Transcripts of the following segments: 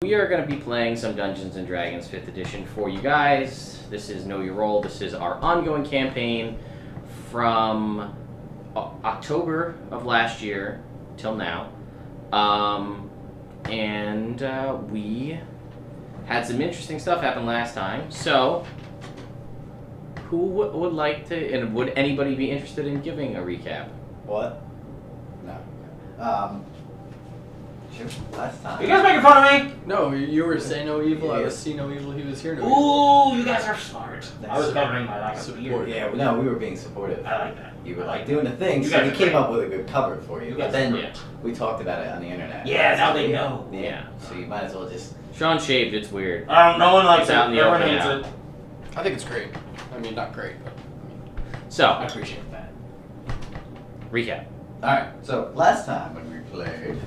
We are going to be playing some Dungeons & Dragons 5th edition for you guys. This is Know Your Role. This is our ongoing campaign from October of last year till now. We had some interesting stuff happen last time. So, who would like to, and would anybody be interested in giving a recap? What? No. Sure. Last time. You guys making fun of me? No, you were saying no evil. I Yeah. was see no evil. He was here no evil. Ooh, you guys are smart. I was covering my lack of beard. Yeah, no, we were being supportive. I like that. You were like doing the thing, You so guys we are came great. up with a good cover for you. You But guys then are great. we talked about it on the internet. Yeah, now they know. Yeah. So you might as well just. Sean shaved, it's weird. No one likes It's it. out in the Everyone open hates now. it. I think it's great. I mean, not great, but I So, appreciate that. recap. Alright, so last time when we played.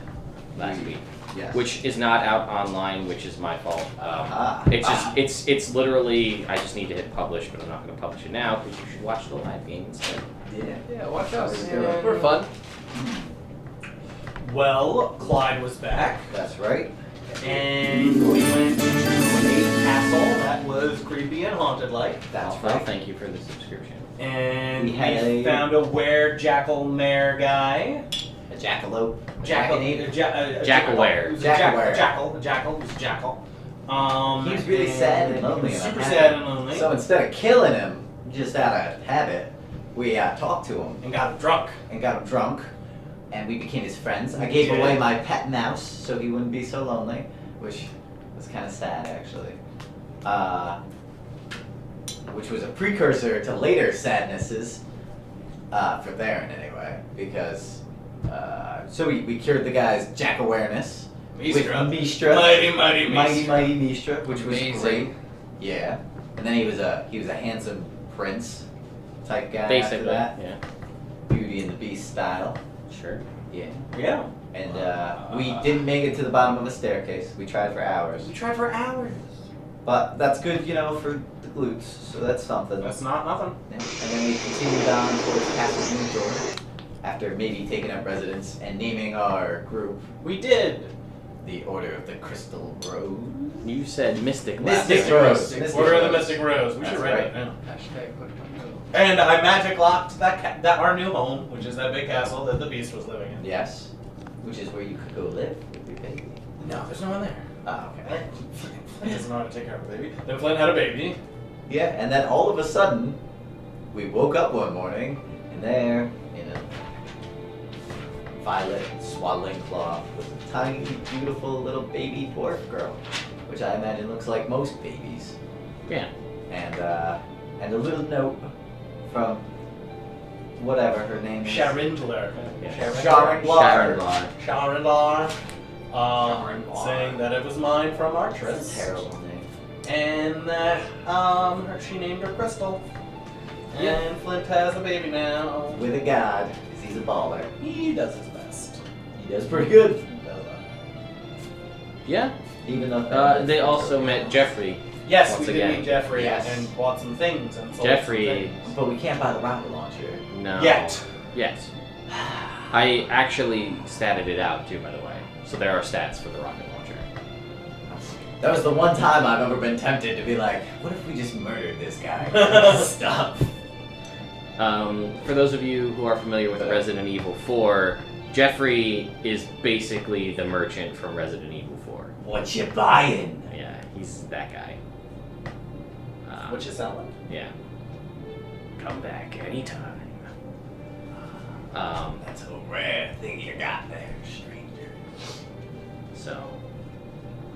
Last week. Yes. Which is not out online, which is my fault. It's Ah. just, it's literally, I just need to hit publish, but I'm not going to publish it now because you should watch the live game instead. Yeah. yeah, watch out. Yeah. We're fun. Well, Clyde was back, That's right. and we went to a castle that was creepy and haunted-like. That's Well, right. thank you for the subscription. And We had we a- found a were-jackal mare guy. A jackalope. Jackal. Jackal-ware. It was a Jackal-ware. jackal. A jackal. It was a jackal. He was really sad and lonely. He was and super unhappy. sad and lonely. So instead of killing him, just out of habit, we talked to him And got drunk. and got him drunk, and we became his friends. I We gave did. away my pet mouse so he wouldn't be so lonely, which was kind of sad actually. Which was a precursor to later sadnesses, for Theron anyway, because so we cured the guy's jack awareness with Mistra. Mighty Mighty Mistra, which was Amazing. great. Yeah, and then he was a handsome prince type guy after Basically, that, yeah. Beauty and the Beast style. Sure. Yeah, Yeah. and we didn't make it to the bottom of a staircase. We tried for hours, We tried for hours. but that's good, for the glutes. So that's something. That's not nothing. Yeah. And then we continued on towards Castle Moonshore after maybe taking up residence and naming our group We did. the Order of the Crystal Rose. You said Mystic last Mystic time. Rose. Order of the Mystic Rose. We That's should write right. it down. Hashtag put it on go. And I magic locked that our new home, which is that big castle that the beast was living in. Yes, which is where you could go live with your baby. No, there's no one there. Oh, okay. Flint doesn't know how to take care of a baby. Then Flint had a baby. Yeah, and then all of a sudden, we woke up one morning, and there, in a violet swaddling cloth, was a tiny, beautiful little baby dwarf girl, which I imagine looks like most babies. Yeah. And a little note from whatever her name is. Sharindlar. Yeah. Sharindlar. Sharindlar. Sharindlar. Saying that it was mine from our That's tryst. a terrible name. And that she named her Crystal. Yeah. And Flint has a baby now. With a god, because he's a baller. He does his best. He does pretty good. He does that. Yeah. Even though They also met Jeffrey. Yes, Once we again. did meet Jeffrey Yes. and bought some things and sold Jeffrey. some things. But we can't buy the rocket launcher. No. Yet. Yes. I actually statted it out too, by the way. So there are stats for the rocket launcher. That was the one time I've ever been tempted to be like, what if we just murdered this guy? Stop. For those of you who are familiar with Resident Evil 4, Jeffrey is basically the merchant from Resident Evil 4. What you buying? Yeah, he's that guy. Which is that one? Yeah. Come back anytime. That's a rare thing you got there, stranger. So,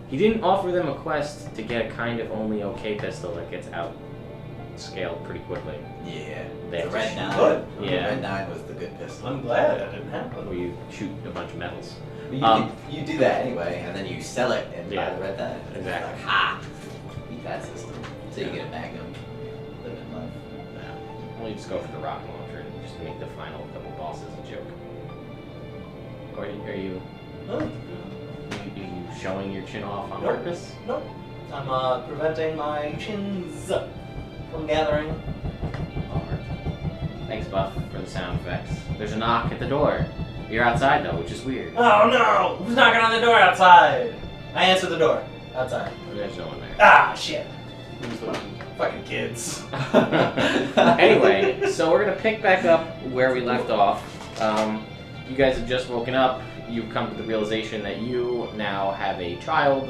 he didn't offer them a quest to get a kind of only okay pistol that gets outscaled pretty quickly. Yeah. They The have Red to 9. Good. The Yeah. Red 9 was the good pistol. I'm glad I didn't have Where one. you shoot a bunch of metals. But you do that anyway, and then you sell it and Yeah. buy the Red 9. Exactly. Like, ha! Beat that system. So you get a Magnum. Live in life. Yeah. Well, you just go for the rocket launcher and just make the final couple bosses a joke. Or are you Oh. showing your chin off on Nope. purpose? Nope. I'm preventing my chins from gathering. Alright. Thanks, Buff, for the sound effects. There's a knock at the door. You're outside though, which is weird. Oh no! Who's knocking on the door outside? I answered the door. Outside. There's no one there. Ah, shit. Who's the one? Fucking kids. Anyway, so we're gonna pick back up where we left off. You guys have just woken up. You've come to the realization that you now have a child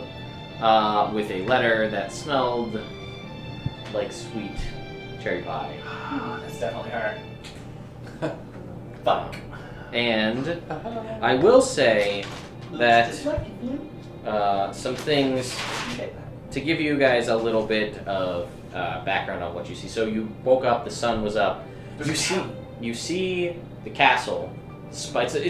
with a letter that smelled like sweet cherry pie. That's definitely her. Fuck. And I will say that some things to give you guys a little bit of background on what you see. So you woke up, the sun was up. You see the castle. It's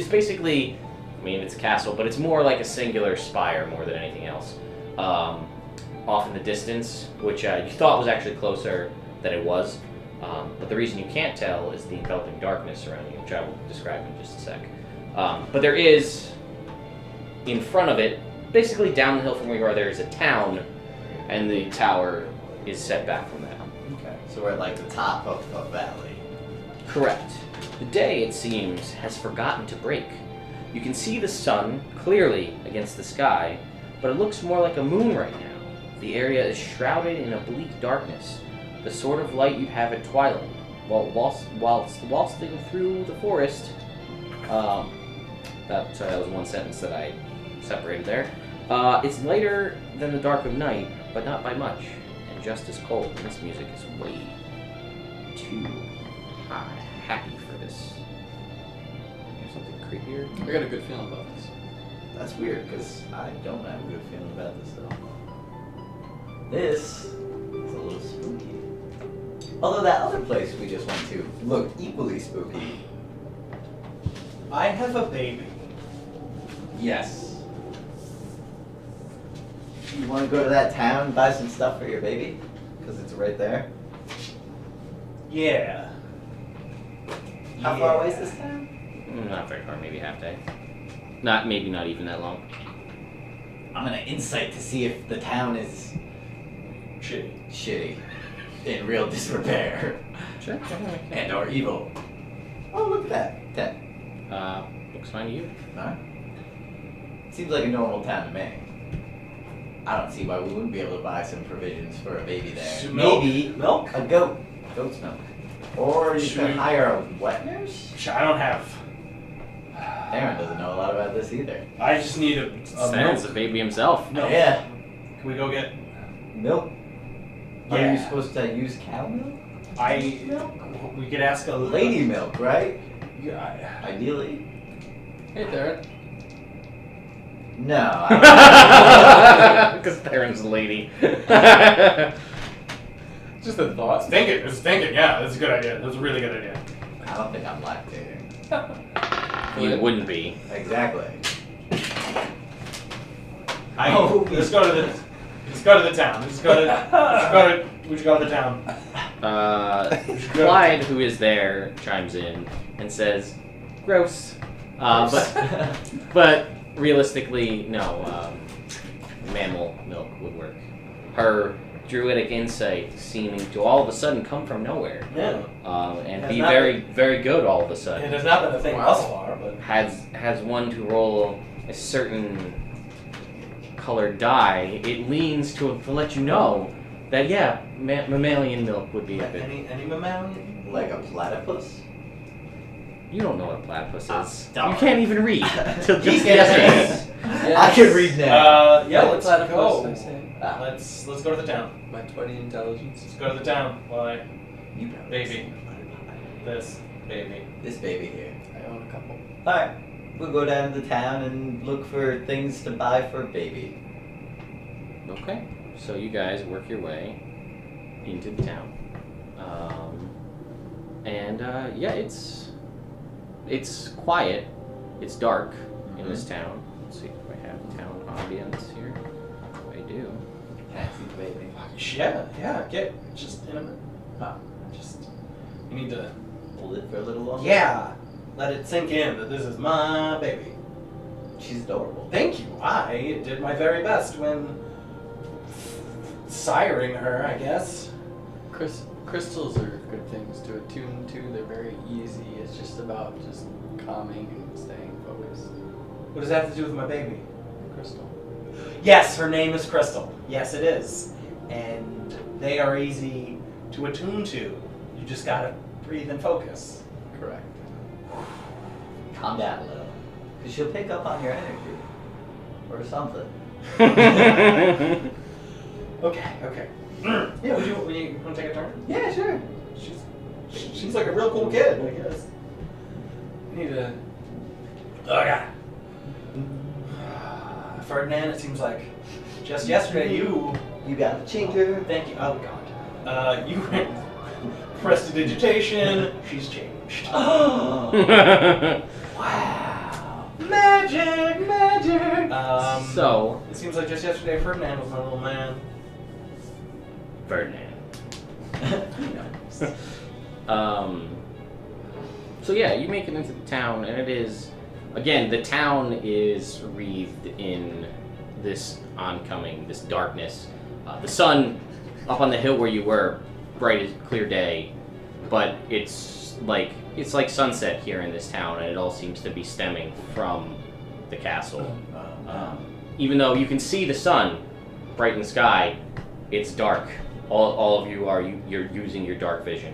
basically, I mean, it's a castle, but it's more like a singular spire more than anything else. Off in the distance, which you thought was actually closer than it was. But the reason you can't tell is the enveloping darkness around you, which I will describe in just a sec. But there is, in front of it, basically down the hill from where you are, there is a town, and the tower is set back from that. Okay, so we're at like the top of the valley. Correct. The day, it seems, has forgotten to break. You can see the sun clearly against the sky, but it looks more like a moon right now. The area is shrouded in a bleak darkness, the sort of light you'd have at twilight. Whilst waltzing through the forest, that was one sentence that I separated there. It's lighter than the dark of night, but not by much, and just as cold. And this music is way too happy for this. There's something creepier. I got a good feeling about this. That's weird, because I don't have a good feeling about this though. This is a little spooky. Although that other place we just went to looked equally spooky. I have a baby. Yes. You want to go to that town and buy some stuff for your baby? Because it's right there. Yeah. How far away is this town? Not very far, maybe half day. Maybe not even that long. I'm gonna insight to see if the town is shitty. In real disrepair. Sure. And or evil. Oh, look at that. 10. Looks fine to you. Alright. Seems like a normal town to me. I don't see why we wouldn't be able to buy some provisions for a baby there. Maybe Milk? a goat's milk. Or you can hire a wet nurse? I don't have. Aaron doesn't know a lot about this either. I just need a Sounds milk. the baby himself. Milk. Yeah. Can we go get Milk? Are Yeah. you supposed to use cow milk? Milk? We could ask a Lady milk, right? Yeah. Ideally. Hey, Darren. No. Because Theron's a lady. Just a thought. Just thinking. Yeah, that's a good idea. That's a really good idea. I don't think I'm lactating. You wouldn't be. Exactly. Let's go to the town. We should go to the town. Clyde, who is there, chimes in and says, "Gross," but realistically, no. Mammal milk would work. Her druidic insight seeming to all of a sudden come from nowhere, Yeah. and Has be not very, very good all of a It sudden. has not been a thing thus far, but Has one to roll a certain colored die, it leans to let you know that mammalian milk would be a bit. any mammalian? Like a platypus? You don't know what a platypus is. darn. You can't even read. Till He just can yesterday. I can read now. Yeah, Like let's platypus, go. I say. Let's go to the town. My 20 intelligence. Let's go to the town. Why? You probably Baby. seen This baby. this baby here. I own a couple. Alright. We'll go down to the town and look for things to buy for baby. Okay, so you guys work your way into the town, it's quiet. It's dark in this town. Let's see if I have town ambience here. I do. Taxi baby. Yeah. Get just in a minute. You need to. Hold it for a little longer. Yeah. Let it sink in that this is my baby. She's adorable. Thank you. I did my very best when siring her, I guess. Crystals are good things to attune to. They're very easy. It's just about calming and staying focused. What does that have to do with my baby? Crystal. Yes, her name is Crystal. Yes, it is. And they are easy to attune to. You just gotta breathe and focus. Correct. Calm down a little. Because she'll pick up on your energy. Or something. Okay. Yeah, would you want to take a turn? Yeah, sure. She's like a real cool kid, I guess. You need to. Oh, yeah. Ferdinand, it seems like just yesterday you. You got the changer. Thank you. Oh, God. You prestidigitation. She's changed. Wow. Magic. So It seems like just yesterday Ferdinand was my little man. Ferdinand. So yeah, you make it into the town, and it is, again, the town is wreathed in this oncoming, this darkness. The sun up on the hill where you were, bright as clear day, but it's like sunset here in this town, and it all seems to be stemming from the castle. Even though you can see the sun bright in the sky, it's dark. All of you you're using your dark vision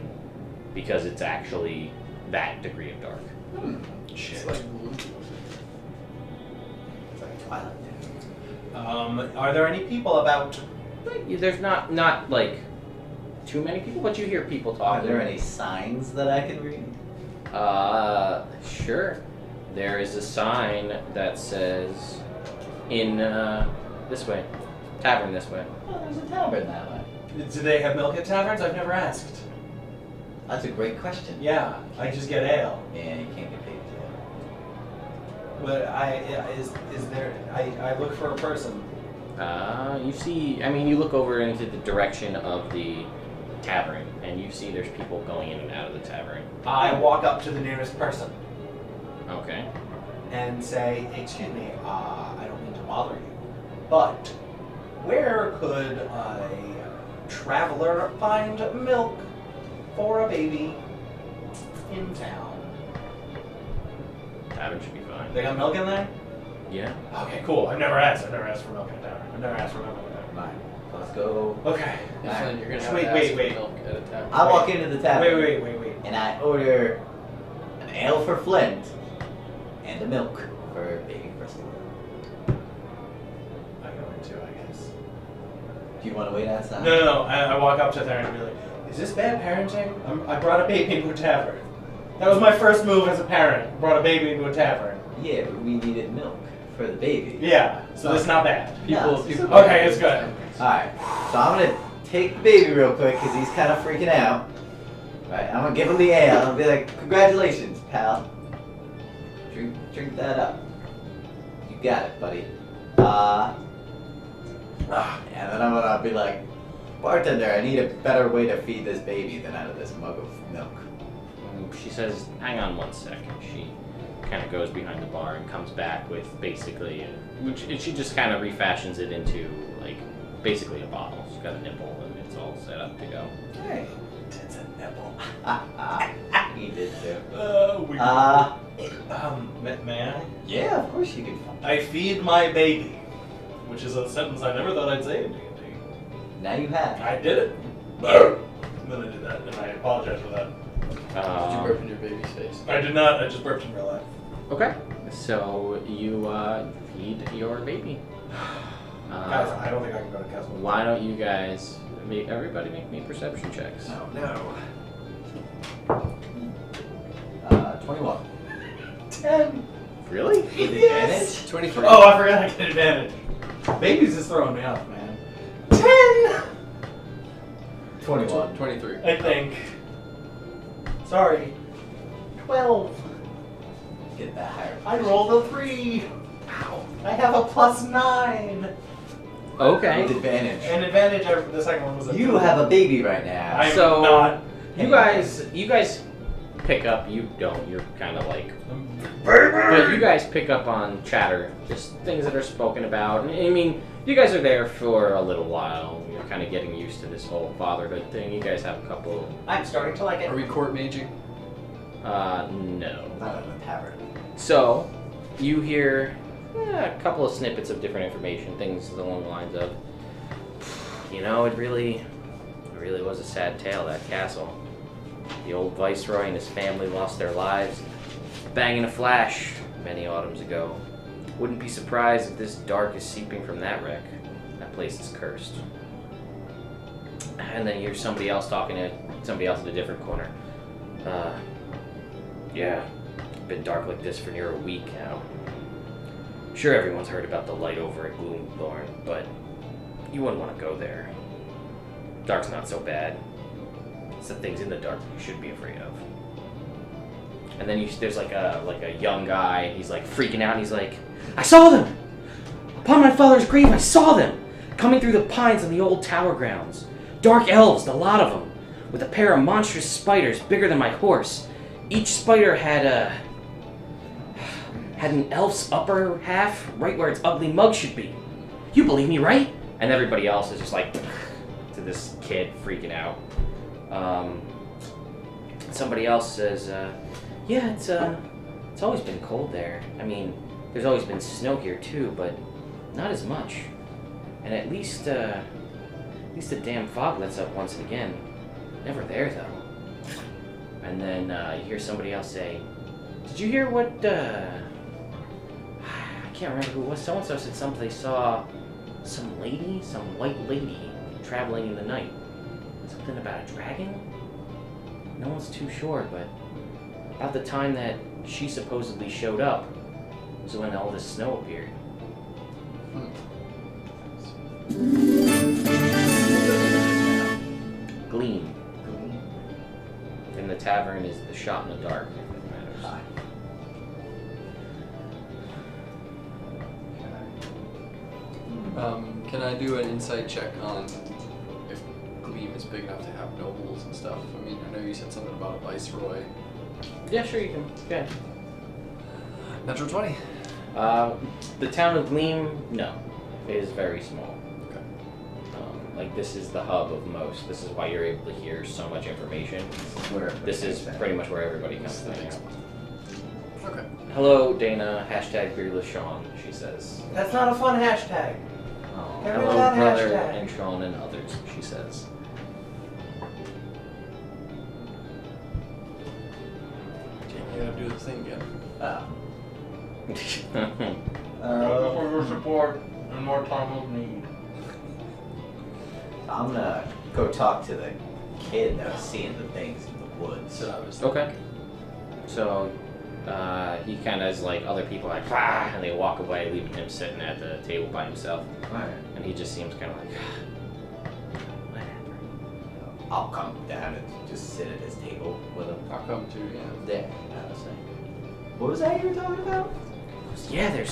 because it's actually that degree of dark. Shit. It's like Twilight. Are there any people about? There's not like too many people, but you hear people Are talking. there any signs that I can read? Sure. There is a sign that says in this way, tavern this way. Oh, there's a tavern that way. Do they have milk at taverns? I've never asked. That's a great question. Yeah, I just get ale. Yeah, you can't get paid to But is there? I look for a person. You see, I mean, you look over into the direction of the tavern, and you see there's people going in and out of the tavern. I walk up to the nearest person Okay. and say, "Excuse me, I don't mean to bother you, but where could a traveler find milk for a baby in town?" Tavern should be fine. They got milk in there? Yeah. Okay, cool. I've never asked for milk in a tavern. I've never asked for milk in a tavern. Fine. Let's go. Okay. Flint, you're gonna have Wait, to wait, ask wait. for milk at a tavern. I walk into the tavern. Wait. And I order an ale for Flint and a milk for baby Crystal. I go in too, I guess. Do you want to wait outside? No. I walk up to there and be like, "Is this bad parenting? I brought a baby into a tavern. That was my first move as a parent. Brought a baby into a tavern. Yeah, but we needed milk for the baby. Yeah, so that's not bad. No, People. Okay, it's good. Alright, so I'm gonna take the baby real quick because he's kind of freaking out. Right, I'm gonna give him the ale and be like, "Congratulations, pal. Drink that up. You got it, buddy." And then I'm gonna be like, "Bartender, I need a better way to feed this baby than out of this mug of milk." She says, "Hang on one second." She kind of goes behind the bar and comes back with basically, she just kind of refashions it into like basically a bottle. She's got a nipple and it's all set up to go. Hey. It's a nipple. He did too. Weird. May I? Yeah, of course you can. I feed my baby, which is a sentence I never thought I'd say in D&D. Now you have. I did it. And then I did that, and I apologize for that. Did you burp in your baby's face? I did not. I just burped in real life. Okay, so you feed your baby. Guys, I don't think I can go to Castle. Why don't you guys everybody make me perception checks? Oh no. 21. 10. Really? With Yes! advantage? 23. Oh, I forgot I get advantage. Babies is throwing me off, man. 10! 21. 23. I think. Sorry. 12. Get that higher. I rolled a 3. Wow. I have a +9. Okay. With advantage. And advantage, the second one was a You 3. have a baby right now. I'm So- not. You guys pick up. You don't. You're kind of like. But you guys pick up on chatter, just things that are spoken about. And I mean, you guys are there for a little while. You're kind of getting used to this whole fatherhood thing. You guys have a couple. I'm starting to like it. Are we court maging? No. Not in a tavern. So, you hear a couple of snippets of different information, things along the lines of, you know, it really was a sad tale, that castle. The old viceroy and his family lost their lives, bang in a flash, many autumns ago. Wouldn't be surprised if this dark is seeping from that wreck. That place is cursed. And then here's somebody else talking to somebody else in a different corner. Yeah, been dark like this for near a week now. Sure, everyone's heard about the light over at Gloomthorn, but you wouldn't want to go there. Dark's not so bad. It's the things in the dark that you should be afraid of. And then there's like a young guy. He's like freaking out. And he's like, I saw them! Upon my father's grave, I saw them! Coming through the pines on the old tower grounds. Dark elves, the lot of them, with a pair of monstrous spiders bigger than my horse. Each spider had an elf's upper half right where its ugly mug should be. You believe me, right? And everybody else is just like to this kid freaking out. Somebody else says, yeah, it's always been cold there. I mean, there's always been snow here too, but not as much. And at least the damn fog lets up once and again. Never there though. And then you hear somebody else say, did you hear what, I can't remember who it was. So-and-so said they saw some white lady traveling in the night. Something about a dragon? No one's too sure, but about the time that she supposedly showed up was when all this snow appeared. Gleam. And the tavern is the shot in the dark, if it matters. Can I do an insight check on if Gleam is big enough to have nobles and stuff? I mean, I know you said something about a viceroy. Yeah, sure you can. Yeah. Natural 20. The town of Gleam, no, is very small. Okay. Like this is the hub of most. This is why you're able to hear so much information. This is pretty much where everybody comes to hang out. Okay. Hello, Dana. Hashtag Beardless Sean, she says. That's not a fun hashtag. Oh, Get rid hello, of that brother, hashtag. and Sean and others, she says. You gotta do the thing again. For your support and more time of need. I'm gonna go talk to the kid that was seeing the things in the woods. So I was Okay. So, he kind of is like, other people are like, "Rah!" and they walk away, leaving him sitting at the table by himself. Alright. And he just seems kind of like, what happened? I'll come down and just sit at his table with him. I'll come to, yeah. There. What was that you were talking about? Yeah,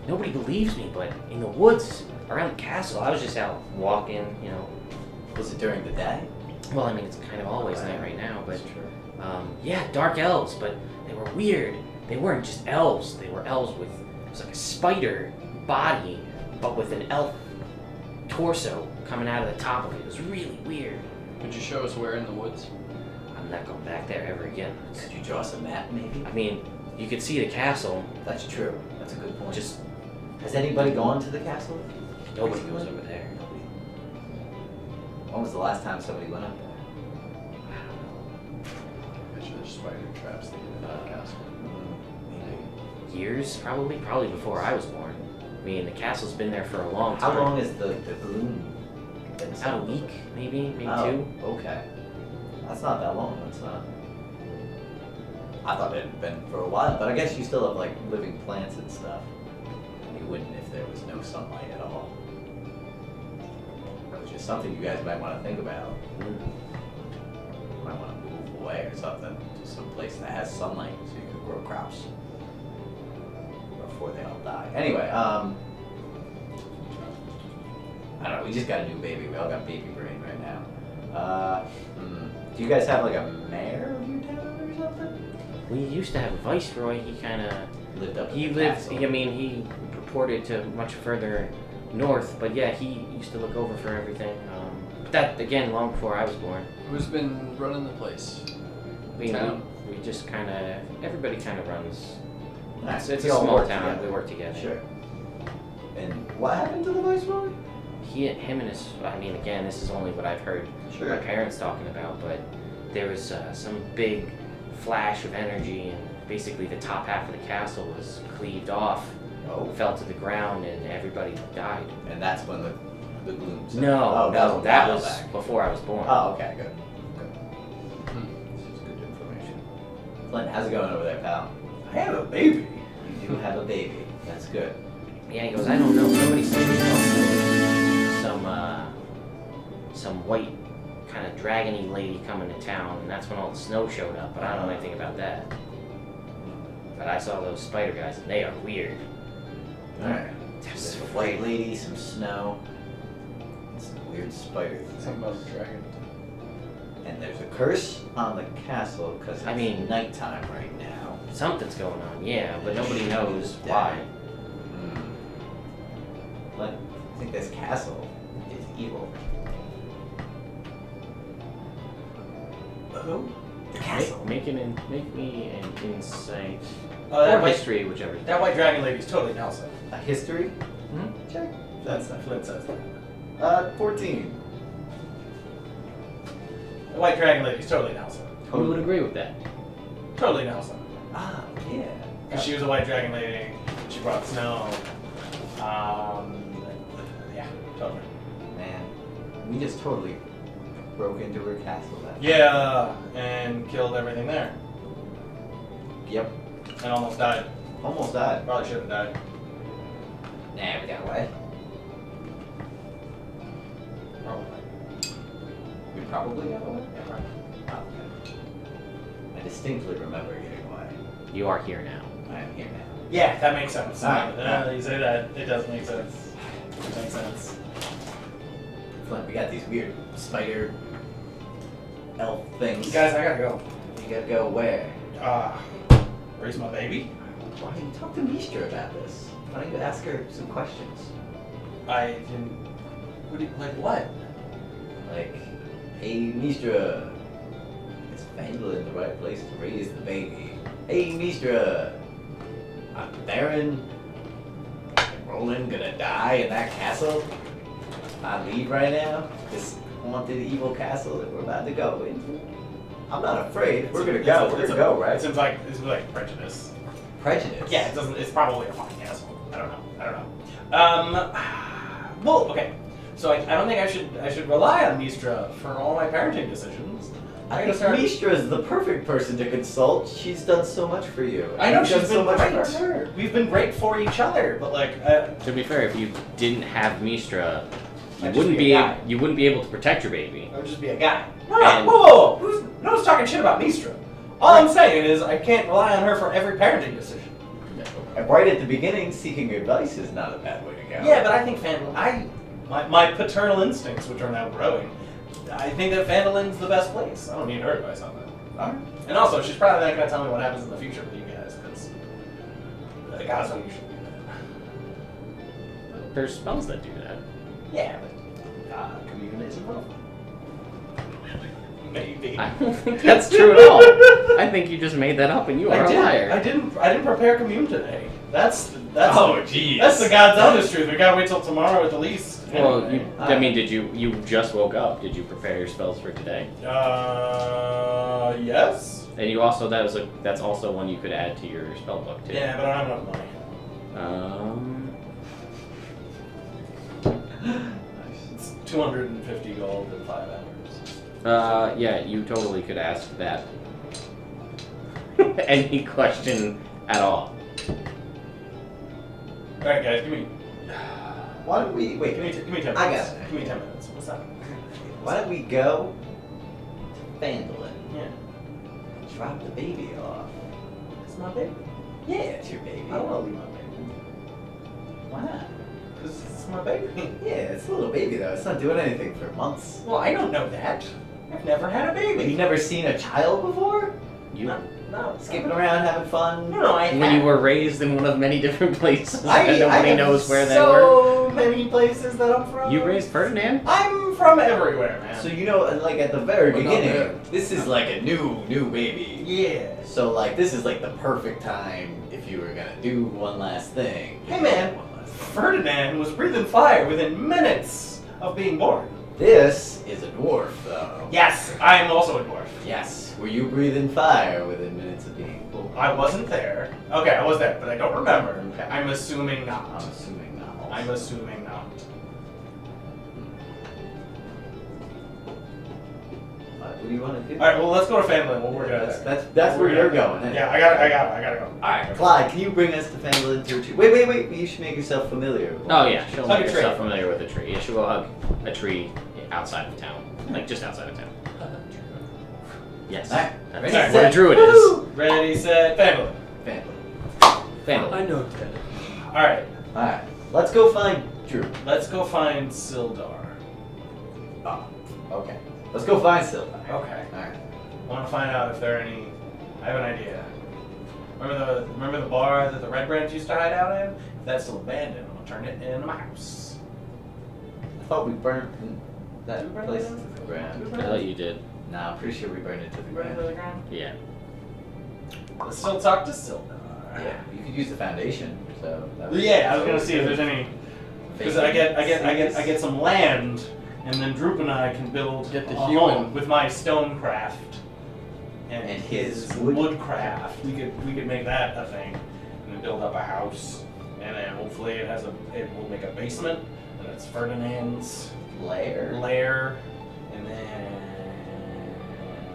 nobody believes me, but in the woods around the castle, I was just out walking, you know. Was it during the day? Well, I mean, it's kind of always night right now, but That's true. yeah, dark elves, but they were weird. They weren't just elves. They were elves with, it was like a spider body, but with an elf torso coming out of the top of it. It was really weird. Could you show us where in the woods? I'm not going back there ever again. Could you draw us a map, maybe? I mean, you could see the castle, That's true. That's a good point. just Has anybody gone to the castle? nobody goes over there. Nobody. When was the last time somebody went up there? I bet you there's spider traps that get into the castle. Maybe. Years, probably before I was born. I mean, the castle's been there for a long time. How long is the gloom? been About a week, maybe Oh, 2. okay. That's not that long. That's not. I thought it had been for a while, but I guess you still have like living plants and stuff. You wouldn't if there was no sunlight at all. Which is something you guys might want to think about. Might want to move away or something to some place that has sunlight so you can grow crops before they all die. Anyway, I don't know. We just got a new baby. We all got baby brain right now. Do you guys have like a mayor of your town or something? We used to have a viceroy. He kind of Lived up. he in the lived. castle. I mean, he purported to much further north, but yeah, he used to look over for everything. But that again, long before I was born. Who's been running the place? We Town. we just kind of everybody kind of runs It's We a all small work town. together. We work together. Sure. And what happened to the Viceroy? Him and his. I mean, again, this is only what I've heard my parents talking about, but there was some big flash of energy, and basically the top half of the castle was cleaved off, fell to the ground, and everybody died. And that's when the gloom. No, that was back. before I was born. Oh, okay, good. This is good information. Flint, how's it going over there, pal? I have a baby. You do have a baby. That's good. Yeah, he goes, I don't know. Somebody said he saw some white kind of dragony lady coming to town, and that's when all the snow showed up. But I don't know anything about that. But I saw those spider guys, and they are weird. Alright. There's There's a white lady, some snow, and some weird spiders. Something about a dragon. And there's a curse on the castle because it's nighttime right now. Something's going on, yeah, but nobody knows why. Flint, I think this castle is evil. Who? The castle. Make me an insight That or white, history, whichever. that white dragon lady's totally Nelson. A history? Hmm? Check. That's not Flint says that. 14. The white dragon lady's totally Nelson. Who would agree with that? Totally Nelson. Ah, yeah. Because she was a white dragon lady. She brought snow. Yeah, totally. Man, we just totally broke into her castle. Yeah, and killed everything there. Yep. And almost died. Almost died. Probably should have died. Nah, we got away. Probably. We probably got away? Yeah, probably. Oh, okay. I distinctly remember getting away. You are here now. I am here now. Yeah, that makes sense. Alright. You say that, it does make sense. It makes sense. Flint, we got these weird spider elf things. Guys, I gotta go. You gotta go where? Raise my baby? Why don't you talk to Mistra about this? Why don't you ask her some questions? I didn't. Like what? Like, hey Mistra, is Vandalin the right place to raise the baby? Hey Mistra, Baron Roland gonna die in that castle? I leave right now? This haunted evil castle that we're about to go into? I'm not afraid. We're gonna go. We're gonna go, right? It seems like prejudice. Prejudice. Yeah, it doesn't. It's probably a fucking castle. I don't know. Well, okay. So I don't think I should rely on Mistra for all my parenting decisions. I think Mistra's the perfect person to consult. She's done so much for you. I know You've she's done been so much great. for her. We've been great for each other, but like, To be fair, if you didn't have Mistra, you I'd just wouldn't be a guy. you wouldn't be able to protect your baby. I would just be a guy. And- Whoa! No one's talking shit about Mistra. All I'm saying is I can't rely on her for every parenting decision. And right at the beginning, seeking advice is not a bad way to go. Yeah, but I think my paternal instincts, which are now growing, I think that Vandalin's the best place. I don't need her advice on that. Alright. And also, she's probably not going to tell me what happens in the future with you guys, because the gods don't usually do that. There's spells that do that. Yeah, but Communion is involved. Maybe. I don't think that's true at all. I think you just made that up and you are a liar. I didn't prepare Commune today. That's Oh, jeez. That's the God's honest truth. We gotta wait till tomorrow at the least. Well, Anyway. I mean, did you just woke up? Did you prepare your spells for today? Yes. And you also that's also one you could add to your spell book too. Yeah, but I don't have enough money. It's 250 gold in 5 hours. Yeah, you totally could ask that. Any question at all. All right, guys, give me. Why don't we wait? Give me 10 minutes. I got it. Give me 10 minutes. What's up? Why don't we go to Vandalin? Yeah. Drop the baby off. It's my baby. Yeah, it's your baby. I don't want to leave my baby. Why not? Because it's my baby. Yeah, it's a little baby though. It's not doing anything for months. Well, I don't know that. I've never had a baby. You've never seen a child before? No. Skipping around, having fun. No, I When you were raised in one of many different places, I and nobody have knows where they were. So many places that I'm from. You raised Ferdinand? I'm from everywhere, man. So you know, like at the very Well, not beginning, there. this is like a new baby. Yeah. So like this is like the perfect time if you were gonna do one last thing. Hey, man. One last thing. Ferdinand was breathing fire within minutes of being born. This is a dwarf, though. Yes, I am also a dwarf. Yes. Were you breathing fire within minutes of being born? I wasn't there. Okay, I was there, but I don't remember. Okay. I'm assuming not. I'm assuming not. Also. I'm assuming not. What do you want to do? All right, well, let's go to Fanlin. We'll work it out. That's where you're going. Yeah, I gotta go. Alright, Clyde, can you bring us to Fanglin to a tree? Wait, you should make yourself familiar. Oh yeah, she'll Hug make a herself tree. familiar with a tree. Yeah, she'll go hug a tree outside of town, like just outside of town. Yes, Alright, that's ready, what set, a druid woo! Ready, set, Fanlin. Fanglin. Family. I know that. All right, Alright, let's go find Drew. let's go find Sildar. Oh, okay. Let's go find Sildar. Okay. Alright. I want to find out if there are any. I have an idea. Remember the bar that the Red Brands used to hide out in? If that's still abandoned, I'm gonna turn it into my house. I thought we burnt that Did we burn place it to down? the ground. I thought you did. Nah, I'm pretty sure we burned it to the Burn it to ground. the ground. Yeah. Let's still talk to Sildar. Yeah, you could use the foundation. So that would- Yeah, I was gonna see if there's any. Because I get some land, and then Droop and I can build Get the a human. home with my stonecraft and And his his woodcraft. We could make that a thing, and then build up a house, and then hopefully it will make a basement, and it's Ferdinand's layer. lair, and then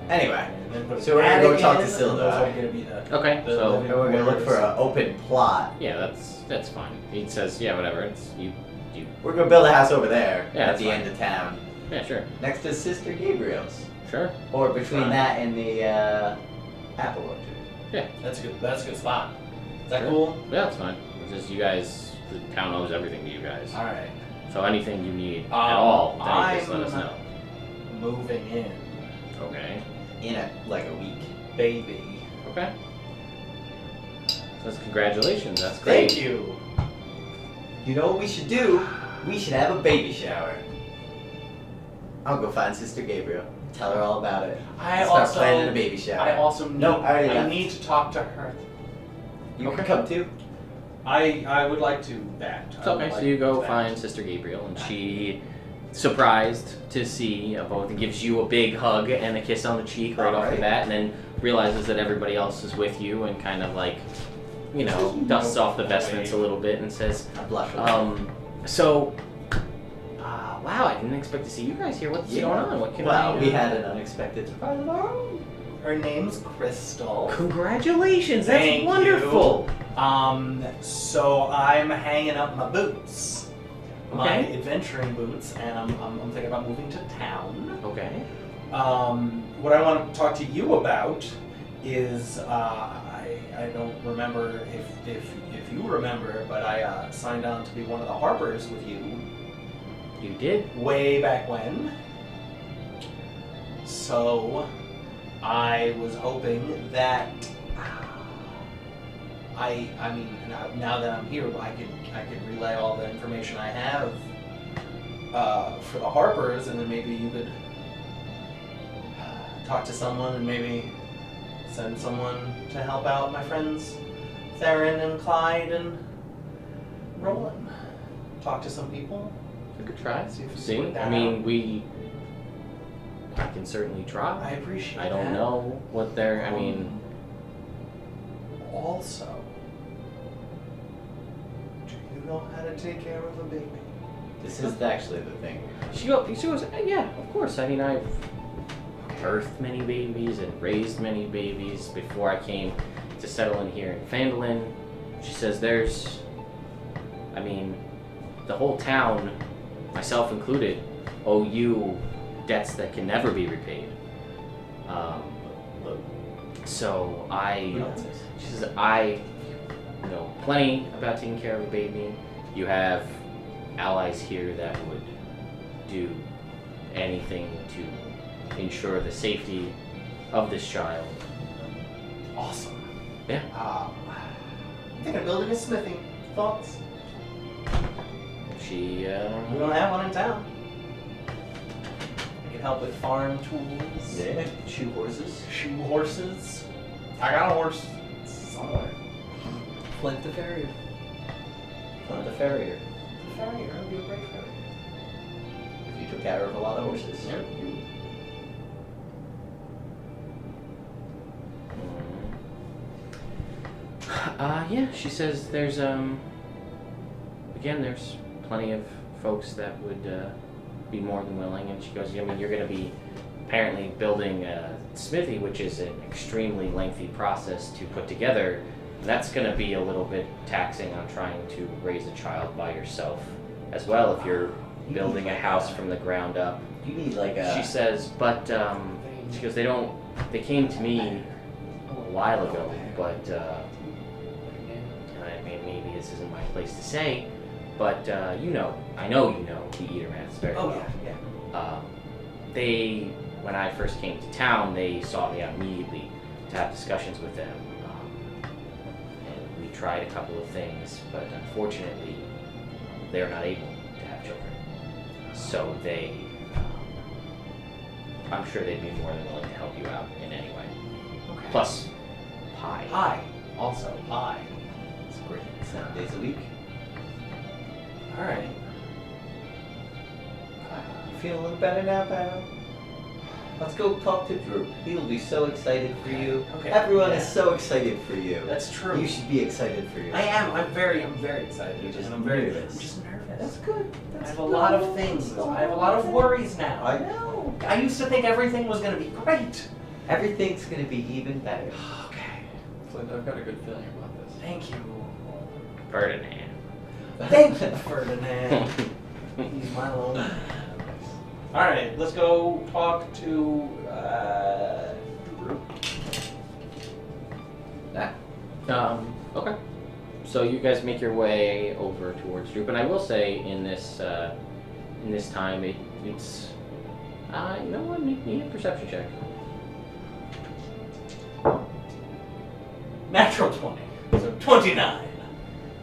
Anyway, and then put so we're gonna go attic talk to in, and Sildar. those are gonna be the Okay, The so living And we're gonna look for an open plot. yeah, that's fine. He says, yeah, whatever. It's you. We're gonna build a house over there Yeah, at that's the fine. end of town, Yeah, sure, next to Sister Gabriel's, sure. or between Fine. that and the apple orchard. That's a good spot. Is that Sure. cool? Yeah, that's fine. It's just you guys. The town owes everything to you guys. All right. So anything you need at all, then just let us I'm- know. Moving in, Okay. In like a week. baby. Okay. That's congratulations. That's great. Thank you. You know what we should do? We should have a baby shower. I'll go find Sister Gabriel. Tell her all about it. I Start also planning a baby shower. I also need, No, I already I left. need to talk to her. You Okay. can come too. I would like to that. It's okay. So you go find Sister Gabriel, and she, surprised to see both, gives you a big hug and a kiss on the cheek right off the Alright. bat, and then realizes that everybody else is with you, and kind of like, you know, dusts off the vestments a little bit and says, I blush a little. so, wow, I didn't expect to see you guys here. What's Yeah. going on? What can Well, I? we had an unexpected surprise of our own. Her name's Crystal. Congratulations! That's Thank you. wonderful. So I'm hanging up my boots, my Okay. adventuring boots, and I'm thinking about moving to town. Okay. What I want to talk to you about is I don't remember if you remember, but I signed on to be one of the harpers with you You did. way back when. So I was hoping that I mean now that I'm here, I could relay all the information I have for the harpers, and then maybe you could talk to someone and maybe send someone to help out my friends Theron and Clyde and Roland. Talk to some people. We could try. See if we See, sort that I mean, I can certainly I try. appreciate I don't that. know what they're. I mean, Also, do you know how to take care of a baby? This is actually the thing. she goes, yeah, of course. I mean, I've birthed many babies and raised many babies before I came to settle in here in Phandalin. She says there's, I mean, the whole town, myself included, owe you debts that can never be repaid. So she says, I know plenty about taking care of a baby. You have allies here that would do anything to ensure the safety of this child. Awesome. Yeah. I'm thinking of building a smithy. Thoughts? She, We don't have one in town. I can help with farm tools. Yeah. Shoe horses. Shoe horses. I got a horse somewhere. Flint the farrier. Not the farrier. Farrier, I would be a great farrier. If you took care of a lot of horses. Yep. Yeah, she says there's again, there's plenty of folks that would be more than willing, and she goes, I mean, you're going to be apparently building a smithy, which is an extremely lengthy process to put together. That's going to be a little bit taxing on trying to raise a child by yourself as well if you're building a house from the ground up. You need like a. She says, but she goes, they came to me a while ago, but I mean, maybe this isn't my place to say, but I know you know the Eatermats very well. Oh, yeah. When I first came to town, they sought me out immediately to have discussions with them. And we tried a couple of things, but unfortunately, they're not able to have children. So I'm sure they'd be more than willing to help you out in any way. Okay. Plus, pie. Pie. Also, pie. It's great. 7 days a week. Alright. You feel a little better now, pal? Let's go talk to Drew. He'll be so excited for you. Okay. Everyone Yeah. is so excited for you. That's true. You should be excited for yourself. I am. I'm very excited. You're just and I'm very nervous. I'm just nervous. That's good. I That's have a lot of good. things. I have a lot of worries now. I know. I used to think everything was gonna be great. Everything's gonna be even better. Okay. Flint, I've got a good feeling about this. Thank you. Ferdinand. Thank you, Ferdinand. He's my little man. Alright, let's go talk to Drew. Okay. So you guys make your way over towards Droop, and I will say in this time it's you know what? Make me a perception check. Natural 20. So 29.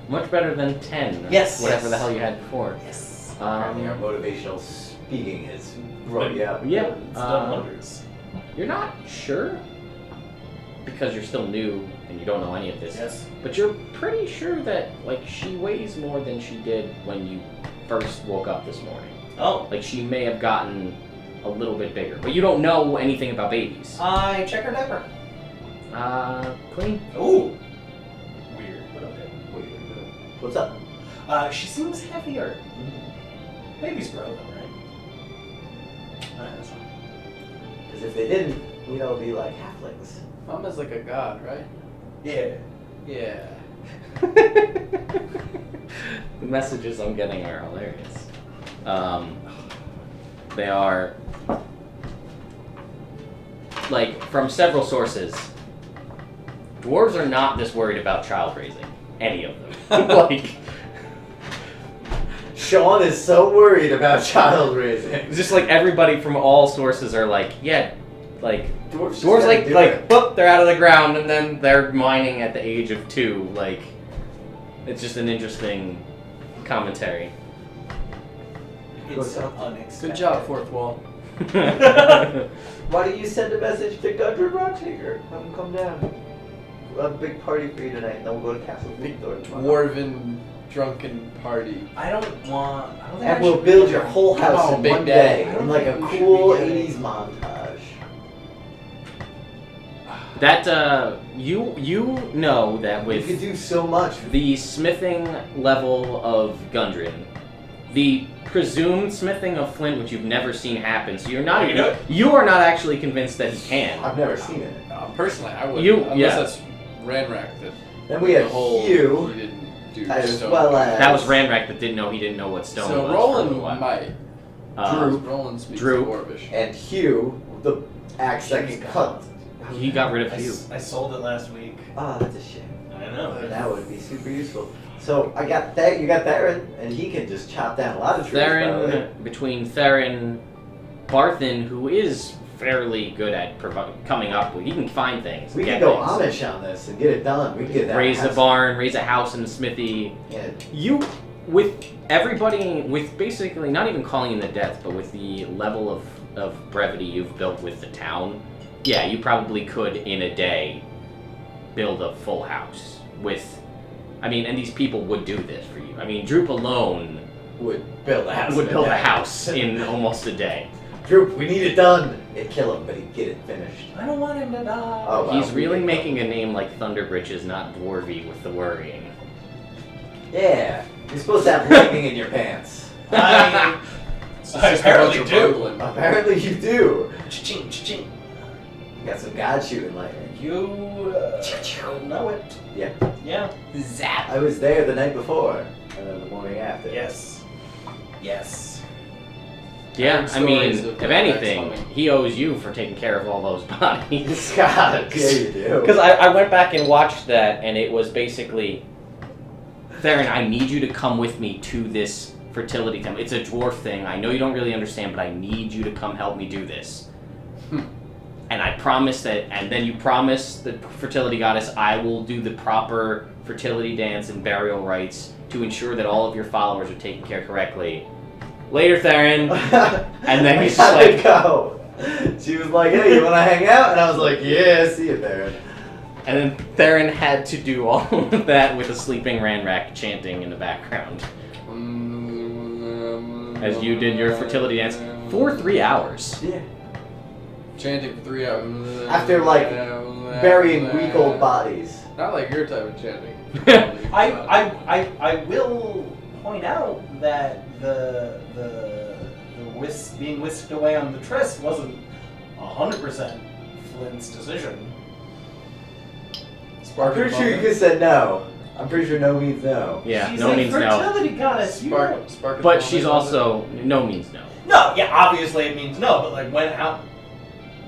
Much better than 10. Or Yes. Whatever Yes. the hell you had before. Yes. Apparently our motivational speaking is growing up. Yeah. It's done wonders. You're not sure because you're still new and you don't know any of this. Yes. But you're pretty sure that like she weighs more than she did when you first woke up this morning. Oh. Like she may have gotten a little bit bigger, but you don't know anything about babies. I check her diaper. Clean. Ooh. Weird, but okay. What's up? She seems heavier. Babies grow though, right? Alright, that's fine. Because if they didn't, we'd all be like halflings. Mama's like a god, right? Yeah. Yeah. The messages I'm getting are hilarious. They are like from several sources. Dwarves are not this worried about child raising. Any of them. Like Sean is so worried about child raising. it's just like everybody from all sources are like, yeah, like Dwarves dwarves like it. boop, they're out of the ground and then they're mining at the age of 2. Like it's just an interesting commentary. It's Good unexpected. Good job, fourth wall. Why don't you send a message to Gundred Rocktaker? Have him come down. We'll have a big party for you tonight, and then we'll go to Castle Victor tomorrow. Dwarven drunken party. I don't think And I we'll should build really- your whole house on, in Big one Daddy. day, I don't in like a think we should cool be getting- 80s montage. That you know that We could with do so much. the smithing level of Gundren, the presumed smithing of Flint, which you've never seen happen, so you're not You know even, you are not actually convinced that he can. I've never seen it. Personally, I would. You- unless yeah. that's Ranrak that Then we the have whole Hugh, he didn't do as stone. well as That was Ranrak that didn't know he didn't know what stone So was. for a Roland little while. might. Drew. Roland speaks Drew. Dwarvish. and Hugh, the axe that can cut. He got rid of you. I sold it last week. Ah, that's a shame. I know. That would be super useful. So I got that. You got Theron, and he can just chop down a lot of trees. probably. Theron, between Theron, Barthen, who is fairly good at coming up with, he can find things. We get can go things. Amish on this and get it done. We can get that. Raise a house. barn, raise a house in the smithy. Yeah. You, with everybody, with basically not even calling in the death, but with the level of brevity you've built with the town, yeah, you probably could in a day build a full house with, I mean, and these people would do this for you. I mean, Droop alone Would build a house. would in build a day. house in almost a day. Droop, we need it done. It'd kill him, but he'd get it finished. I don't want him to die. Oh, wow. He's really making a name like Thunderbridges, not Dwarvy with the worrying. Yeah. You're supposed to have lightning in your pants. I It's I just apparently a bunch do. of bungling. Apparently you do. Cha-ching, cha-ching. You got some god shooting lightning. You know it. Yeah. Yeah. Zap! I was there the night before, and then the morning after. Yes. Yes. Yeah, Heard I mean, stories of if the anything, next he owes you for taking care of all those bodies. God, yeah, you do. Because I went back and watched that, and it was basically, Theron, I need you to come with me to this fertility temple. It's a dwarf thing. I know you don't really understand, but I need you to come help me do this. And I promise that, and then you promise the fertility goddess, I will do the proper fertility dance and burial rites to ensure that all of your followers are taken care correctly. Later, Theron. And then he's I like, go. She was like, hey, you want to hang out? And I was like, yeah, see you there. and then Theron had to do all of that with a sleeping Ranrak chanting in the background as you did your fertility dance for 3 hours. Yeah. Chanting for 3 hours. After, like, burying week-old bodies. Not like your type of chanting. I will point out that the being whisked away on the tryst wasn't 100% Flint's decision. I'm pretty sure you could have said no. I'm pretty sure no means no. Yeah, She's no a means no. fertility goddess. You know. Spark But she's also, no means no. No, yeah, obviously it means no, but like when how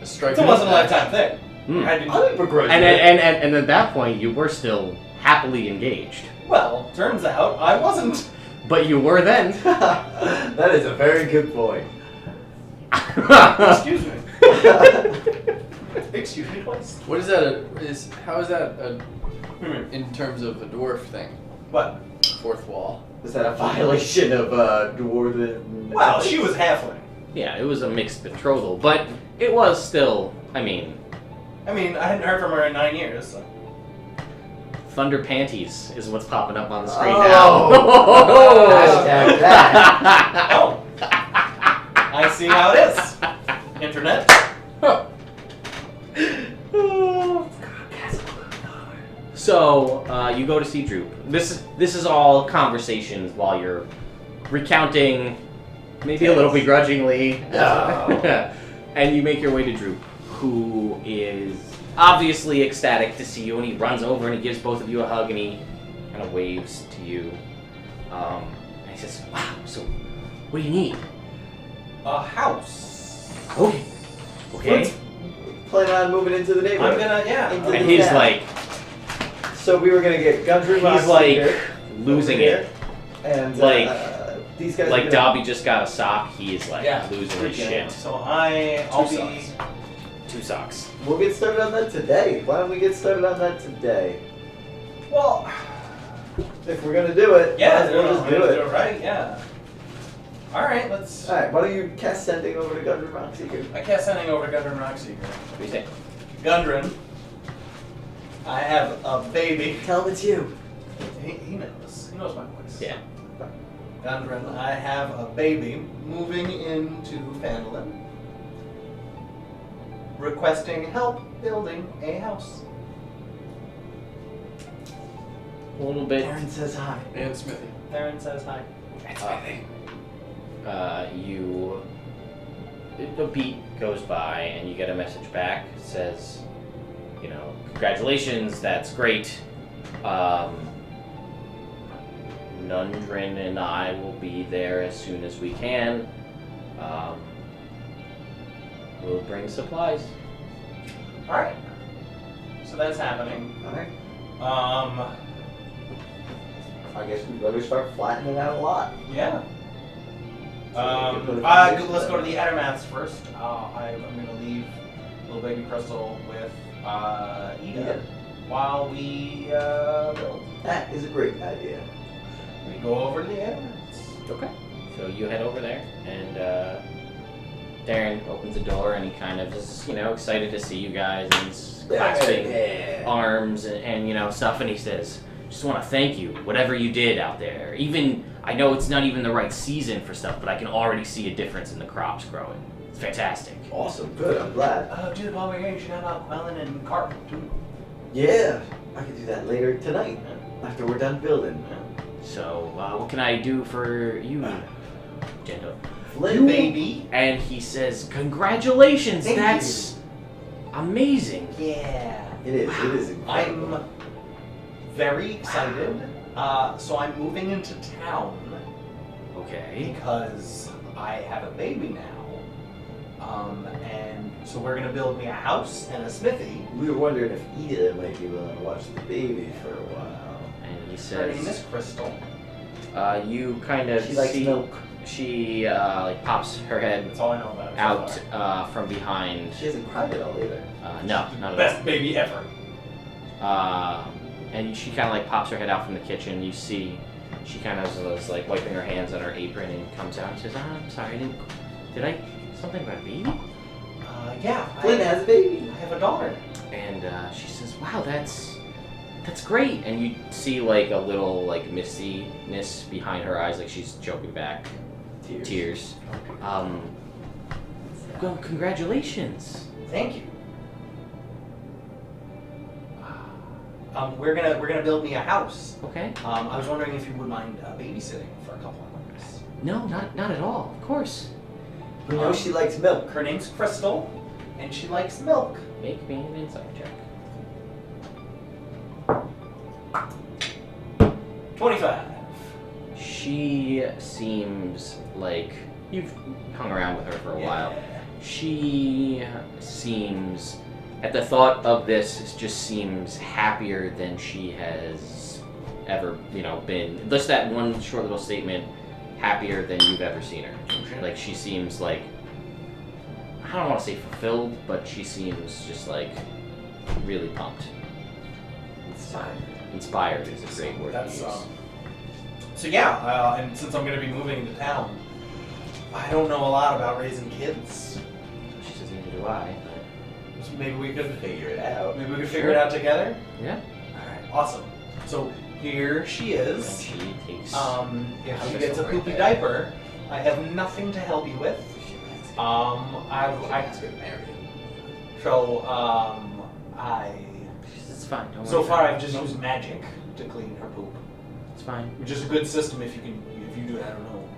it's a once in a lifetime thing. Hmm. I didn't, I didn't begrudge And, it. and at that point, you were still happily engaged. well, turns out I wasn't. But you were then. That is a very good point. Excuse me. Excuse me twice. What is that? How is that Hmm. in terms of a dwarf thing? What? Fourth wall. Was that a violation of Dwarven? Well, she was halfling. Yeah, it was a mixed betrothal, but it was still, I mean, I mean, I hadn't heard from her in 9 years. So. Thunder Panties is what's popping up on the screen Oh. now. Hashtag that. Oh, I see how it is. Internet. So you go to see Droop. This is all conversations while you're recounting, maybe a little begrudgingly, No. and you make your way to Droop, who is obviously ecstatic to see you, and he runs over and he gives both of you a hug and he kind of waves to you, and he says, "Wow, so what do you need?" A house. Okay. Let's plan on moving into the neighborhood. I'm gonna, yeah. Into And the he's town. like, So we were gonna get Gundry he's like losing it. and like- these guys. are Like gonna- Dobby just got a sock, he is like Yeah. losing his shit. So I'll Two be. socks. 2 socks. We'll get started on that today. Why don't we get started on that today? Well, If we're gonna do it, yeah, might as well just do it. right, yeah. Alright, let's. Alright, why don't you cast sending over to Gundry Rockseeker? I cast sending over to Gundren Rockseeker. What do you say? Gundren, I have a baby. Tell him it's you. He knows. He knows my voice. Yeah. Gundren, I have a baby moving into Phandalin, requesting help building a house. A little bit. Aaron says hi. And Smithy. Theron says hi. A beat goes by and you get a message back. It says, you know, congratulations, that's great. Nundrin and I will be there as soon as we can. We'll bring supplies. Alright. So that's happening. Alright. I guess we better start flattening out a lot. Yeah. So we can put a foundation Let's go to down. the Ettermaths first. I'm going to leave little baby Crystal with Ida Yeah. while we build. That is a great idea. We go over to the Ettermaths. Okay. So you head over there and Darren opens the door and he kind of is, excited to see you guys and he's clasping arms and stuff, and he says, just want to thank you, whatever you did out there. Even, I know it's not even the right season for stuff, but I can already see a difference in the crops growing. It's fantastic. Awesome, good, I'm glad. Oh, dude, while we're here, you should have out quelling and carp, too. Yeah, I can do that later tonight, after we're done building. So, what can I do for you, Gendo? Flint, baby. And he says, congratulations, Thank that's amazing. Yeah. It is incredible. I'm very excited. So I'm moving into town Okay. because I have a baby now. And so we're gonna build me a house and a smithy. We were wondering if Ida might be willing to watch the baby for a while. And he Her name says, is Crystal. you kind of She likes see, milk. she pops her head That's all I know about it. out from behind. She hasn't cried at all either. No, not at Best baby ever. all. And she kind of pops her head out from the kitchen. You see, she kind of is wiping her hands on her apron and comes out and says, I'm sorry, did I something about a baby? Yeah. Flint has a baby. I have a daughter. And she says, wow, that's great. And you see a little mistiness behind her eyes, like she's choking back tears. Well, congratulations. Thank you. We're gonna build me a house. Okay. I was wondering if you would mind babysitting for a couple of months. No, not at all. Of course. We know she likes milk. Her name's Crystal, and she likes milk. Make me an insight check. 25. She seems like you've hung around with her for a while. She seems, at the thought of this, just seems happier than she has ever, been. Just that one short little statement, happier than you've ever seen her. Like, she seems I don't want to say fulfilled, but she seems just really pumped. Inspired is a great word to use. So yeah, and since I'm going to be moving into town, I don't know a lot about raising kids. She says, neither do I. So maybe we could Figure it out. Maybe we could figure it out together. Yeah. All right, awesome. So here she And is. she takes. If she gets a poopy diaper, I have nothing to help you with. It's fine. Don't worry. So far I've just used magic to clean her poop, It's fine. which is a good system if you do it. I don't know.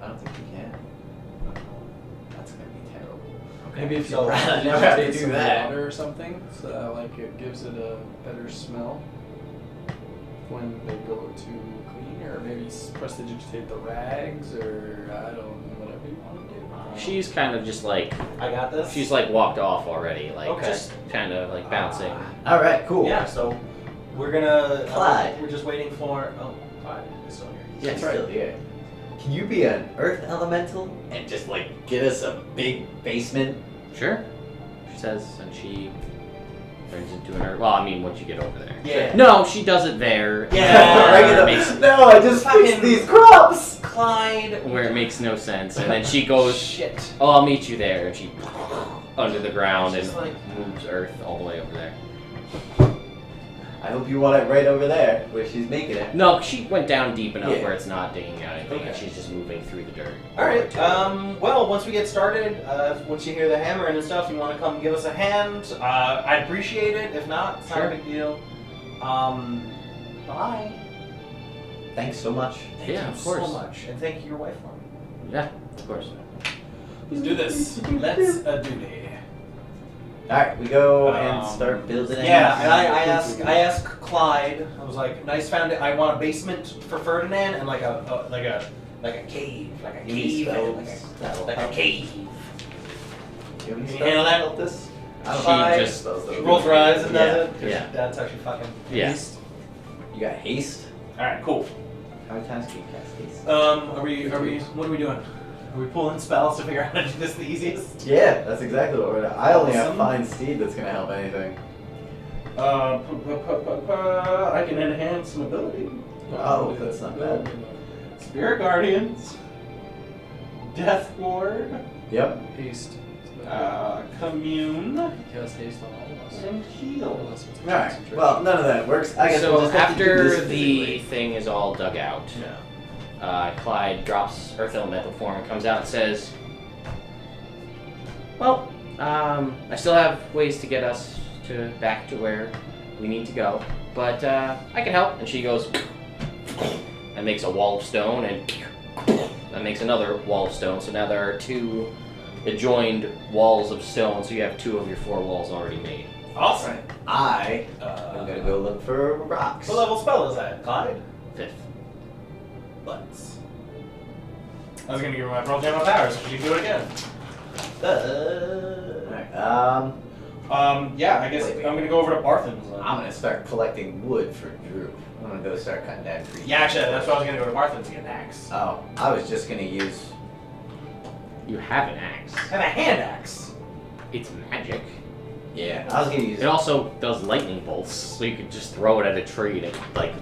I don't think we can. That's gonna be terrible. Maybe if you So, I never have to prestidigitate do some that. water or something, so that it gives it a better smell when they go to clean, or maybe prestidigitate the rags, or I don't know, whatever you want to do. She's kind of just I got this. she's walked off already, Okay. just kind of bouncing. All right, cool. Yeah. So we're gonna. Clyde. We're just waiting for. Oh, Clyde is still here. Yeah, That's still here. Can you be an earth elemental and just get us a big basement? Sure. She says, and she turns into an. Well, I mean, once you get over there. Yeah. No, she does it there. Yeah. Where it makes, No, I just fixed Fucking- these crops. Clyde. where it makes no sense, and then she goes, Shit. "Oh, I'll meet you there," and she under the ground and She's moves Earth all the way over there. I hope you want it right over there where she's making it. No, she went down deep enough Yeah. where it's not digging out anything, and Okay. she's just moving through the dirt. All right. Well, once we get started, once you hear the hammering and stuff, you want to come give us a hand. I'd appreciate it. If not, it's not Sure. a big deal. Bye. Thanks so much. Thank Yeah, you of course. so much, and thank you your wife for me. Yeah, of course. Let's do this. Let's do it. All right, we go and start building. a Yeah, house. and I asked Clyde. I was like, nice found it. I want a basement for Ferdinand and like a cave, like a Give me cave, spells. That'll like a help. cave. Give me Can you spells handle to that? help this? I don't She know. just- Spells that She will rolls do her it. eyes and does Yeah. it. 'Cause Yeah. That's how she fucking. Yeah. You got haste? All right, cool. How many times can you cast haste? Are we? What are we doing? Are we pulling spells to figure out how to do this the easiest? Yeah, that's exactly what we're doing. I only have Awesome. Find Steed that's gonna help anything. I can enhance some ability. Oh, that's not bad. Spirit Guardians. Death Ward, Yep. Haste. Commune, Cast haste on all of us. and Heal. Unless it's Alright. concentration. Well, none of that works. I guess we'll So just have to do after this the physically. thing is all dug out, Yeah. Clyde drops Earth Elemental form and comes out and says, "Well, I still have ways to get us back to where we need to go, but I can help." And she goes and makes a wall of stone and makes another wall of stone. So now there are 2 adjoined walls of stone. So you have 2 of your 4 walls already made. Awesome. Right. I'm gonna go look for rocks. What level spell is that, Clyde? 5th. Butts. I was gonna give her my Pearl Gem of Power so she can do it again. Alright. Yeah, I guess Wait. I'm gonna go over to Barthen's then. I'm gonna start collecting wood for Drew. I'm gonna go start cutting down trees. Yeah, actually, that's why I was gonna go to Barthen's to get an axe. Oh, I was just gonna use. You have an axe. And a hand axe. It's magic. Yeah, I was gonna use. It also does lightning bolts, so you could just throw it at a tree and it like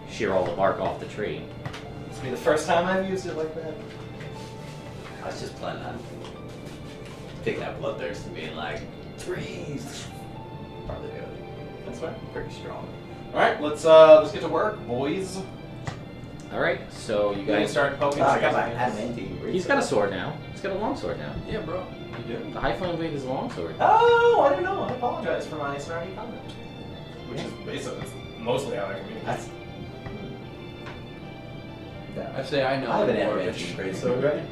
shear all the bark off the tree. This will be the first time I've used it like that. I was just planning on picking up bloodthirst and being like trees. Probably do. That's fine. Pretty strong. Alright, let's get to work, boys. All right, so you You guys guys. start poking. Oh, I got trees. my adamantine. He's got a sword now. He's got a long sword now. Yeah, bro. You do? The high flame blade is a long sword. Oh, I didn't know. I apologize for my snarky comment. Which is basically that's mostly how I communicate. That's. I say I know. I have an more, adamantine but- greatsword, right?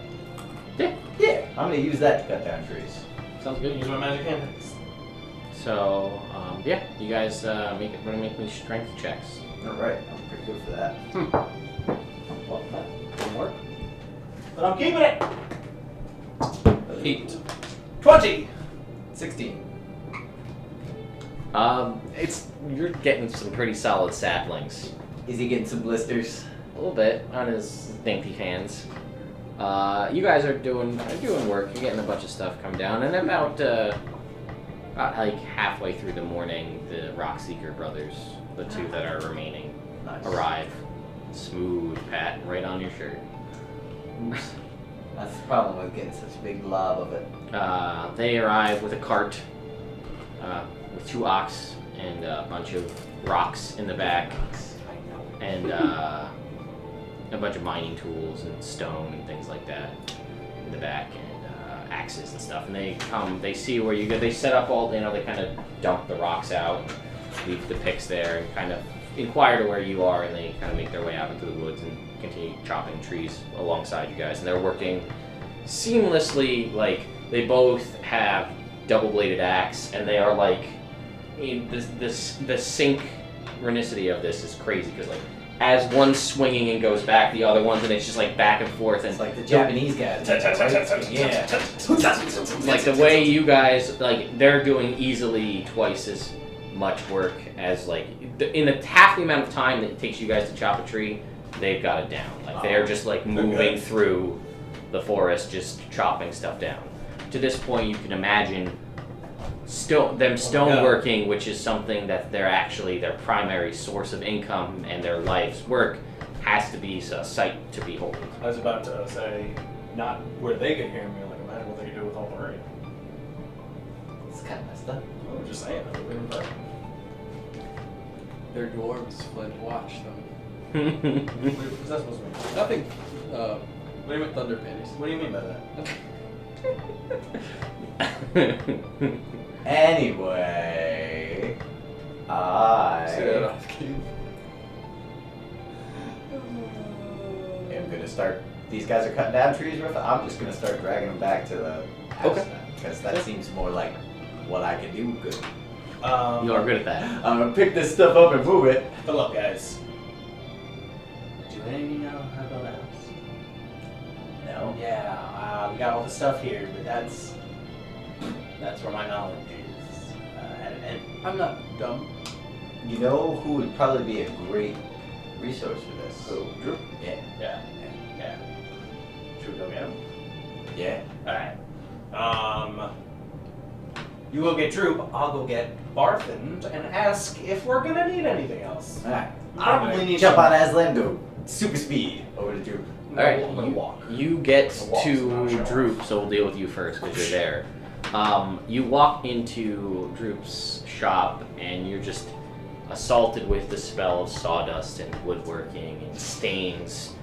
Yeah. Yeah, I'm gonna use that to cut down trees. Sounds good. Use my magic hand axe. So, yeah, you guys make me strength checks. Alright, I'm pretty good for that. Well, that didn't work. But I'm keeping it. 8. 20. 16. You're getting some pretty solid saplings. Is he getting some blisters? A little bit on his dainty hands. You guys are doing work. You're getting a bunch of stuff come down, and about like halfway through the morning, the Rockseeker brothers, the 2 that are remaining, Nice. arrive. Smooth pat right on your shirt. That's the problem with getting such a big blob of it. They arrive with a cart with 2 ox and a bunch of rocks in the back, and a bunch of mining tools and stone and things like that in the back, and axes and stuff. And they come, they see where you go. They set up all, they kind of dump the rocks out, leave the picks there, and kind of inquire to where you are, and they kind of make their way out into the woods and continue chopping trees alongside you guys. And they're working seamlessly. Like, they both have double-bladed axe, and they are like, the synchronicity of this is crazy, because like as one's swinging and goes back, the other one's, and it's just like back and forth, and It's like the Japanese guys. Yeah. like the way you guys, like, they're doing easily twice as much work as like in the half the amount of time that it takes you guys to chop a tree, they've got it down. Like, they're just like moving through the forest, just chopping stuff down. To this point, you can imagine stoneworking, which is something that they're actually their primary source of income and their life's work, has to be a sight to behold. I was about to say, not where they could hear me, like imagine what they could do with all the rain. It's kind of messed up. I was just saying, that would be impressive. They're dwarves, Flint. Watch them. What's that supposed to mean? Nothing. What do you mean? Thunder panties. What do you mean by that? Anyway, Say that I off key. am gonna start. These guys are cutting down trees. I'm just gonna start dragging them back to the house Okay. now, because that seems more like what I can do good. You are good at that. I'm gonna pick this stuff up and move it. But look, guys. Do any of you know how to build a house? No. Yeah, we got all the stuff here, but that's where my knowledge is at an end. I'm not dumb. You know who would probably be a great resource for this? Who? Drew? Yeah. Yeah. Should we go get him? Yeah. Alright. You go get Droop, I'll go get Barthen and ask if we're gonna need anything else. Alright. Probably need jump some- on Aslan, go super speed over to Drew. Alright, I'm gonna walk. You get The walk's to not showing. Droop, so we'll deal with you first because you're there. You walk into Droop's shop and you're just assaulted with the smell of sawdust and woodworking and stains,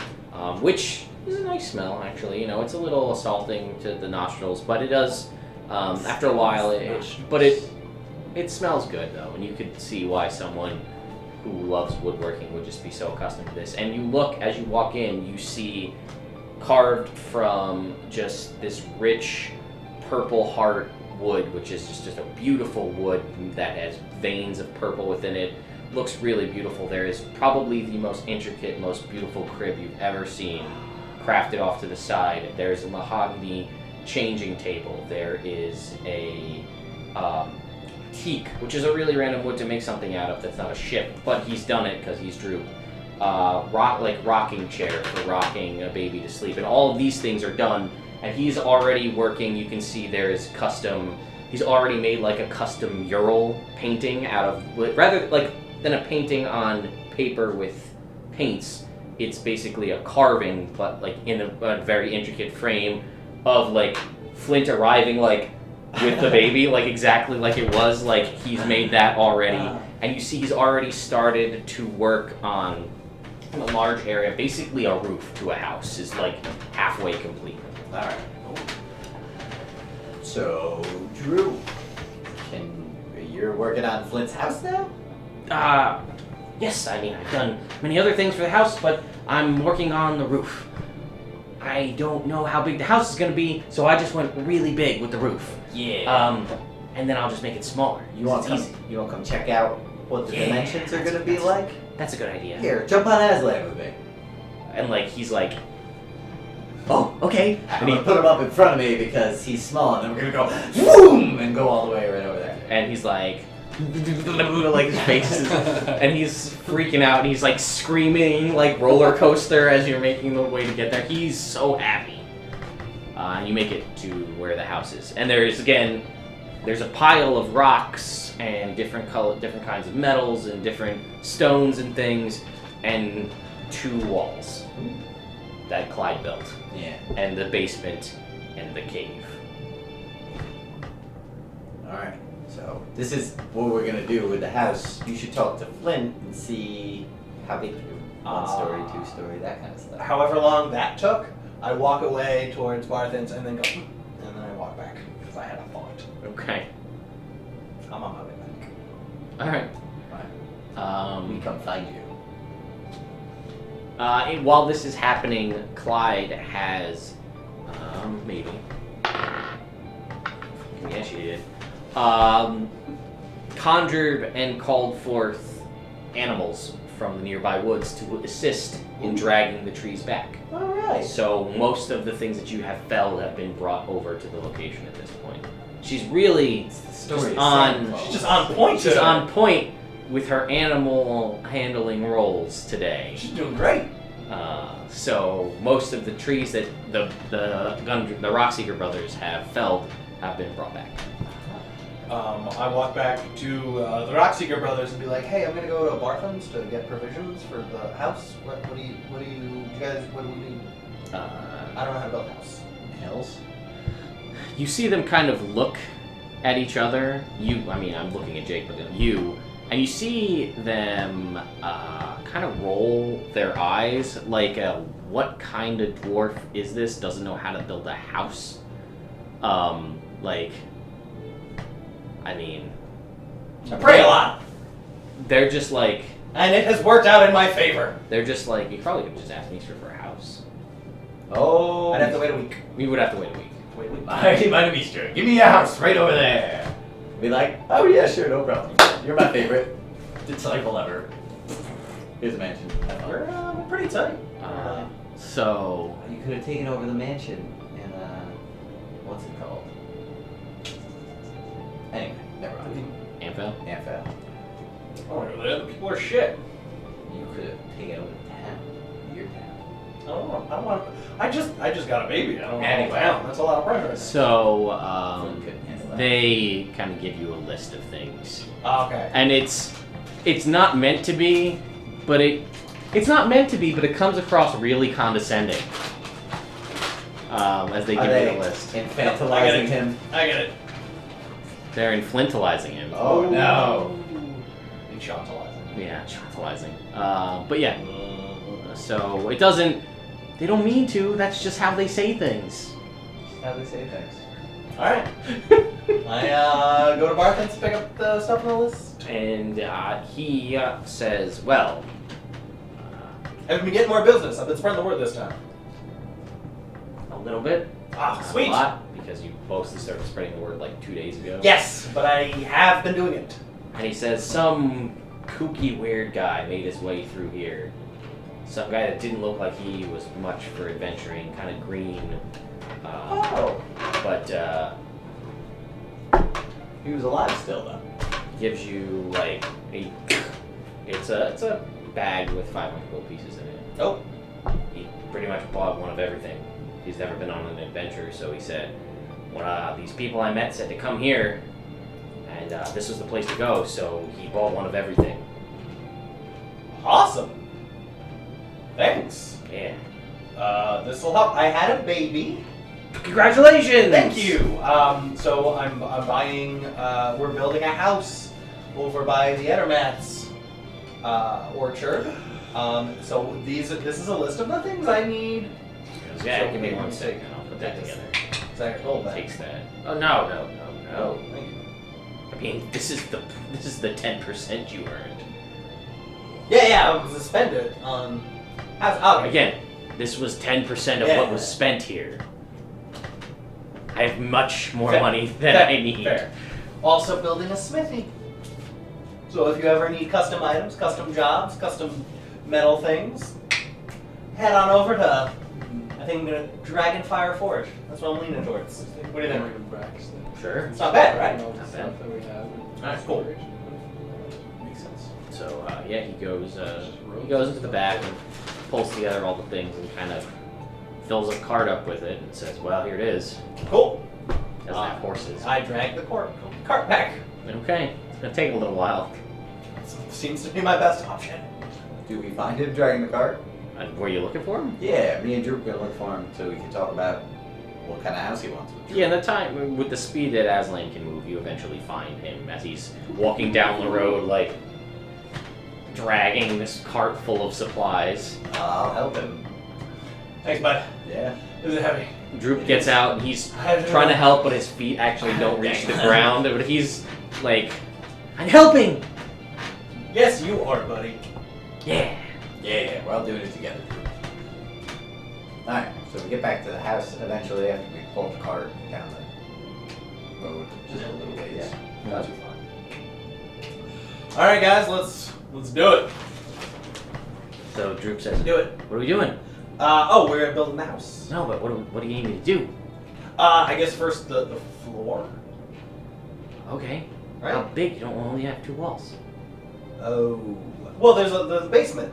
which is a nice smell actually. You know, it's a little assaulting to the nostrils, but it does. After a while, it smells good though, and you could see why someone who loves woodworking would just be so accustomed to this. And you look, as you walk in, you see carved from just this rich purple heart wood, which is just a beautiful wood that has veins of purple within it. Looks really beautiful. There is probably the most intricate, most beautiful crib you've ever seen, crafted off to the side. There's a mahogany changing table. There is a teak, which is a really random wood to make something out of that's not a ship, but he's done it because he's Droop. Rocking chair for rocking a baby to sleep, and all of these things are done, and he's already working. You can see there is he's already made like a custom mural painting out of wood, rather like than a painting on paper with paints. It's basically a carving, but like in a very intricate frame of like Flint arriving like with the baby, like exactly like it was, like he's made that already. And you see he's already started to work on a large area, basically a roof to a house is like halfway complete. Alright. So, Drew, you're working on Flint's house now? Yes, I mean, I've done many other things for the house, but I'm working on the roof. I don't know how big the house is going to be, so I just went really big with the roof. Yeah. And then I'll just make it smaller. You want It's easy. to come check out what the dimensions are going to be like? That's a good idea. Here, jump on Aslan with me. And like, he's like, oh, okay. I'm And going to put him up in front of me because he's small, and then we're going to go, boom, and go all the way right over there. And he's like, like his face is, and he's freaking out, and he's like screaming like roller coaster as you're making the way to get there. He's so happy. And you make it to where the house is, and there's a pile of rocks and different kinds of metals and different stones and things, and 2 walls that Clyde built, Yeah. and the basement and the cave. Alright. So, this is what we're going to do with the house. You should talk to Flint and see how big you 1 story, 2 story, that kind of stuff. However long that took, I walk away towards Barthen's and then go, and then I walk back because I had a thought. Okay. I'm on my way back. All right. We come find you. While this is happening, Clyde has, maybe. Yeah, she did. Conjured and called forth animals from the nearby woods to assist in dragging the trees back. Alright. So most of the things that you have felled have been brought over to the location at this point. She's really Story She's just on point. She's on point with her animal handling roles today. She's doing great. So most of the trees that the Rockseeker brothers have felled have been brought back. I walk back to the Rockseeker brothers and be like, "Hey, I'm gonna go to Barthen's to get provisions for the house. What do you guys? What do we need? I don't know how to build a house." Hills. You see them kind of look at each other. I'm looking at Jake, but you, and you see them kind of roll their eyes like, what kind of dwarf is this? Doesn't know how to build a house. I pray a lot, They're just like, and it has worked out in my favor. you probably could have just asked me for a house. Oh. I'd have to wait a week. We would have to wait a week. Wait a week. Might be sure. Give me a house right over there. Be like, oh yeah, sure, no problem. You're my favorite disciple ever. Here's a mansion. Have fun. We're pretty tight. So You could have taken over the mansion in, what's it called? Anyway, never mind. Amphel? Amphel. Oh, the people are shit. You could have taken over the town. Your town. I don't want. I just got a baby. I don't want to Anyway. down. That's a lot of pressure. So Flint couldn't handle that. they kind of give you a list of things, Okay. and it's not meant to be, but it It's not meant to be, but it comes across really condescending. As they Are give you they the list. infantilizing him? I get it. They're inflintalizing him. Oh no. Infantilizing. Yeah, chantalizing. But yeah. So it doesn't. They don't mean to. That's just how they say things. How they say things. Alright. I go to Barthen's to pick up the stuff on the list. And he says, "Well, I've been getting more business. I've been spreading the word this time. a little bit, Ah, not sweet. a lot, because you mostly started spreading the word like 2 days ago." Yes, but I have been doing it. And he says, "Some kooky, weird guy made his way through here. Some guy that didn't look like he was much for adventuring, kind of green, but He was alive still though. gives you like a. It's a bag with 500 gold pieces in it. Oh. He pretty much bought one of everything. He's never been on an adventure, so he said, "When these people I met said to come here, and this was the place to go, so he bought one of everything." Awesome. Thanks. Yeah. This will help. I had a baby. Congratulations! Thank you. So I'm buying. We're building a house over by the Edermat's orchard. So this is a list of the things I need. Yeah, So give me we one can second. take- I'll put that together. Exactly. Hold that. Takes that. Oh no. Thank you. I mean, this is the 10% you earned. Yeah. I was spend it on. Again, this was 10% of Yeah. what was spent here. I have much more Fair. money than Fair. I need. Fair. Also building a smithy. So if you ever need custom items, custom jobs, custom metal things, head on over to. I think I'm gonna Dragonfire Forge. That's what I'm leaning towards. What do you think? Sure. It's not bad, right? All the Not stuff bad. that we have. Alright, cool. Makes sense. So yeah, he goes into the back and pulls together all the things and kind of fills a cart up with it and says, "Well, here it is." Cool. Doesn't have horses. I drag the cart back. Okay, it's gonna take a little while. Seems to be my best option. Do we find him dragging the cart? Were you looking for him? Yeah, me and Drew are gonna look for him so we can talk about what kind of house he wants. Yeah, in the time with the speed that Aslan can move, you eventually find him as he's walking down the road, like dragging this cart full of supplies. I'll help him. Thanks, bud. Yeah. Is it heavy? Droop gets out and he's trying to help, but his feet actually don't reach the ground. But he's like, "I'm helping." Yes, you are, buddy. Yeah. Yeah, we're all doing it together. Alright, so we get back to the house eventually after we pull the cart down the road just a little ways. Yeah. Not too far. All right, guys, let's do it. So Droop says, Do it. "What are we doing?" We're building the house. No, but what do you need me to do? I guess first the floor, Okay. right? How big? You don't only have 2 walls. Oh. Well, there's the basement.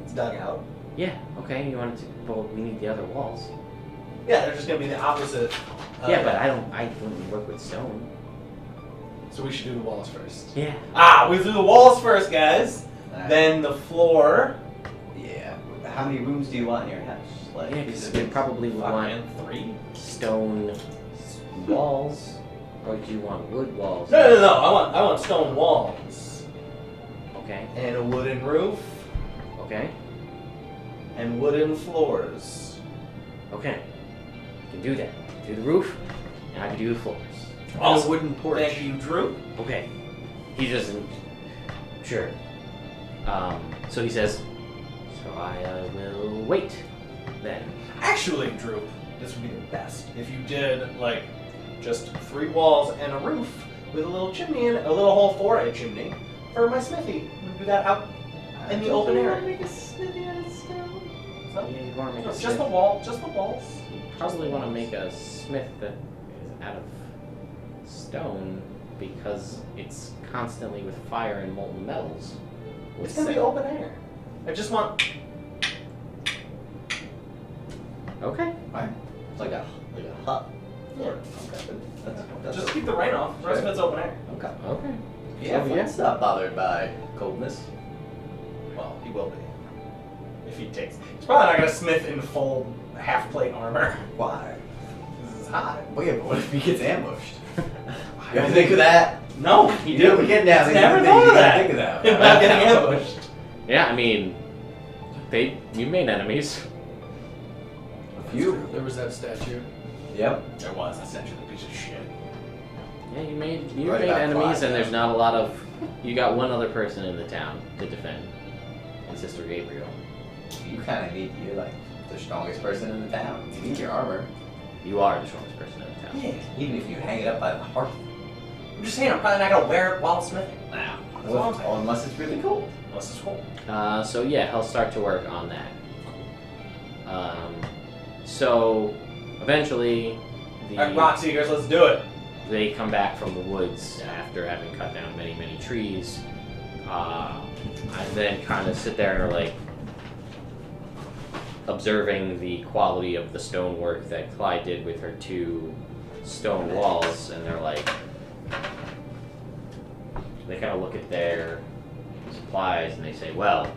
It's dug out. Yeah. Okay. You wanted to? Well, we need the other walls. Yeah, they're just gonna be the opposite. Yeah, but I wouldn't work with stone. So we should do the walls first. Yeah. We do the walls first, guys. Alright. Then the floor. Yeah. How many rooms do you want in your house? Like, Yeah, because we probably would want Fucking 3. stone walls, or do you want wood walls? No. I want stone walls Okay. and a wooden roof Okay. and wooden floors. Okay. I can do that. Do the roof, and I can do the floors. Awesome. wooden porch. Thank you, Drew. Okay. He doesn't. Sure. So he says, "So I will wait then." Actually, Drew, this would be the best if you did like just 3 walls and a roof with a little chimney in it, a little hole for a chimney for my smithy. We do that out in the open air. Make a smithy out of stone. So, Yeah, you want to make no, a just smith. the wall, just the walls. You probably want to make a smith that is out of stone because it's constantly with fire and molten metals. It's gonna be open air. I just want. Okay. Fine. It's like a hut. Yeah. Okay. That's Just keep the rain off. The rest of it's open air. okay. Okay. Yeah, Oh, Flint's not bothered by coldness. Well, he will be. if he takes. He's probably not gonna smith in full half plate armor. Why? This is hot. Well, yeah, but what if he gets ambushed? You ever think of that? No, he You didn't. never get down. He's never thought of that. Think of that. About getting ambushed. Yeah, I mean, you made enemies. You. There was that statue. Yep. There was essentially a piece of shit. Yeah, you made Right about enemies, five, and yeah. there's not a lot of. You got one other person in the town to defend, and Sister Gabriel. You kind of need. You're like the strongest person in the town. You need your armor. You are the strongest person in the town. Yeah. Even if you hang it up by the hearth. I'm just saying, I'm probably not gonna wear it while smithing. Nah. That's all I'm saying. Unless it's really cool. Unless it's cool. So yeah, he'll start to work on that. So eventually, Alright, rock seekers, let's do it. they come back from the woods after having cut down many, many trees, and then kind of sit there and are like observing the quality of the stonework that Clyde did with her 2 stone walls, and they're like, they kind of look at their supplies and they say, well,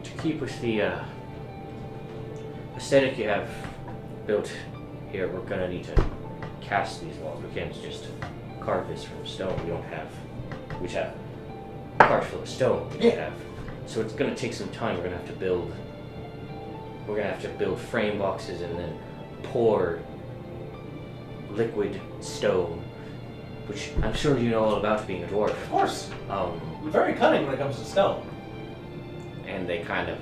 to keep with the aesthetic you have built here, we're gonna need to cast these walls. We can't just carve this from stone. We don't have, we have carts full of stone. We don't have, so it's gonna take some time. We're gonna have to build frame boxes and then pour liquid stone, which I'm sure you know all about being a dwarf. Of course. Um, I'm very cunning when it comes to stone. and they kind of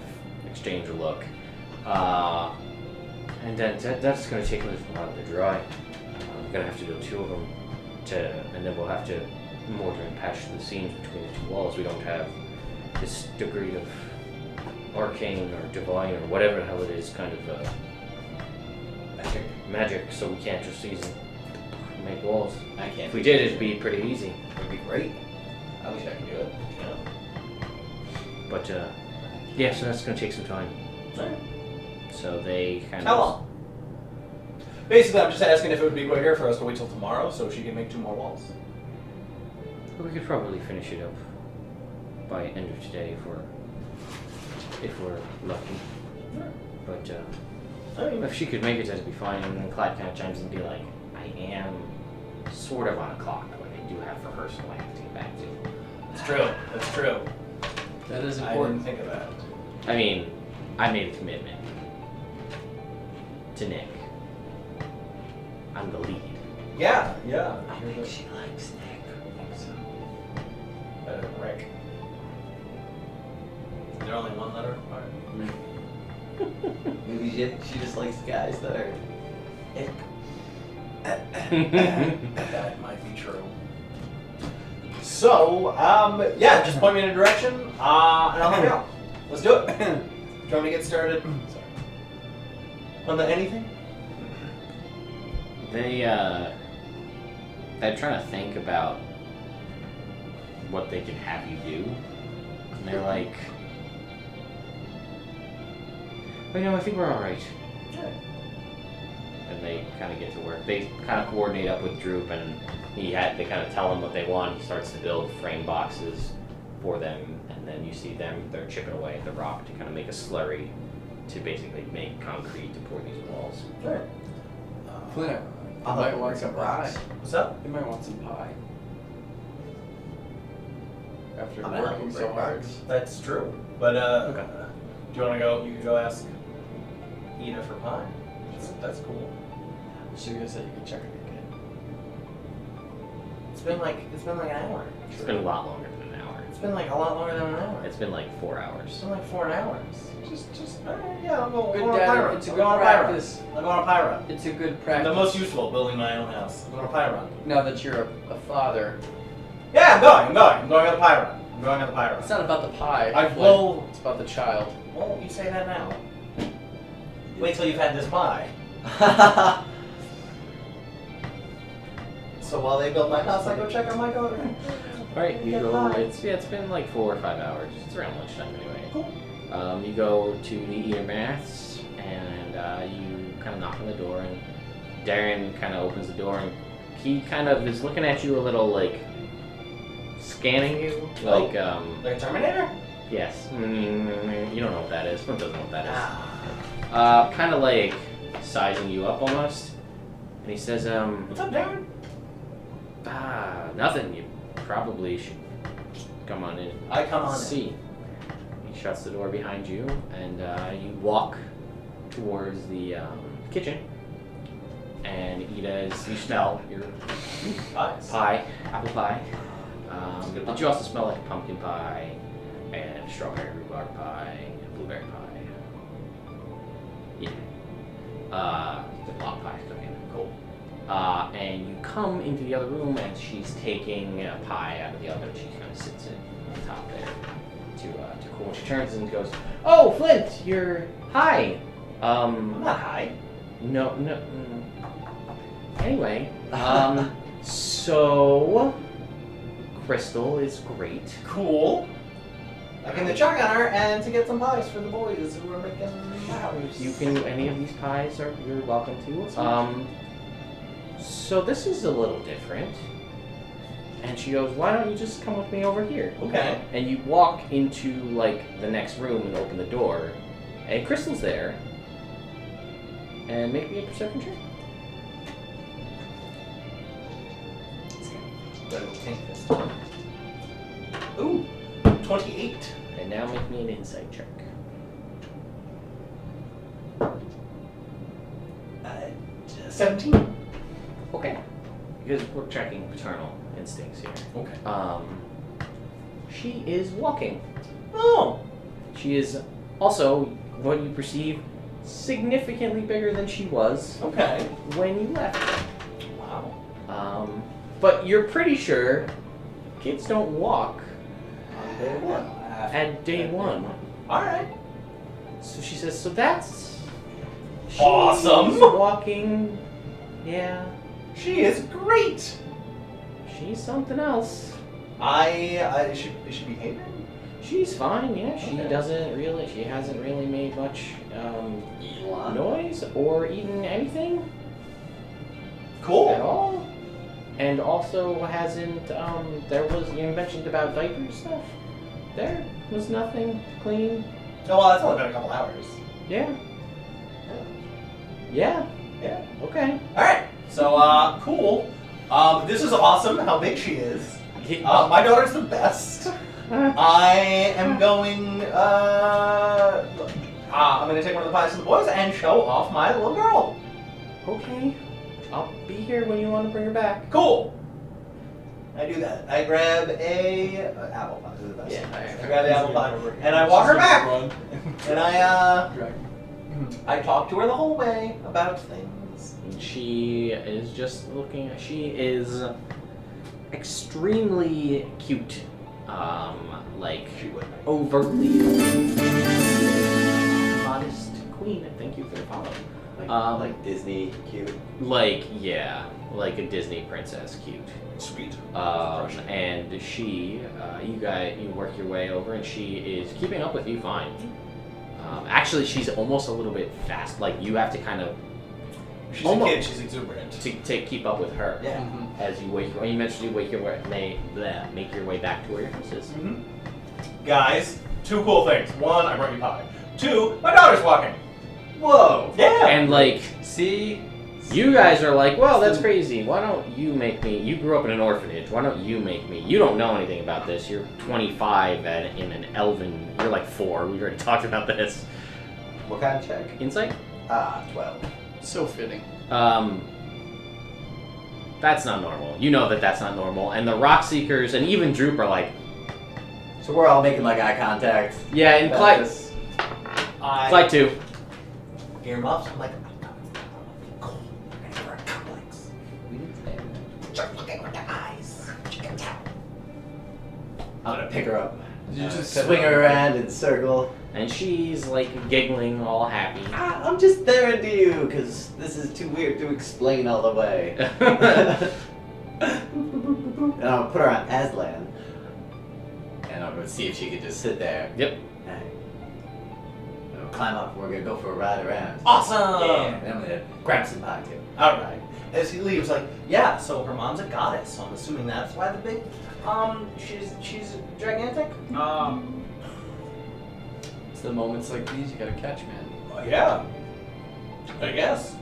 exchange a look. And then that's going to take a little while to dry. We're going to have to build 2 of them, and then we'll have to mortar and patch the seams between the 2 walls. We don't have this degree of arcane or divine or whatever the hell it is kind of magic, so we can't just easily make walls. I can't. If we did, it'd be pretty easy. It would be great. I wish I could do it. But yeah, so that's going to take some time. Alright. So they kind How of. long? Basically, I'm just asking if it would be quicker for us to wait till tomorrow so she can make 2 more walls. We could probably finish it up by end of today if we're lucky. But if she could make it, that'd be fine. And then Clyde kind of chimes in and be like, I am sort of on a clock, but I do have rehearsal I have to get back to. It's true. That's true. That is I didn't important. think of that. I mean, I made a commitment to Nick. I'm the lead. Yeah. I think she likes Nick. Better than Rick. Is there only one letter apart? Maybe she just likes guys that are ick. That might be true. So, yeah, just point me in a direction, and I'll help you out. Let's do it. Do you want me to get started? Sorry. On the anything? They're trying to think about what they can have you do. And they're like, well, I think we're alright. Okay. And they kind of get to work. They kind of coordinate up with Droop, and they kind of tell him what they want. He starts to build frame boxes for them, and then you see they're chipping away at the rock to kind of make a slurry to basically make concrete to pour these walls. Alright. Flint, I'll you might help want bring some some pie. rocks. What's up? You might want some pie. After I'm gonna help working him so bring hard. rocks. That's true. But, Okay. do you want to go? You can go ask Ida for pie. That's cool. So you're gonna say you can check it again. It's been like an hour. It's been a lot longer than an hour. It's been like a lot longer than an hour. It's been like 4 It's hours. been like 4 hours. Just yeah, I'll go. Good I'll go on a data. pie run. It's a I'll good go on a pie run. practice. I'll go on a pie run. It's a good I'm practice. the most useful building my own house. I'm going on a pie run. Now that you're a father, Yeah, I'm going on the pie run. I'm going on the pie run. it's not about the pie. I Flint. will. It's about the child. Well, you say that now. Wait till you've had this pie. So while they build my house, I go check on my garden. Alright, you Get go. pie. It's been like 4 or 5 hours. It's around lunchtime anyway. Cool. You go to the Eater Maths, and you kind of knock on the door, and Darren kind of opens the door, and he kind of is looking at you a little like scanning you, Oh. like Like a Terminator? yes. You don't know what that is. Flint doesn't know what that is. Ah. Kind of like sizing you up almost. And he says, What's up, Darren? nothing. You probably should come on in. I come on in. See. He shuts the door behind you, and you walk towards the kitchen. And eat as you smell your Nice. pie, apple pie. It's a good But pie. you also smell like pumpkin pie, and strawberry rhubarb pie, and blueberry pie. Yeah. The block pie cooking. Cool. And you come into the other room, and she's taking a pie out of the oven. She kind of sits it on top there to cool. And she turns and goes, "Oh, Flint, you're hi." I'm not high. No. Anyway, so Crystal is great. Cool. I came to check on her and to get some pies for the boys who are making flowers. You can any of these pies you're welcome to. So this is a little different. And she goes, "Why don't you just come with me over here?" Okay. And you walk into like the next room and open the door, and Crystal's there. And make me a perception check. But it'll take this time. Ooh, 28. And now make me an insight check. 17. Okay. Because we're checking paternal instincts here. Okay. She is walking. Oh. She is also, what you perceive, significantly bigger than she was Okay. when you left. Wow. But you're pretty sure kids don't walk On day one. at day one. All right. So she says, so that's... she's Awesome. walking, yeah, She is great. she's something else. Is she behaving? She's fine, yeah. She Okay. she hasn't really made much noise or eaten anything at Cool. all. And also hasn't, you mentioned about diaper stuff. There was nothing clean. Oh, well, that's only been a couple hours. Yeah. Yeah. Yeah. Okay. All right. So, cool. This is awesome. How big she is. My daughter's the best. I am going. I'm going to take one of the pies to the boys and show off my little girl. Okay. I'll be here when you want to bring her back. Cool. I do that. I grab a apple pie. This is the best. Yeah. I grab the apple pie and I walk her back. And I talk to her the whole way about things. And she is just looking. She is extremely cute. Like She would. overly modest queen. Thank you for the follow. Like Disney cute. Like like a Disney princess cute. Sweet. And she, you work your way over, and she is keeping up with you fine. Actually, she's almost a little bit fast. Like you have to kind of She's Almost. a kid. She's exuberant. to keep up with her. Yeah. As you wake, when you eventually make your way back to where your house is. Mm-hmm. Guys, two cool things. One, I brought you pie. Two, my daughter's walking. Whoa! Yeah. And like See? you guys are like, well, that's crazy. Why don't you make me? You grew up in an orphanage. Why don't you make me? You don't know anything about this. You're 25 and in an elven. You're like 4. We already talked about this. What kind of check? Insight. 12. So fitting. That's not normal. You know that's not normal. And the rock seekers and even Droop are like, So we're all making like eye contact. yeah. And Clyde, Clyde too. Earmuffs. I'm like, cool. Ready for a complex. We didn't say that. Just looking with the eyes. She can tell. I'm gonna pick her up. Did you just swing her around in a circle. And she's like giggling, all happy. I'm just there into you, because this is too weird to explain all the way. And I'll put her on Aslan. And I'm gonna see if she can just sit there. Yep. And I'll climb up. We're gonna go for a ride around. Awesome. Yeah. And I'm gonna grab some pie too. All right. as he leaves, like, yeah, so her mom's a goddess, so I'm assuming that's why the big, she's gigantic? It's the moments like these you gotta catch, man. Yeah. I guess.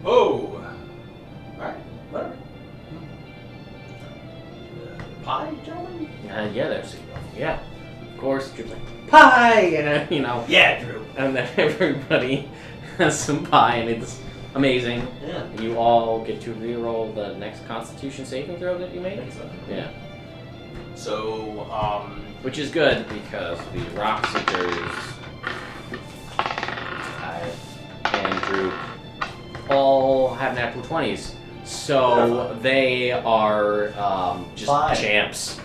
Whoa. Alright, whatever. Pie, gentlemen? Yeah, there's, yeah, of course, Drew's like, pie, and you know, Yeah, Drew. and then everybody has some pie, and it's amazing. Yeah. And you all get to re-roll the next Constitution saving throw that you made. Yeah. So, Which is good because the Rock Seekers and Drew all have natural 20s. So they are just Pie. champs.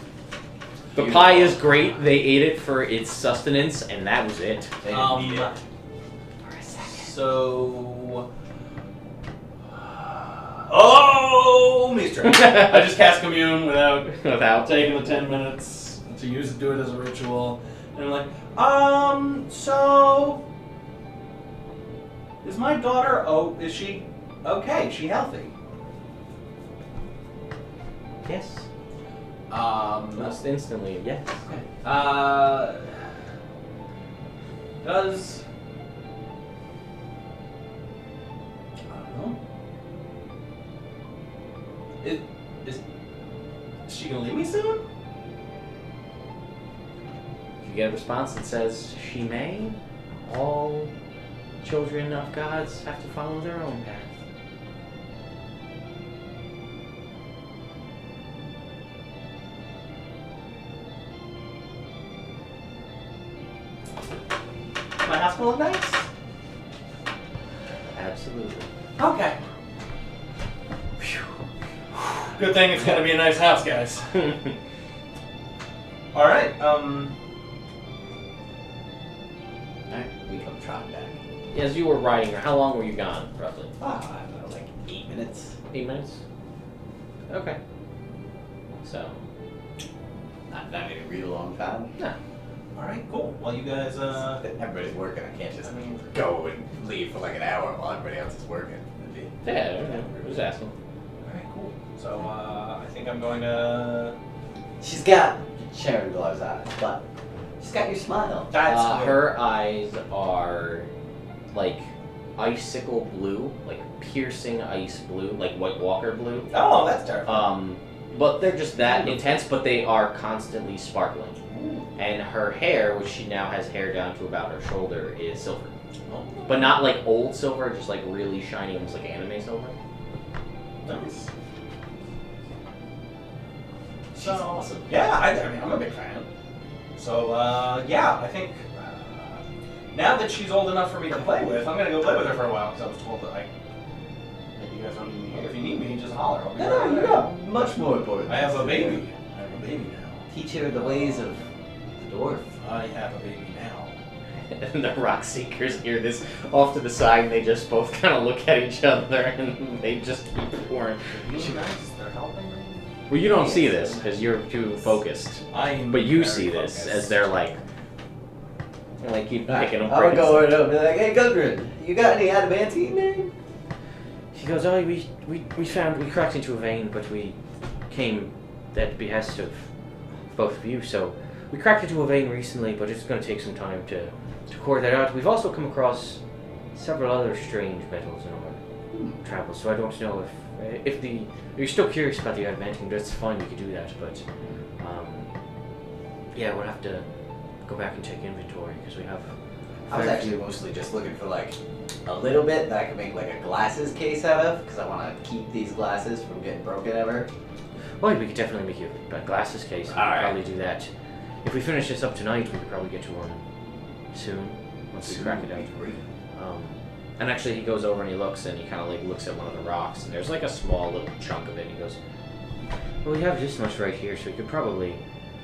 The pie is great. They ate it for its sustenance, and that was it. They didn't need it. so... Oh, Mister. I just cast Commune Without taking the 10 minutes to do it as a ritual. And I'm like, so... Is my daughter, is she okay? Is she healthy? yes, almost instantly. Yes. Does... I don't know. Is she gonna leave me soon? If you get a response that says she may, all children of gods have to follow their own path. My house full of nights? Absolutely. Okay. Good thing it's gonna be a nice house, guys. Alright, Alright, we come trotting back. As you were riding, how long were you gone, roughly? I don't know, like 8 minutes. 8 minutes? Okay. So, Not a real long time. no. alright, cool. Well, you guys, Everybody's working. I can't just go and leave for like an hour while everybody else is working. Yeah, I was asking. Alright, cool. So, I think I'm going to... She's got Sharindlar's eyes, but she's got your smile. That's Her eyes are like icicle blue, like piercing ice blue, like White Walker blue. Oh, that's terrifying. But they're just that intense, but they are constantly sparkling. And her hair, which she now has hair down to about her shoulder, is silver. But not like old silver, just like really shiny, almost like anime silver. Nice. She's So, awesome. yeah, I mean, I'm a big fan. So, yeah, I think now that she's old enough for me to play with, I'm gonna go play with her for a while because I was told that maybe you guys don't need me here. If you need me, just holler. I'll be No, right you're there. not much more important. I have a baby. I have a baby now. Teach her the ways of the dwarf. I have a baby now. And the Rock Seekers hear this off to the side, and they just both kind of look at each other, and they just keep pouring. You guys, they're helping me. Well, you don't see this because you're too focused. I'm But you very see this focused. as they're like keep picking them. I'm gonna go right up and be like, hey, Gudrun, you got any adamantine, man? She goes, oh, we cracked into a vein, but we came at the behest of both of you, so we cracked into a vein recently, but it's going to take some time to core that out. We've also come across several other strange metals in our travels, so I don't know if you're still curious about the adamantine, that's fine, we could do that, but yeah, we'll have to go back and take inventory, because we have I was actually mostly just looking for like a little bit that I could make like a glasses case out of, because I want to keep these glasses from getting broken ever. Well, we could definitely make you a glasses case. We could Alright. probably do that. If we finish this up tonight, we could probably get to one soon, once we crack it out. And actually, he goes over and he looks, and he kind of like looks at one of the rocks, and there's like a small little chunk of it. And he goes, "Well, we have this much right here, so we could probably,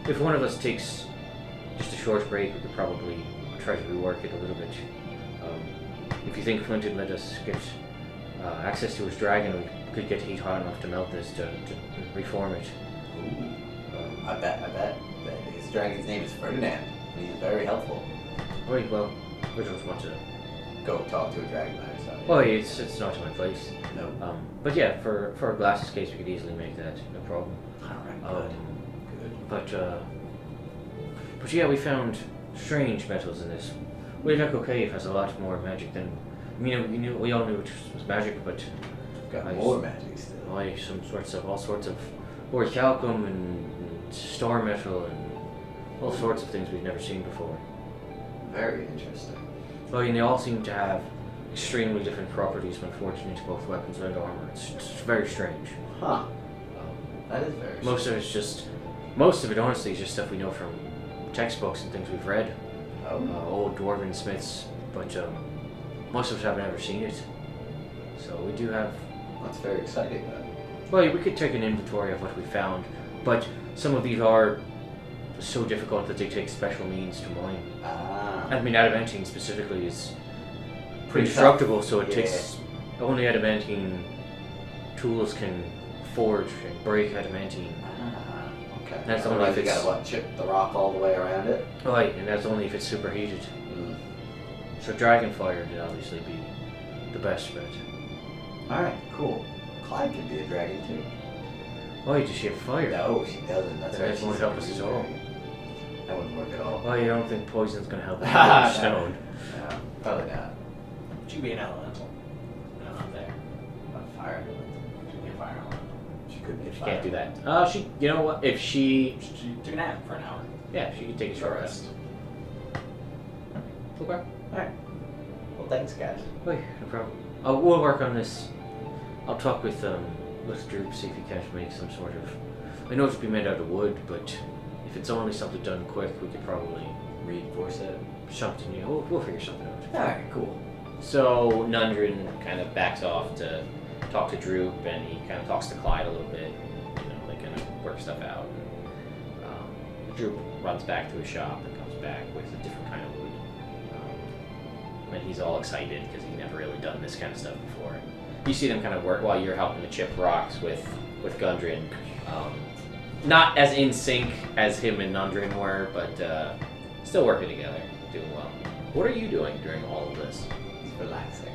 if one of us takes just a short break, we could probably try to rework it a little bit. If you think Flint would let us get access to his dragon, we could get heat hot enough to melt this to reform it." I bet that his dragon's name is Ferdinand, and he's very helpful. Right, well, we don't want to go talk to a dragon by yourself. Well, it's not my place. No. But yeah, for a glasses case, we could easily make that, no problem. Alright, good. But yeah, we found strange metals in this. Well, Echo Cave has a lot more magic than. I mean, we all knew it was magic, but Got more magic still. like all sorts of orichalcum and star metal and all sorts of things we've never seen before. Very interesting. Well, and they all seem to have extremely different properties when forged into both weapons and armor. It's very strange. Huh. That is very Most of it honestly is just stuff we know from textbooks and things we've read. Old dwarven smiths, but most of us haven't ever seen it. So we do have. That's very exciting then. Well, we could take an inventory of what we found, but some of these are so difficult that they take special means to mine. I mean, adamantine specifically is pretty destructible, so it takes only adamantine tools can forge and break adamantine. Okay. That's only if you it's gotta chip the rock all the way around it. right, and that's only if it's superheated. So dragon fire would obviously be the best bet. Alright, cool. Clyde can be a dragon too. Why does she have fire? No, she doesn't. That's That right. won't she's help a us at green all. dragon. That wouldn't work at all. Why you don't think poison's gonna help us with stone? No, probably not. She'd be an elemental. No, not there. A fire elemental. She'd be a fire elemental. She could be a She fire can't do that. You know what? If she, She took a nap for an hour. yeah, she could take a short rest. Okay. Alright. Well, thanks, guys. Wait, no problem. We'll work on this. I'll talk with Droop, see if he can make some sort of. I know it's be made out of wood, but if it's only something done quick, we could probably Reinforce it. something. You know, we'll figure something out. Alright, cool. So Nundrin kind of backs off to talk to Droop, and he kind of talks to Clyde a little bit. You know, they kind of work stuff out. And, Droop runs back to his shop and comes back with a different kind of wood. And he's all excited because he's never really done this kind of stuff before. You see them kind of work while you're helping to chip rocks with Gundren. Not as in sync as him and Nundrin were, but still working together, doing well. What are you doing during all of this? He's relaxing.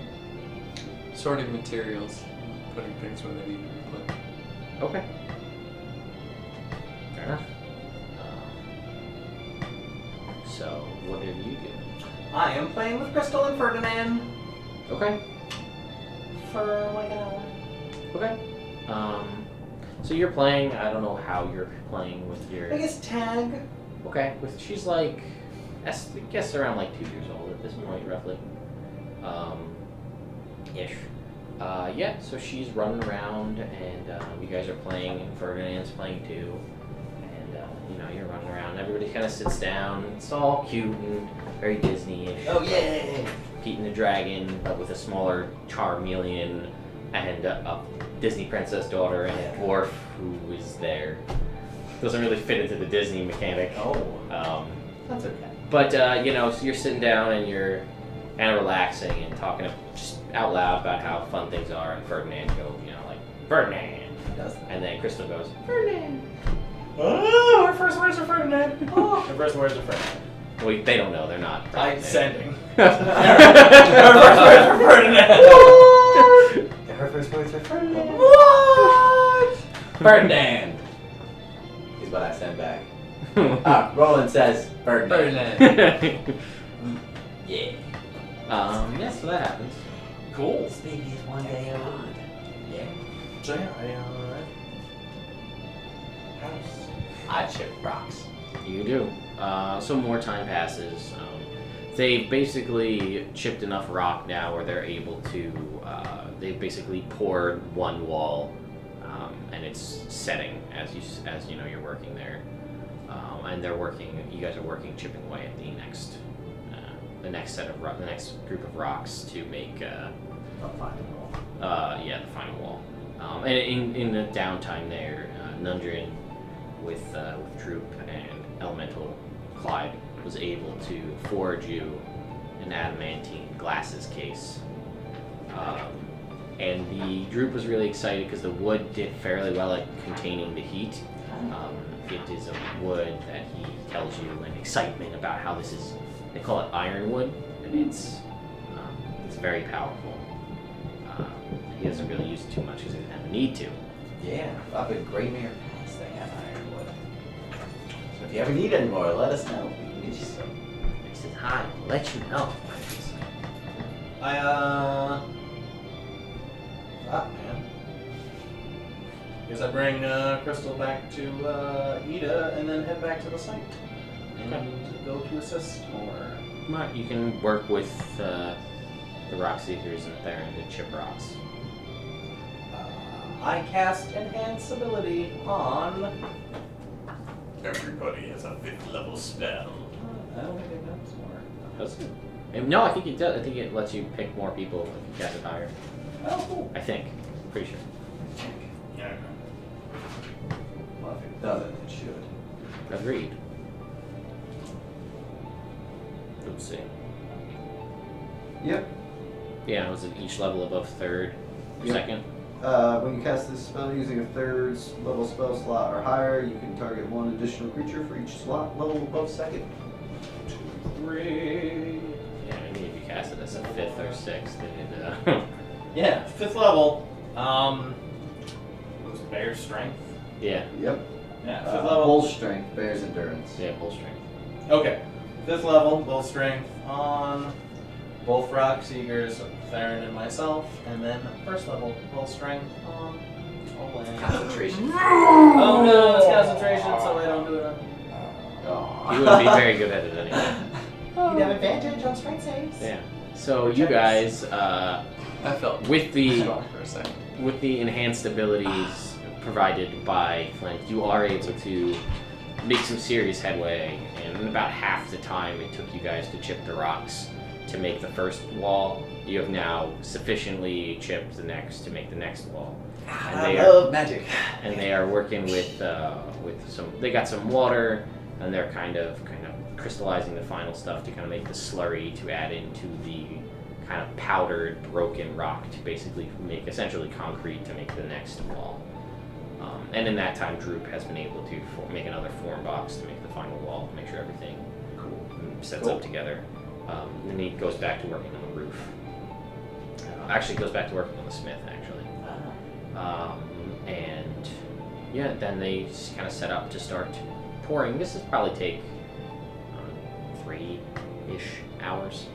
Sorting materials, putting things where they need to be put. Okay. Fair enough. So, what are you doing? I am playing with Crystal and Ferdinand Okay. for like an hour. Okay. So you're playing. I don't know how you're playing with your. I guess tag. Okay. She's like, I guess around like 2 years old at this point, roughly. Ish. Yeah. So she's running around, and you guys are playing, and Ferdinand's playing too. And you're running around. Everybody kind of sits down. It's all cute and very Disney-ish. Oh, yeah! Pete and the Dragon, but with a smaller Charmeleon and a Disney princess daughter and a dwarf who is there. Doesn't really fit into the Disney mechanic. Oh. That's okay. But so you're sitting down and you're kind of relaxing and talking just out loud about how fun things are, and Ferdinand goes, like, Ferdinand. He does that. And then Crystal goes, Ferdinand. Oh, her first words are Ferdinand. Oh, her first words are Ferdinand. Well, they don't know, they're not. I'm Ferdinand. sending. Her first words are Ferdinand. Her first words are Ferdinand. What? Ferdinand! Is what I send back. Roland says Ferdinand. Ferdinand. Yeah. Yeah, so that happens. Cool. This baby is one day old. Yeah. So yeah, I chip rocks. You do. So more time passes. They've basically chipped enough rock now where they're able to. They've basically poured one wall, and it's setting as you're working there, and they're working. You guys are working, chipping away at the next the next group of rocks to make. The final wall. The final wall. And in the downtime there, Nundrin with Droop and Elemental Clyde was able to forge you an adamantine glasses case. And the Droop was really excited because the wood did fairly well at containing the heat. It is a wood that he tells you in excitement about how this is, they call it ironwood, and it's It's very powerful. He doesn't really use it too much because he doesn't have a need to. Yeah, up in Greymere Pass they have ironwood. So if you ever need any more, let us know. We can get you some. He says, hi, I'll let you know. Man. Guess I bring Crystal back to Ida and then head back to the site. And go to assist more. Well, you can work with the rock seekers in there and the chip rocks. I cast Enhance Ability on... Everybody has a 5th level spell. I don't think it does more. Does it? No, I think it does. I think it lets you pick more people if you cast it higher. Oh, cool. I think. Pretty sure. Yeah. Well, if it doesn't, it should. Agreed. Let's see. Yep. Yeah, it was at each level above third or Yep. second. When you cast this spell using a 3rd level spell slot or higher, you can target 1 additional creature for each slot level above 2nd. 2, 3. Yeah, I mean if you cast it as a 5th or 6th, then Yeah, 5th level. Was Bear Strength? yeah, Yep. Yeah, 5th level. Bull strength, bear's endurance. yeah, full strength. Okay. 5th level, Bull Strength on both Rock Seekers, Theron and myself, and then 1st level, Bull Strength on Olan. Concentration. Oh no, it's concentration, so I don't do it on You wouldn't be very good at it anyway. You'd have advantage on strength saves. Yeah. So you guys, I felt with the strong for a second. with the enhanced abilities provided by Flint, you are able to make some serious headway, and in about half the time it took you guys to chip the rocks to make the first wall, you have now sufficiently chipped the next to make the next wall. And I they love magic. and they are working with some. They got some water, and they're kind of crystallizing the final stuff to kind of make the slurry to add into the kind of powdered, broken rock to basically make essentially concrete to make the next wall. And in that time, Droop has been able to make another form box to make the final wall, make sure everything sets up together. And he goes back to working on the roof. Actually, goes back to working on the smith, actually. And yeah, then they just kind of set up to start pouring. This will probably take 3-ish hours.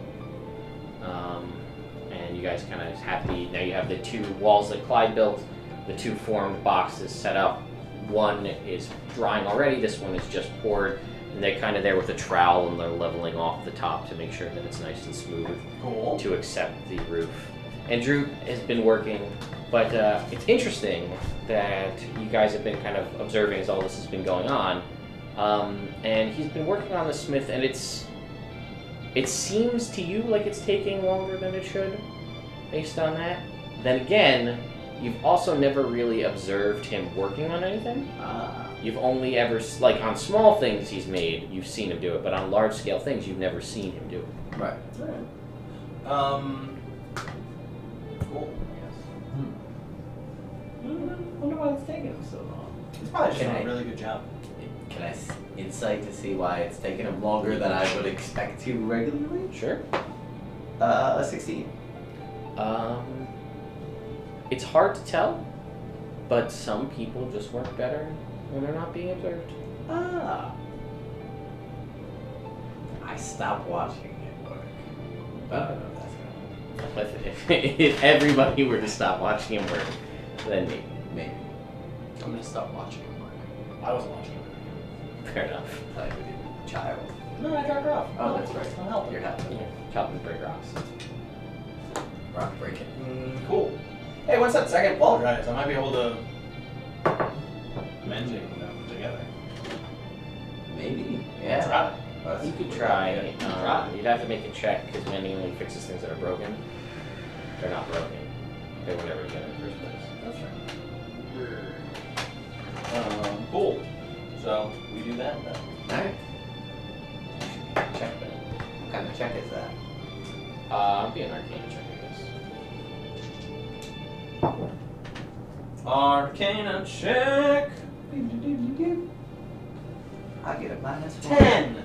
And you guys kind of have now you have the 2 walls that Clyde built, the 2 formed boxes set up. One is drying already, this one is just poured, and they're kind of there with a trowel and they're leveling off the top to make sure that it's nice and smooth Cool. to accept the roof. And Drew has been working, but it's interesting that you guys have been kind of observing as all this has been going on. And he's been working on the smith, and it seems to you like it's taking longer than it should, based on that. Then again, you've also never really observed him working on anything. You've only ever, like on small things he's made, you've seen him do it, but on large scale things, you've never seen him do it. Right. Cool. I wonder why it's taking him so long. He's probably just Can doing I- a really good job. Can I insight to see why it's taking him longer than I would expect to regularly? Sure. 16. It's hard to tell, but some people just work better when they're not being observed. I stopped watching it work. I don't know if that's If everybody were to stop watching him work, then maybe. maybe. I'm gonna stop watching him work. I wasn't watching it. Fair enough. Like with your child. No, I dropped her off. Oh, that's right. I'm helping. You're helping. Yeah, chop and break rocks. Rock breaking. Cool. Hey, once that second wall dries, I might be able to mending them together. Maybe. Yeah. Try. You could try. You'd have to make a check because mending only fixes things that are broken. They're not broken. They were never together in the first place. That's right. Cool. So we do that then. Alright. Check that. What kind of check is that? It'd be an arcana check, I guess. Arcana check. I get a -1. 10.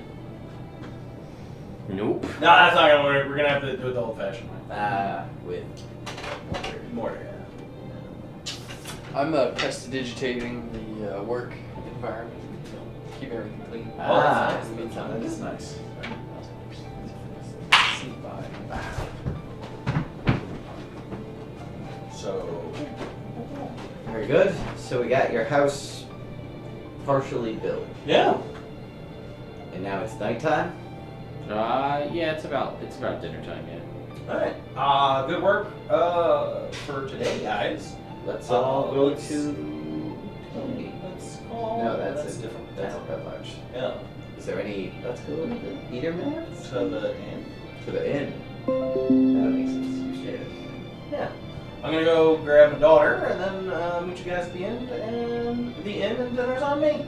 Nope. No, that's not gonna work. We're gonna have to do it the old-fashioned way. With Mortar. I'm prestidigitating the work environment. Keep everything clean. That that is nice. Sneak by. So, very good. So we got your house partially built, yeah. and now it's nighttime. Yeah, it's about dinner time. Yeah. All right. Good work for today, guys. Let's all go let's- to Tony. Let's call. No, that's a different. That's red large. Yeah. Is there any? Let's go to the eater mats. To the end. To the inn. That makes sense. You should. Yeah. I'm gonna go grab my daughter and then meet you guys at the end, and dinner's on me.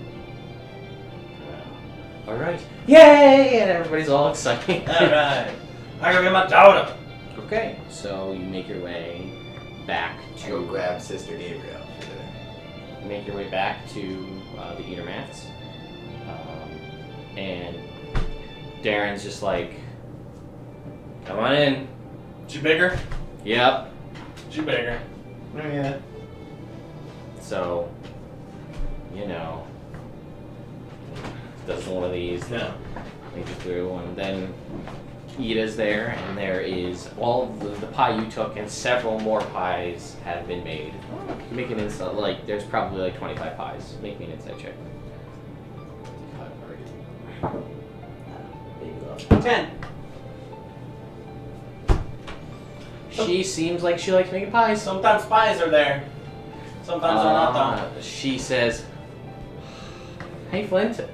All right. Yay! And everybody's all excited. All right. I go get my daughter. Okay, so you make your way back I go to grab Sister Gabriel. you make your way back to the eater mats, and Darren's just like, "Come on in." She bigger? Yep. She bigger. Oh yeah. So, you know, does one of these. No. Make it through, and then Ida's there, and there is all of the pie you took, and several more pies have been made. Make an insight, like, there's probably like 25 pies. Make me an insight check. Baby love. 10. She seems like she likes making pies. Sometimes spies are there. Sometimes they're not though. She says, "Hey Flint, Hey,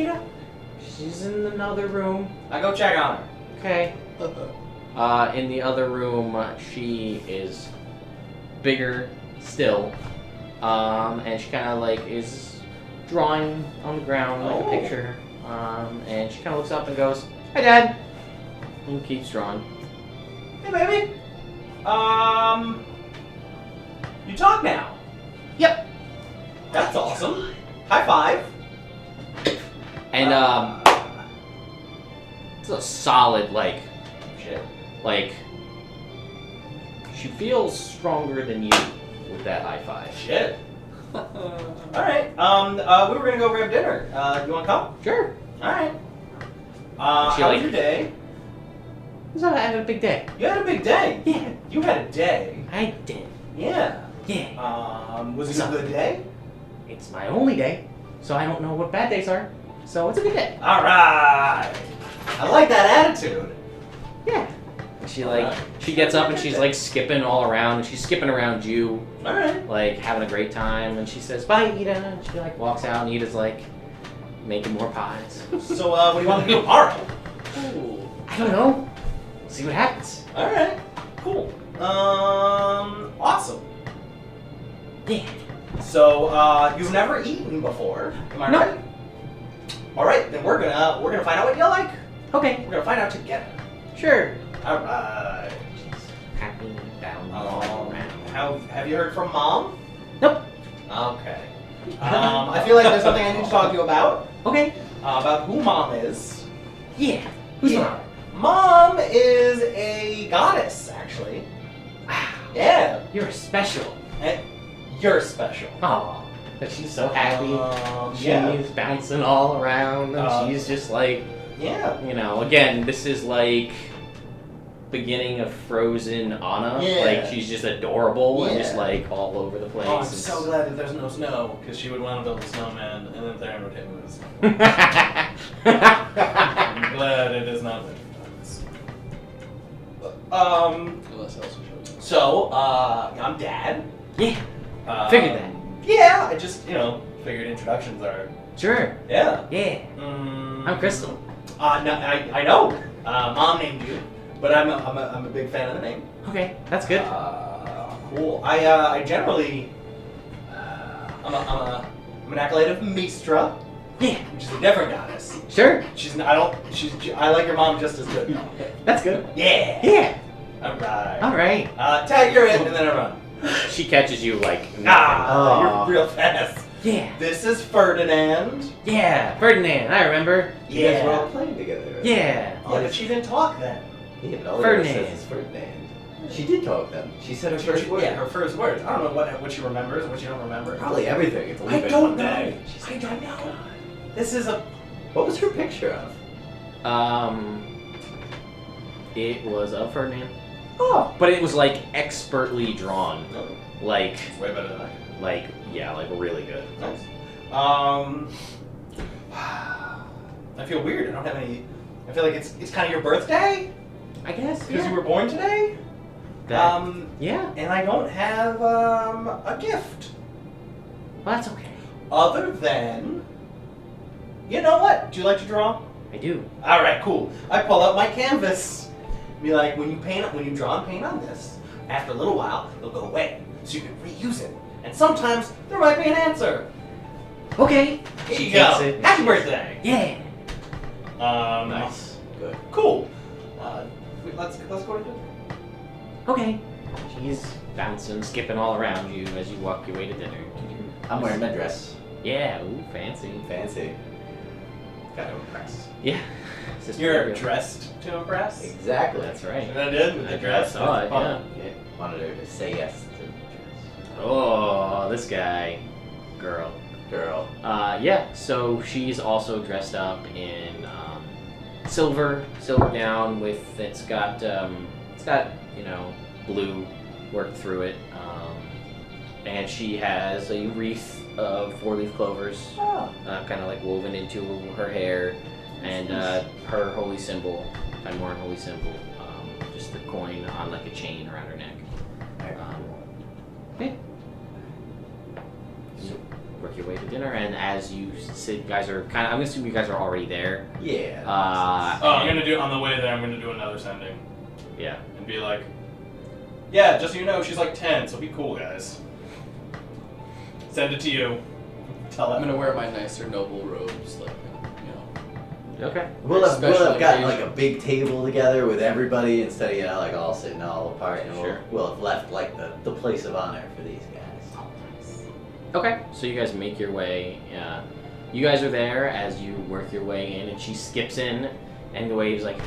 Ida. she's in another room." I go check on her. Okay. In the other room, she is bigger still, and she kind of like is drawing on the ground like a picture, and she kind of looks up and goes, "Hi, Dad," and keeps drawing. Hey, baby. You talk now. Yep. That's awesome. High five. And it's a solid like Shit. she feels stronger than you with that high five. Shit. All right. We were gonna go grab dinner. You wanna come? Sure. All right. She How like- was your day? I had a big day. You had a big day. Yeah, You had a day. I did. Yeah. Yeah. Was it a good day? It's my only day, so I don't know what bad days are. So it's a good day. All right. I like that attitude. Yeah. She gets up and she's like skipping all around, and she's skipping around you, All right. like having a great time. And she says, "Bye, Ida." And she like walks out, and Ida's like making more pies. So, what do you want to do tomorrow? I don't know. See what happens. All right. Cool. Awesome. Yeah. So, you've never eaten before, am I No. right? All right, then we're gonna find out what you like. Okay. We're gonna find out together. Sure. All right. Happy down all around. Have you heard from Mom? Nope. Okay. I feel like there's something I need to talk to you about. Okay. About who Mom is. Yeah. Who's Yeah. mom? Mom is a goddess, actually. Wow. Yeah. You're special. And you're special. Oh, that she's so happy. She's Yeah. bouncing all around, and she's just like, Yeah. you know, again, this is like beginning of Frozen Anna. Yeah. Like, she's just adorable and just Yeah. like all over the place. Oh, I'm It's- so glad that there's no snow, because she would want to build a snowman, and then Theron would hit me with a snowman. I'm glad it is not there. Unless else shows you. So, I'm Dad. Yeah, figured that. Yeah, I just, figured introductions are. Sure. Yeah. Yeah. I'm Crystal. No, I know. Mom named you, but I'm a big fan of the name. Okay, that's good. Cool. I generally, I'm an acolyte of Mistra, Yeah. which is a different goddess. Sure. I like your mom just as good. That's good. Yeah. Yeah. Alright. All right. Tag, you're in, and then I run. She catches you like nothing. You're real fast. Yeah. This is Ferdinand. Yeah, Ferdinand, I remember. You guys were all playing together. Right? Yeah. Oh, but she didn't talk then. Yeah, but all Ferdinand. Ferdinand. Says is Ferdinand. She did talk then. She said her first word. Yeah, her first words. I don't know what she remembers and what she don't remember. Probably everything. It's only I been don't one know. day. I don't know. This is a. What was her picture of? It was of Ferdinand. Oh. But it was like expertly drawn. Like, It's way better than I can. like, yeah, like really good. Nice. I feel weird. I don't have any. I feel like it's kind of your birthday I guess, because yeah. you were born today. That, yeah, And I don't have a gift well, that's okay. other than. You know what? Do you like to draw? I do. All right, cool. I pull out my canvas. Be like, when you draw and paint on this, after a little while, it'll go away, so you can reuse it. And sometimes there might be an answer. Okay. Here She you go. takes it. Happy birthday. Yeah. Nice. Good. Cool. Let's go to dinner. Okay. She's bouncing, skipping all around you as you walk your way to dinner. I'm wearing my dress. Yeah, ooh, fancy. Fancy. Gotta impress. Yeah. Sister You're Gabriel. dressed to impress. Exactly. That's right. And I did with the dress. saw it, That's fun. Yeah. Wanted her to say yes to the dress. Oh, this guy. Girl. Girl. Yeah, so she's also dressed up in silver gown with it's got blue worked through it, and she has a wreath of 4-leaf clovers, Oh. kind of like woven into her hair, and her holy symbol, Timoran holy symbol, just the coin on like a chain around her neck. Yeah. So work your way to dinner, and as you sit, you guys are kind of. I'm assuming you guys are already there. Yeah. I'm gonna do on the way there. I'm gonna do another sending Yeah. and be like, yeah, just so you know, she's like 10, so be cool, guys. Send it to you. Tell I'm her. gonna wear my nicer noble robes, like, Okay. We'll have special gotten occasion. like a big table together with everybody instead of like all sitting all apart, and Sure. we'll have left like the place of honor for these guys. Okay. So you guys make your way. You guys are there as you work your way in, and she skips in, and the waves like,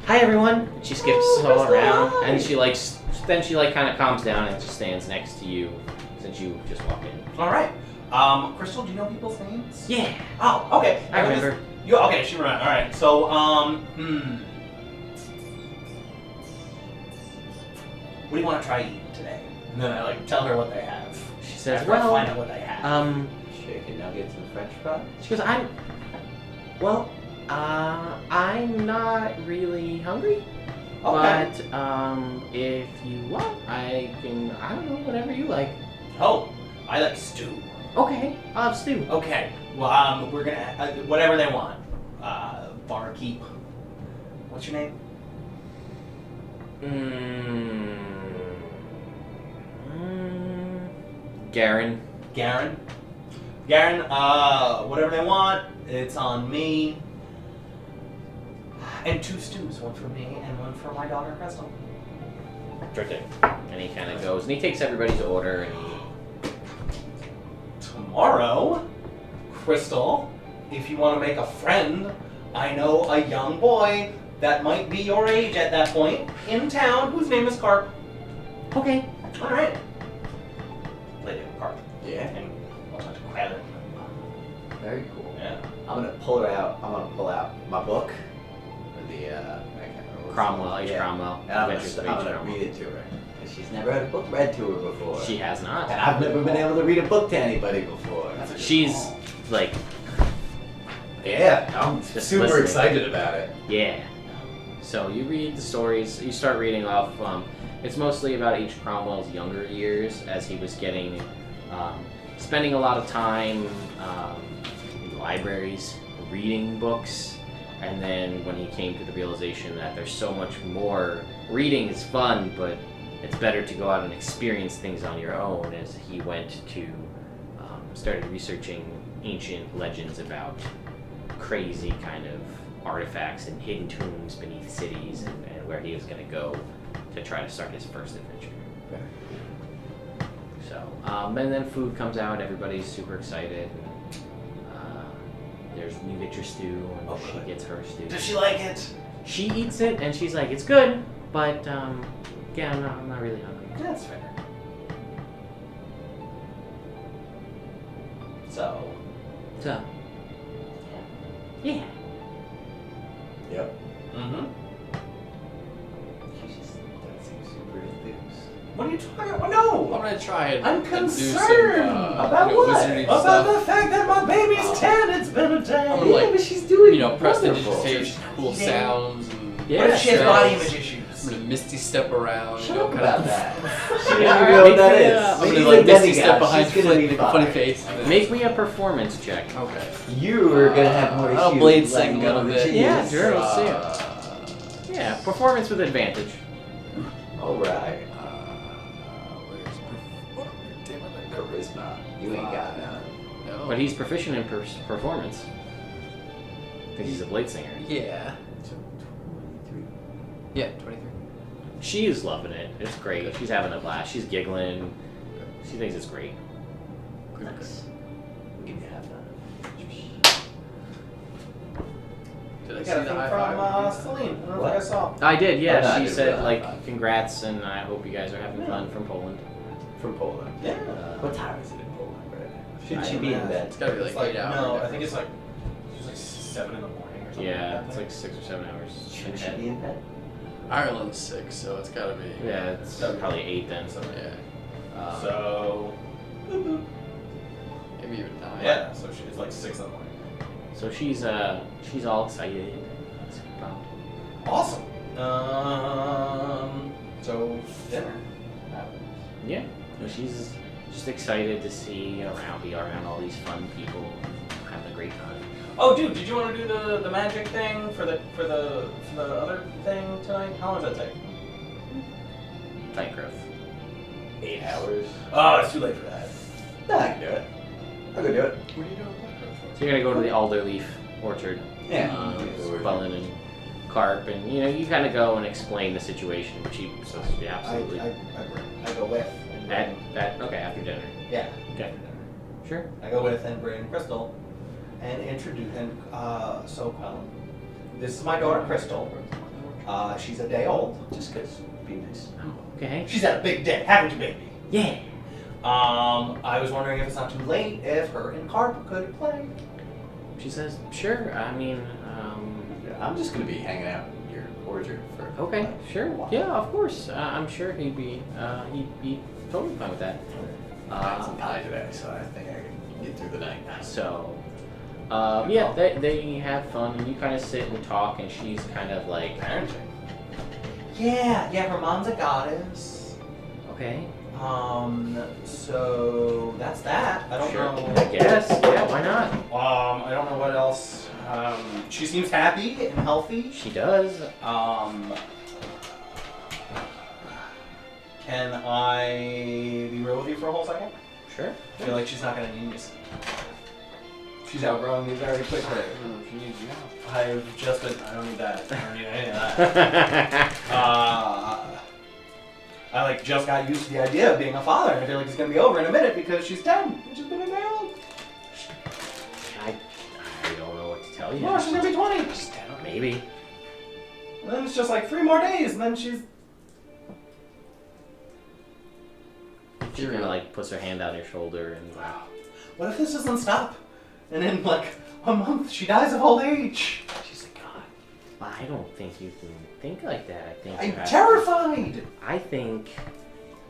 "Hi everyone." And she skips all Crystal, around, hi. and she then she kind of calms down and just stands next to you since you just walked in. All right. Crystal, do you know people's names? Yeah. Oh, okay. I remember. You okay? She remember. All right. So, what do you want to try eating today? And then I like tell her what they have. She says, After I "Well, find out what they have. Chicken nuggets and French fries. She goes, I'm not really hungry, Okay. but if you want, I don't know, whatever you like." Oh, I like stew. Okay, I'll have stew. Okay. Well, we're gonna whatever they want. Barkeep. What's your name? Garen. Garen. Garen. Whatever they want, it's on me. And 2 stews, one for me and one for my daughter Crystal. Sure thing. And he kind of goes, and he takes everybody's order, and Tomorrow, Crystal, if you want to make a friend, I know a young boy that might be your age at that point in town whose name is Carp. okay. All right. Lady Carp. Yeah. And I'll talk to Crabbe. Very cool. Yeah. I'm gonna pull out my book. The I can't remember what's Cromwell, H. yeah. Cromwell. And I'm Adventures of H. gonna Cromwell. read it to her. Because she's never had a book read to her before. She has not. And I've never been able to read a book to anybody before. That's a good She's call. like, Yeah, I'm Just super listening. excited about it. yeah. So you read the stories. You start reading off. It's mostly about H. Cromwell's younger years as he was spending a lot of time in libraries, reading books, and then when he came to the realization that there's so much more. Reading is fun, but it's better to go out and experience things on your own. As he went to started researching ancient legends about crazy kind of artifacts and hidden tombs beneath cities, and where he was going to go to try to start his first adventure. So So, and then food comes out. Everybody's super excited. There's you get your stew, and she gets her stew. Does she like it? She eats it, and she's like, "It's good, but yeah, I'm not really hungry." That's fair. So. Yeah. Yep. Mm-hmm. She just doesn't seem super enthused. What are you talking about? I'm No! gonna try and I'm and do concerned some, about you know, what? wizardry About stuff. the fact that my baby's 10. It's been a day. I'm gonna, like, but she's doing You know, wonderful. prestidigitation, cool sounds, and Yeah, What if she has smells. body image issues? I'm gonna misty step around. Shut you know, up kind about of. that. She Yeah, doesn't even alright, know what that maybe, is. I'm I'm She's gonna like like misty demigod. step behind She's gonna Flint, be make a funny fine. face. and then- Make me a performance check. Okay. You are gonna have more issues. I'll blade like sing a little bit. cheese. Yeah, sure, let's see it. Yeah, performance with advantage. All right. Where's damn it, I got Charisma. You ain't got none. No. But he's proficient in performance. Because he's a blade singer. Yeah. So, 23. Yeah, 23. She is loving it. It's great. She's having a blast. She's giggling. She thinks it's great. Nice. I'll give you half that. Did I I see got a the thing high from five? Celine. I don't know What? if I saw. I did, yeah. Oh, no, I She didn't said, realize like, that. congrats, and I hope you guys are having fun from Poland. From Poland. Yeah. What time is it in Poland right now? Should I she don't be know. in bed? It's gotta be like It's like 8 hours. no, I think it's like 7 in the morning or something. Yeah, like it's that. like 6 or 7 hours. Should she ahead. be in bed? Ireland's 6, so it's gotta be. Yeah, it's probably 8 then. Yeah. So. boop, boop. Maybe even 9. Yeah, so it's like 6 in the morning. So she's all excited. It's about- Awesome. So dinner. Yeah, so she's just excited to be around all these fun people, having a great time. Oh, dude, did you want to do the magic thing for the other thing tonight? How long does that take? Tight growth. 8 hours. Oh, it's too late for that. No, I can do it. I'll go do it. What are you doing with that growth for? So you're gonna go to the alderleaf orchard. Yeah. Spelling and carp, and you kind of go and explain the situation. But she says, yeah, absolutely. I go with. And Okay, after dinner. yeah. Okay. After dinner. Sure. I go with and bring Crystal, and introduce this is my daughter Crystal. She's a day old. Just because. Be nice. Okay. She's had a big day, haven't you, baby? Yeah. I was wondering if it's not too late if her and Carp could play. She says, sure. I mean, I'm just gonna be hanging out in your orchard for. okay, like, sure. a while. Yeah, of course. I'm sure he'd be totally fine with that. I had some pie today, so I think I can get through the night. So, yeah, they have fun, and you kind of sit and talk, and she's kind of like, Parenting. Yeah, her mom's a goddess. okay, So that's that. I don't sure, know. I guess, yeah, why not? I don't know what else. She seems happy and healthy. She does. Can I be real with you for a whole second? Sure. I feel like she's not gonna need me. She's outgrowing me very quickly. She needs you now. I've just been. I don't need that. I don't need any of that. I like just got used to the idea of being a father, and I feel like it's gonna be over in a minute because she's 10. She's been a day old. I don't know what to tell you. No, she's gonna be 20. Maybe. And then it's just like 3 more days, and then she's. She kind of like puts her hand on your shoulder and What if this doesn't stop? And in like a month, she dies of old age. she's like, God, I don't think you can think like that. I think you I'm have to- terrified. I think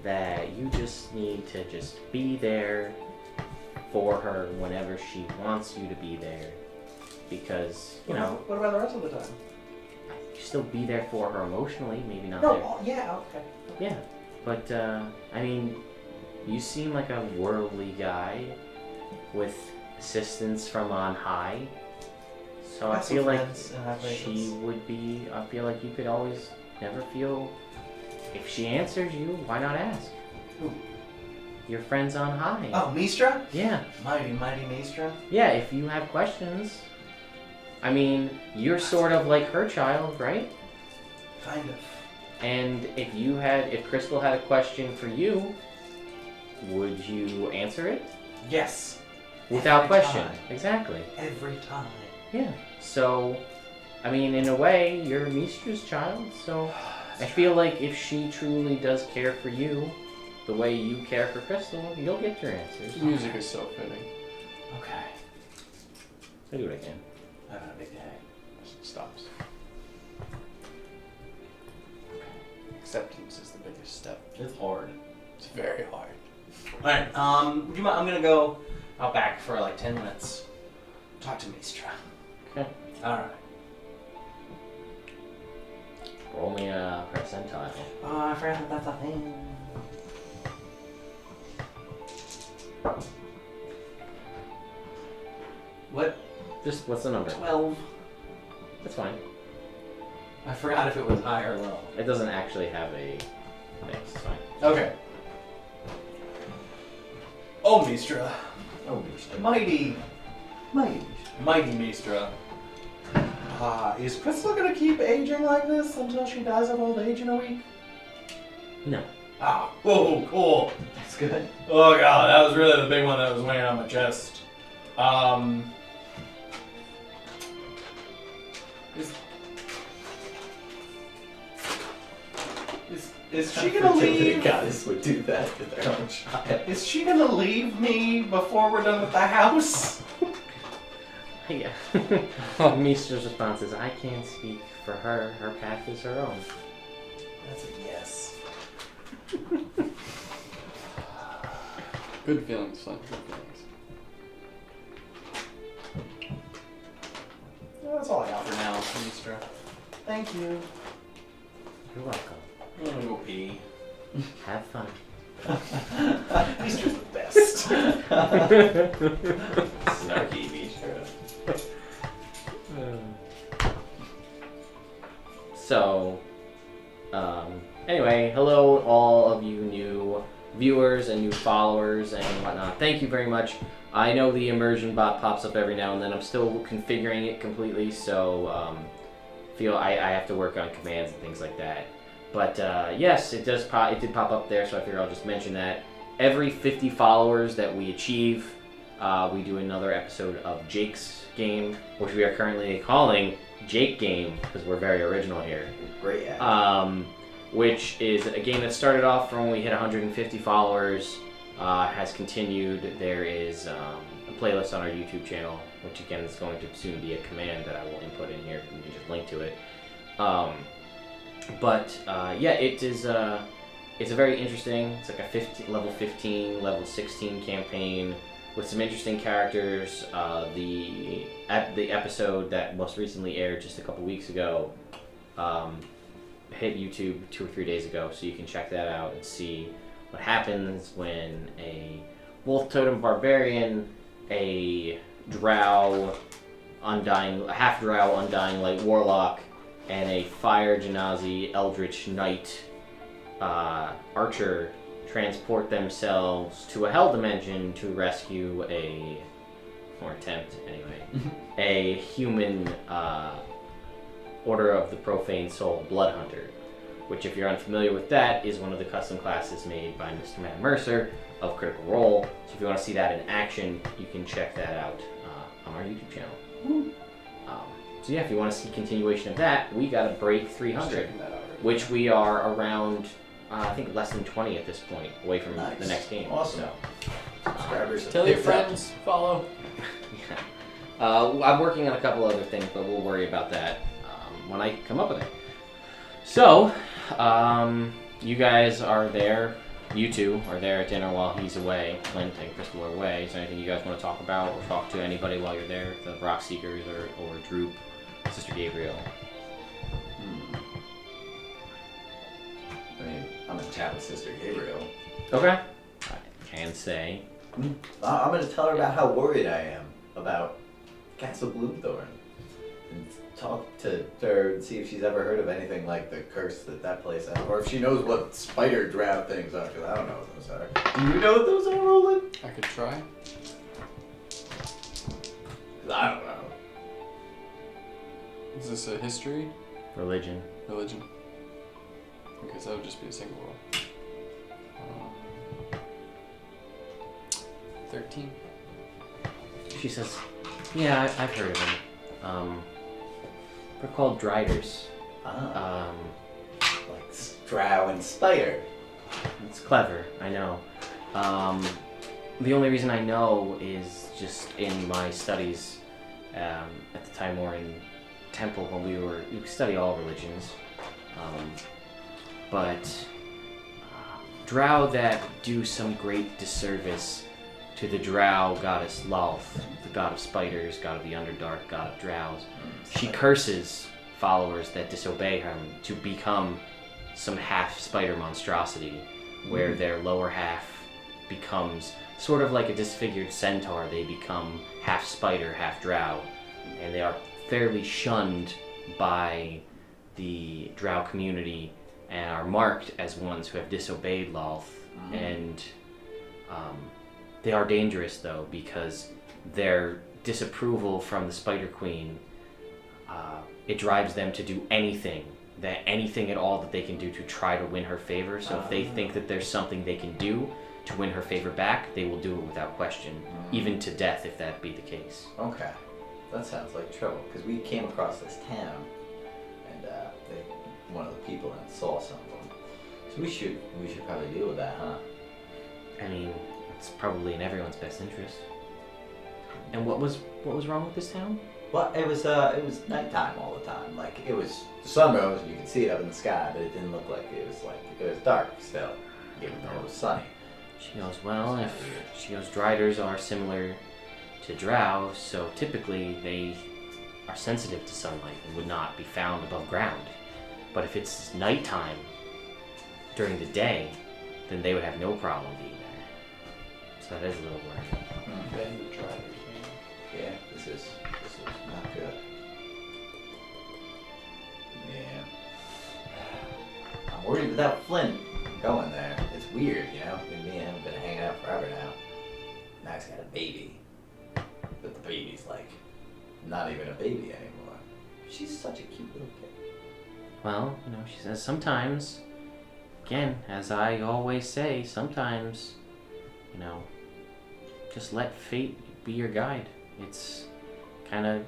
that you just need to just be there for her whenever she wants you to be there, because you know What about the rest of the time? you still be there for her emotionally, maybe not No. there. Yeah. Okay. Yeah, but I mean, you seem like a worldly guy with assistance from on high. So I Got some feel like friends and have she raisins. would be. I feel like you could always never feel. If she answers you, why not ask? Who? Your friends on high. Oh, Mistra? Yeah, Mighty Mistra? yeah. If you have questions, I mean, you're sort of like her child, right? Kind of. And if Crystal had a question for you, would you answer it? Yes. Without Every question. time. Exactly. Every time. Yeah. So, I mean, in a way, you're Mistra's child, so I feel like if she truly does care for you, the way you care for Crystal, you'll get your answers. The music is so fitting. Okay. I do what I can. I have a big day. It stops. Acceptance is the biggest step. It's hard. It's very hard. Alright, do you mind, I'm gonna go out back for like 10 minutes. Talk to Mistra. Okay. Alright. Roll me a percentile. Oh, I forgot that that's a thing. What? Just, what's the number? 12. That's fine. I forgot if it was high or low. It doesn't actually have a thing, it's fine. Okay. Oh, Mistra. Oh, Mistra. Mighty Mighty. Mistra. Is Crystal gonna keep aging like this until she dies of old age in a week? No. Ah, whoa, cool. That's good. Oh god, that was really the big one that was weighing on my chest. Is she gonna Fertility leave? Goddess would do that to their own child. Is she gonna leave me before we're done with the house? Yeah. Mistra's response is, I can't speak for her. Her path is her own. That's a yes. Good feelings, son. Good feelings. Well, that's all I got for now, Mistra. Thank you. You're welcome. I'm gonna go pee. Have fun. Mistra's the best. Snarky Mistra. So, anyway, hello all of you new viewers and new followers and whatnot. Thank you very much. I know the Immersion bot pops up every now and then. I'm still configuring it completely, so I have to work on commands and things like that. But yes, it did pop up there, so I figure I'll just mention that. Every 50 followers that we achieve, we do another episode of Jake's Game, which we are currently calling Jake Game, because we're very original here. Great ad. Which is a game that started off from when we hit 150 followers, has continued. There is a playlist on our YouTube channel, which again is going to soon be a command that I will input in here. You can just link to it. Yeah, it is. It's a very interesting. It's like a level 15, level 16 campaign with some interesting characters. The episode that most recently aired just a couple weeks ago hit YouTube 2 or 3 days ago, so you can check that out and see what happens when a Wolf Totem Barbarian, a half Drow Undying Light Warlock, and a Fire Genasi Eldritch Knight Archer transport themselves to a Hell Dimension to rescue or attempt anyway, a human Order of the Profane Soul Blood Hunter, which, if you're unfamiliar with that, is one of the custom classes made by Mr. Matt Mercer of Critical Role. So if you want to see that in action, you can check that out on our YouTube channel. So yeah, if you want to see continuation of that, we got to break 300, which we are around, I think, less than 20 at this point, away from the next game. Awesome. So. Subscribers. Tell your friends, follow. Yeah. I'm working on a couple other things, but we'll worry about that when I come up with it. So, you guys are there. You two are there at dinner while he's away. Flint and Crystal are away. Is there anything you guys want to talk about or talk to anybody while you're there? The Rock Seekers or Droop, Sister Gabriel? I mean, I'm gonna chat with Sister Gabriel. Okay. I can say. I'm gonna tell her about how worried I am about Castle Bloomthorn. And talk to her and see if she's ever heard of anything like the curse that place has. Or if she knows what spider drow things are, because I don't know what those are. Do you know what those are, Roland? I could try. 'Cause I don't know. Is this a history? Religion. Religion? Okay, so that would just be a single roll. 13. She says, yeah, I've heard of them. They're called Driders. Like Drow and Spider. It's clever, I know. The only reason I know is just in my studies at the time we were in Temple when we study all religions. But Drow that do some great disservice to the Drow goddess Lolth, the god of spiders, god of the Underdark, god of Drows. She curses followers that disobey him to become some half spider monstrosity, where their lower half becomes sort of like a disfigured centaur. They become half spider, half Drow, and they are fairly shunned by the Drow community and are marked as ones who have disobeyed Lolth. And they are dangerous though, because their disapproval from the Spider Queen, it drives them to do anything at all that they can do to try to win her favor. So if they think that there's something they can do to win her favor back, they will do it without question, even to death if that be the case. Okay, that sounds like trouble, because we came across this town, and one of the people in it saw some of them. So we should probably deal with that, huh? I mean, it's probably in everyone's best interest. And what was wrong with this town? Well, it was nighttime all the time. Like, it was, the sun rose and you could see it up in the sky, but it didn't look like it was dark still, even though it was sunny. She goes, well, Driders are similar to Drow, so typically they are sensitive to sunlight and would not be found above ground. But if it's nighttime during the day, then they would have no problem being there. So that is a little worrying. Bandit Driders, man. Yeah, this is not good. Yeah. I'm worried without Flint going there. It's weird, you know? Me and him have been hanging out forever now. Now he's got a baby. But the baby's like not even a baby anymore. She's such a cute little kid. Well, she says sometimes, again, as I always say, sometimes, just let fate be your guide. It's kind of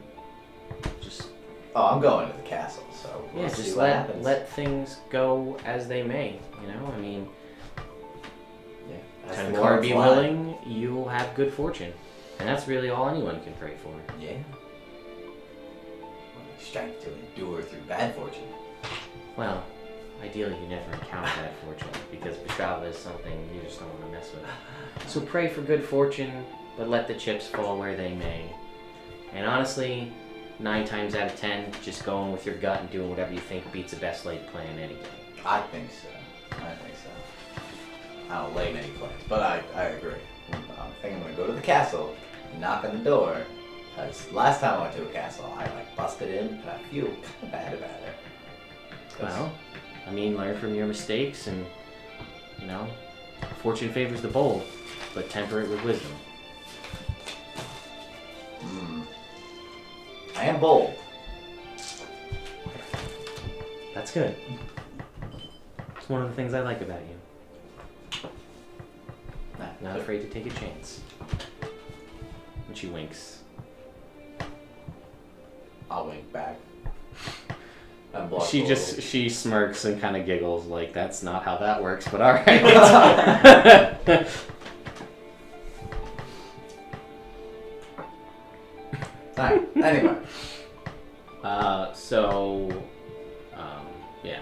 just... Oh, I'm going to the castle, so we'll see just what happens. let things go as they may, I mean... Yeah. As Ten the more cards be lie. willing, you'll have good fortune. And that's really all anyone can pray for. Yeah. Well, strength to endure through bad fortune. Well, ideally you never encounter bad fortune, because Bashava is something you just don't want to mess with. So pray for good fortune, but let the chips fall where they may. And honestly, 9 times out of 10, just going with your gut and doing whatever you think beats a best laid plan any day. I think so. I don't lay many plans, but I agree. I think I'm going to go to the castle and knock on the door. Because last time I went to a castle, I busted in, and I feel kind of bad about it. Well, learn from your mistakes and, fortune favors the bold, but temper it with wisdom. I am bold. That's good. It's one of the things I like about you. Not afraid to take a chance. And she winks. I'll wink back. She smirks and kind of giggles like that's not how that works, but all right. Alright, anyway. Yeah.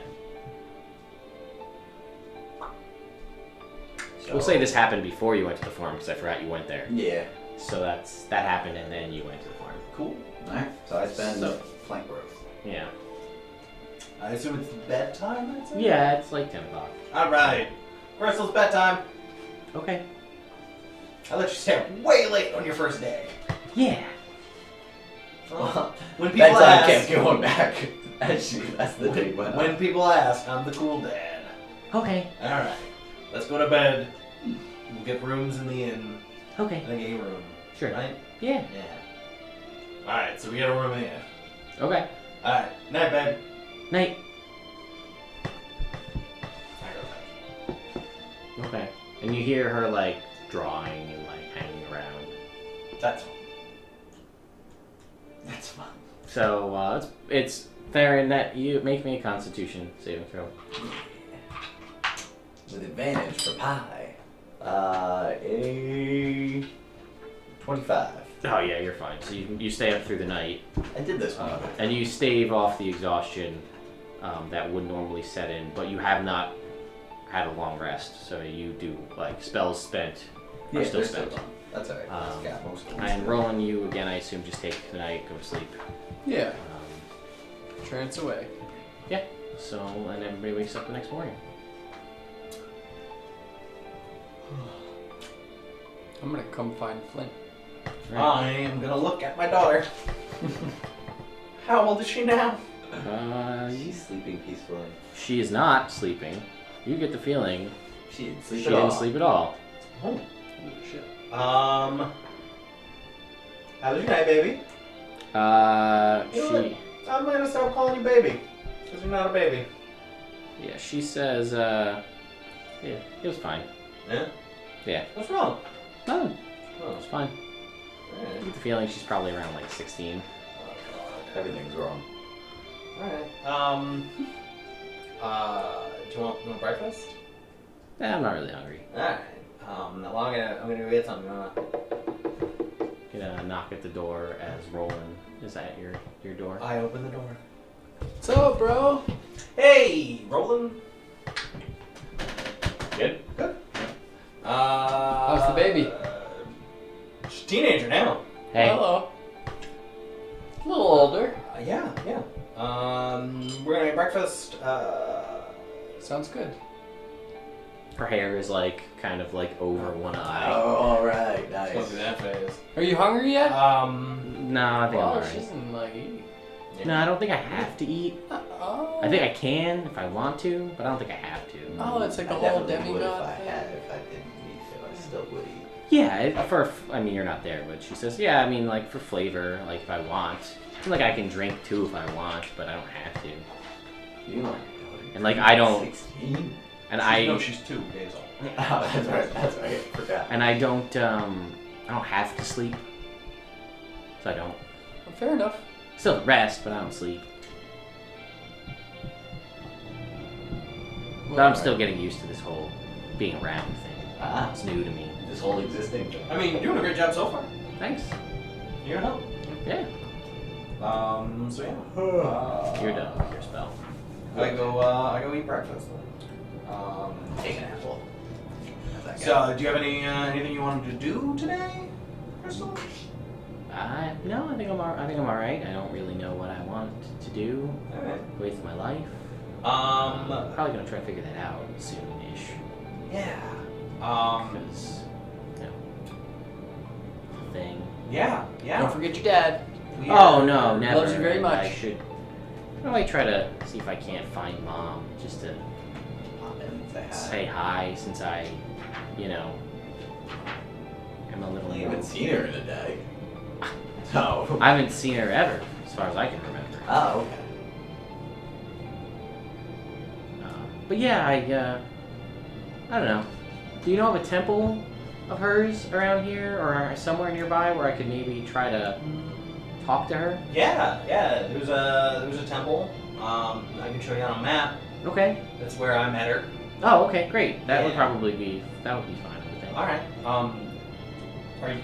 We'll say this happened before you went to the farm because I forgot you went there. Yeah. So that happened and then you went to the farm. Cool. Alright, so I spend flank growth. Yeah. I assume it's bedtime, I'd say? Yeah, it's like 10 o'clock. Alright. Crystal's bedtime. Okay. I let you stay up way late on your first day. Yeah. Well, when people Bedtime ask, kept going back. That's the big one. when people ask, I'm the cool dad. Okay. Alright. Let's go to bed. We'll get rooms in the inn. Okay. I think a room. Sure. Right? Yeah. Yeah. Alright, so we get a room in the inn. Okay. Alright. Night, babe. Night. I go back. Okay. And you hear her drawing and hanging around. That's fine. That's fine. So it's Theron. That you make me a Constitution saving throw. With advantage for pie. A 25. Oh yeah, you're fine. So you stay up through the night, I did this one. and you stave off the exhaustion that would normally set in, but you have not had a long rest, so you do like spells spent are still they're spent. on. That's alright. Got most of them. And Roland, you again, I assume, just take the night, go to sleep. Yeah. Trance away. Yeah. So and everybody wakes up the next morning. I'm gonna come find Flint. I am gonna look at my daughter. How old is she now? She's sleeping peacefully. She is not sleeping. You get the feeling She didn't she sleep didn't at all. sleep at all. Oh. Holy shit. How was your night, baby? She. I'm gonna stop calling you baby, because you're not a baby. Yeah, she says. Yeah, it was fine. Yeah? Yeah. What's wrong? No, it Oh, was fine. alright. I get the feeling she's probably around like 16. Everything's wrong. Alright. Do you want breakfast? I'm not really hungry. Alright. I'm gonna go get something. Get a knock at the door as Roland is at your door. I open the door. What's up, bro? Hey, Roland. Good. Good. How's the baby? She's a teenager now. Hey. Hello. A little older. Yeah. We're gonna get breakfast. Sounds good. Her hair is like kind of like over one eye. Oh, alright. Nice. Go through that phase. Are you hungry yet? No, I think Well, I'm she alright. doesn't like eat. No, I don't think I have to eat. Oh. I think I can if I want to, but I don't think I have to. Oh, it's like the I whole definitely would if I demigod had. thing. If I didn't eat, so I still would eat. Yeah, I mean, you're not there, but she says, yeah, I mean, like, for flavor, like, if I want. Like, I can drink, too, if I want, but I don't have to. You like And, like, I don't... 16? And No, I... she's 2 days old. Oh, that's right. That's right. I forgot. And I don't have to sleep. So I don't. Well, fair enough. Still rest, but I don't sleep. But I'm still getting used to this whole being around thing. Ah, It's new to me. this whole existing thing. I mean, you're doing a great job so far. Thanks. You're gonna help. Yeah. So yeah. You're done with your spell. I go eat breakfast. Take an apple. So, do you have anything you wanted to do today, Crystal? No, I think I'm alright. I don't really know what I want to do All right. with my life. Probably gonna try to figure that out soon-ish. Yeah. Because, you know, thing. Yeah. Don't forget your dad. Oh no, never. Loves you very much. I should probably try to see if I can't find Mom just to Pop in and say hi. say hi since I, you know, am a little. I haven't seen her in a day. Oh. I haven't seen her ever, as far as I can remember. Oh, okay. But yeah, I don't know. Do you know of a temple of hers around here or somewhere nearby where I could maybe try to talk to her? Yeah. There's a temple. I can show you on a map. Okay. That's where I met her. Oh, okay, great. That would Yeah. probably be fine, I would think. All right. Are you?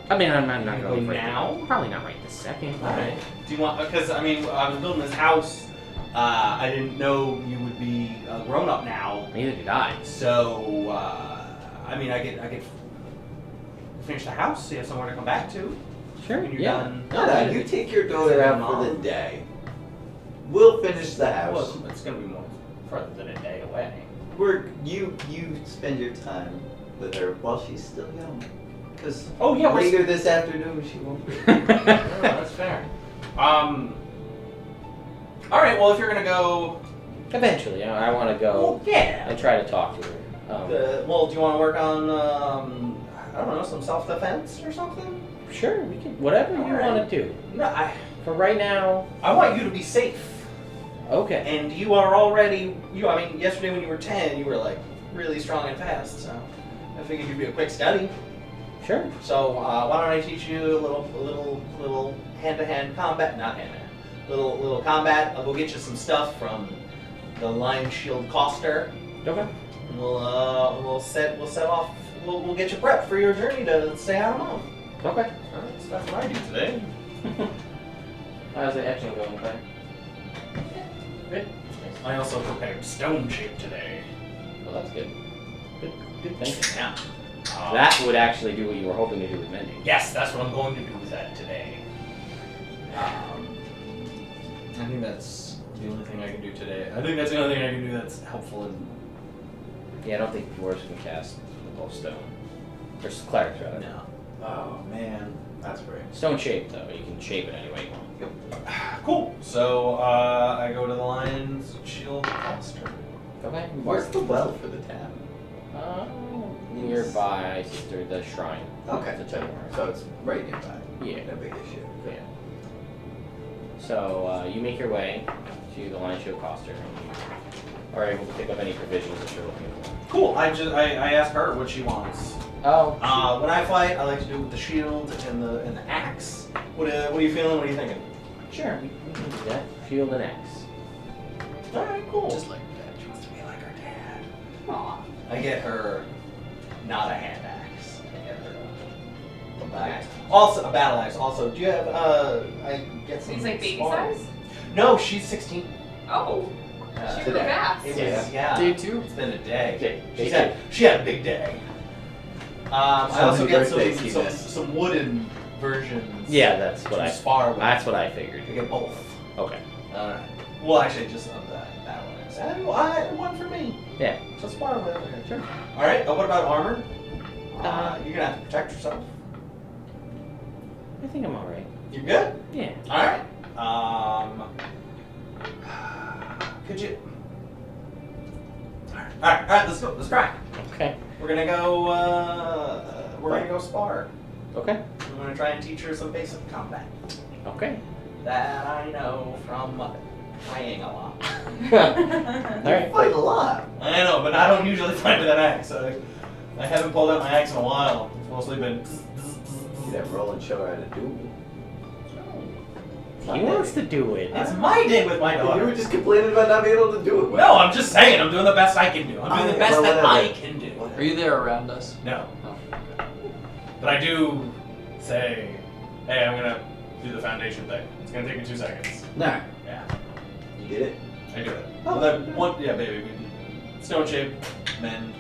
I mean, I'm not You going go to now? Probably not right this second. All right. Do you want? Because I mean, I was building this house. I didn't know you would be a grown up now. Neither did I. So I mean, I could finish the house. So you have somewhere to come back to. Sure. When you're yeah. done. No, you take your daughter out for the day. We'll finish the house. Well, it's gonna be more further than a day away. You spend your time with her while she's still young. Because Oh yeah. later this afternoon she won't be. No, that's fair. All right. Well, if you're gonna go, Eventually, I want to go well, yeah. and try to talk to her. Well, do you want to work on I don't know, some self-defense or something? Sure, we can. Whatever you Alright. want to do. No, For right now, I want you to be safe. okay. And you are already, I mean, yesterday when you were 10, you were like really strong and fast. So I figured you'd be a quick study. Sure. So why don't I teach you a little hand-to-hand combat? Not hand-to-hand. Little combat. I'll go get you some stuff from the Lion Shield Coster. Okay. And we'll set off. We'll get you prepped for your journey to stay out of Mom. Okay. Alright, so that's what I do today. How's the etching going, Clay? Good. I also prepared stone shape today. Well, that's good. Good thinking. Yeah. That would actually do what you were hoping to do with mending. Yes, that's what I'm going to do with that today. I think that's the only thing I can do today. I think that's the only thing I can do that's helpful in. Yeah, I don't think dwarves can cast both stone. Or clerics, rather. No. Oh man, that's great. Stone shape, though. You can shape it any way you want. Cool. So I go to the Lion's Shield Coster. Okay. Where's the well for the town? Nearby, sister, the shrine. Okay. To tell you where. So it's right nearby. Yeah. No big issue. Yeah. So you make your way to the Lion Shield Coster, and you are able to pick up any provisions that you're looking for. Cool. I ask her what she wants. Oh. When I fight, I like to do it with the shield and the axe. What are you feeling? What are you thinking? Sure. We can do that. Shield and axe. All right. Cool. Just like that. She wants to be like her dad. Aw. I get her not a hand axe. I get her a battle axe. Also a battle axe. Also, do you have I get some. He's like baby sparring. size? No, she's 16. Oh, she grew today. fast. It was, Yeah. yeah. Day 2. It's been a day. Day She had a big day. I So also many get birthdays he some missed. some wooden versions. Yeah, that's what to I. spar with. That's what I figured. I get both. Okay. Alright. Well, actually, just of that battle axe. And one for me. Yeah. So spar with. Sure. Alright, what about armor? Uh, You're gonna have to protect yourself. I think I'm all right. You're good? Yeah. Alright. Could you. Alright, let's go. Let's try. Okay. We're gonna go spar. Okay. I'm gonna try and teach her some basic combat. Okay. That I know from playing a lot. All right. Fight a lot. I know, but I don't usually fight with an axe. I haven't pulled out my axe in a while. It's mostly been. You that roll and show her how to do. He wants to do it. It's my day with my You daughter. were just complaining about not being able to do it. well. No, I'm just saying. I'm doing the best I can do. I'm doing the best well, that whatever. I can do. Are you there around us? No, Oh. but I do say, hey, I'm gonna do the foundation thing. It's gonna take me 2 seconds. No. Yeah, You did it. I do it. Oh, Well, that okay. one, yeah, baby. Stone shape, mend.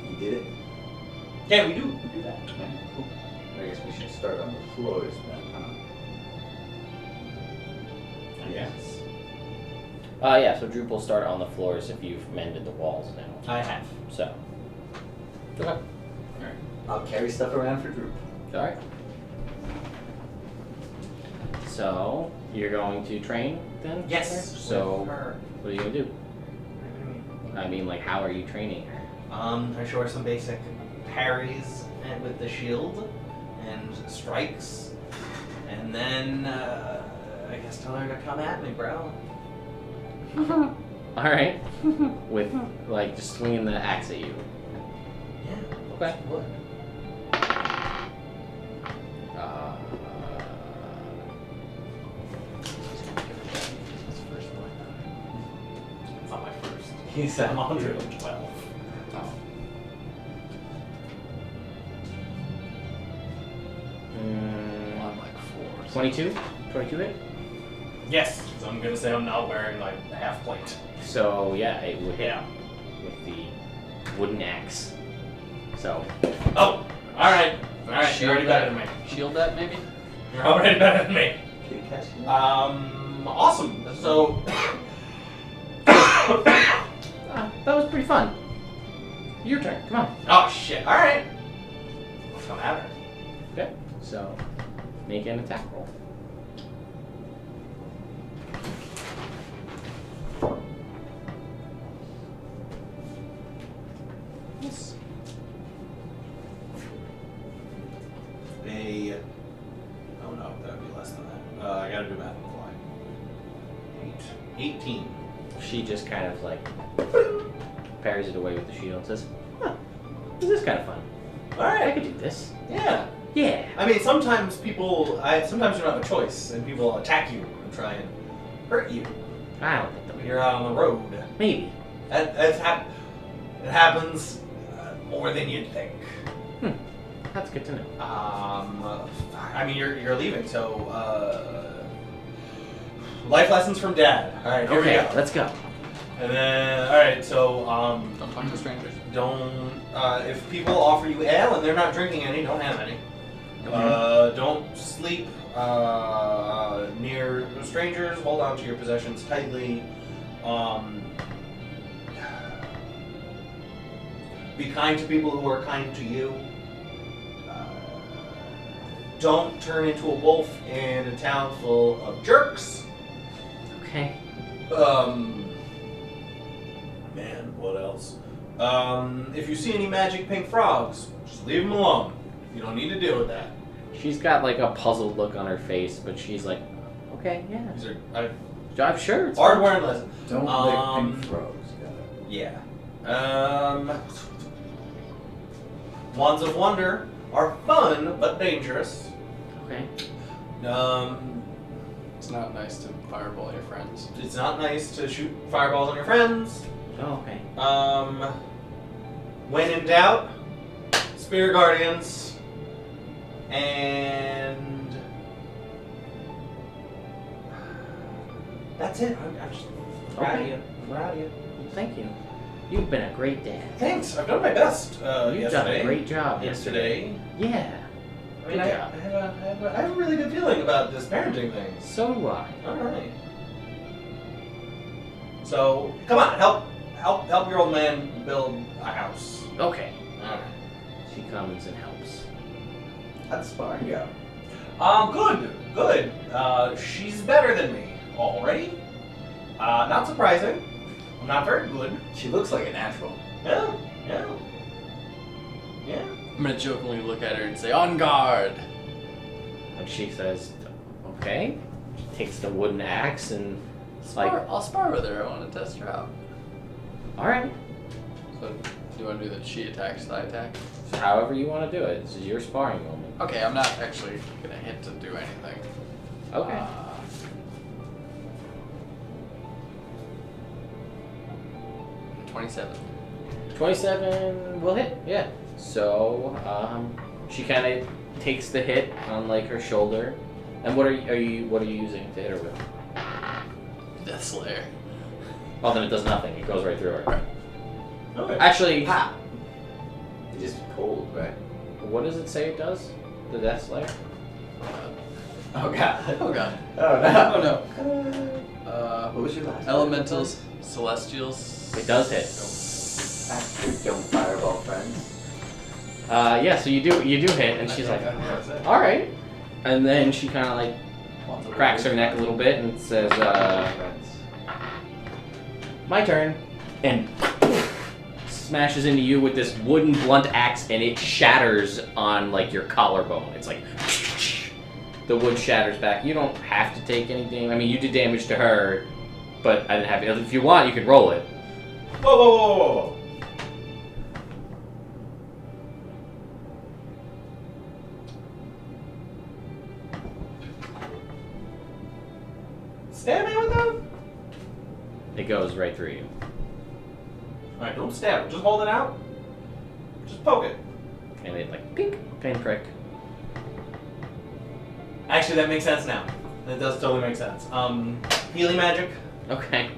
You did it. Yeah, we do that. Okay, cool. I guess we should start on the floors then, huh? Yes. Yeah. So Droop will start on the floors if you've mended the walls now. I have. So. Okay. I'll carry stuff around for Droop. All right. So you're going to train then? Yes. So with her. what are you gonna do? I mean, like, how are you training her? I show her some basic parries and with the shield and strikes, and then I guess tell her to come at me, bro. All right. With like just swinging the axe at you. Yeah. Okay. What? It's not my first. He's I'm 112. Oh. I'm like 4. 22? 22 hit? Yes. So I'm gonna say I'm not wearing like a half plate. So yeah, it would hit Yeah. with the wooden axe. So Oh. All right. All right. You're Shield already better than me. Shield that maybe? You're already better than me. Can you catch me? Awesome. So. that was pretty fun. Your turn. Come on. Oh shit! All right. Let's come at her. Okay. So make an attack roll. Yes. less than that. I gotta do math on the fly. 18. She just kind of like parries it away with the shield and says, huh, this is kind of fun. I Alright. could do this. Yeah. Yeah. I mean, sometimes sometimes you don't have a choice, and people attack you and try and hurt you I don't think that when we you're out on the road. Maybe. It happens more than you'd think. That's good to know. I mean, you're leaving, so life lessons from Dad. All right, here we go. Let's go. And then, all right, so Don't talk to strangers. don't if people offer you ale and they're not drinking any, don't have any. Don't sleep near strangers. Hold on to your possessions tightly. Be kind to people who are kind to you. Don't turn into a wolf in a town full of jerks. Okay. Man, what else? If you see any magic pink frogs, just leave them alone. You don't need to deal with that. She's got like a puzzled look on her face, but she's like, okay, yeah. These are I'm sure it's hard fine. wearing lessons. Don't lick pink frogs. Yeah. Wands of Wonder are fun but dangerous. Okay. It's not nice to fireball your friends. It's not nice to shoot fireballs on your friends. Oh, okay. When in doubt, Spirit Guardians, and that's it. I'm just proud of you. Proud of you. Thank you. You've been a great dad. Thanks. I've done my best. You've done yesterday. a great job yesterday. Yeah. I mean, Good I job. have a really good feeling about this parenting thing. So do I. All right. So come on, help your old man build a house. Okay. All right. She comes and helps. How'd the sparring go? Good. She's better than me already. Not surprising. I'm not very good. She looks like a natural. Yeah. I'm gonna jokingly look at her and say, "On guard!" And she says, okay. She takes the wooden axe and I'll spar with her. I want to test her out. alright. So, do you want to do the she attacks, I attack? However you want to do it. This is your sparring moment. Okay, I'm not actually gonna hit to do anything. Okay. 27. 27 will hit, yeah. So, she kind of takes the hit on like her shoulder. And what are you using to hit her with? Death Slayer. Oh, then it does nothing. It goes right through her. Okay. Actually, Pop! It's just cold, right? what does it say it does? The Death Slayer? Oh god. Oh god. Oh no. Oh no. What was your last Elementals, Celestials. It does hit. Active don't fireball friends. Yeah. So you do hit, and she's like, all right. And then she kind of like cracks her neck a little bit and says, Friends. my turn, and smashes into you with this wooden blunt axe, and it shatters on like your collarbone. It's like the wood shatters back. You don't have to take anything. I mean, you did damage to her, but I didn't have to. If you want, you can roll it. Whoa. Stab me with that? It goes right through you. Alright, don't stab it. Just hold it out. Just poke it. And it like pink, pinprick. Actually, that makes sense now. That does totally make sense. Healing magic. Okay.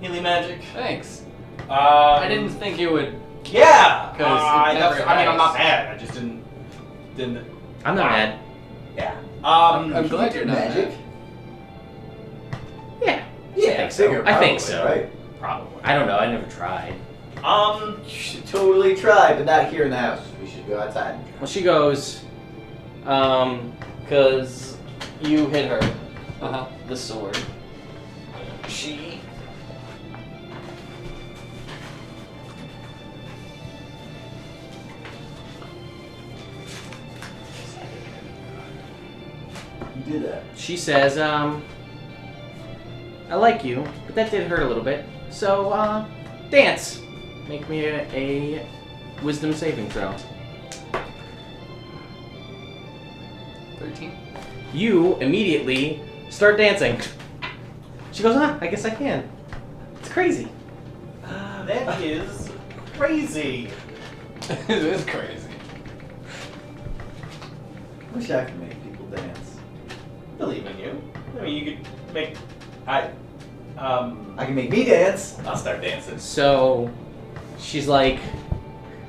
Healing magic. Thanks. I I didn't think you would. Yeah! 'Cause it never I mean, I'm not has. mad. I just didn't. I'm not mad. Yeah. I'm glad you're not magic. mad. Yeah. Yeah, I think so. figure I think probably, so. Right? Probably. I don't know. I never tried. You should totally try, but not here in the house. We should go outside. Well, she goes, because you hit her with the sword. She You do that. She says, I like you, but that did hurt a little bit. So, dance. Make me a wisdom saving throw. 13. You immediately start dancing. She goes, I guess I can. It's crazy. That is crazy. It is crazy. I wish I could make people dance. Believe in you. I mean, you could make. I can make me dance. I'll start dancing. So, she's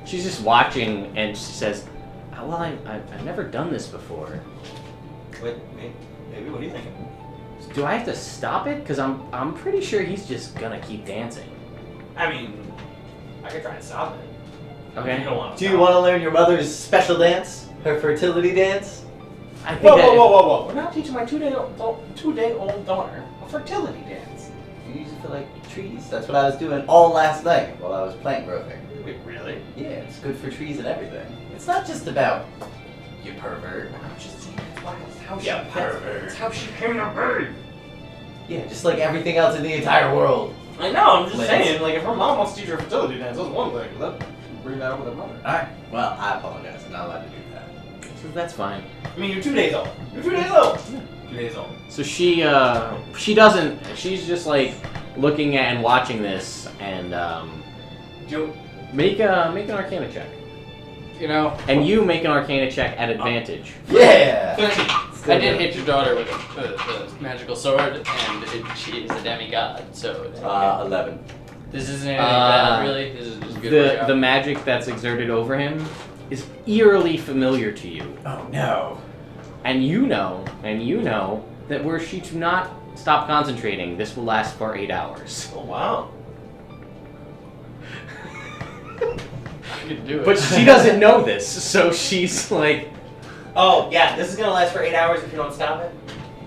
just watching, and she says, well, I've never done this before. Wait, baby, what are you thinking? Do I have to stop it? Because I'm pretty sure he's just gonna keep dancing. I mean, I could try and stop it. Okay. You don't want Do you want to learn your mother's special dance? Her fertility dance? I think Whoa! We're not teaching my two-day-old daughter a fertility dance. You use it for like trees. That's what I was doing all last night while I was plant growing. Wait, really? Yeah, it's good for trees and everything. It's not just about you pervert. I'm just saying, it's how she Yeah, pervert. It's how she came to be. Yeah, just like everything else in the entire world. I know, I'm just Liz. saying, like, if her mom wants to teach her fertility dance, that's one thing. Let bring that up with her mother. Alright. Well, I apologize. I'm not allowed to do that. that's fine. I mean, you're 2 days old. You're 2 days old. 2 days old. So she doesn't. She's just like looking at and watching this, and make an Arcana check. You know, And you make an Arcana check at advantage. Yeah! 13. I did hit your daughter with a magical sword, and she is a demigod, so 11. this isn't anything bad, really. This is just good. The magic that's exerted over him is eerily familiar to you, Oh no. and you know that were she to not stop concentrating, this will last for 8 hours. Oh, wow. I can do it. But she doesn't know this, so she's like, Oh, yeah, this is gonna last for 8 hours if you don't stop it.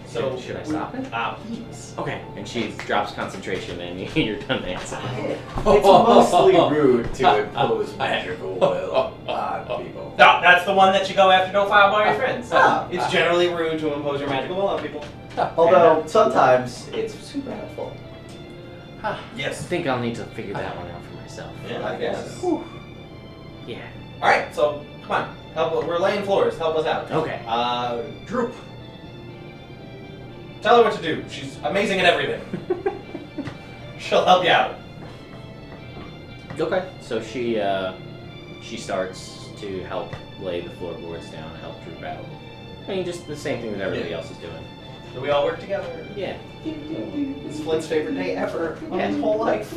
So, should I stop it? Please. Okay, and she drops concentration, and you're done dancing. It's mostly rude to impose magical will on people. No, that's the one that you go after. Don't file by your friends. Ah. It's generally rude to impose your magical will on people. Although, sometimes it's super helpful. I Yes. think I'll need to figure that one out for myself. Yeah, I guess. Yeah. All right, so come on, help. We're laying floors. Help us out. Okay. Droop. Tell her what to do. She's amazing at everything. She'll help you out. Okay. So she starts to help lay the floorboards down, help Droop out. I mean, just the same thing that everybody else is doing. Do we all work together? Yeah. It's Flint's favorite day ever of his whole life.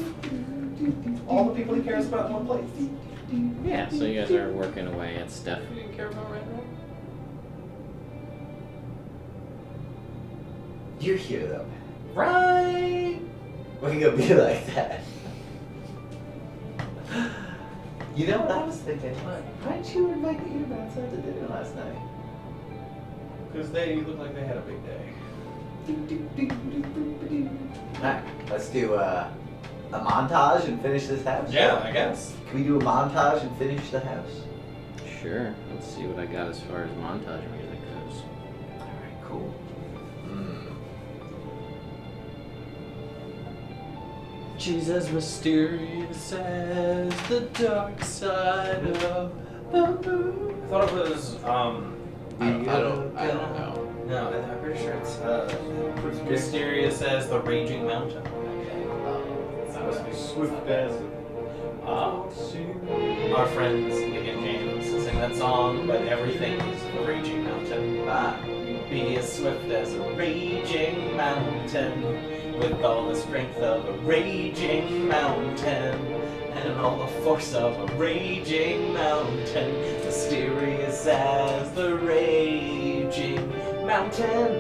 All the people he cares about in one place. Yeah. So you guys are working away at stuff. You didn't care about right now? You're here though. Right. We can go be like that. You know what I was thinking? Why didn't you invite the Eatermans out to dinner last night? Because they look like they had a big day. Alright, let's do a montage and finish this house. Yeah, I guess. Can we do a montage and finish the house? Sure. Let's see what I got as far as montage music goes. Alright, cool. She's as mysterious as the dark side of the moon. I thought it was, I don't know. no, I'm pretty sure it's, mysterious as the raging mountain. It's supposed to be swift as, our friends Nick and James sing that song, but everything is a raging mountain. Be as swift as a raging mountain, with all the strength of a raging mountain, and all the force of a raging mountain, mysterious as the raging mountain.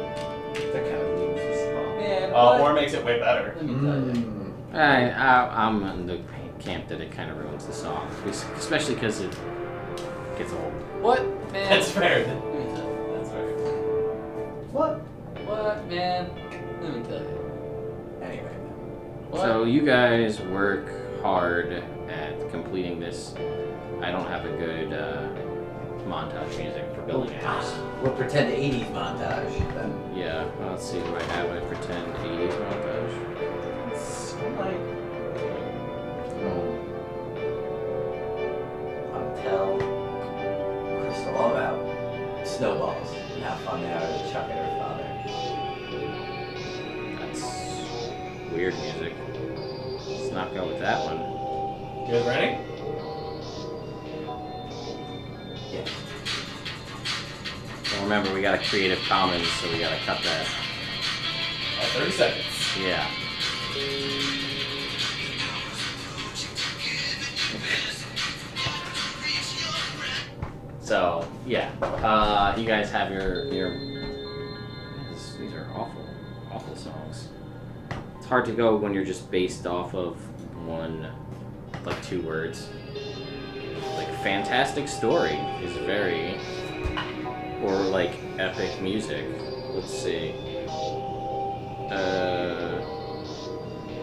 That kind of moves this song. Man, Or makes it way better. Let me tell you. I'm in the camp that it kind of ruins the song, especially because it gets old. What, man? That's fair. Let me tell you. That's fair. What? What, man? Let me tell you. Anyway. What? So you guys work hard at completing this. I don't have a good montage music for building a house. We'll pretend 80s montage then. Yeah, let's see what I have. I pretend 80s montage. It's like I'll tell Crystal all about snowballs and how fun they are to chuck at her father. That's weird music. Let's not go with that one. you guys ready? Yeah. Well, remember, we got a Creative Commons, so we gotta cut that. 30 seconds. Yeah. So, yeah. You guys have your these are awful songs. It's hard to go when you're just based off of like 2 words. Like, fantastic story is very, or like epic music. Let's see.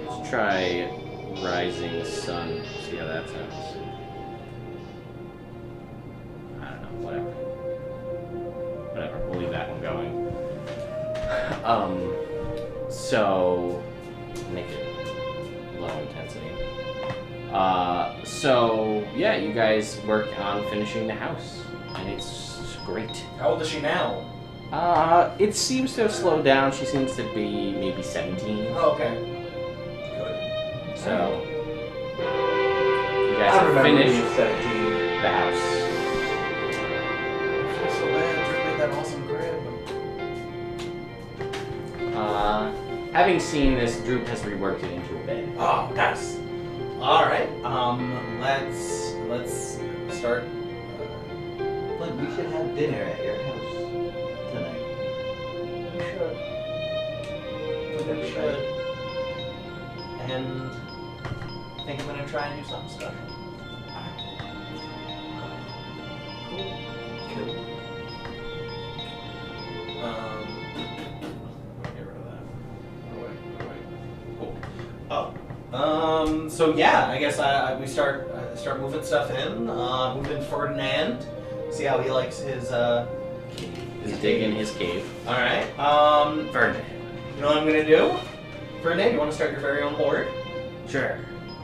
Let's try Rising Sun. See how that sounds. I don't know. Whatever. We'll leave that one going. So make it low intensity. So yeah, you guys work on finishing the house, and it's great. How old is she now? It seems to have slowed down. She seems to be maybe 17. Oh, okay. Good. So you guys I have remember finished being 17. the house. I feel so bad. Drew made that awesome crib. Having seen this, Droop has reworked it into a bed. Oh, nice. All right. Let's start. Look, we should have dinner at your house tonight. We should. We should. And I think I'm gonna try and do something special. Cool. Get rid of that. Put away. Cool. So yeah, I guess we start moving stuff in. Moving Ferdinand. See how he likes his He's digging his cave. All right. Ferdinand. You know what I'm gonna do? Ferdinand, you want to start your very own horde? Sure.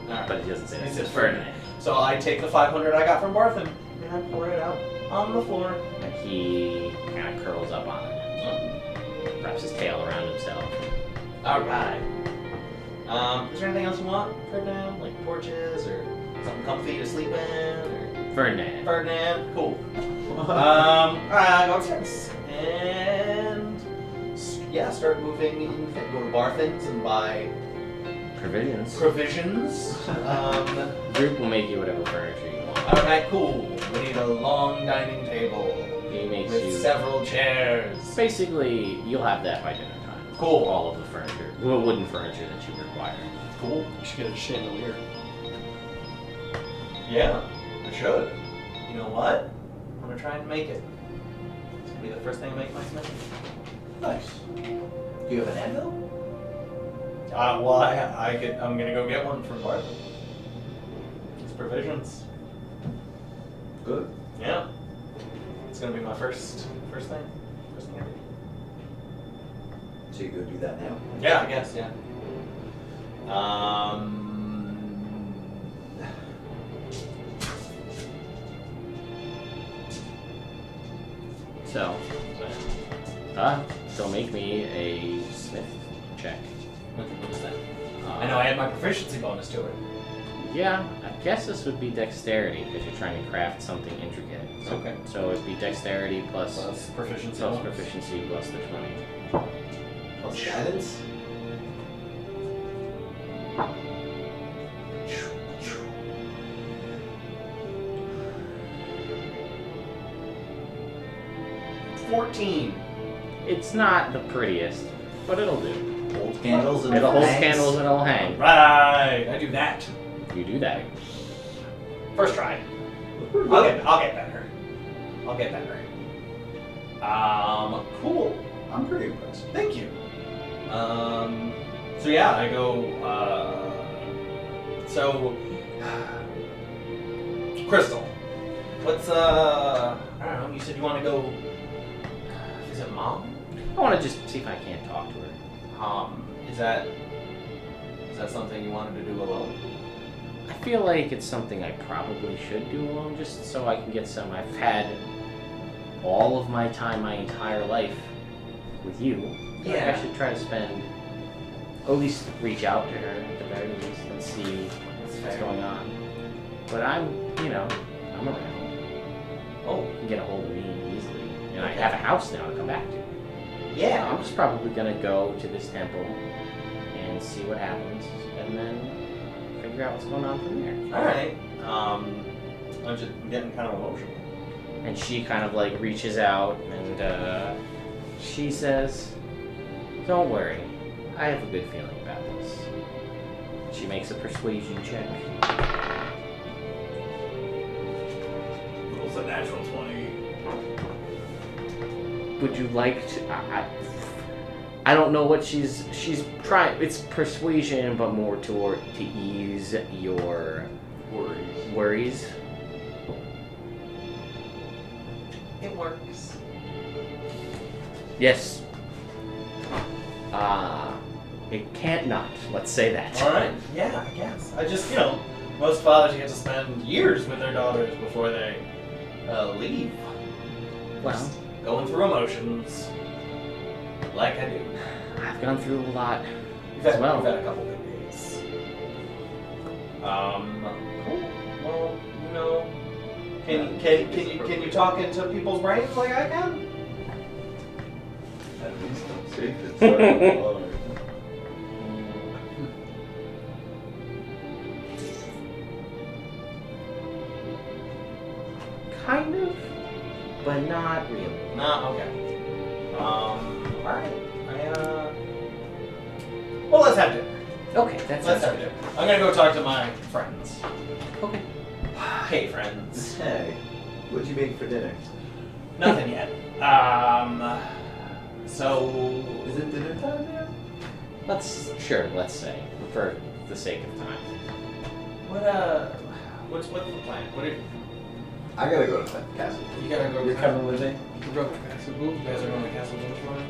All right. But he doesn't say He that. says It's Ferdinand. So I take the 500 I got from Barthen and I pour it out on the floor. And he kind of curls up on it. Wraps his tail around himself. All right. Is there anything else you want, Ferdinand? Like porches or something comfy to sleep in? Or Ferdinand. Ferdinand, cool. Alright, go upstairs. And yeah, start moving in. Go to Barthen's and buy Provisions. provisions. Droop will make you whatever furniture you want. Alright, cool. We need a long dining table He makes with you. several chairs. Basically, you'll have that by dinner time. Cool. All of the furniture, well, wooden furniture that you require. Cool. You should get a chandelier. Yeah, I should. You know what? I'm gonna try and make it. It's gonna be the first thing I make my smith. Nice. Do you have an anvil? Well, I'm gonna go get one from Barthen. It's provisions. Good. Yeah. It's gonna be my first thing. First thing I do. So you go do that now? Yeah, I guess, yeah. So, so make me a smith check. What is that? I know I had my proficiency bonus to it. Yeah, I guess this would be dexterity because you're trying to craft something intricate. So, Okay. So it'd be dexterity plus Proficiency plus bonus. proficiency plus the 20. Plus guidance? It's not the prettiest, but it'll do. Hold candles and It'll hold fangs. candles and it'll hang. Right, I do that. You do that. First try. I'll get better. I'll get better. Cool. I'm pretty impressed. Thank you. So yeah, I go, Crystal, what's, I don't know, You said you want to go visit Mom? I want to just see if I can't talk to her. Is that something you wanted to do alone? I feel like it's something I probably should do alone, just so I can get some. I've had all of my time, my entire life, with you. I feel like I should try to spend, or at least reach out to her at the very least and see what's going on. But I'm around. Oh, You can get a hold of me easily, and I have a house now to come back to. yeah. I'm just probably gonna go to this temple and see what happens, and then figure out what's going on from there. All right. I'm just getting kind of emotional. And she kind of like reaches out and she says, "Don't worry, I have a good feeling about this." She makes a persuasion check. Rolls a natural 20. Would you like to? I don't know what she's trying. It's persuasion, but more to ease your worries. It works. Yes. It can't not. Let's say that. All right. Yeah, I guess. I just, most fathers get to spend years with their daughters before they leave. Well, Going through emotions, like I do. I've gone through a lot. We've had, As well. we've had a couple good days. Cool. Well, can you talk into people's brains like I can? At least I'm safe inside. Kind of, but not really. Nah, okay. Alright. Well, let's have dinner. Okay, that's Let's have dinner. I'm gonna go talk to my friends. Okay. Hey, friends. Hey, what'd you make for dinner? Nothing yet. So... Is it dinner time yet? Let's say, for the sake of time. What's the plan? I gotta go to the castle. You gotta go You're coming with me? You guys are going to Castle tomorrow?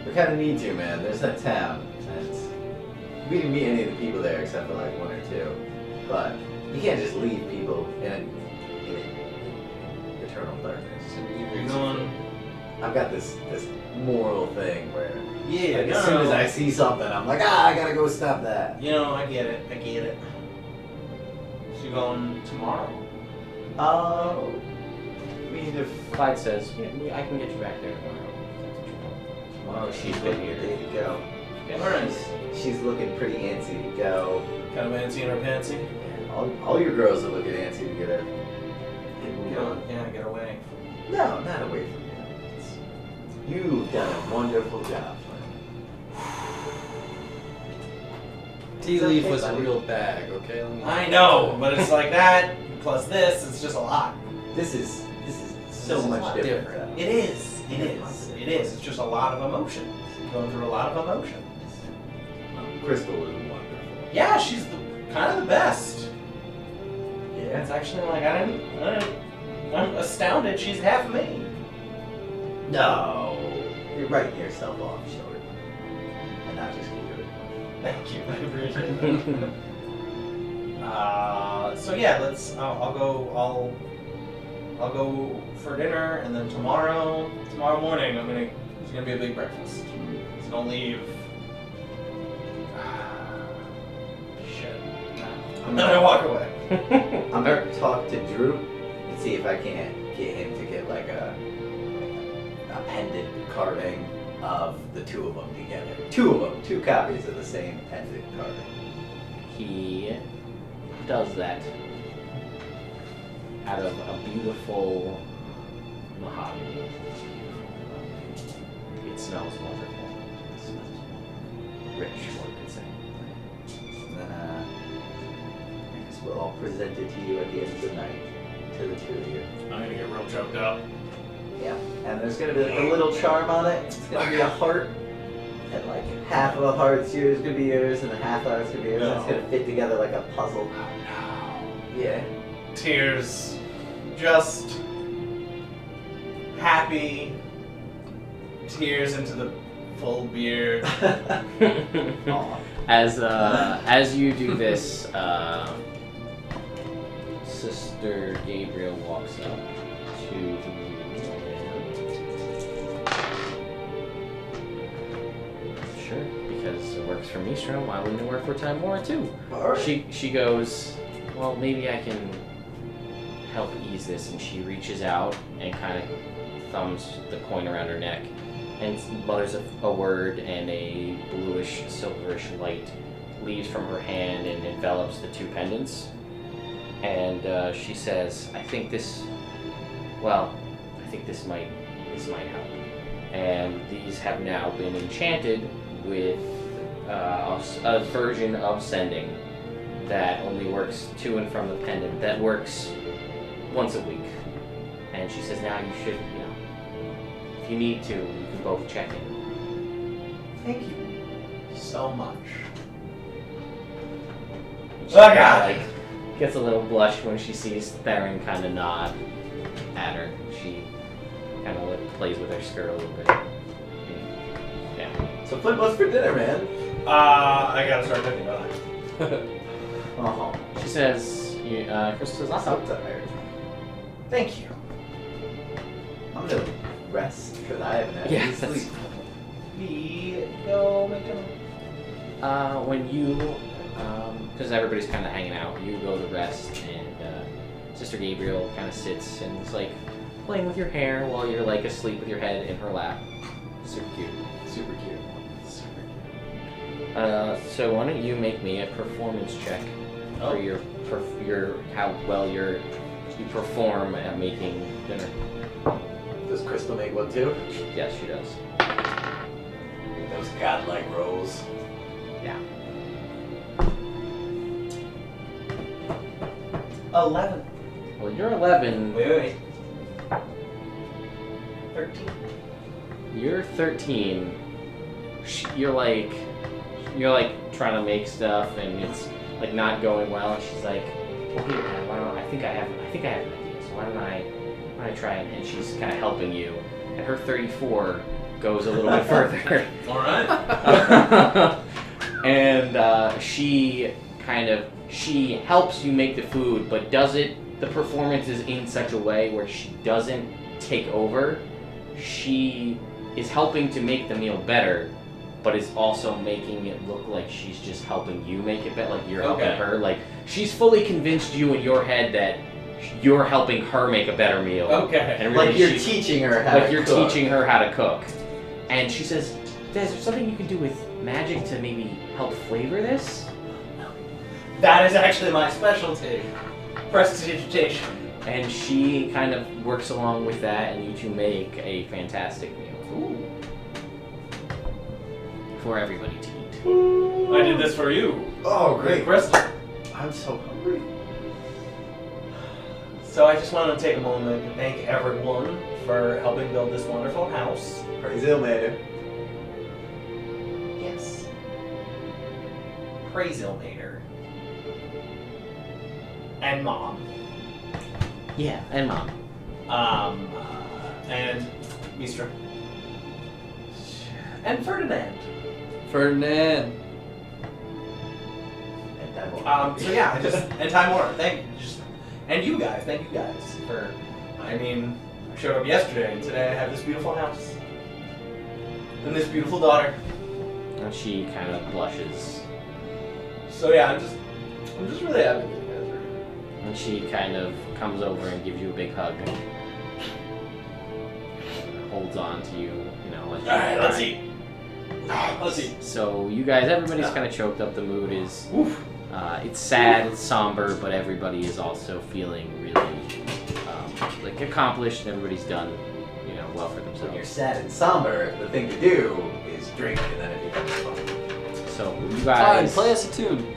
We kind of need to, man. There's that town, and we didn't meet any of the people there except for like one or two. But you can't just leave people in eternal darkness. You're going... I've got this moral thing where Yeah, like, as soon as I see something, I'm like, I gotta go stop that. I get it. So you're going tomorrow? Oh, I mean, if Clyde says, I can get you back there tomorrow. well, she's been here. Day to go. Alright. She's looking pretty antsy to go. Kind of antsy in her pantsy? All your girls are looking antsy to get her. Get away. No, not away from you. You've done a wonderful job, Tea leaf was a real bag, okay? I know, but it's like that, plus this, it's just a lot. This is so This is much a lot different. It is. It's just a lot of emotions. You're going through a lot of emotions. Crystal is wonderful. Yeah, she's kind of the best. Yeah. It's actually like, I'm astounded she's half me. No, you're writing yourself off short, and not just cute. Thank you. I appreciate that. So yeah, I'll go for dinner, and then tomorrow morning, it's gonna be a big breakfast. It's gonna leave. Shit. I'm gonna walk away. I'm gonna talk to Drew and see if I can't get him to get like a pendant carving of the two of them together. Two copies of the same pendant carving. He does that out of a beautiful mahogany. It smells wonderful. It smells rich, one could say. And then I guess we'll all present it to you at the end of the night, to the two of you. I'm gonna get real choked up. Yeah, and there's gonna be like a little charm on it. It's gonna be a heart, and like half of a heart's yours gonna be yours, and the half of it's gonna be yours. And it's gonna fit together like a puzzle. Yeah. Tears. Just happy, tears into the full beard. Aw. As you do this, Sister Gabriel walks up to the Sure, because it works for Mistro, why wouldn't it work for Time War too? Alright. She goes, well, maybe I can help ease this, and she reaches out and kind of thumbs the coin around her neck and mutters a word, and a bluish, silverish light leaves from her hand and envelops the two pendants. And she says, I think this might help. And these have now been enchanted with a version of sending that only works to and from the pendant, that works once a week. And she says, now you should, if you need to, you can both check in. Thank you so much. And she Oh, kinda, God. gets a little blush when she sees Theron kind of nod at her. She kind of plays with her skirt a little bit. Yeah. So Flint, what's for dinner, man? I gotta start thinking about that. Oh, She says, Crystal says, I'm awesome. so tired. Thank you. I'm gonna rest because I haven't had Yeah, any that's- sleep. We go make a... When you, because everybody's kind of hanging out, you go to rest, and Sister Gabriel kind of sits and is like playing with your hair while you're like asleep with your head in her lap. Super cute. Super cute. So why don't you make me a performance check for your how well you perform at making dinner. Does Crystal make one too? Yes, she does. Those godlike rolls. Yeah. 11. Well, you're 11. Wait. 13. You're 13. You're like trying to make stuff, and it's like not going well. And she's like, "Well, here, man, why don't I think I have an idea? So why don't I try?" And she's kind of helping you. And her 34 goes a little bit further. All right. And she helps you make the food, but does it. The performance is in such a way where she doesn't take over. She is helping to make the meal better, but is also making it look like she's just helping you make it better, like you're helping her. Like, she's fully convinced you in your head that you're helping her make a better meal. Okay. And really Like you're she's- teaching her how like to you're cook. teaching her how to cook. And she says, is there something you can do with magic to maybe help flavor this? That is actually my specialty. Prestidigitation. And she kind of works along with that, and you two make a fantastic meal. Ooh. For everybody to eat. I did this for you. Oh, great. Crystal. I'm so hungry. So I just want to take a moment and thank everyone for helping build this wonderful house. Praise Ilmater. Yes. Praise Ilmater. And Mom. Yeah, and Mom. And Mistra. And Ferdinand. Ferdinand. And that will- So yeah, and Time Warner. Thank you. And you guys, thank you guys for. I mean, I showed up yesterday, and today I have this beautiful house and this beautiful daughter. And she kind of blushes. So yeah, I'm just really happy that you guys are. And she kind of comes over and gives you a big hug. Holds on to you, lets you Alright, let's cry. eat. Let's eat. So you guys, everybody's kind of choked up. The mood is, it's sad, it's somber, but everybody is also feeling really like accomplished, and everybody's done, well for When you're themselves. sad and somber, the thing to do is drink, and then it becomes fun. So you Fine, guys, play us a tune.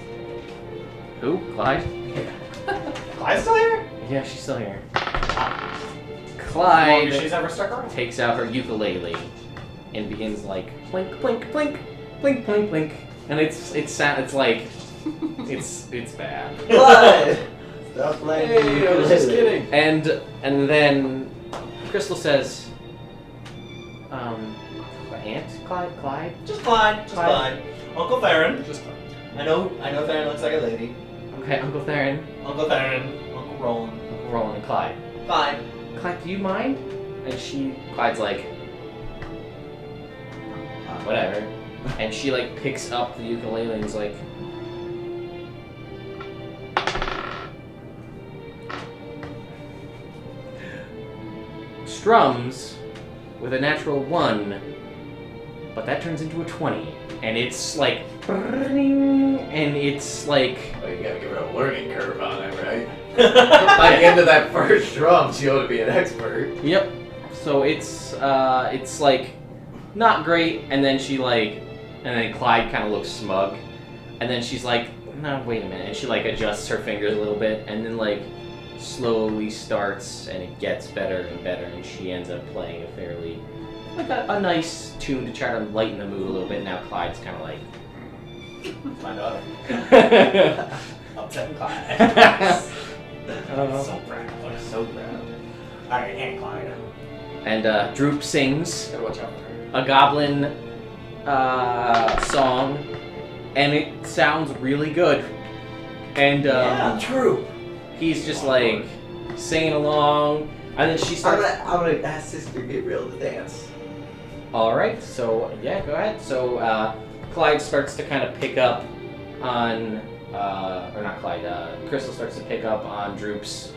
who? Clyde? Clyde's still here? Yeah, she's still here. Longest Clyde she's ever stuck around. takes out her ukulele and begins like blink, blink, blink, blink, blink, blink, and it's like it's bad. Blood! Stop playing. Hey, I was just kidding. And then Crystal says, Aunt Clyde? Just Clyde. Just Clyde. Clyde. Uncle Theron. Just fine. I know Theron looks like a lady. Okay, Uncle Theron, Uncle Theron. Uncle Roland. Uncle Roland, and Clyde. Clyde. Clyde, do you mind? And Clyde's like, whatever. And she like picks up the ukulele and is like, strums with a natural 1, but that turns into a 20. And it's like, and it's like, Well, you gotta give her a learning curve on it, right? By the end of that first drum, she ought to be an expert. yep. So it's like not great, and then and then Clyde kind of looks smug, and then she's like, no, wait a minute, and she like adjusts her fingers a little bit, and then like slowly starts, and it gets better and better, and she ends up playing a fairly like a nice tune to try to lighten the mood a little bit. Now Clyde's kind of like, It's my daughter. Upsetting Clyde. So proud. so proud. Alright, Aunt Clyde. And Droop sings Gotta watch out for her. a goblin song, and it sounds really good. And True. he's just like singing along, and then she starts. I'm gonna ask Sister Gabriel to dance. All right, so yeah, go ahead. So Clyde starts to kind of pick up on, or not Clyde. Crystal starts to pick up on Droop's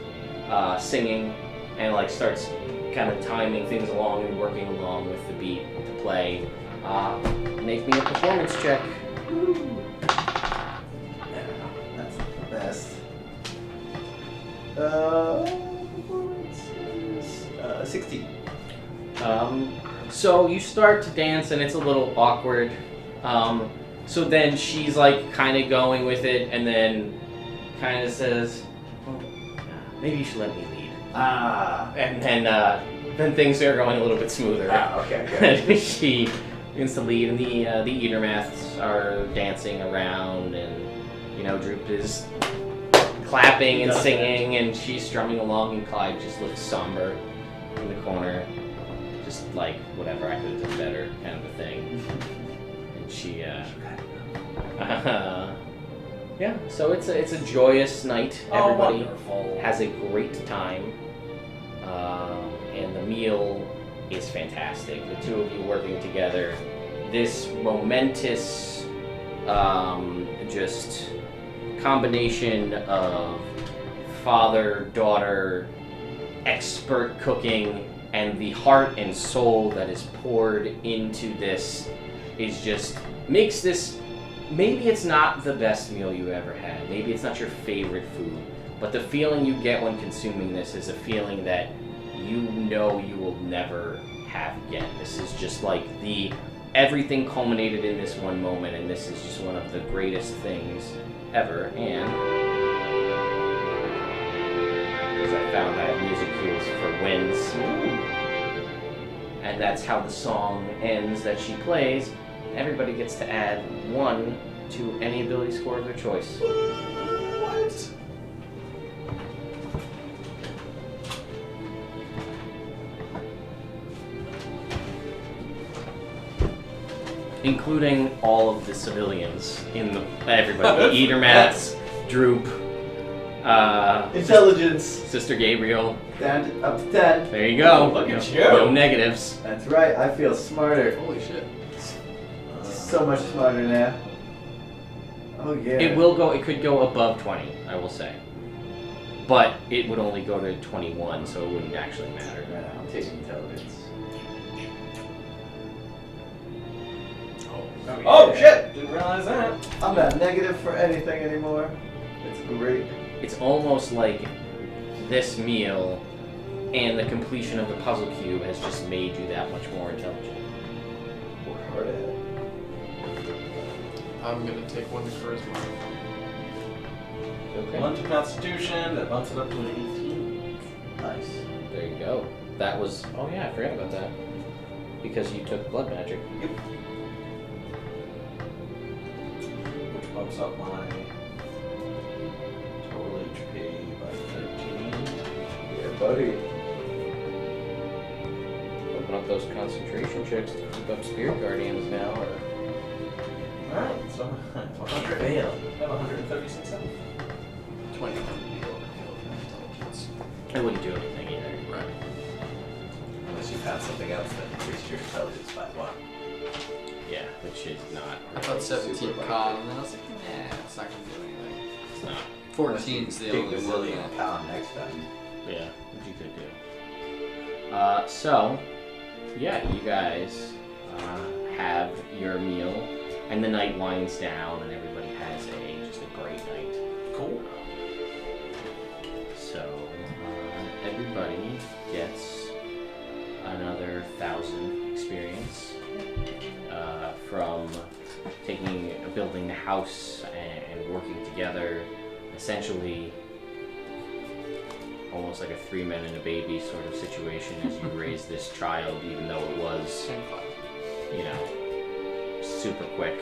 singing, and like starts kind of timing things along and working along with the beat to play. Make me a performance check. Yeah, that's the best. Performance is 16. So you start to dance and it's a little awkward. So then she's like kind of going with it, and then kind of says, well, maybe you should let me lead. And then things are going a little bit smoother. Okay, good. She begins to lead, and the Eatermaths are dancing around, and Droop is clapping and singing, and she's strumming along, and Clyde just looks somber in the corner, just like whatever, I could have done better kind of a thing. And she yeah, so it's a joyous night. Everybody has a great time, and the meal is fantastic. The two of you working together, this momentous just combination of father-daughter expert cooking and the heart and soul that is poured into this is just makes this. Maybe it's not the best meal you ever had. Maybe it's not your favorite food. But the feeling you get when consuming this is a feeling that you will never have again. This is just like everything culminated in this one moment, and this is just one of the greatest things ever. And because I found I have music cues for wins. And that's how the song ends that she plays. Everybody gets to add 1 to any ability score of their choice. What? Including all of the civilians in everybody. The Eatermaths, Droop, Intelligence. Sister Gabriel. Down to, up to 10. There you go. Look at you. No negatives. That's right. I feel smarter. Holy shit. So much smarter now. Oh yeah. It could go above 20, I will say. But it would only go to 21, so it wouldn't actually matter. Right now, I'm taking intelligence. Oh shit! Didn't realize that. I'm not negative for anything anymore. It's great. It's almost like this meal and the completion of the puzzle cube has just made you that much more intelligent. Work hard at it. I'm gonna take 1 to charisma. Okay. 1 to Constitution, that bumps it up to an 18. Nice. There you go. That was. Oh yeah, I forgot about that. Because you took blood magic. Yep. Which bumps up my total HP by 13. Yeah, buddy. Open up those concentration checks to keep up spirit guardians now. Or... Alright, so 100. Fail. I have 136 health. 20 would be overkill for intelligence. It wouldn't do anything either. Right. Unless you found something else that increased your intelligence by 1. Yeah, which is not. I thought 17 Super con, and then I was like, nah, it's not gonna do anything. It's not. 14's the only one. Bazillion pound next time. Yeah, which you could do. So, yeah, you guys have your meal, and the night winds down, and everybody has just a great night. Cool. So, everybody gets another 1,000 experience from building the house and working together, essentially almost like a 3 men and a baby sort of situation as you raise this child, even though it was, Same class. you know, super quick.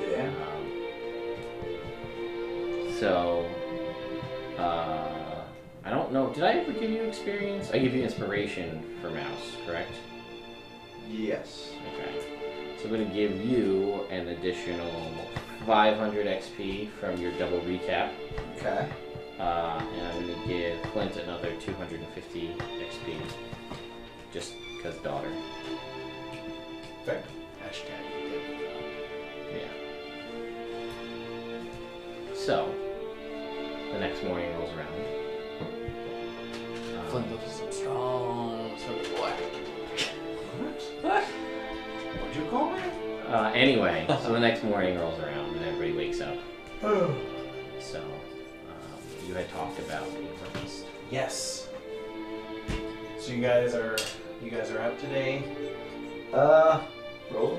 Yeah. So, I don't know. Did I ever give you experience? I give you inspiration for Mouse, correct? Yes. Okay. So I'm going to give you an additional 500 XP from your double recap. Okay. And I'm going to give Flint another 250 XP. Just because daughter. Fair. Hashtag good. Yeah. So, the next morning rolls around. Flint looks strong, so boy. What? What'd you call me? Anyway, so the next morning rolls around and everybody wakes up. So, you had talked about a feast. Yes. So you guys are out today. Roll.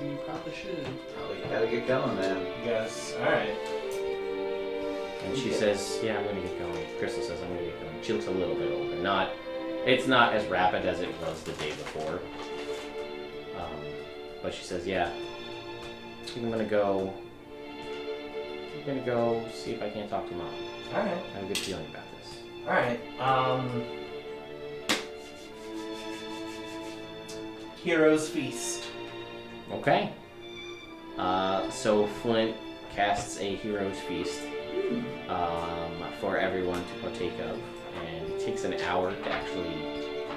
You probably should. Probably gotta get going, man. You guys, all right. And she says, yeah, I'm going to get going. Crystal says, I'm going to get going. She looks a little bit older. It's not as rapid as it was the day before. But she says, yeah, I'm going to go see if I can't talk to Mom. All right. I have a good feeling about this. All right. Heroes Feast. Okay. So Flint casts a hero's feast for everyone to partake of, and it takes an hour to actually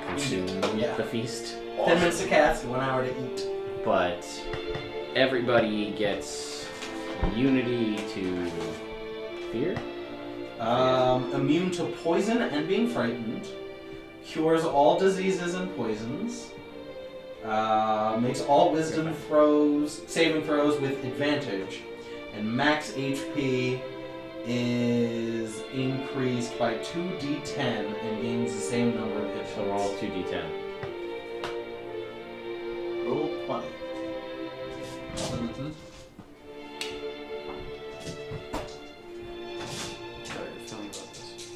consume the feast. 10 minutes to cast, 1 hour to eat. But everybody gets immunity to fear. Immune to poison and being frightened. Cures all diseases and poisons. Makes all wisdom saving throws with advantage. And max HP is increased by 2d10 and gains the same number of hit So roll 2d10. Roll 20. Mm-hmm. How are you feeling about this?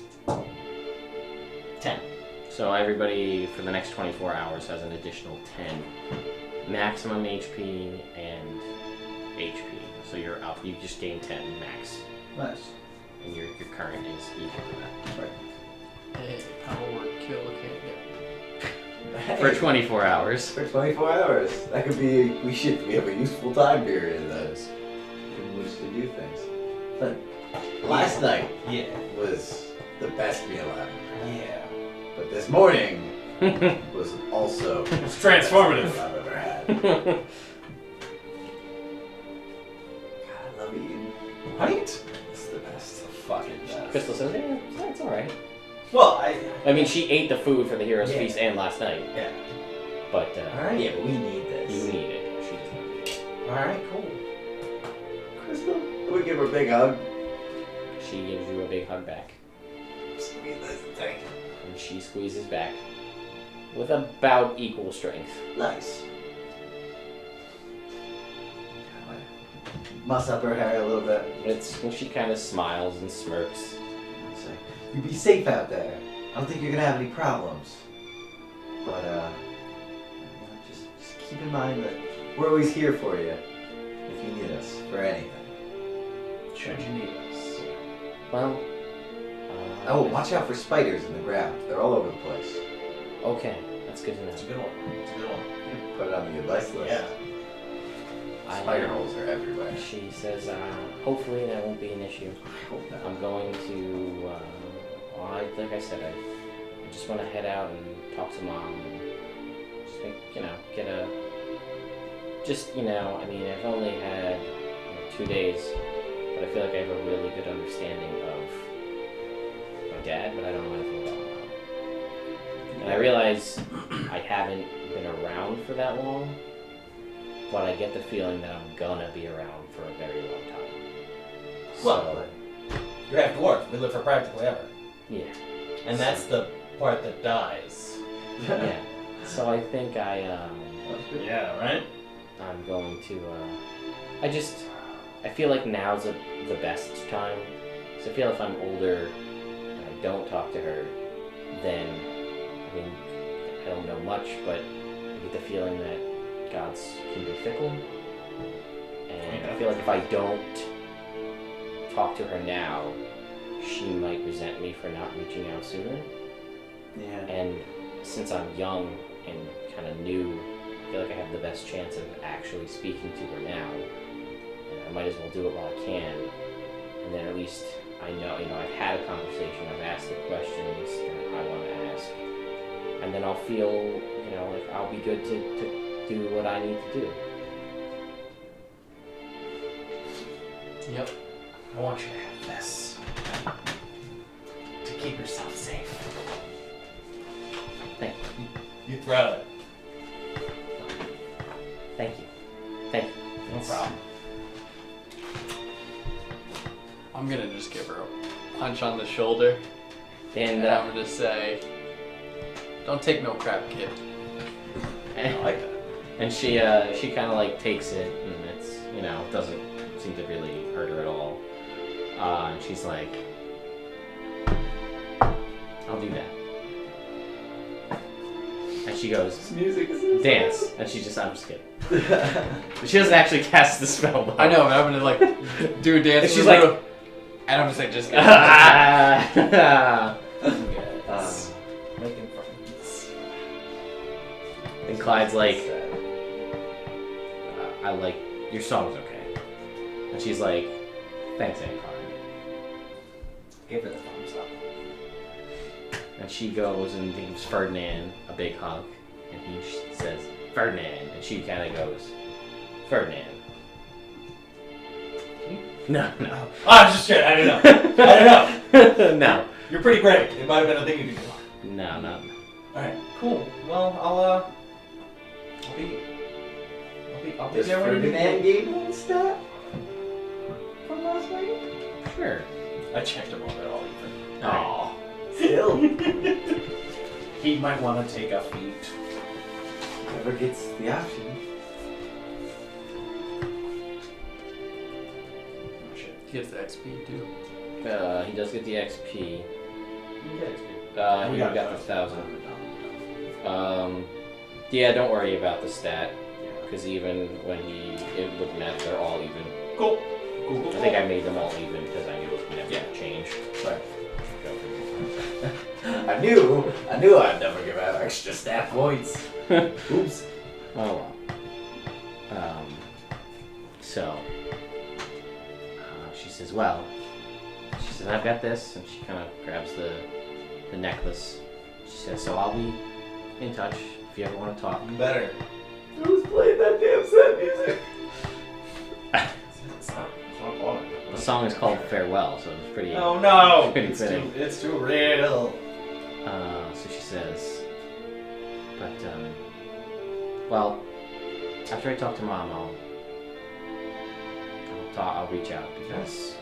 10. So everybody for the next 24 hours has an additional 10 maximum HP and HP. So you're up. You just gain 10 max, Nice. and your current is equal to that. Right. Hey, power word kill can't get. For 24 hours. For 24 hours. That could be. We have a useful time period in which to do things. But last night was the best meal ever. Yeah. But this morning was also It's transformative. the best meal I've ever had. God, I love eating. Right? It's the best. The fucking best. Crystal says, yeah, it's alright. Well, I mean, she ate the food for the hero's Yeah. feast and last night. Yeah. But, Alright. Yeah, but we need this. you need it. She does not need it. Alright, cool. Crystal, can we give her a big hug? She gives you a big hug back. Squeeze this thing. And she squeezes back with about equal strength. Nice. Muss up her hair a little bit. And she kind of smiles and smirks. Say, you be safe out there. I don't think you're gonna have any problems. But just keep in mind that we're always here for you if you need us for anything. Should you need us? Well, Oh, watch out for spiders in the ground. They're all over the place. Okay. That's good to know. It's a good one. It's a good one. Put it on the advice list. Yeah. Spider holes are everywhere. She says, hopefully that won't be an issue. I hope not. I'm going to, like I said, I just want to head out and talk to Mom and just make, get a, I mean, I've only had 2 days, but I feel like I have a really good understanding of my dad, but I don't know anything about my mom. And I realize I haven't been around for that long, but I get the feeling that I'm gonna be around for a very long time. Well, you're half dwarf. We live for practically ever. Yeah. And that's the part that dies. Yeah. So I think That's good. Yeah, right? I'm going to, I feel like now's the best time. So I feel if I'm older and I don't talk to her, then, I mean, I don't know much, but I get the feeling that gods can be fickle. And I feel like if I don't talk to her now, she might resent me for not reaching out sooner. Yeah. And since I'm young and kind of new, I feel like I have the best chance of actually speaking to her now. And I might as well do it while I can. And then at least I know, I've had a conversation, I've asked the questions that I want to ask. And then I'll feel, like I'll be good to do what I need to do. Yep. I want you to have this. To keep yourself safe. Thank you. You throw it. Thank you. Thank you. No problem. I'm gonna just give her a punch on the shoulder, And, and I'm gonna say, "Don't take no crap, kid." I like that. and she kind of like takes it, and it's, doesn't seem to really hurt her at all. And she's like, I'll do that. And she goes, Music is dance. And I'm just kidding. She doesn't actually cast the spell, though. I know, but I'm gonna like do a dance. And she's with her, like, and I'm just like, just Making friends. and Clyde's like, I like, your song's okay. And she's like, thanks, Aunt Carmen. Give her the thumbs up. And she goes and gives Ferdinand a big hug. And he says, Ferdinand. And she kind of goes, Ferdinand. No. Oh, I was just kidding. I don't know. No. You're pretty great. It might have been a thing you could do. No. Alright, cool. Well, I'll be Does there when you Ferdinand gave me a stat from last night? Sure. I checked him on it all even. Alright. Still. He might want to take a feat. Never gets the option. Oh shit. he gets the XP too. He does get the XP. You get XP. He got the 1,000. Yeah, don't worry about the stat. Because even when it wouldn't matter, they're all even. Cool. I think I made them all even because I knew it would never change. Right. I knew I'd never give out extra stat points. Oops. Oh well. So she says, I've got this, and she kind of grabs the necklace. She says, so I'll be in touch if you ever want to talk. You better. Who's playing that damn set music? It's not fun. The song is called Farewell, so it's pretty. Oh no! Pretty It's fitting. too real. So she says, but well, after I talk to Mom, I'll reach out because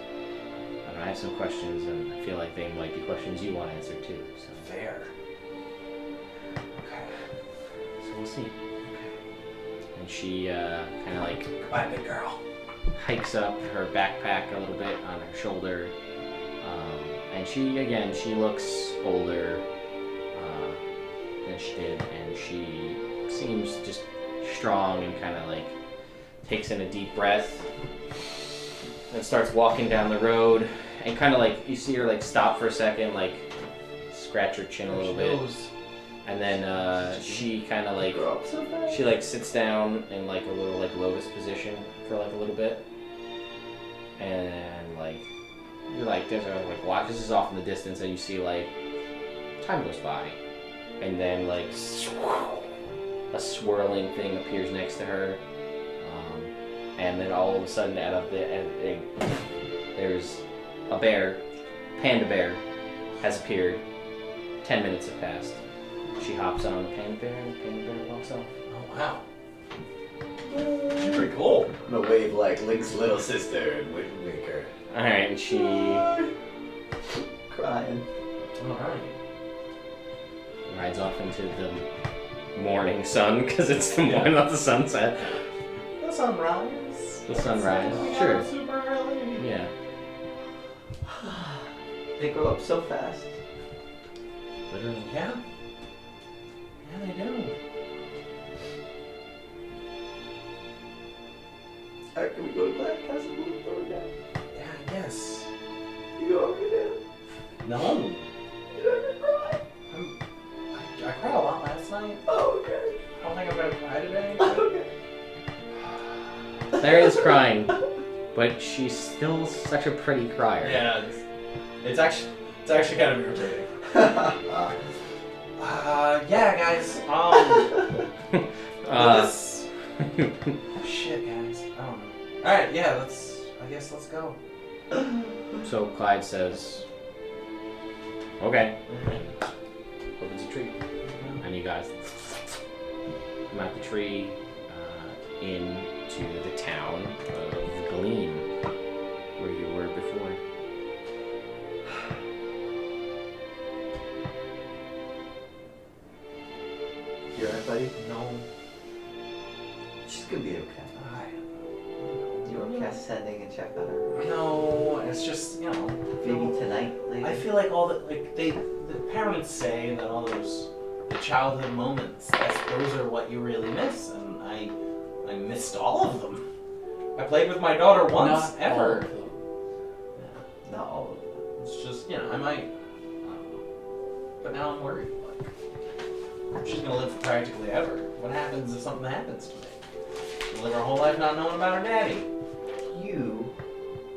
I have some questions, and I feel like they might be questions you want answered too. So Fair. Okay. we'll see. And she kind of like Bye, big girl. hikes up her backpack a little bit on her shoulder, and she looks older than she did, and she seems just strong and kind of like takes in a deep breath and starts walking down the road, and kind of like you see her like stop for a second, like scratch her chin a little bit, And then she kind of like Grow up so fast. she like sits down in like a little like lotus position for like a little bit, and like you're like there's a like watches off in the distance, and you see like time goes by, and then like a swirling thing appears next to her, and then all of a sudden out of there's a bear, panda bear, has appeared. 10 minutes have passed. She hops on the panda bear, and the panda bear walks off. Oh wow. She's pretty cool. I'm gonna wave like Link's little sister and wink her. All right, and she Crying. Alright. rides off into the morning sun because it's the morning, not the sunset. The sunrise. The sunrise. We got Sure. up super early. Yeah. They grow up so fast. Literally. Yeah. Yeah, they do. Alright, can we go to Black Castle Boulevard now? Yeah, I guess. You go over there. No. You don't even cry. I cried a lot last night. Oh, okay. I don't think I'm gonna cry today. Okay. There is crying, but she's still such a pretty crier. Yeah, it's actually kind of irritating. Yeah, guys. This shit, guys. I don't know. All right, yeah. I guess let's go. So Clyde says, "Okay," and opens a tree, and you guys come out the tree into the town of Gleam, where you were before. You alright, buddy? No. She's gonna be okay. You want Cass sending and check on her? No, it's just Maybe tonight, later? I feel like all the parents say that all the childhood moments, those are what you really miss, and I missed all of them. I played with my daughter once, Not ever. all of them. Not all of them. It's just, I might, I don't know. But now I'm worried, like, she's gonna live practically ever. What happens if something happens to me? She'll live her whole life not knowing about her daddy. You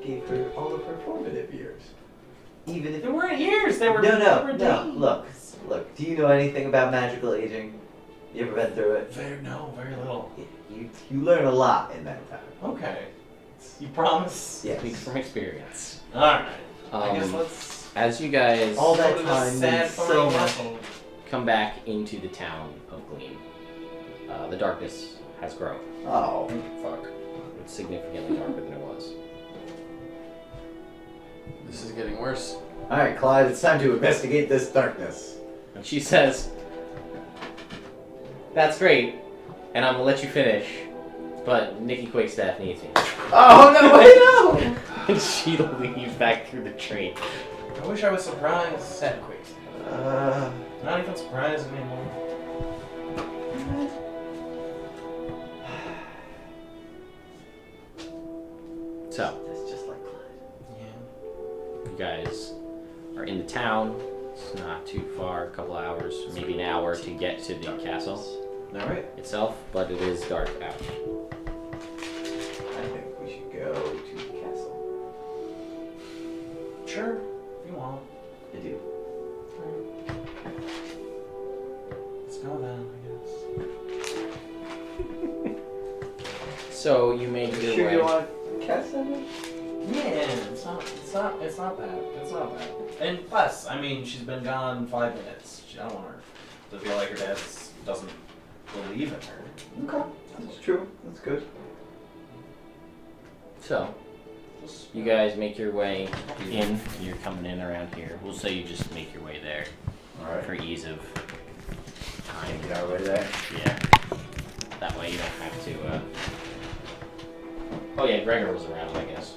gave her all of her formative years. Even if They weren't years, they were No, days. look. Do you know anything about magical aging? You ever been through it? Very little. You learn a lot in that time. Okay. You promise? Yes. Speaks from experience. Alright. I guess Um, let's as you guys All that go to the time sad means so thorny much. castle. come back into the town of Gleam, the darkness has grown. Oh. Fuck. It's significantly darker than it was. This is getting worse. Alright, Clyde, it's time to investigate this darkness. And she says, "That's great, and I'm gonna let you finish, but Nikki Quickstaff needs me." Oh, no, wait, no! And she leaves back through the tree. I wish I was surprised. Sad quick. Uh, Not even surprised anymore. So, that's just like Clyde. Yeah. you guys are in the town. It's not too far, a couple hours, maybe an hour to get to the castle Alright. itself, but it is dark out. I think we should go to the castle. Sure. If you want. I do. Let's go then, I guess. So you make your Sure way. you want Cass sending? Yeah, it's not bad. It's not bad. And plus, I mean, she's been gone 5 minutes. I don't want her to feel like her dad doesn't believe in her. Okay. That's true. That's good. So, Just, you guys make your way in. You're coming in around here. We'll say you just make your way there Alright. for ease of time. Get our way there. Yeah. That way you don't have to. Oh yeah, Gregor was around, I guess.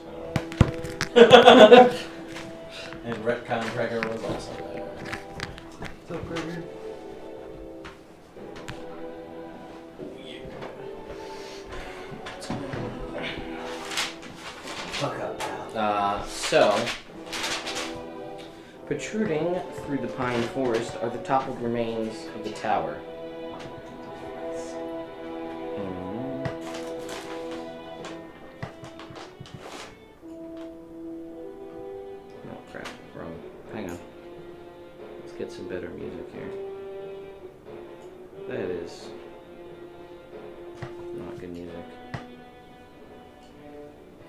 and Retcon Gregor was also there. What's up, Gregor? Fuck up, pal. So Protruding through the pine forest are the toppled remains of the tower. Oh crap, wrong. Hang on. Let's get some better music here. That is not good music.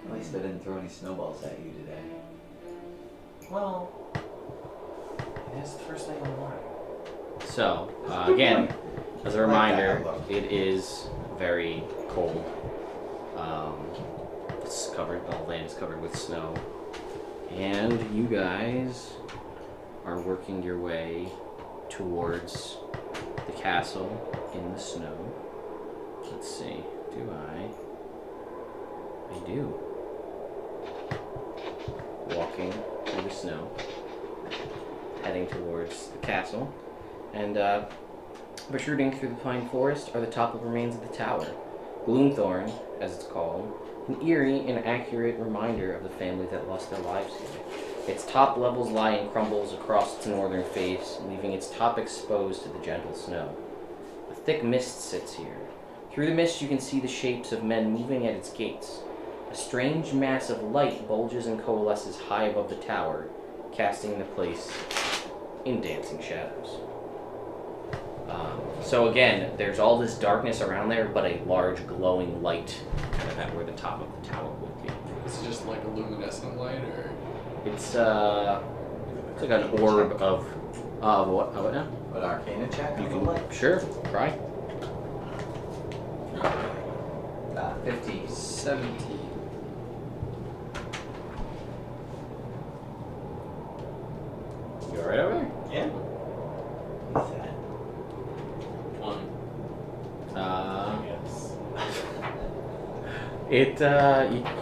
At least I didn't throw any snowballs at you today. Well, it is the first thing in the morning. So, again, as a reminder, it is very cold. It's covered, the land is covered with snow. And you guys are working your way towards the castle in the snow. Let's see, do I do. Walking through the snow, heading towards the castle, and protruding through the pine forest are the toppled remains of the tower. Gloomthorn, as it's called, an eerie and accurate reminder of the family that lost their lives here. Its top levels lie in crumbles across its northern face, leaving its top exposed to the gentle snow. A thick mist sits here. Through the mist you can see the shapes of men moving at its gates. A strange mass of light bulges and coalesces high above the tower, casting the place in dancing shadows. So again, there's all this darkness around there, but a large glowing light kind of at where the top of the tower would be. Is it just like a luminescent light, or? It's like an orb of what? What now? What Arcana check? You can sure try. 15. 17. You alright over there? Yeah. What's that? 1. Yes.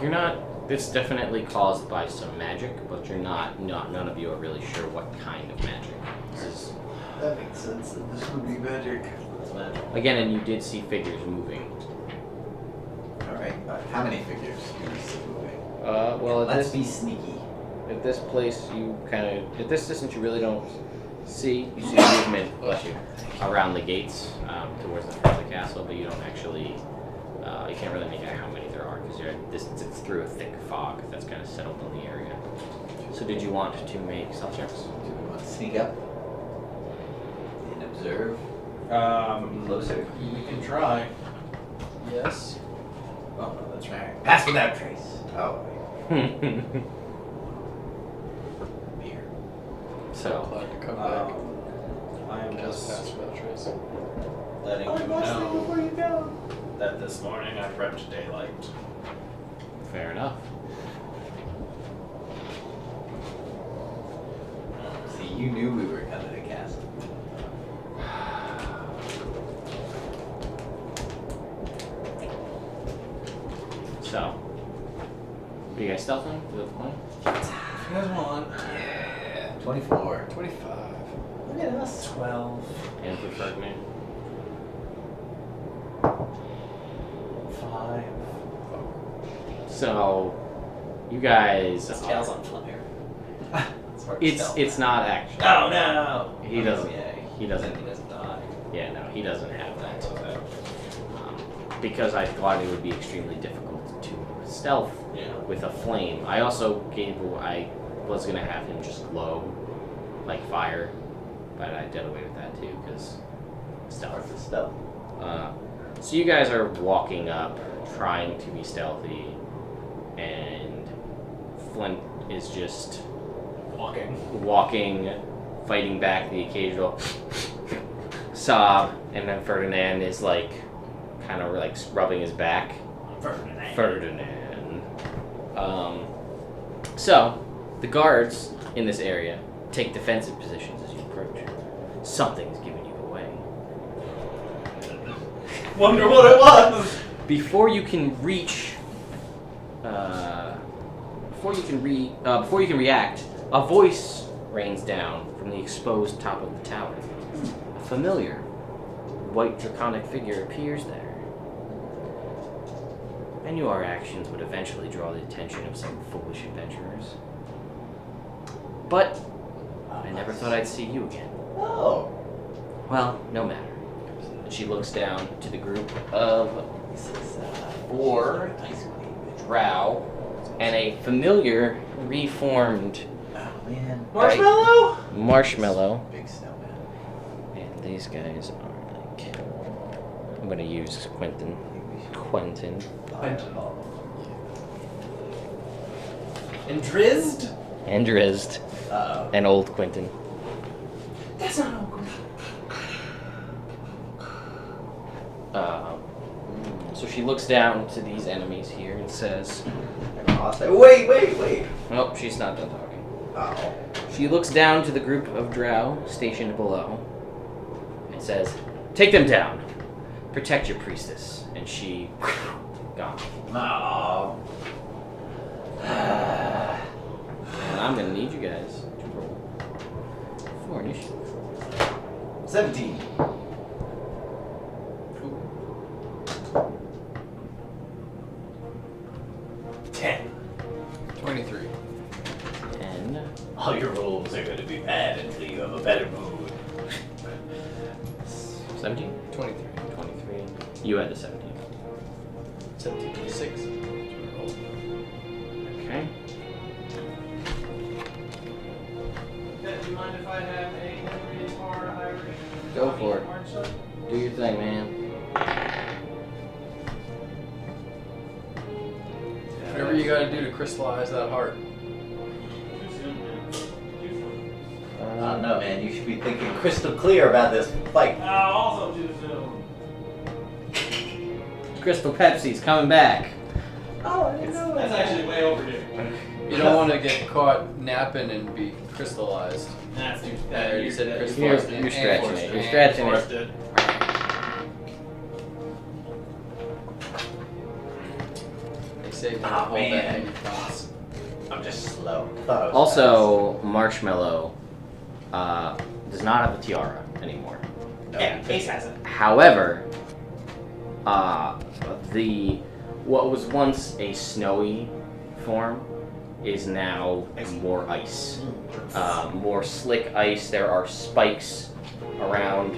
You're not. It's definitely caused by some magic, but you're not. None of you are really sure what kind of magic. This is That makes sense. This would be magic. It's magic. again, and you did see figures moving. Alright, how many figures do you see moving? Well, Let's be sneaky. at this place, you kind of at this distance, you really don't see. You see movement, bless you, around the gates towards the front of the castle, but you don't actually. You can't really make out how many there are because it's through a thick fog that's kind of settled in the area. So, did you want to make stealth checks? Do we want to sneak up and observe closer? We can try. Yes. Oh no, that's right. Pass without trace. Oh, beer. So, Glad to come back. I am Just just pass without trace. letting you know that this morning I prepped daylight. fair enough. See, you knew we were coming to castle. So, what are you guys stealthing? Do you have one? If you guys want. Yeah. 24. 25. Look at us. 12. And for Fergman? 5. So, you guys. This tail's on fire. It's not actually. Oh no! He doesn't. Yeah, He doesn't. He doesn't die. Yeah, no, he doesn't have that. That's okay. Because I thought it would be extremely difficult to stealth Yeah. with a flame. I also I was gonna have him just glow like fire, but I did away with that too because stealth. Parts of stealth. So you guys are walking up, trying to be stealthy, and Flint is just walking, fighting back the occasional sob, and then Ferdinand is like kind of like rubbing his back. Ferdinand. So the guards in this area take defensive positions as you approach. Something's giving you away. Wonder what it was! Before you can react, a voice rains down from the exposed top of the tower. A familiar, white draconic figure appears there. I knew our actions would eventually draw the attention of some foolish adventurers. But I never thought I'd see you again. Oh. Well, no matter. And she looks down to the group of 4 drow and a familiar reformed Oh man. Marshmallow? marshmallow. Big snowman. And these guys are like, I'm gonna use Quentin. And Drizzed? And Drizzt. Uh-oh. And old Quentin. That's not old. So she looks down to these enemies here and says, Wait. oh, she's not done talking. Oh. She looks down to the group of drow stationed below and says, take them down. Protect your priestess. And she, gone. No. And I'm gonna need you guys to roll for initiative. 17. 10. 23. And All your rolls are going to be bad until you have a better mood. 17? 23. 23. You had the 17. 17, 26. Okay. Do you mind if I have a Henry or Irish? Go for it. Orange soda? Do your thing, man. Whatever you gotta do to crystallize that heart. Too soon, man. Too soon. I don't know, man. You should be thinking crystal clear about this fight. Also too soon. Crystal Pepsi's coming back. Oh, I didn't know That's actually way overdue. You don't want to get caught napping and be crystallized. That's too I already said You're, crystallized. you're stretching it. You're stretching it. it. They say don't Oh, hold that man. many thoughts. I'm just slow. Thought I was Also, Marshmallow does not have a tiara anymore. fast. No. Yeah, Ace has it. However, what was once a snowy form is now more ice. More slick ice. There are spikes around.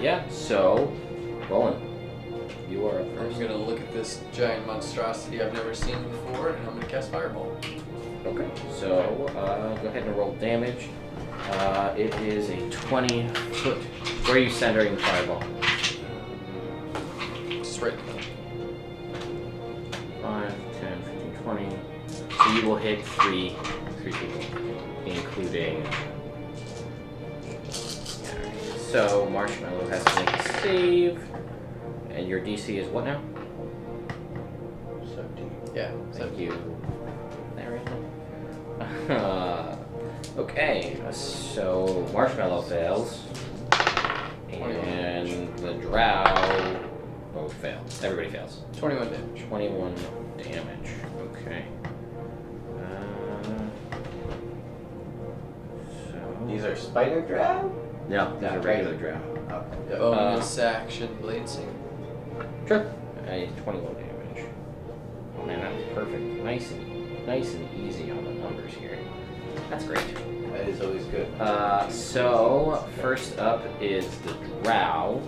Yeah, so, Roland, you are up I'm first. gonna look at this giant monstrosity I've never seen before, and I'm gonna cast Fireball. Okay, so go ahead and roll damage. It is a 20-foot. Where are you centering Fireball? Just right. 5, 10, 15, 20. So you will hit three people, including. So Marshmallow has to make a save, and your DC is what now? Yeah. Thank you. There we go. Okay, so Marshmallow fails, and the Drow both fail. Everybody fails. 21 damage. 21 damage. Okay. So These are spider drow? no, these are regular Drow. Okay, good. Bonus action Blade Sing. Sure. 21 damage. Oh man, that was perfect. Nice and easy on the numbers here. That's great. That is always good. So first up is the Drow.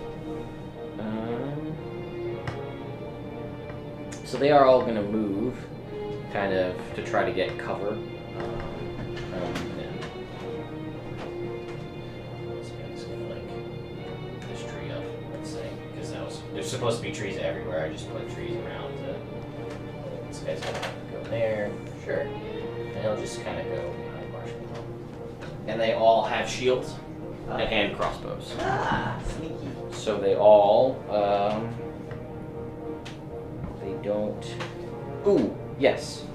So they are all gonna move, kind of to try to get cover. From them. This guy's gonna like this tree up, let's say, because there's supposed to be trees everywhere. I just put trees around. This guy's gonna go there, sure, and he'll just kind of go behind Marshmallow. And they all have shields and hand crossbows. Sneaky. So they all, they don't. Ooh, yes.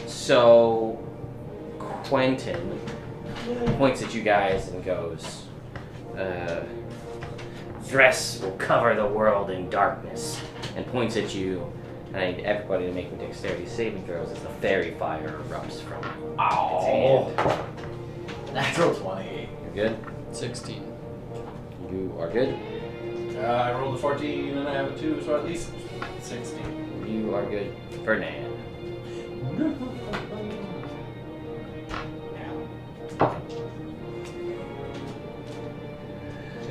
So Quentin points at you guys and goes, "Dress will cover the world in darkness," and points at you. And I need everybody to make me dexterity saving throws as the fairy fire erupts from its hand. Natural 20. You're good? 16. You are good? I rolled a 14 and I have a 2, so at least 16. You are good. Fernand.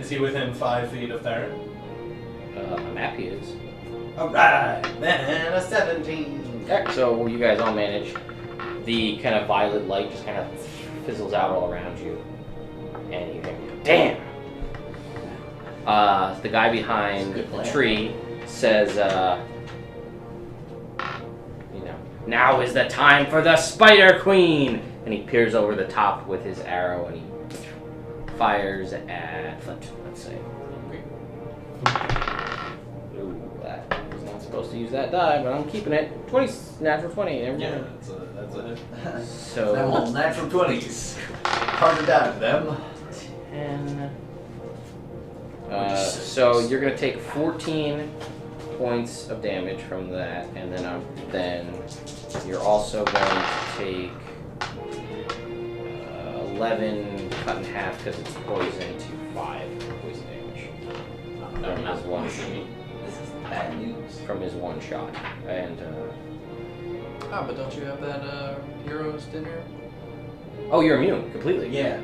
Is he within 5 feet of Theron? My map he is. Alright, then a 17. Okay, so you guys all manage. The kind of violet light just kind of fizzles out all around you. And you hear, damn! The guy behind Good the plan. tree says, now is the time for the Spider Queen! And he peers over the top with his arrow and he fires at Flint, let's say. Ooh, that was not supposed to use that die, but I'm keeping it. 20, natural 20. Never Yeah, mind. that's a So, Them old natural 20s. Hard to dodge them. 10. So you're gonna take 14 points of damage from that, and then you're also going to take 11 cut in half because it's poison to 5 poison damage from his one This is bad news. from his one shot, and But don't you have that hero's dinner? oh, you're immune completely. Yeah.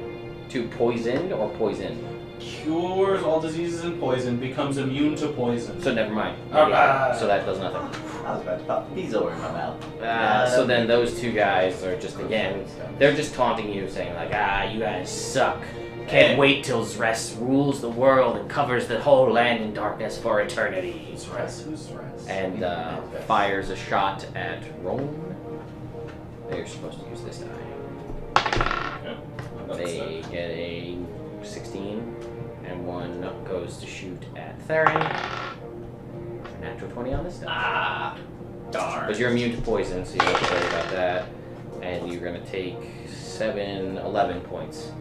To poisoned or poison. Cures all diseases and poison, becomes immune to poison. So never mind. Alright. So that does nothing. I was about to pop these over in my mouth. So then those two guys are just they're just taunting you, saying like, you guys suck. Can't wait till Zres rules the world and covers the whole land in darkness for eternity. Who's Zres? Who's Zres? And fires a shot at Roan. They're supposed to use this die. They get a 16, and one goes to shoot at Theron. Natural 20 on this die. Darn. But you're immune to poison, so you don't have to worry about that. And you're going to take 11 points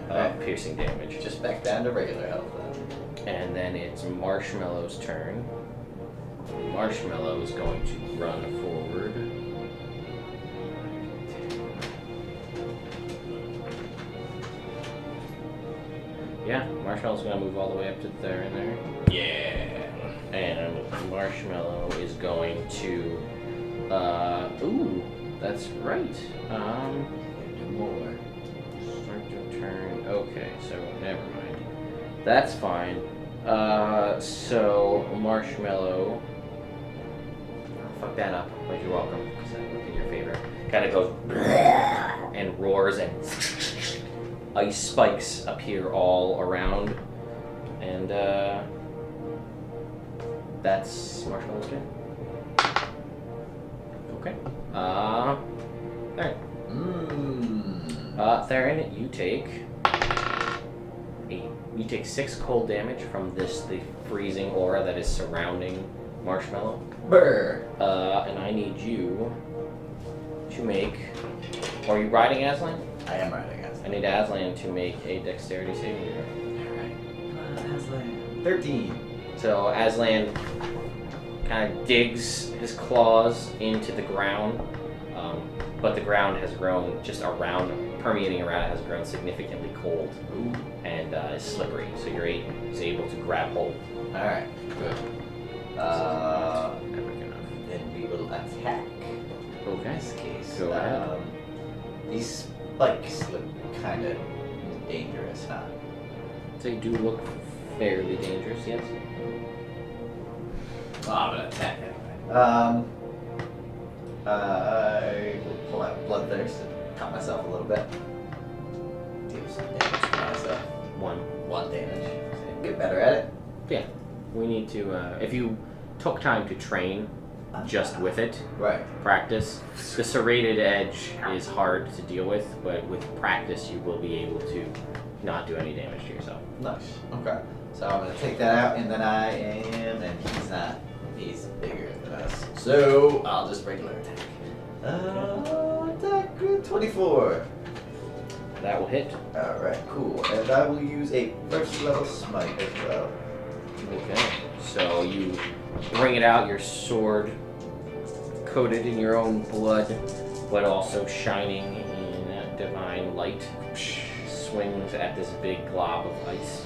of piercing damage. Just back down to regular health then. And then it's Marshmallow's turn. Marshmallow is going to run forward. Yeah, Marshmallow's going to move all the way up to there and there. Yeah. And Marshmallow is going to, ooh, that's right. Do more. Start your turn. Okay, so never mind. That's fine. So Marshmallow. Fuck that up, but you're welcome, because that worked in your favor. Kind of goes and roars, and ice spikes appear all around, and that's Marshmallow's turn. Okay. Theron. Theron, you take 6 cold damage from the freezing aura that is surrounding Marshmallow. Brr. And I need you to make. Are you riding Aslan? I am riding as. I need Aslan to make a dexterity saving throw. Alright. Aslan. 13. So Aslan kind of digs his claws into the ground, but the ground has grown permeating around it has grown significantly cold. Ooh. And is slippery, so you're able to grab hold. Alright. Good. Epic enough. Then we will attack. In Okay. this case. Go ahead. These spikes look kind of dangerous, huh? They do look fairly dangerous, yes. Well, I'm gonna attack anyway. I will pull out Bloodthirst and cut myself a little bit. Deal some damage to myself. 1. 1 damage. Get better at it. Yeah. We need to, if you took time to train just with it, Right. practice, the serrated edge is hard to deal with, but with practice you will be able to not do any damage to yourself. Nice. Okay. So I'm gonna take that out, and then and he's not. He's bigger than us. So I'll just regular attack. Attack 24. That will hit. Alright, cool. And I will use a first level smite as well. Okay. So you bring it out, your sword coated in your own blood, but also shining in divine light, swings at this big glob of ice.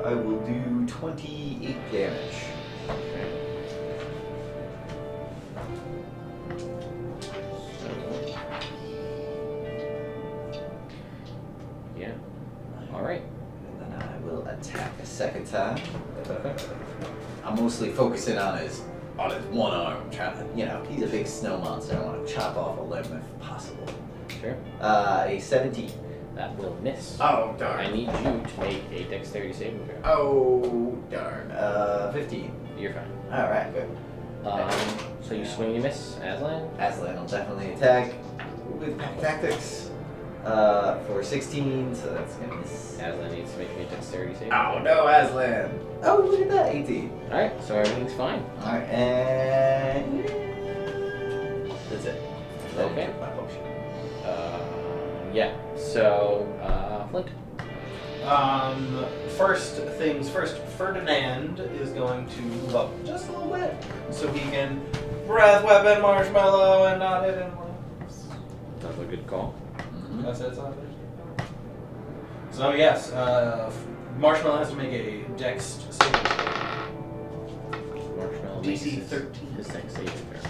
I will do 28 damage. Okay. So, yeah. All right. And then I will time. I'm mostly focusing on his one arm, trying to, he's a big snow monster. I want to chop off a limb if possible. Sure. A 17. That will miss. Oh, I darn. need you to make a dexterity saving throw. Oh, darn. 15. You're fine. Alright, good. So you swing, you miss, Aslan. Aslan will definitely attack with pack tactics. For 16, so that's gonna miss. Aslan needs to make me a dexterity saving. Oh no, Aslan! Oh, look at that, 18. Alright, so everything's fine. Alright, and that's it. Okay. My potion. Yeah. So, Flint. First things first, Ferdinand is going to move up just a little bit so he can breath weapon marshmallow and not hit anyone else. That's a good call. Mm-hmm. That's it. So yes, Marshmallow has to make a dex saving throw. Marshmallow DC makes his 13. His dex saving throw.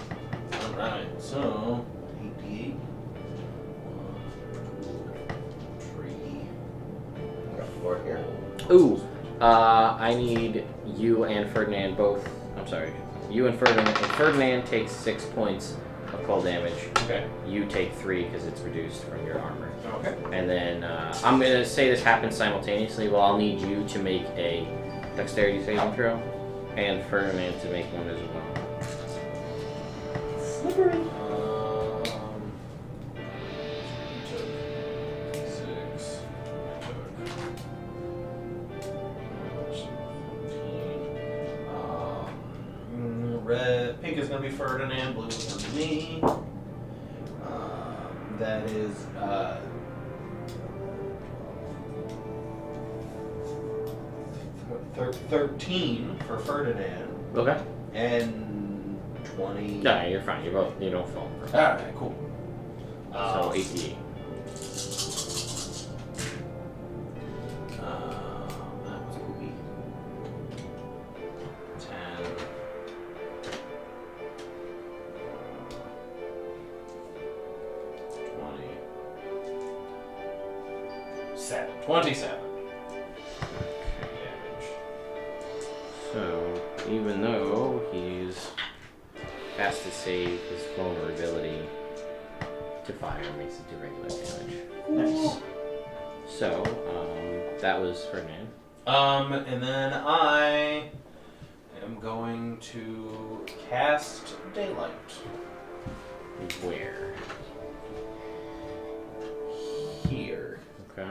All right, so 8d8. 1, 2, 3. Got 4 here. Ooh. I need you and Ferdinand both. I'm sorry. You and Ferdinand. If Ferdinand takes 6 points of cold damage. Okay. You take 3 because it's reduced from your armor. Okay. And then I'm gonna say this happens simultaneously. Well, I'll need you to make a dexterity saving throw, and Ferdinand to make one as well. Slippery. He took 6. Red, pink is gonna be Ferdinand, blue is gonna be me. That is 13 for Ferdinand Okay. and 20. No, you're fine. You don't fall. Alright, cool. So 88. That was poopy. 10. 27. Damage. So even though he's has to save his vulnerability to fire, makes it do regular damage. Nice. So that was Ferdinand. And then I am going to cast Daylight. Where? Here. Okay.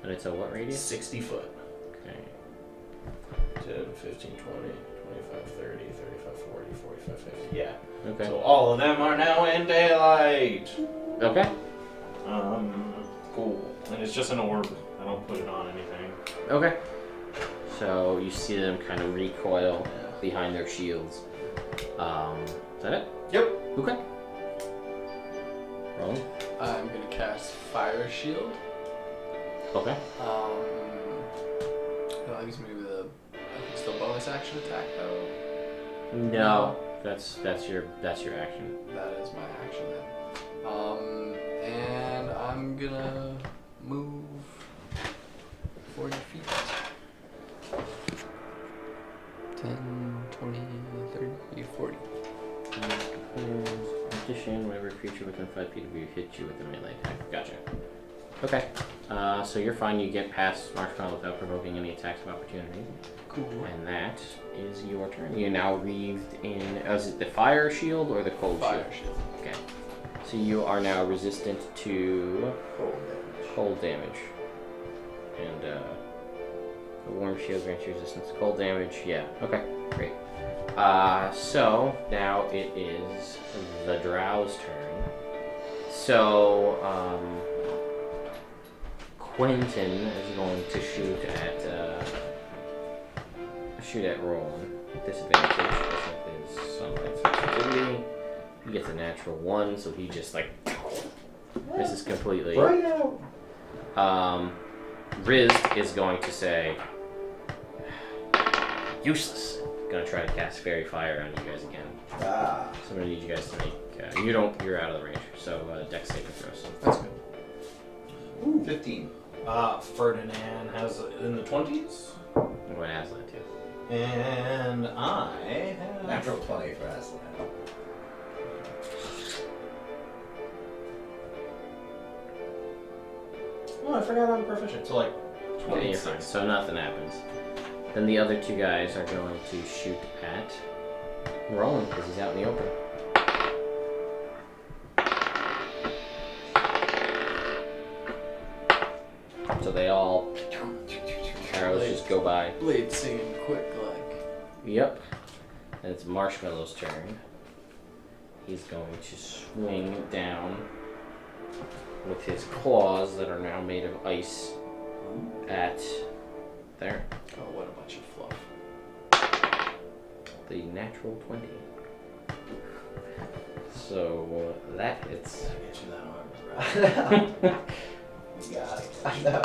And it's a what radius? 60 foot. Okay. 10, 15, 20, 25, 30, 35, 40, 45, 50. Yeah. Okay. So all of them are now in daylight. Okay. Cool. And it's just an orb. I don't put it on anything. Okay. So you see them kind of recoil behind their shields. Is that it? Yep. Okay. Roll. I'm gonna cast Fire Shield. Okay. That leaves me with a, I think still bonus action attack though. No, that's your action. That is my action then. And I'm gonna move 40 feet. 10, 20, 30, 40. Addition, whenever creature within 5 feet of you hits you with a melee attack. Gotcha. Okay. So you're fine. You get past Marshmallow without provoking any attacks of opportunity. Cool. And that is your turn. You're now wreathed in. Is it the fire shield or the cold Fire shield? Shield. Okay. So you are now resistant to cold damage. And the warm shield grants you resistance to cold damage. Yeah. Okay. Great. So now it is the Drow's turn. So Quentin is going to shoot at Roland. Disadvantage because of his sensitivity. He gets a natural 1, so he just misses completely. Right out. Riz is going to say, useless. Gonna try to cast Fairy Fire on you guys again. Ah. So I'm gonna need you guys to make. You're out of the range. So Dex saving throws. That's good. Ooh, 15. Ferdinand has in the 20s. I'm going Aslan too. And I have Natural 20 for Aslan. Oh, I forgot I'm proficient. So like Yeah, 26. you're fine. So nothing happens. Then the other two guys are going to shoot at Roland because he's out in the open. So they all arrows just go by. Blade singing quick like. Yep. And it's Marshmallow's turn. He's going to swing down with his claws that are now made of ice at there. Oh, what a bunch of fluff. The natural 20. So that hits. I'll get you that one. You got it. I know.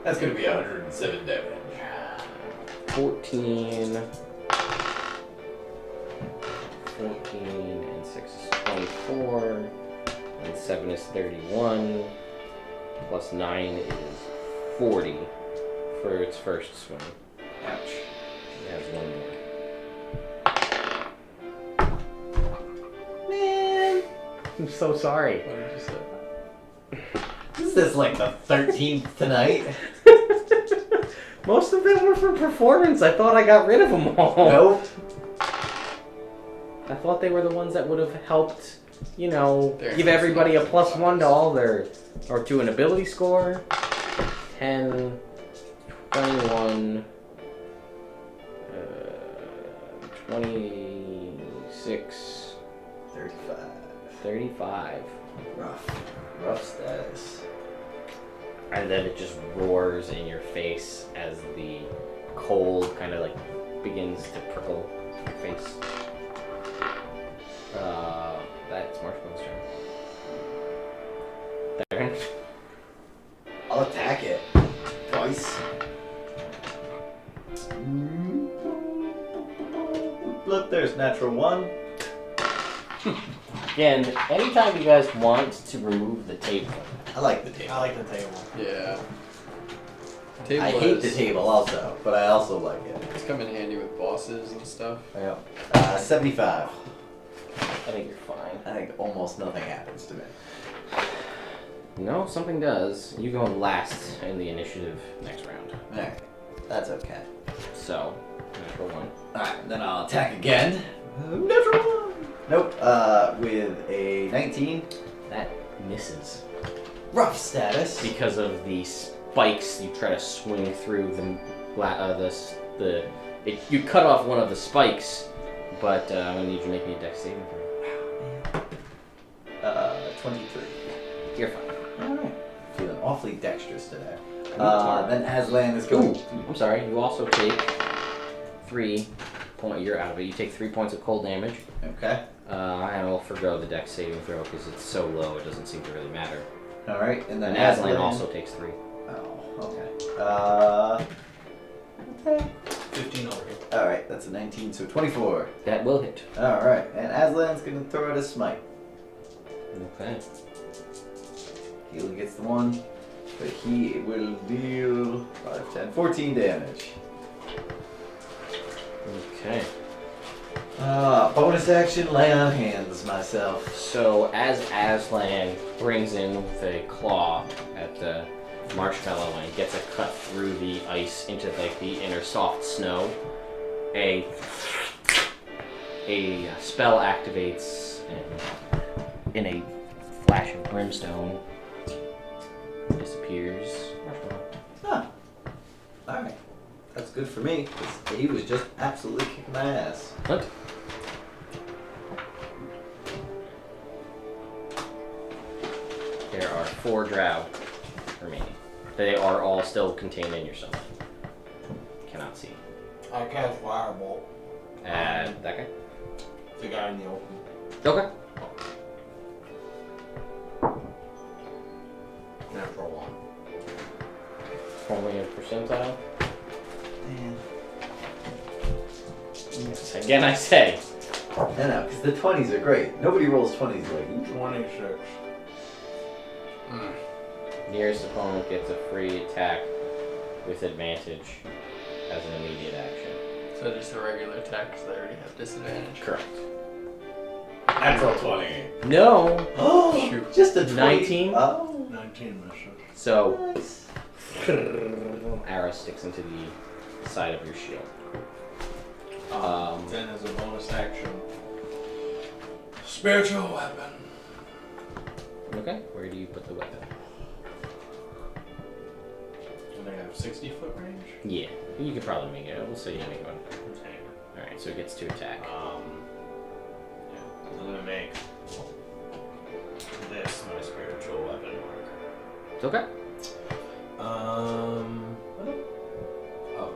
That's gonna be 107 damage. 14. 14 and 6 is 24. And 7 is 31. Plus 9 is 40 for its first swing. Ouch. It has one more. Man. I'm so sorry. What did you say? Is this like the 13th tonight? Most of them were for performance. I thought I got rid of them all. Nope. I thought they were the ones that would have helped, you know, They're give everybody a +1 to all their, or to an ability score. 10, 21, 26, 35. 35. Rough status. And then it just roars in your face as the cold kind of like begins to prickle your face. That's Marshmallow's turn. There. I'll attack it. Twice. Look, there's natural 1. Again, anytime you guys want to remove the table, I like the table. I like the table. Yeah. Table I hate the is- table also, but I also like it. It's come in handy with bosses and stuff. Yeah. 75. I think you're fine. I think almost nothing happens to me. No, something does. You go last in the initiative next round. Alright. That's okay. So, natural 1. Alright, then I'll attack again. Natural 1! Nope. With a 19. That misses. Rough status. Because of the spikes, you try to swing through you cut off one of the spikes, but I'm gonna need you to make me a dex saving throw. 23. You're fine. Alright. Feeling awfully dexterous today. Sorry. Then Aslan is going. Ooh, I'm sorry. You also take 3 points. You're out of it. You take 3 points of cold damage. Okay. I will forgo the dex saving throw because it's so low. It doesn't seem to really matter. Alright, and then And Aslan also takes 3. Oh, okay. 15 over here. Alright, that's a 19, so 24. That will hit. Alright, and Aslan's gonna throw out a smite. Okay. He only gets the 1, but he will deal 5, 10, 14 damage. Okay. Bonus action, lay on hands myself. So as Aslan brings in with a claw at the marshmallow and gets a cut through the ice into like the inner soft snow, a spell activates and in a flash of brimstone disappears. Huh. Alright. That's good for me, because he was just absolutely kicking my ass. What? There are 4 drow remaining. They are all still contained in your summon. Cannot see. I cast Firebolt. And that guy? The guy in the open. Okay. Natural 1. Only a percentile. Man. Again, I say. No, because the 20s are great. Nobody rolls 20s like you. 26. Nearest opponent gets a free attack with advantage as an immediate action. So just a regular attack because they already have disadvantage. Correct. Natural 20. No! Oh, Shoot. just a 20. 19? Oh. 19 mission. So, Nice. arrow sticks into the side of your shield. Then as a bonus action, spiritual weapon. Okay, where do you put the weapon? Do they have 60-foot range? Yeah, you could probably make it. We'll say you make one. Okay. Alright, so it gets to attack. Yeah, I'm gonna make this my spiritual weapon marker. It's okay. Oh, there you are.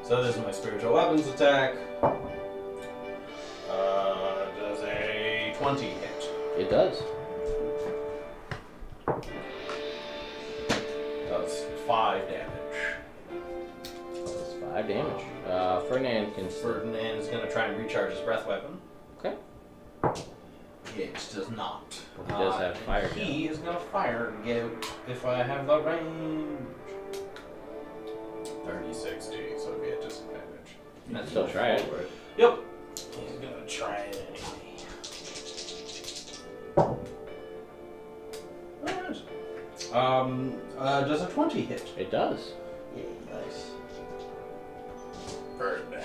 So this is my spiritual weapons attack. Does a 20 hit? It does. Does 5 damage. That's 5 damage. Ferdinand can Ferdinand is gonna try and recharge his breath weapon. Okay. It does not. Well, he does have fire He is gonna fire and get if I have the range. 30-60, so it'd be at disadvantage. You can still try it. Yep. He's gonna try it anyway. Alright. Does a 20 hit? It does. Yeah, nice. Ferdinand.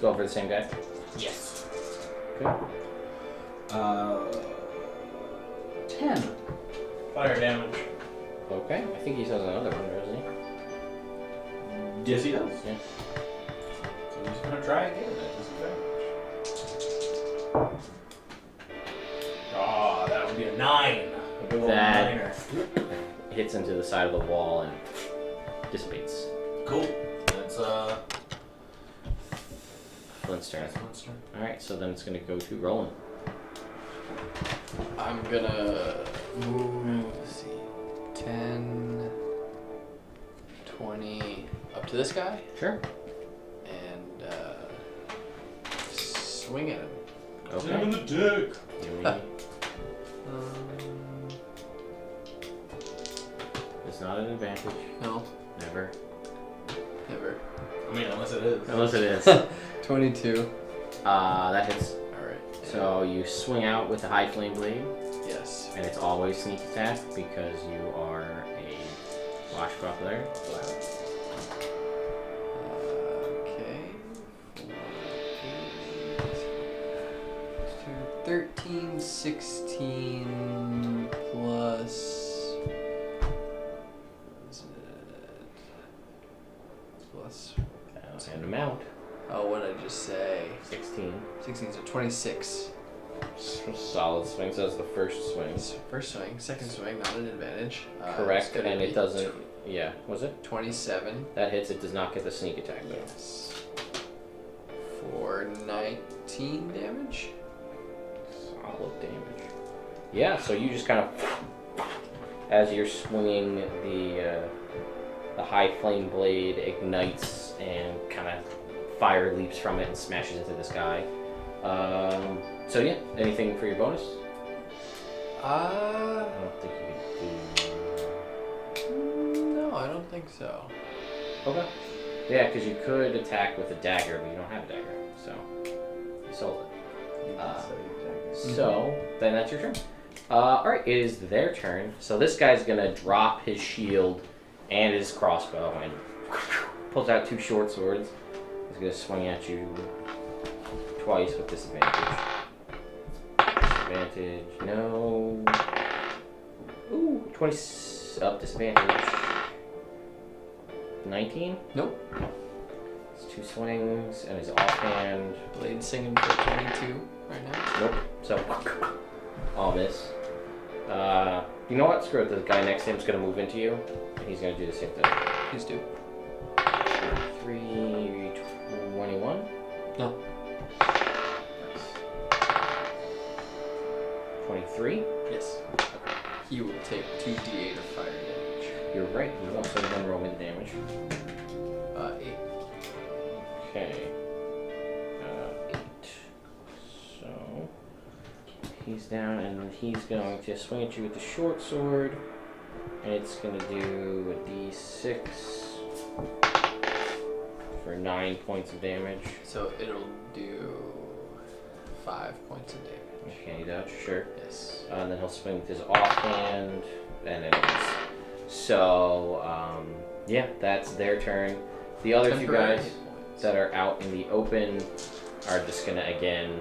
Go for the same guy. Yes. Okay. 10 fire damage. Okay. I think he has another one, doesn't he? Yes, he does. Yeah. So he's gonna try again at disadvantage. Ah, that would be a 9. A big old That- niner. Hits into the side of the wall and dissipates. Cool. That's Flint's turn. Flint's turn. Alright, so then it's going to go to Roland. I'm gonna move, let's see, 10, 20, up to this guy, Sure. and swing at him. Hit him in Okay. the dick. Give me- It's not an advantage. No, Never. never. I mean, unless it is. Unless it is. 22. That hits. Alright. So you swing out with the high flame blade, Yes. and it's always sneak attack because you are a swashbuckler. Okay. 13, 16 plus. What is it? Plus. And amount. Oh, what did I just say? 16. 16, so 26. Solid swing. So that's the first swing. First swing, second swing, not an advantage. Correct, it's gonna and be it doesn't. Yeah, was it? 27. That hits. It does not get the sneak attack though. Yes. For 19 damage. Solid damage. Yeah, so you just kind of, as you're swinging, the high flame blade ignites and kind of fire leaps from it and smashes into this guy. So yeah, anything for your bonus? I don't think you can No, I don't think so. do. Okay. Yeah, because you could attack with a dagger, but you don't have a dagger, so you sold it. So then that's your turn. Alright, it is their turn. So this guy's gonna drop his shield and his crossbow and pulls out 2 short swords. He's gonna swing at you twice with disadvantage. Disadvantage, no. Ooh, 20 up, disadvantage. 19? Nope. It's 2 swings and his offhand. Blade singing for 22 right now. Nope. So, all miss. You know what? Screw it. The guy next to him's gonna move into you. And he's gonna do the same thing. Please do. 3, 21. No. 23. Yes. He will take 2d8 of fire damage. You're right. You won't send one roll me the damage. 8. Okay. 8. So he's down, and he's going to swing at you with the short sword. And it's gonna do a d6 for 9 points of damage. So it'll do 5 points of damage. Can you dodge? Sure. Yes. And then he'll swing with his offhand, and it is. So, yeah, that's their turn. The other two Temporary guys hit points. that are out in the open are just gonna again.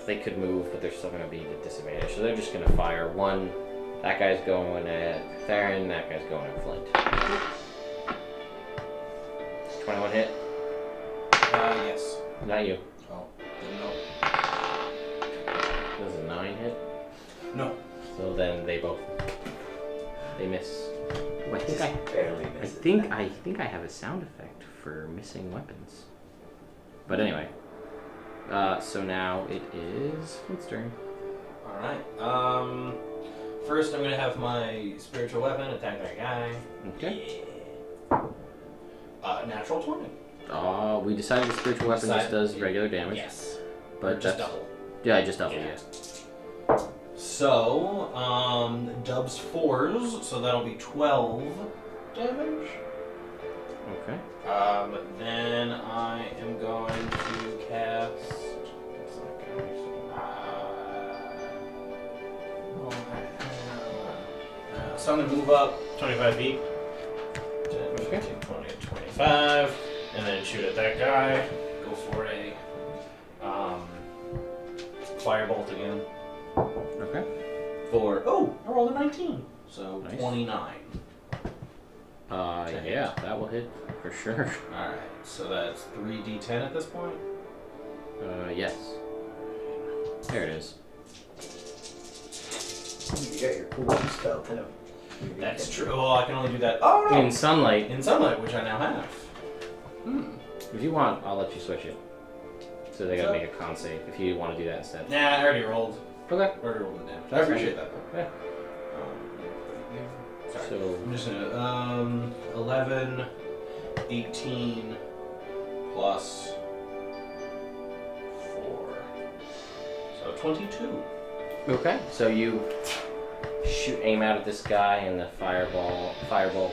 They could move, but they're still gonna be at disadvantage. So they're just gonna fire one. That guy's going at Theron. That guy's going at Flint. 21 hit. Yes. Not you. Oh, didn't know. Does a 9 hit? No. So then they both miss. Oh, I think Barely I misses. think I have a sound effect for missing weapons. But anyway, so now it is Flint's turn. Alright. First I'm gonna have my spiritual weapon attack that guy. Okay. Natural 20. We decided the spiritual weapon just does regular damage. Yes. But Just that's double. yeah, just double. Yeah. Yeah. So, dubs 4s, so that'll be 12 damage. Okay. Then I am going to cast. So I'm going to move up 25 feet. 10, 15, 20, 25. And then shoot at that guy. Go for a firebolt again. Okay. I rolled a 19. So Nice. 29. Yeah, that will hit for sure. Alright, so that's 3d10 at this point. Yes. There it is. You got your cool spell too. That's true. Well, I can only do that. Oh no! In sunlight, In sunlight, which I now have. if you want, I'll let you switch it. So they gotta make a con save if you want to do that instead. Nah, I already rolled. Okay. I already rolled the damage. I appreciate that though. Yeah. Sorry. So I'm just gonna 11, 18 plus 4, so 22. okay. So you aim out at this guy, and the firebolt,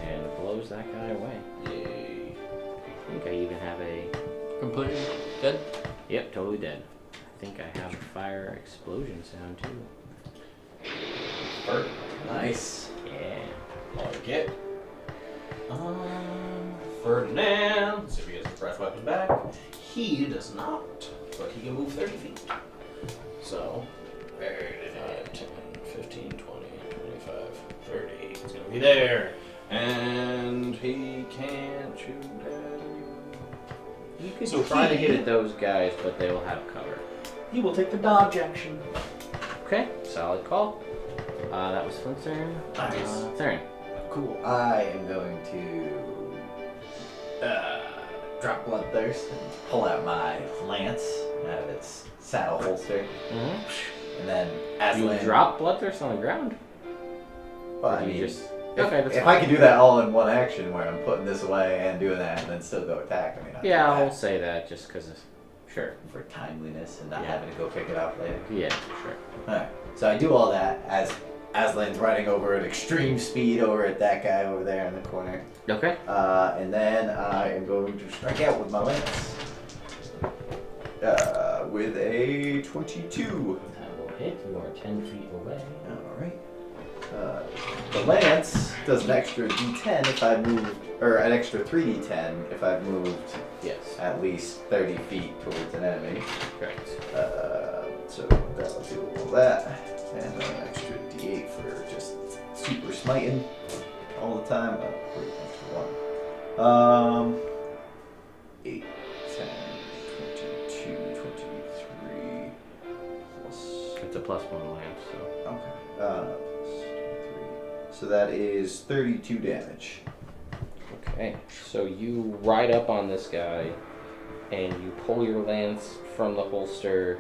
and it blows that guy away. Yay! I think I even have a. Completely dead? Yep, totally dead. I think I have a fire explosion sound too. Perfect. Nice. Yeah. Like it. Ferdinand. Let's see if he has his breath weapon back. He does not, but he can move 30 feet. So, 10, 15, 20, 25, 30. He's going to be there. And he can't shoot at anyone. You could So try to he- hit at those guys, but they will have cover. He will take the dodge action. Okay, solid call. That was Flint's turn. Nice. Theron. Cool. I am going to drop Bloodthirst and pull out my lance out of its saddle holster, Mm-hmm. and then You Aslan. drop Bloodthirst on the ground? Well, Or I do you mean, just... if, Okay, that's if fine. I could do that all in one action, where I'm putting this away and doing that, and then still go attack, I mean, I'll do Yeah, that I'll say that just because of... Sure. for timeliness and not Yeah. having to go pick it up later. Yeah, sure. Alright, so I do all that as Aslan's riding over at extreme speed over at that guy over there in the corner. Okay. And then I am going to strike out with my lance. With a 22. That will hit. You are 10 feet away. Alright. The lance does an extra d10 if I move, or an extra 3d10 if I've moved Yes. at least 30 feet towards an enemy. Correct. So that'll do all that. And then an extra d8 for just super smiting all the time. Wait, extra one. 8, 10, 22, 23, plus. It's a +1 lamp, so... Okay. Plus 23. So that is 32 damage. Okay. So you ride up on this guy, and you pull your lance from the holster,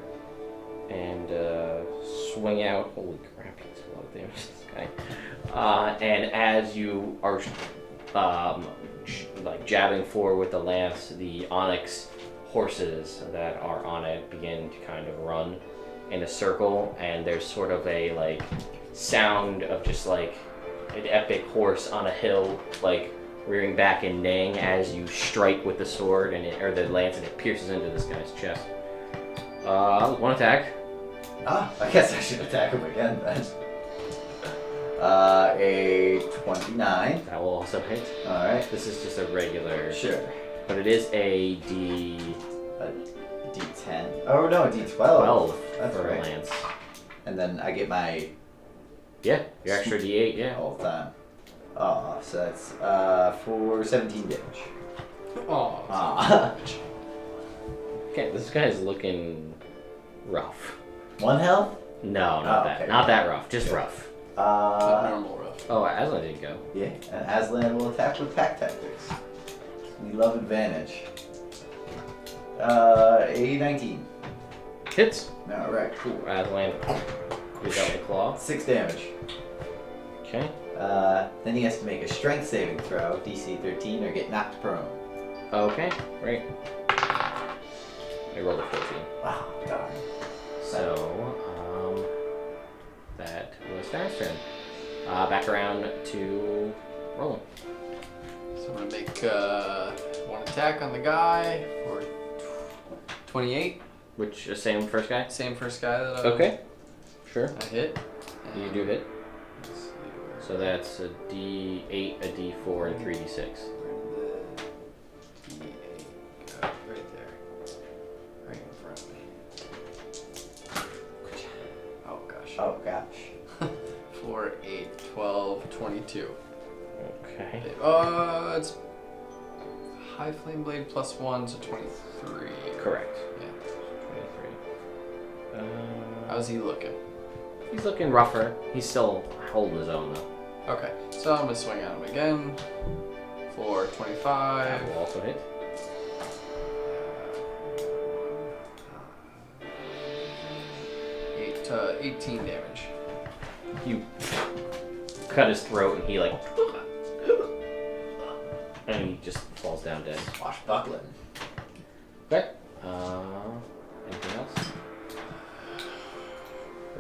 and swing out. Holy crap, that's a lot of damage, this guy. And as you are like jabbing forward with the lance, the onyx horses that are on it begin to kind of run in a circle, and there's sort of a like sound of just like an epic horse on a hill, like rearing back and neighing as you strike with the sword or the lance, and it pierces into this guy's chest. One attack. I guess I should attack him again then. A 29. That will also hit. Alright. This is just a regular. Sure. But it is a D10. Oh no, a D12. 12 That's for a right. lance. And then I get my Yeah, your extra D8, yeah. all the time. So that's for 17 damage. Oh. Okay, this guy's looking rough. 1 health? No, not that. Okay. Not that rough, just Okay. rough. Normal rough. Oh, Aslan didn't go. Yeah, and Aslan will attack with pack tactics. We love advantage. A 19. Hits. Alright, cool. Aslan gives out the claw. 6 damage. Okay. Then he has to make a strength saving throw, DC 13, or get knocked prone. Okay, great. I rolled a 14. Wow, darn. So, that was Farron's turn. Back around to Roland. So I'm gonna make one attack on the guy for 28. Which, same first guy? Same first guy that Okay. Sure. I hit. You do hit. Let's see where- So that's a D8, a D4, and 3D6. Where did the D8 go? Right there. Right in front of me. Oh gosh. Oh gosh. 4, 8, 12, 22. Okay. It's high flame blade plus 1, so 23. Correct. Yeah. 23. How's he looking? He's looking rougher. He's still holding his own, though. Okay, so I'm gonna swing at him again for 25. That will also hit. 18 damage. You cut his throat, and he, like... and he just falls down dead. Swashbuckling. Okay. Anything else?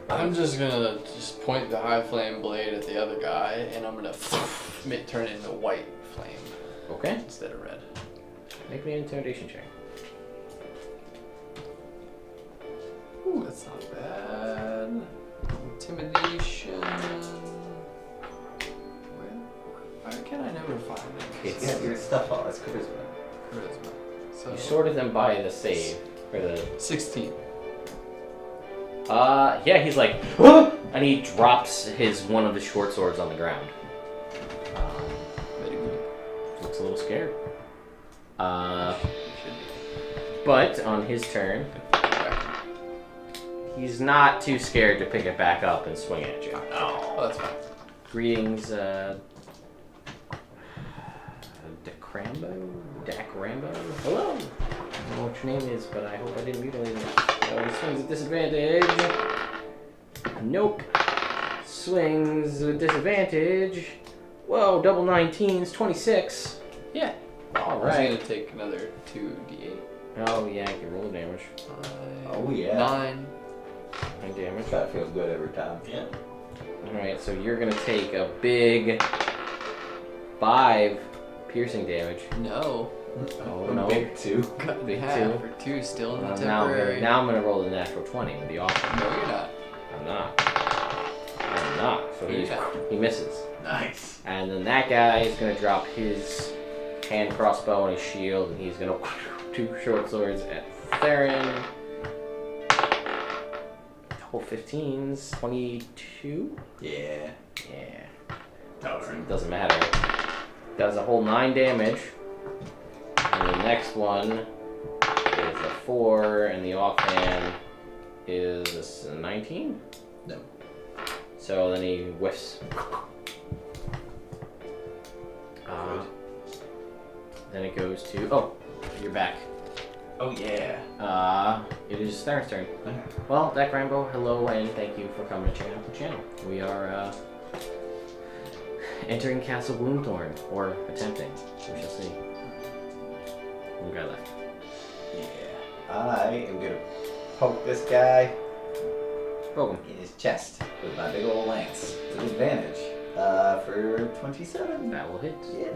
I'm just gonna point the high flame blade at the other guy, and I'm gonna turn it into white flame Okay. instead of red. Make me an intimidation check. Ooh, that's not bad. Intimidation. Why can I never find it? It's- Yeah, your stuff all. It's charisma. Charisma. So You sorted them by the save. Or the... 16. Yeah, he's like... and he drops one of his short swords on the ground. Very good. Looks a little scared. You should be. But on his turn, he's not too scared to pick it back up and swing at you. Oh, that's fine. Greetings, Dacrambo? Hello! I don't know what your name is, but I hope I didn't mutilate it. So he swings at disadvantage. Nope. Swings with disadvantage. Whoa, double 19s, 26. Yeah. All I was right. gonna take another 2d8. Oh yeah, I can roll the damage. Oh, yeah. 9. 9 damage. That feels good every time. Yeah. Alright, so you're gonna take a big 5 piercing damage. No. Oh A no. big 2. Cut in Big half two. for 2 still in the Now temporary. I'm gonna roll the natural 20 with the offer. No, you're not. I'm not. I'm not. So Yeah. he misses. Nice. And then that guy is gonna drop his hand crossbow and his shield, and he's gonna 2 short swords at Theron. Double 15s, 22. Yeah. Yeah. Darn. Doesn't matter. Does a whole 9 damage. And the next one is a 4, and the offhand is a 19. No. So then he whiffs. Then it goes to... Oh, you're back. Oh, yeah. It is Theron's turn. Well, Dak Rambo, hello, and thank you for coming to check out the channel. We are, entering Castle Gloomthorn, or attempting. We shall see. One guy left. Yeah. I am gonna poke this guy Poke him. in his chest with my big old lance with advantage for 27. That will hit. Yeah.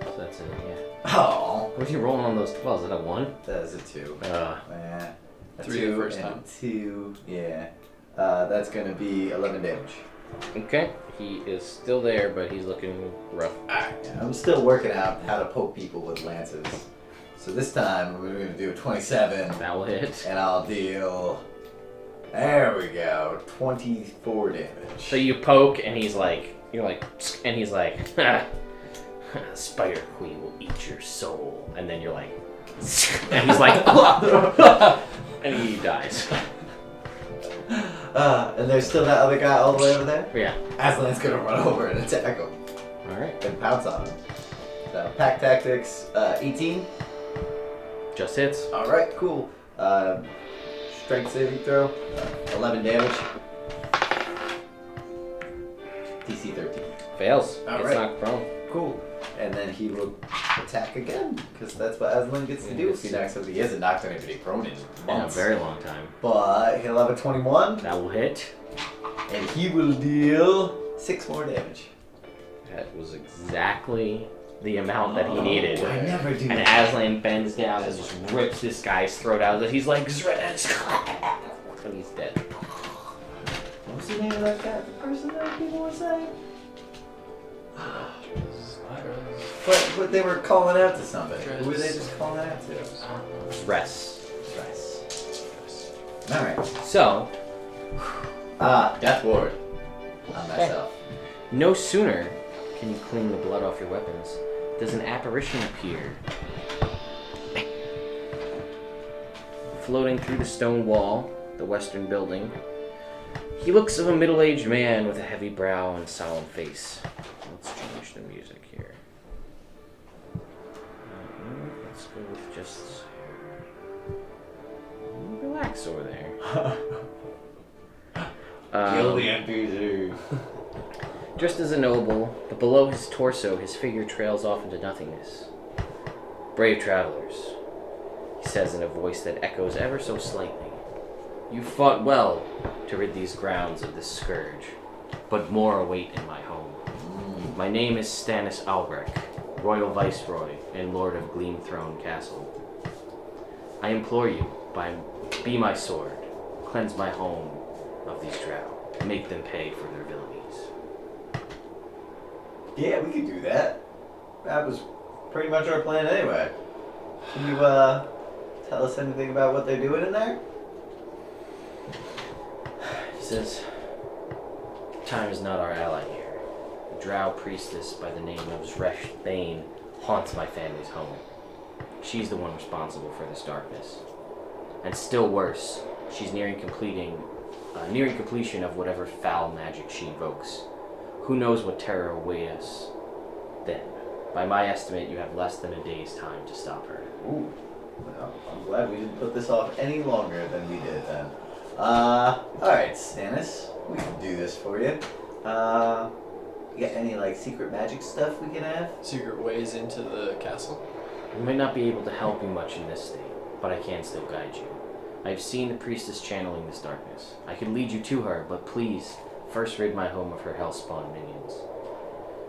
So that's it, yeah. Oh, What are you rolling on those 12s? Is that a 1? that is a 2. Uh, Yeah. A 3 the 2 first and time. 2. Yeah. That's gonna be 11 damage. okay. He is still there, but he's looking rough. Yeah, I'm still working out how to poke people with lances. So this time we're gonna do a 27, That will hit. and I'll deal. There we go, 24 damage. So you poke, and he's like, and he's like, Spider Queen will eat your soul. And then you're like, and he's like, and he dies. And there's still that other guy all the way over there. Yeah. Aslan's gonna run over and attack him Alright. and pounce on him. So pack tactics, 18. Just hits. All right, cool. Strength saving throw, 11 damage. DC 13. Fails. All Gets right. knocked prone. Cool. And then he will attack again, because that's what Aslan gets to do if he knocks somebody. He hasn't knocked anybody prone in In a months. very long time. But he'll have a 21, That will hit. and he will deal 6 more damage. That was exactly the amount that he needed. I never do And that. Aslan bends down and just rips this guy's throat out. He's like, Zrez! And he's dead. What's the name of that guy? The person that people were saying? But they were calling out to somebody. Who were they just calling out to? Zres. Alright. So, Death Ward. On myself. no sooner can you clean the blood off your weapons, does an apparition appear. Floating through the stone wall, the western building, he looks of a middle-aged man with a heavy brow and solemn face. Let's change the music here. Let's go with just... Relax over there. Kill the NPC. Dressed as a noble, but below his torso, his figure trails off into nothingness. Brave travelers, he says in a voice that echoes ever so slightly. You fought well to rid these grounds of this scourge, but more await in my home. My name is Stannis Albrecht, Royal Viceroy and Lord of Gleamthrone Castle. I implore you, be my sword, cleanse my home of these drow, make them pay for their villainies. Yeah, we could do that. That was pretty much our plan anyway. Can you tell us anything about what they're doing in there? He says, time is not our ally here. A drow priestess by the name of Zresh Thane haunts my family's home. She's the one responsible for this darkness. And still worse, she's nearing completion of whatever foul magic she invokes. Who knows what terror awaits us then? By my estimate, you have less than a day's time to stop her. Ooh. Well, I'm glad we didn't put this off any longer than we did then. Alright, Stannis. We can do this for you. You got any, like, secret magic stuff we can have? Secret ways into the castle? I might not be able to help you much in this state, but I can still guide you. I have seen the priestess channeling this darkness. I could lead you to her, but please, first rid my home of her hellspawn minions.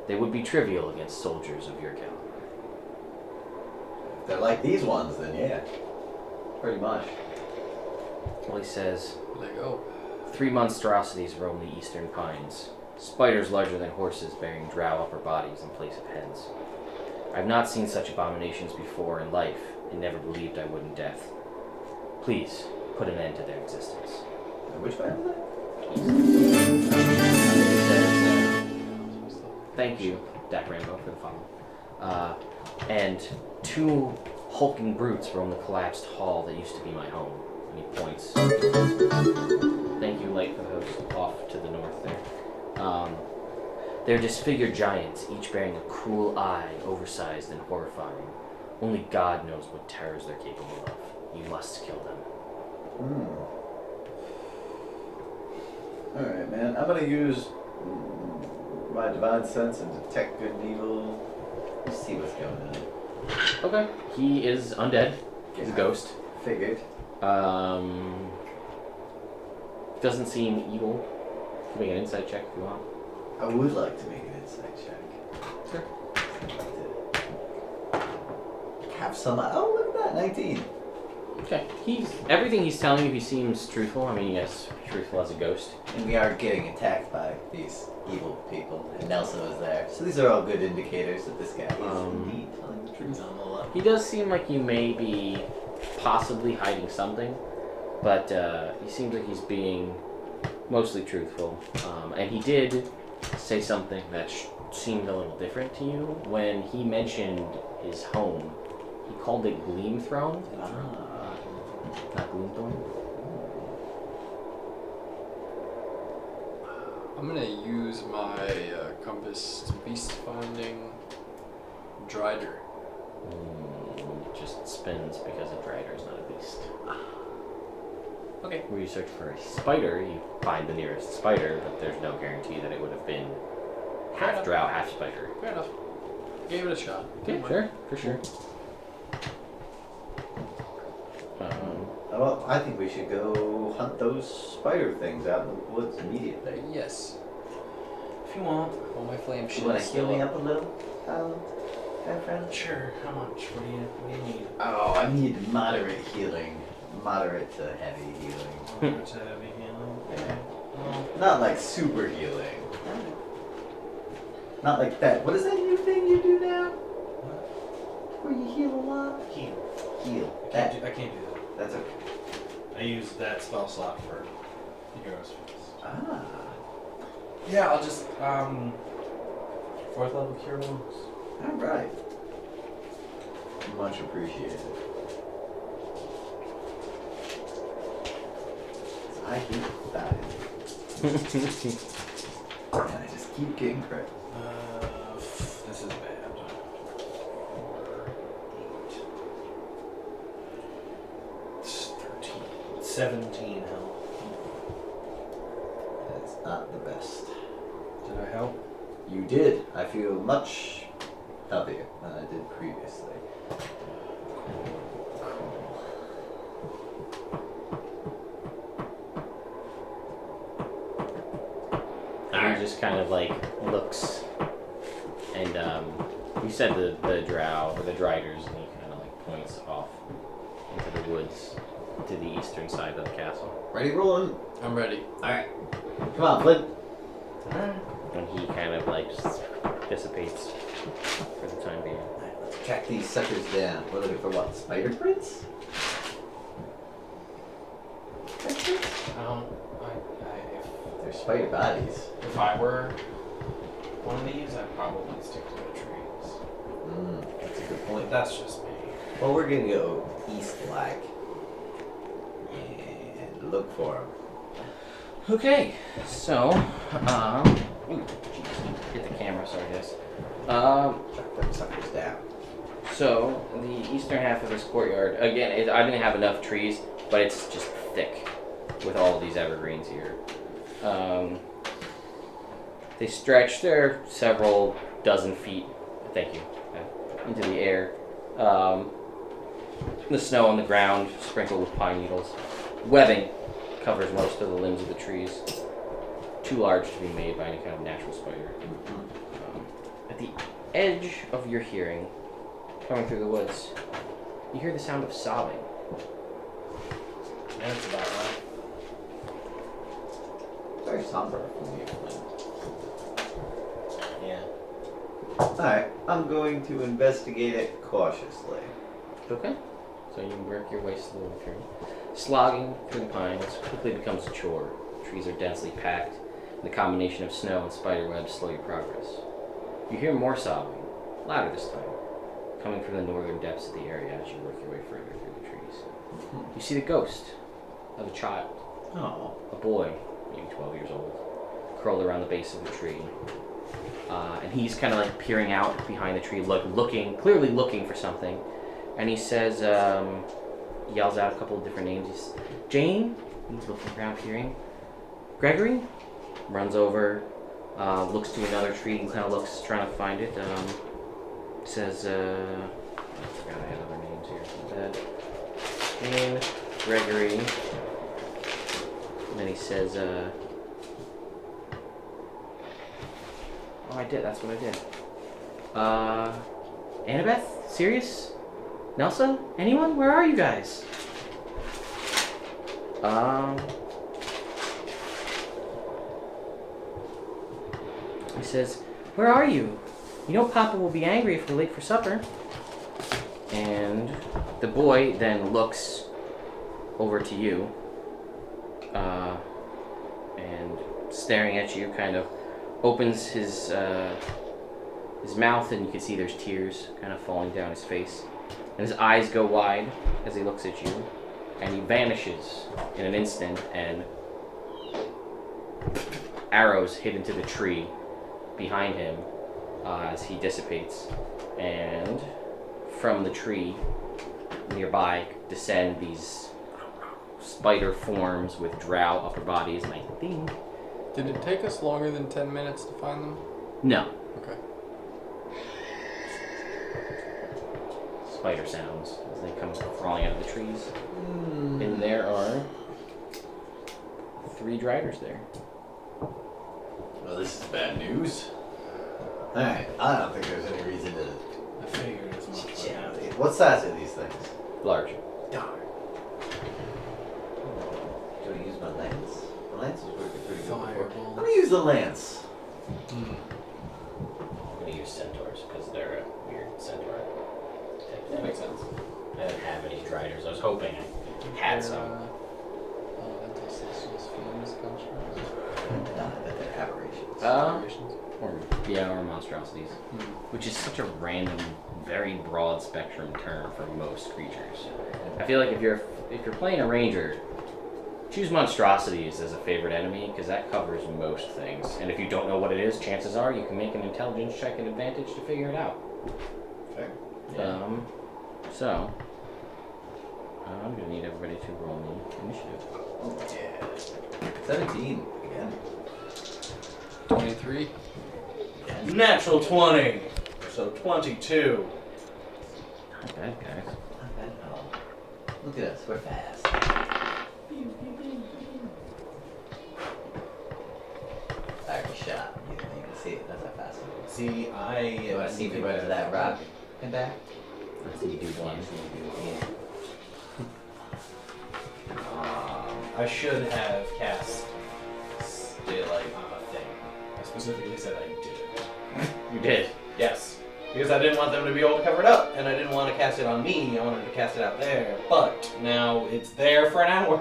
They would be trivial against soldiers of your caliber. If they're like these ones, then yeah. Pretty much. Well, he says, Where'd they go? 3 monstrosities roam the eastern pines. Spiders larger than horses bearing drow upper bodies in place of heads. I have not seen such abominations before in life, and never believed I would in death. Please, put an end to their existence. Which way was Thank you, Dak Rainbow, for the follow. And 2 hulking brutes roam the collapsed hall that used to be my home. And he points. Thank you, Light, for the host, off to the north there. They're disfigured giants, each bearing a cruel eye, oversized and horrifying. Only God knows what terrors they're capable of. You must kill them. Alright, man. I'm gonna use my divine sense and detect good and evil. Let's see what's going on. Okay. He is undead. He's a ghost. Figured. doesn't seem evil. Make an insight check if you want. I would like to make an insight check. Sure. Have some. Oh, look at that, 19. Okay. Everything he's telling you, he seems truthful. I mean, yes, truthful as a ghost. And we are getting attacked by these evil people, and Nelson was there. So these are all good indicators that this guy is indeed telling the truth. He does seem like you may be possibly hiding something, but he seems like he's being mostly truthful. And he did say something that seemed a little different to you when he mentioned his home. He called it Gleam Throne. Not Gloomthorn. I'm gonna use my compass beast finding Drider. Just spins because a Drider is not a beast. Okay. Where you search for a spider, you find the nearest spider, but there's no guarantee that it would have been half drow, half spider. Fair enough. Gave it a shot. Okay, sure, for sure. Well, I think we should go hunt those spider things out in the woods immediately. Yes. If you want. All my flame You shit want is to heal still me up. up a little, friend? Sure. How much? What do you need? Oh, I need moderate healing. Moderate to heavy healing. Moderate to heavy healing. Yeah. Well, Not like super healing. Not like that. What is that new thing you do now? Where you heal a lot? heal. Heal. I can't do that. That's okay. I use that spell slot for heroes first. Ah. Yeah, I'll just 4th level cure wounds. Alright. Much appreciated. I hate that. And I just keep getting crit. This is bad. 17 health. That's not the best. Did I help? You did. I feel much healthier than I did previously. And he just kind of like looks, and you said the drow or the driders, and he kind of like points off into the woods to the eastern side of the castle. Ready, rolling? I'm ready. Alright. Come on, Flint. And he kind of like just dissipates for the time being. Alright, let's track these suckers down. We're looking for what? Spider prints? They're spider bodies. If I were one of these, I'd probably stick to the trees. That's a good But point. that's just me. Well, we're gonna go east black and look for them. Okay, so ooh, jeez, hit the camera. Sorry, guys. Track them suckers down. So the eastern half of this courtyard, again, I didn't have enough trees, but it's just thick with all of these evergreens here. They stretch, they're several dozen feet, thank you, into the air. The snow on the ground, sprinkled with pine needles. Webbing covers most of the limbs of the trees, too large to be made by any kind of natural spider. At the edge of your hearing, coming through the woods, you hear the sound of sobbing. That's about right. Very somber from you, Flint. Yeah. Alright, I'm going to investigate it cautiously. Okay. So you work your way slowly through. Slogging through the pines quickly becomes a chore. Trees are densely packed, and the combination of snow and spider webs slow your progress. You hear more sobbing, louder this time, coming from the northern depths of the area as you work your way further through the trees. You see the ghost of a child, Oh. a boy, maybe 12 years old, curled around the base of the tree. And he's kind of like peering out behind the tree, clearly looking for something. And he says, yells out a couple of different names. He's Jane, he's looking around, peering. Gregory, runs over, looks to another tree and kind of looks, trying to find it. Says, I forgot I had other names here. Jane, Gregory, And then he says, oh, I did. That's what I did. Annabeth? Sirius? Nelsa? Anyone? Where are you guys? He says, where are you? You know Papa will be angry if we're late for supper. And the boy then looks over to you, and staring at you, kind of opens his mouth, and you can see there's tears kind of falling down his face. And his eyes go wide as he looks at you, and he vanishes in an instant, and arrows hit into the tree behind him as he dissipates. And from the tree nearby descend these spider forms with drow upper bodies, and I think... Did it take us longer than 10 minutes to find them? No. Okay. Spider sounds as they come crawling out of the trees. And there are 3 driders there. Well, this is bad news. Alright, I don't think there's any reason to... I figured as much. What size are these things? Large. Darn. Do I use my lance? The lance was working pretty good before. Fireball. I'm gonna use the lance. I'm gonna use centaurs because they're a weird centaur. That makes sense. I didn't have any driders. I was hoping I had some. Anti-celestials fiends constructs. Not that they're aberrations. Or monstrosities, which is such a random, very broad spectrum term for most creatures. I feel like if you're playing a ranger, choose monstrosities as a favorite enemy because that covers most things. And if you don't know what it is, chances are you can make an intelligence check at advantage to figure it out. Fair. So I'm gonna need everybody to roll me initiative. Oh, yeah. 17 again. 23. Natural 20. So 22. Not bad, guys. Not bad at all. Look at us, we're fast. Fire shot. You can see it, that's how fast it is. See, I You want to see me run to that rock and back? Let's see you do one. I should have cast daylight on a thing. I specifically said I did. You did. Yes. Because I didn't want them to be able to cover it up, and I didn't want to cast it on me. I wanted to cast it out there. But now it's there for an hour.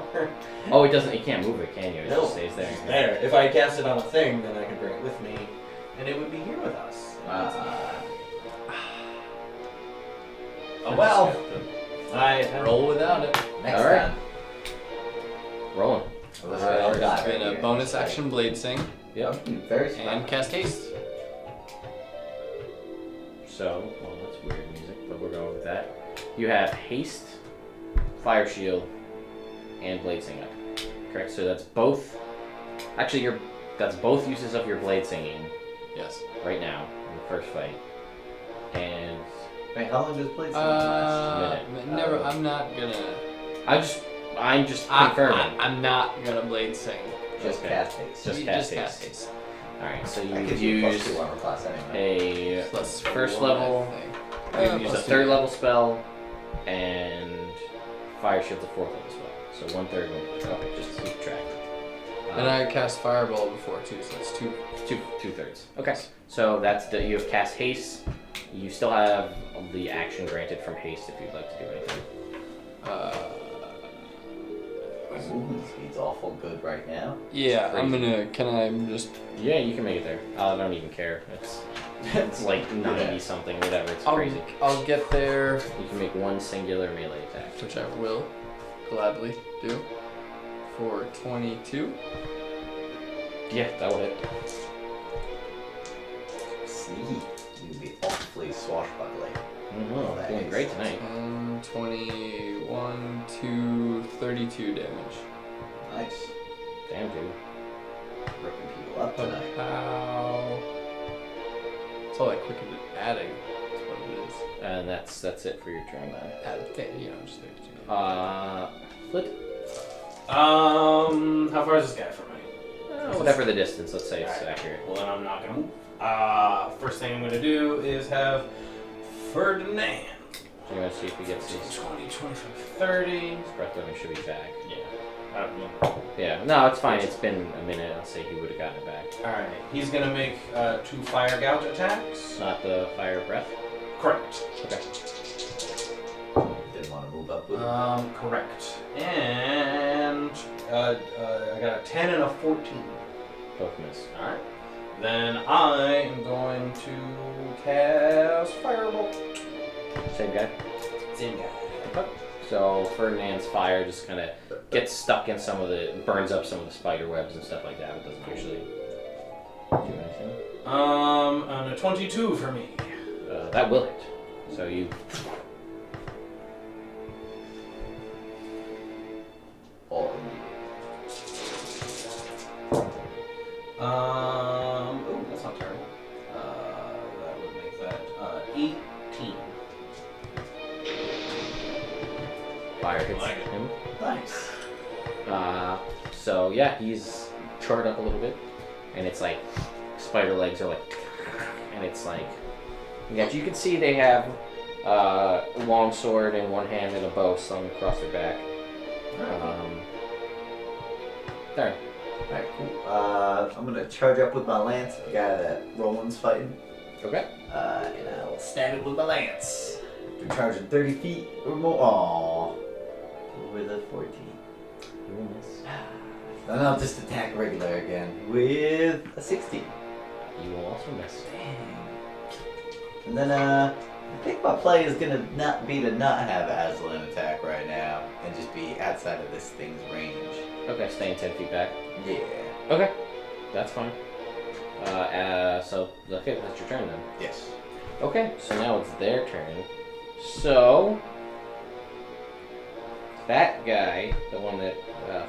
Oh, it doesn't. You can't move it, can you? It No, just stays there. It's there. If I cast it on a thing, then I could bring it with me, and it would be here with us. Oh well. I Roll without it. Next All right. time. Rolling. It's been a bonus action blade sing Yep. Very smart. and cast haste. So, well, that's weird music, but we're going with that. You have haste, fire shield, and blade sing up. Correct. So that's both. Actually, that's both uses of your blade singing Yes. right now in the first fight. And Wait, how long does blade last? minute. I'm not gonna. I'm just confirming. I'm not gonna blade sing. Just Okay. cast haste. Just You cast cast haste. haste. All right. So That you gives you use +2 armor class anyway. a Plus first 1, level. I think. You use a plus 3rd 2. level spell, and fire shield's a 4th level spell. So 1/3. Okay, just to keep track. And I cast fireball before too, so it's 2. 2/3. Okay. So you have cast haste. You still have the action granted from haste if you'd like to do anything. Movement speed's awful good right now. Yeah, I'm crazy. gonna. Can I just? Yeah, you can make it there. I don't even care. It's like 90 something, whatever. It's crazy. I'll get there, You can make one singular melee attack. which I will gladly do. For 22. Yeah, that will hit. Sneaky. You'd be awfully swashbuckling. Mm-hmm. Doing great tonight. 21 to 32 damage. Nice. Damn, dude. Ripping people up tonight. Ow. It's all that quick at adding. That's what it is. And that's it for your turn then. Add, you know, just 32. Flint. How far is this guy from me? Whatever the distance, let's say it's Alright. accurate. Well, then I'm not gonna move. First thing I'm gonna do is have Ferdinand. So you want to see if he gets his 20, 25, 30. breath weapon should be back. Yeah. I don't know. Yeah, no, it's fine. It's been a minute. I'll say he would have gotten it back. Alright. He's gonna make 2 fire gout attacks. Not the fire breath. Correct. Okay. Didn't want to move up with it. Correct. And I got a 10 and a 14. Both miss. Alright. Then I am going to cast Firebolt. Same guy. Same guy. Okay. So Ferdinand's fire just kind of gets stuck in burns up some of the spider webs and stuff like that. It doesn't usually do anything. And a 22 for me. That will hit. So you. Oh, Ooh, that's not terrible. That would make that 18. Fire hits Like it. him. nice. So yeah, he's charred up a little bit, and it's like spider legs are like, and it's like, yeah, you can see they have a long sword in one hand and a bow slung across their back. There. Alright, cool. I'm gonna charge up with my lance, the guy that Roland's fighting. Okay. And I'll stab it with my lance. After charging 30 feet or more. Aww. Over the 14. You will miss. Then I'll just attack regular again with a 16. You will also miss. Dang. And then I think my play is gonna not be to not have Aslan attack right now and just be outside of this thing's range. Okay, staying 10 feet back. Yeah. Okay, that's fine. So okay, that's your turn then. Yes. Okay, so now it's their turn. So that guy, the one that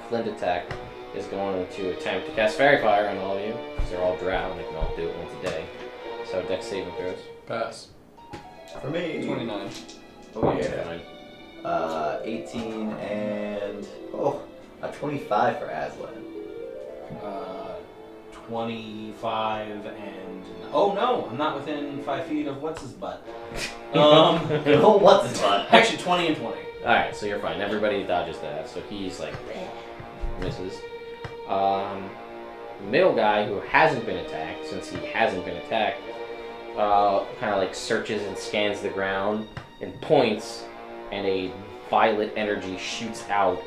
Flint attacked, is going to attempt to cast Fairy Fire on all of you, because they're all drow and they can all do it once a day. So Dex saving throws. Pass. For me. 29. Oh yeah. Fine. 18 and a 25 for Aslan. 25 and oh no, I'm not within 5 feet of what's his butt. Oh, what's his butt? Actually, 20 and 20. All right, so you're fine. Everybody dodges that. So he's like misses. Middle guy who hasn't been attacked, since he hasn't been attacked, kind of like searches and scans the ground and points, and a violet energy shoots out,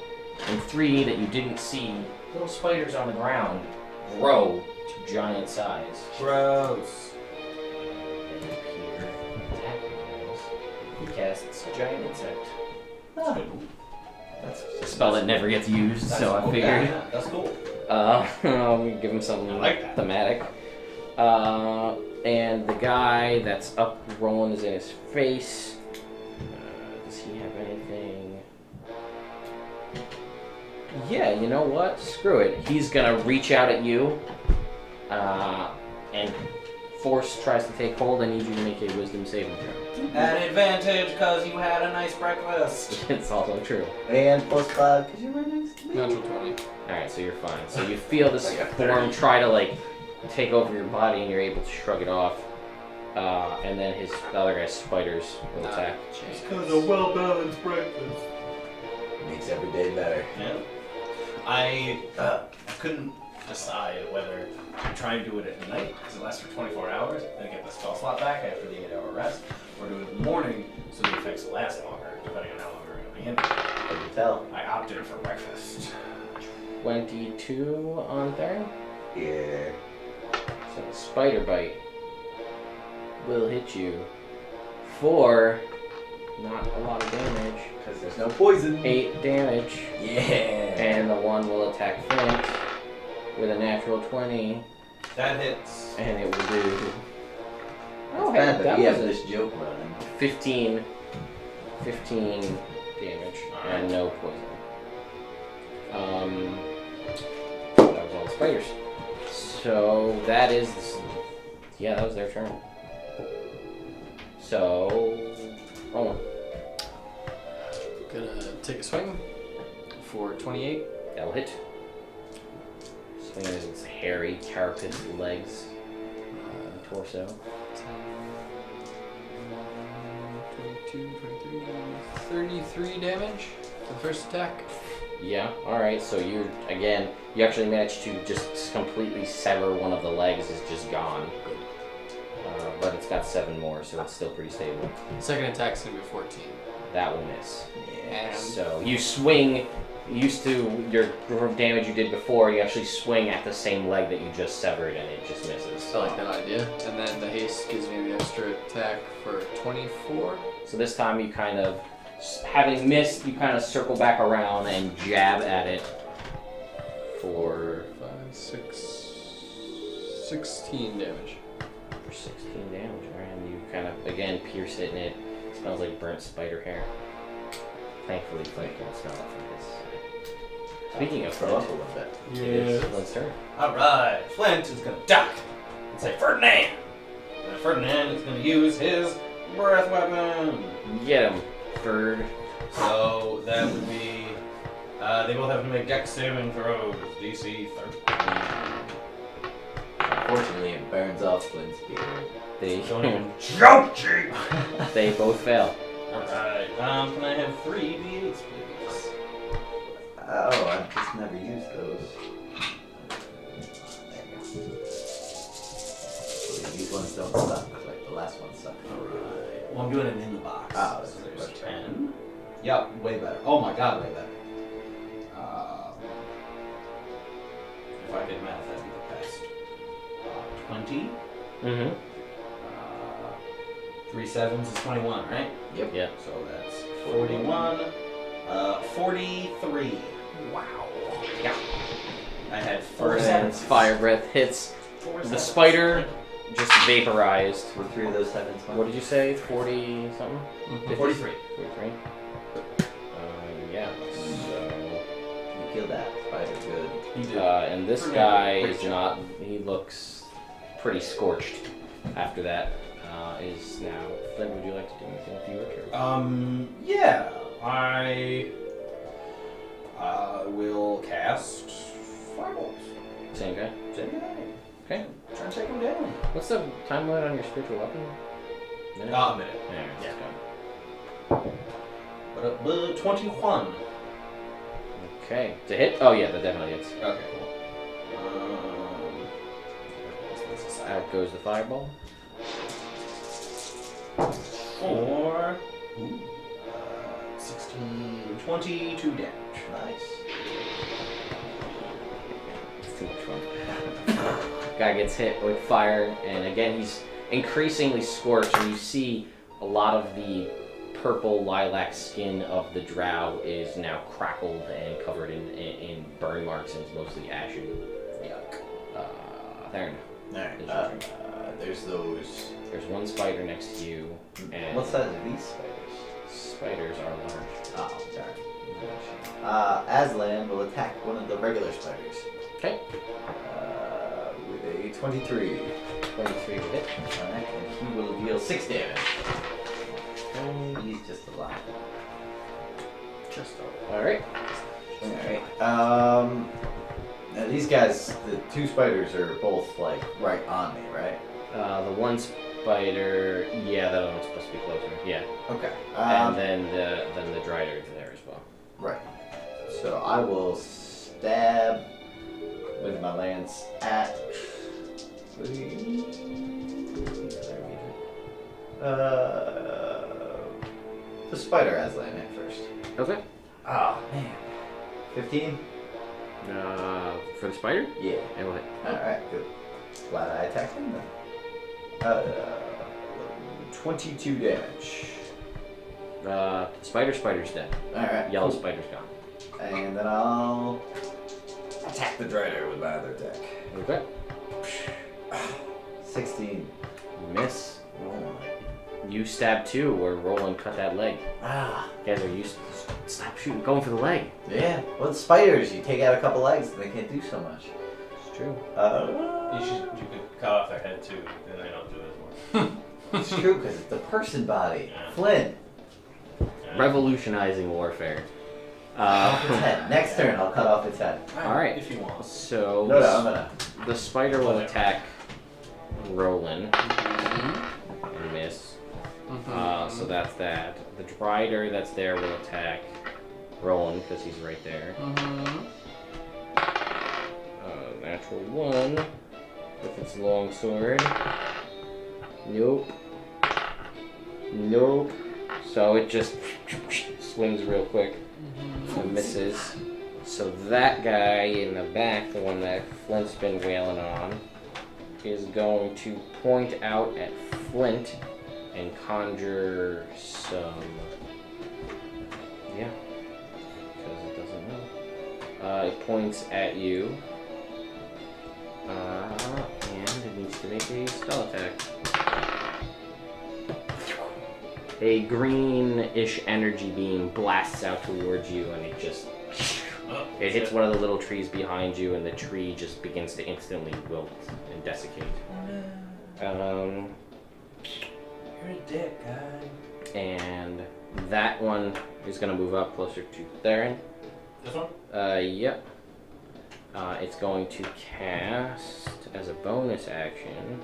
and 3 that you didn't see little spiders on the ground grow to giant size. Gross. And appear attacking those. He casts Giant Insect. Ah, that's A spell that never gets used, so I cool. figured. Yeah, that's cool. Give him something I like that. thematic. And the guy that's up rolling is in his face. Does he have anything? Yeah, you know what? Screw it. He's gonna reach out at you, and force tries to take hold. I need you to make a wisdom saving throw. An advantage because you had a nice breakfast. It's also true. and +5 because you're right next to me. Natural 20. Alright, so you're fine. So you feel this form try to like take over your body and you're able to shrug it off. And then the other guy's spiders will attack. Because a well-balanced breakfast. Makes every day better. Yeah. I couldn't decide whether to try and do it at night because it lasts for 24 hours and get the spell slot back after the 8-hour rest, or do it in the morning so the effects last longer, depending on how long we're going to be in. Hard to tell. I opted for breakfast. 22 on third. Yeah. So the spider bite will hit you for not a lot of damage. Because there's no poison. 8 damage. Yeah. And the one will attack Flint with a natural 20. That hits. And it will do. It's bad that we have was this joke running. 15 damage and no poison. That was all the spiders. So that is, that was their turn. So, Roland. Gonna take a swing for 28. That'll hit. Swinging at its hairy, carapace legs and torso. 22, 23, 33 damage for the first attack. Yeah, alright, so you actually managed to just completely sever one of the legs, is just gone. But it's got 7 more, so it's still pretty stable. Second attack's gonna be 14. That will miss. And So you swing, used to your damage you did before, you actually swing at the same leg that you just severed and it just misses. I like that idea. And then the haste gives me the extra attack for 24. So this time you kind of, having missed, you kind of circle back around and jab at it for 5, 6, 16 damage. for 16 damage. Alright, and you kind of, again, pierce it and it smells like burnt spider hair. Thankfully, Flint can't smell it from this. Speaking of Throw Flint, up a little bit. it is Flint's turn. Alright, Flint is gonna duck and say Ferdinand! And Ferdinand is gonna use his breath weapon! Get him, Ferd. So that would be. They both have to make dex saving throws. DC 13. Unfortunately, it burns off Flint's beard. They, Don't even jump, G! they both fail. Alright, can I have 3 D8s, please? Oh, I've just never used those. So these ones don't suck, like the last one sucked. Alright. Well, I'm doing it in the box. Oh, so that's there's right. 10. Yep, way better. Oh my god, way better. If I did math, that'd be the best. 20. Mm-hmm. 3 sevens is 21, right? Yep. Yeah. So that's 41. 43. Wow. Yeah. I had 4 And sevens. fire breath hits. 4 The sevens. spider just vaporized. Were 3 of those 7s fine? What did you say? 40 something? 43. 43? Yeah. So. You killed that spider good. He did. And this Pretty guy great is job. not. He looks pretty scorched after that. Is now. Flint, would you like to do anything with your turn? Yeah. I will cast Firebolt. Same guy. Same guy. Okay. Try and take him down. What's the time limit on your spiritual weapon? Minute? A minute. Yeah. But 21. Okay. To hit? Oh yeah, that definitely hits. Okay, cool. What's this aside? Out goes the fireball. 4. 16, 22 damage. Nice. It's too much fun. Guy gets hit with fire, and again he's increasingly scorched, and you see a lot of the purple lilac skin of the drow is now crackled and covered in burn marks, and it's mostly ashen. Yuck. Theron, Alright, there's those. there's one spider next to you, and What size are these spiders? spiders are large. Oh, darn. Aslan will attack one of the regular spiders. Okay. With a 23. 23 to hit. Alright, and he will deal 6 damage. He's just alive. Just Alright. Alright. Now these guys, the 2 spiders are both like right on me, right? The one spider, yeah, that other one's supposed to be closer. Yeah. Okay. And then the drider there as well. Right. So I will stab with my lance at the spider Aslan at first. Okay. Oh man. 15? For the spider? Yeah. It will hit. Alright, good. Glad I attacked him then. 22 damage. Spider's dead. Alright. Yellow cool. spider's gone. And then I'll attack the drider with my other attack. Okay. 16. Miss. Oh. You stab 2 or roll and cut that leg. Ah. You guys are used to stop shooting, going for the leg. Yeah. Well, it's spiders. You take out a couple legs and they can't do so much. It's true. You could cut off their head too, then they don't do as much. It's true because it's the person body. Flint. Revolutionizing warfare. Off its head. Next turn, I'll cut off its head. Alright. If you want. So No, I'm gonna. the spider will Whatever. attack Roland and miss. So that's that. The Drider that's there will attack Roland because he's right there. Natural 1 with its long sword. Nope. Nope. So it just swings real quick and misses. So that guy in the back, the one that Flint's been wailing on, is going to point out at Flint and conjure some. Yeah. Because it doesn't know. It points at you. And it needs to make a spell attack. A greenish energy beam blasts out towards you, and it just it hits one of the little trees behind you, and the tree just begins to instantly wilt and desiccate. You're a dick, guy. And that one is gonna move up closer to Theron. This one? Yep. It's going to cast as a bonus action.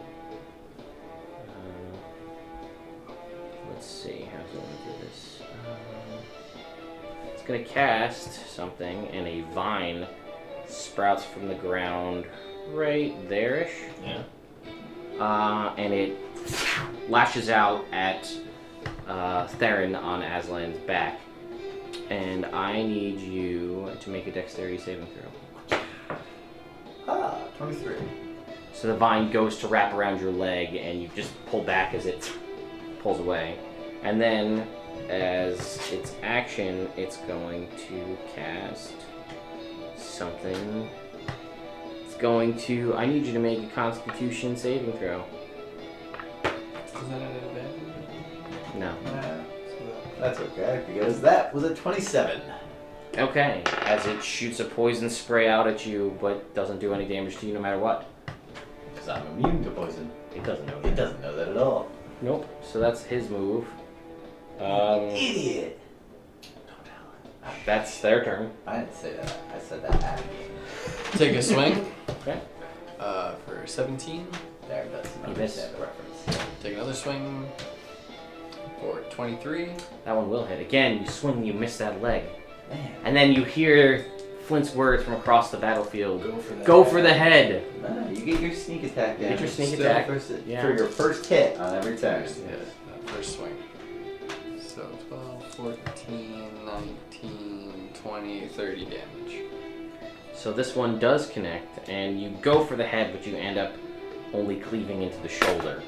Let's see, how's it going to do this? It's going to cast something, and a vine sprouts from the ground right there-ish. Yeah. And it lashes out at Theron on Aslan's back. And I need you to make a dexterity saving throw. 23. So the vine goes to wrap around your leg, and you just pull back as it pulls away. And then, as its action, it's going to cast something. It's going to... I need you to make a Constitution saving throw. Is that an advantage? No. That's okay, because that was a 27. Okay, as it shoots a poison spray out at you, but doesn't do any damage to you no matter what. Because I'm immune to poison. It doesn't know It that. doesn't know that at all. Nope, so that's his move. Idiot! That's their turn. I didn't say that. I said that at me. Take a swing. Okay. For 17. There, doesn't You understand the reference. Take another swing. For 23. That one will hit. Again, you swing, you miss that leg. Man. And then you hear Flint's words from across the battlefield. Go for that. Go for the head! No, you get your sneak attack Get damage. your sneak still attack. For, Yeah. for your first hit on every turn. Yeah, that first swing. So 12, 14, 19, 20, 30 damage. So this one does connect, and you go for the head, but you end up only cleaving into the shoulder.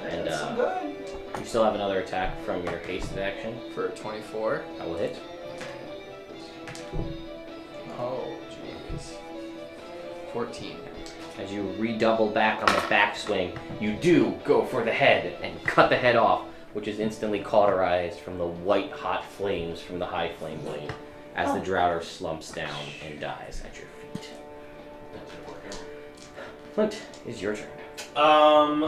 And That's good. you still have another attack from your hasted action. For 24. I will hit. Oh, jeez. 14. As you redouble back on the backswing, you do go for the head and cut the head off, which is instantly cauterized from the white hot flames from the high flame blade as the Drowder slumps down and dies at your feet. Flint, it's your turn.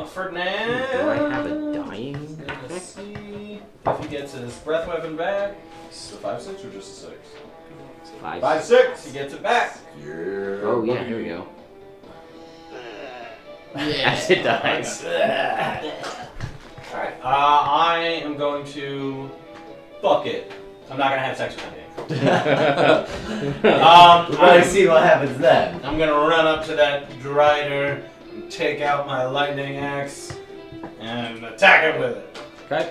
Ferdinand. Do I have a dying? Let's see if he gets his breath weapon back. It's a 5/6 or just a 6? 5/6. He gets it back. Yeah. Oh yeah, here we go. Yeah. As it dies. Alright. I am going to. Fuck it. I'm not gonna have sex with anything. We'll probably see what happens then. I'm gonna run up to that Drider and take out my lightning axe and attack him with it. Okay.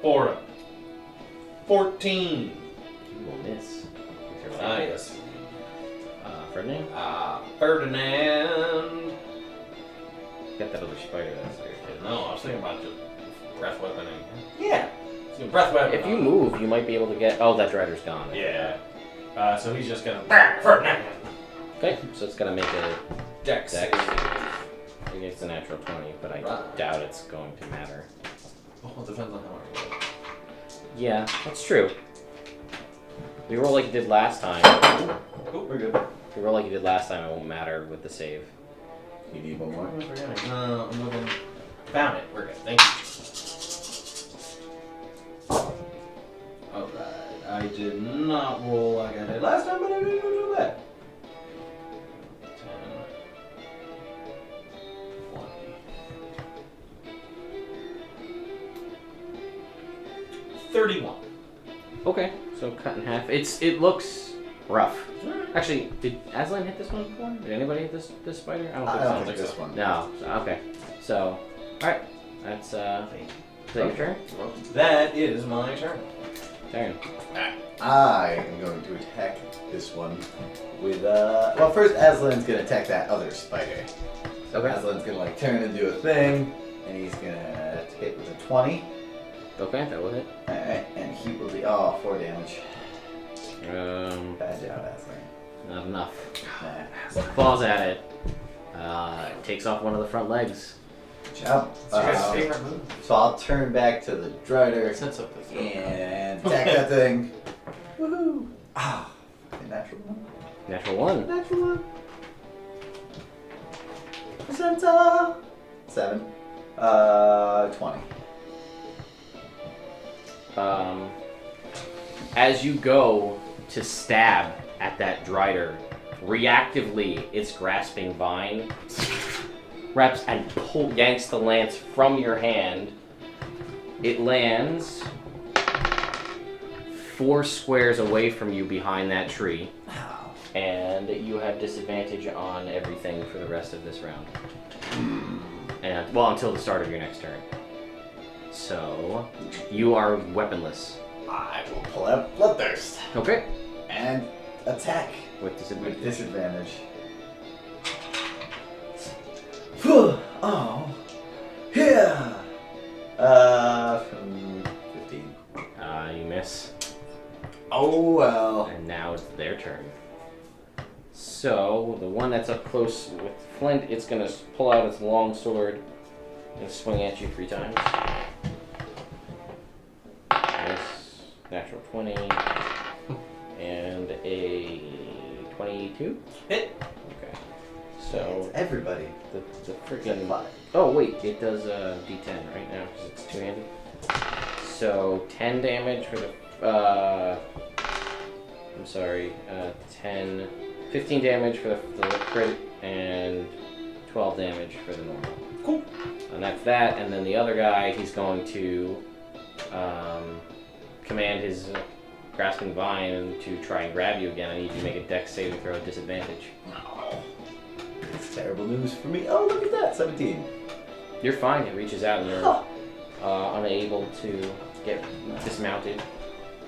For him. 14. You will miss. With your Ah, lightning. yes. Ferdinand? Ferdinand. Got that other spider that's there, kid. No, I was thinking about just breath weaponing. Yeah. Let's do breath weapon. If you move, you might be able to get. Oh, that Drider's gone. Yeah. So he's just gonna. Ferdinand. Okay, so it's gonna make a Dex. dex against a natural 20, but I Right. doubt it's going to matter. Well, it depends on how I roll. Yeah, that's true. We roll like you did last time. Oh, we're good. If you roll like you did last time, it won't matter with the save. You need one more? What am I forgetting? I'm looking. Found it. We're good. Thank you. did not roll like I did last time, but I didn't do too bad. 10, 20. 31. Okay, so cut in half. It looks rough. Actually, did Aslan hit this one before? Did anybody hit this spider? I don't think so. this one. No. So, okay. So, all right. That's is that your turn? That is my turn. Turn. I am going to attack this one with well, first Aslan's gonna attack that other spider. So Okay. Aslan's gonna like turn and do a thing, and he's gonna hit with a 20. Okay, that will hit. Alright, and he will be 4 damage. Bad job, Aslan. Not enough. Nah. Claws at it. Takes off one of the front legs. Good job. It's your guys' favorite move. So I'll turn back to the Drider Sense of the throat. and attack that thing. Woohoo! Ah, fucking natural one. Natural one. Natural one. Percentile. 7. 20. As you go to stab at that Drider, reactively its grasping vine wraps and yanks the lance from your hand. It lands 4 squares away from you behind that tree, and you have disadvantage on everything for the rest of this round. And well, until the start of your next turn. So you are weaponless. I will pull out Bloodthirst Okay. and attack With disadvantage. with disadvantage. Oh, yeah. From 15. You miss. Oh well. And now it's their turn. So, the one that's up close with Flint, it's going to pull out its long sword and swing at you 3 times. Miss. Natural 20. And a 22? Hit. Okay. It's So, everybody. the Except freaking... 5. Oh, wait, it does D10 right now because it's two-handed. So, 10 damage for the... I'm sorry, 15 damage for the crit, and 12 damage for the normal. Cool. And that's that, and then the other guy, he's going to command his grasping vine to try and grab you again. I need you to make a dex saving throw at disadvantage. Oh, it's terrible news for me. Oh, look at that, 17. You're fine, it reaches out and you're unable to get dismounted.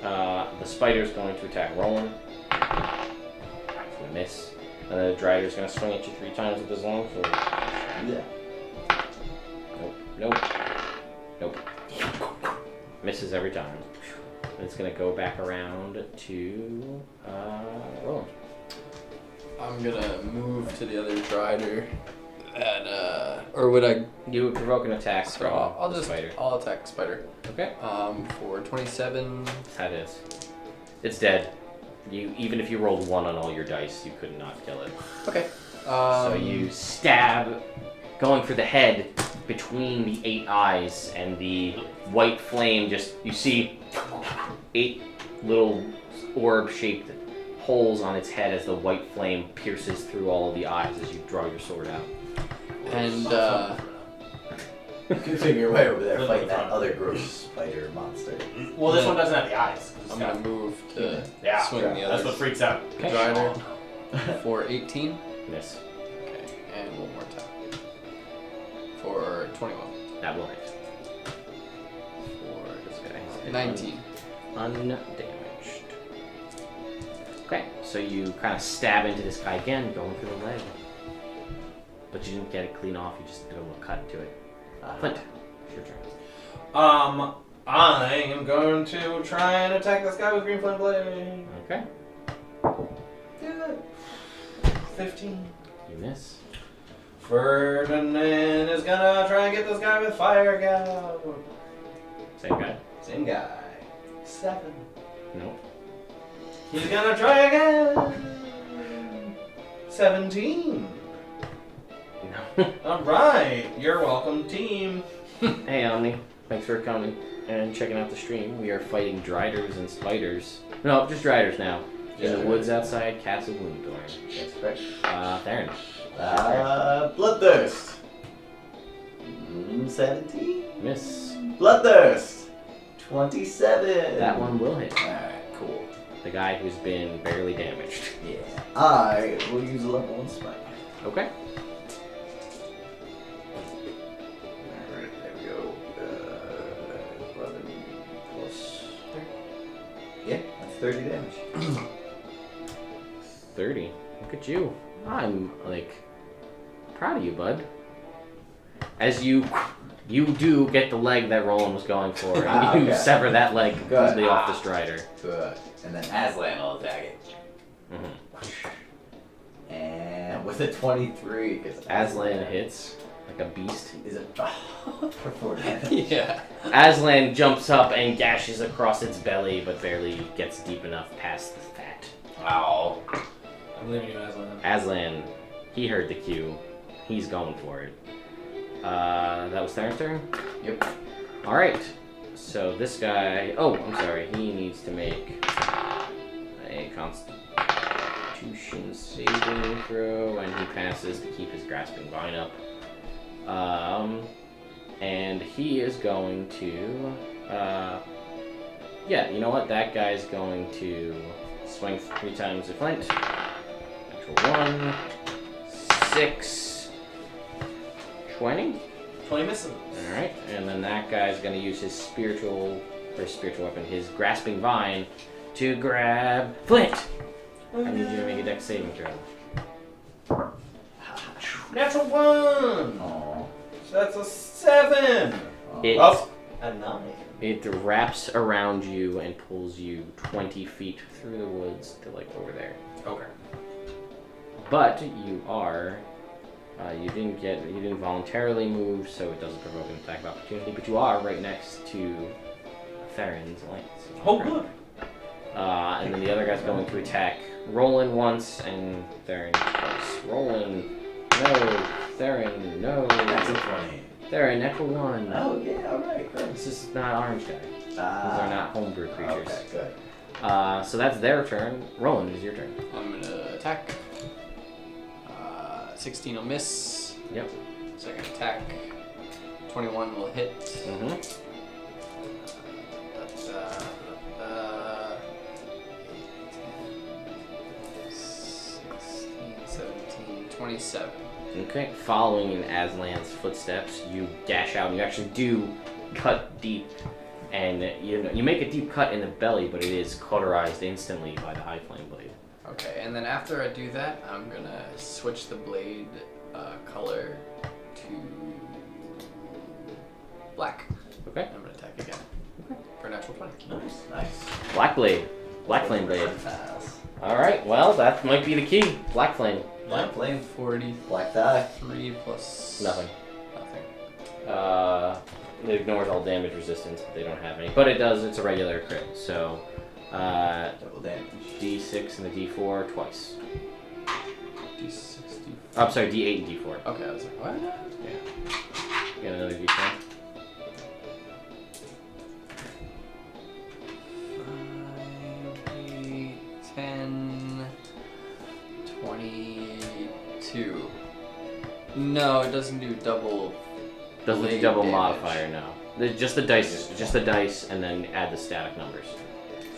The spider's going to attack Roland. It's gonna miss. And the Drider's gonna swing at you 3 times with his long sword. Yeah. Nope. Nope. Misses every time. And it's gonna go back around to Roland. I'm gonna move to the other Drider. And or would I? You would provoke an attack So from I'll the just spider. I'll attack spider. Okay. For 27. That is. It's dead. Even if you rolled 1 on all your dice, you could not kill it. Okay. So you stab, going for the head between the 8 eyes, and the white flame you see 8 little orb-shaped holes on its head as the white flame pierces through all of the eyes as you draw your sword out. And Continue your way over there, fight that other gross spider monster. Well, this one doesn't have the eyes. I'm gonna move to Yeah, swing the that's other what freaks out. Drider for 18. Miss. Okay, and one more time for 21. That will hit. For This guy. 19. Undamaged. Okay, so you kind of stab into this guy again, going for the leg. But you didn't get it clean off, you just did a little cut to it. Flint, it's your turn. I am going to try and attack this guy with green flame blade. Okay, Good. 15. you miss. Ferdinand is gonna try and get this guy with fire gout. Same guy. Same guy. 7. Nope. He's gonna try again. 17. No. Alright, you're welcome, team. Hey, Omni. Thanks for coming and checking out the stream. We are fighting driders and spiders. No, just driders now. In the woods outside Castle Gloomthorn. That's correct. Theron. Bloodthirst. 17? Miss. Bloodthirst. 27. That one will hit. Alright, cool. The guy who's been barely damaged. Yeah. I will use a level 1 smite. Okay. Alright, there we go. 11 plus 30. Yeah, that's 30 damage. 30. Look at you. I'm, like, proud of you, bud. As you do get the leg that Roland was going for, and you sever that leg completely off the strider. Good. And then Aslan will attack it. Mm-hmm. And with a 23, because Aslan hits like a beast. Is it for 4 damage? Yeah. Aslan jumps up and gashes across its belly, but barely gets deep enough past the fat. Ow. I'm leaving you, Aslan. Aslan, he heard the cue. He's going for it. That was Theron's turn? Yep. Alright. So this guy... Oh, I'm sorry. He needs to make a Constitution saving throw, and he passes to keep his grasping vine up. And he is going to... yeah, you know what? That guy's going to swing 3 times at Flint. Natural 1, 6, 20. 20 misses. Alright, and then that guy's gonna use his spiritual weapon, his grasping vine, to grab Flint! I need you to make a dex saving throw. Natural 1! Aw. So that's a 7! It, Oh, a 9. it wraps around you and pulls you 20 feet through the woods to like over there. Okay. But you are, you didn't voluntarily move, so it doesn't provoke an attack of opportunity, but you are right next to Theron's lance. Oh, good. And then the other guy's going to attack Roland once and Theron twice. Roland, no. Theron, no. That's a 20. Theron, natural 1. Oh, yeah, alright, good. This is not orange guy. These are not homebrew creatures. Okay, good. So that's their turn. Roland, it is your turn. I'm gonna attack. 16 will miss. Yep. Second attack. 21 will hit. Mm-hmm. That's 16, 17, 27. Okay. Following in Aslan's footsteps, you dash out and you actually do cut deep. And you make a deep cut in the belly, but it is cauterized instantly by the high flame blade. Okay, and then after I do that, I'm gonna switch the blade color to black. Okay. I'm gonna attack again. For a natural 20. Nice. Black blade. Black flame blade. Pass. Alright, well, that might be the key. Black flame. Black flame. 43 Black die. plus... Nothing. Nothing. It ignores all damage resistance, but they don't have any. But it does, it's a regular crit. So, Double damage. D6 and the D4 twice. D60. Oh, I'm sorry, D8 and D4. Okay, I was like, what? Yeah. Get another D4. 5, 8, 10, 22. No, it doesn't do double. Doesn't do blade double damage. modifier, no. Just the dice, just the dice, and then add the static numbers.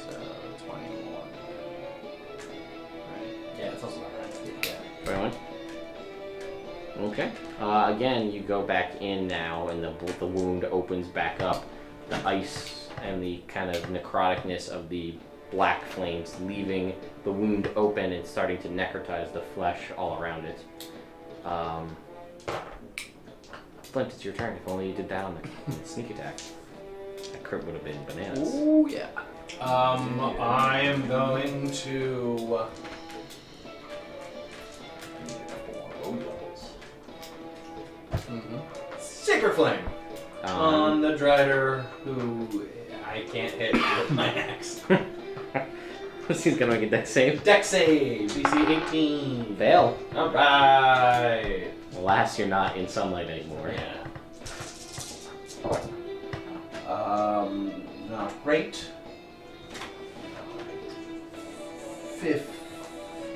So 21. Right. Yeah, that's also not right. Yeah. 21. Okay. Again, you go back in now, and the wound opens back up. The ice and the kind of necroticness of the black flames leaving the wound open and starting to necrotize the flesh all around it. Flint, it's your turn. If only you did that on the sneak attack. That crit would have been bananas. Oh yeah. I am going to. Mm-hmm. Sacred Flame on the Drider who I can't hit with my axe. He's gonna make a dex save. Dex save, DC 18. Fail. Alright. Alas, you're not in sunlight anymore. Yeah. Great. Fifth.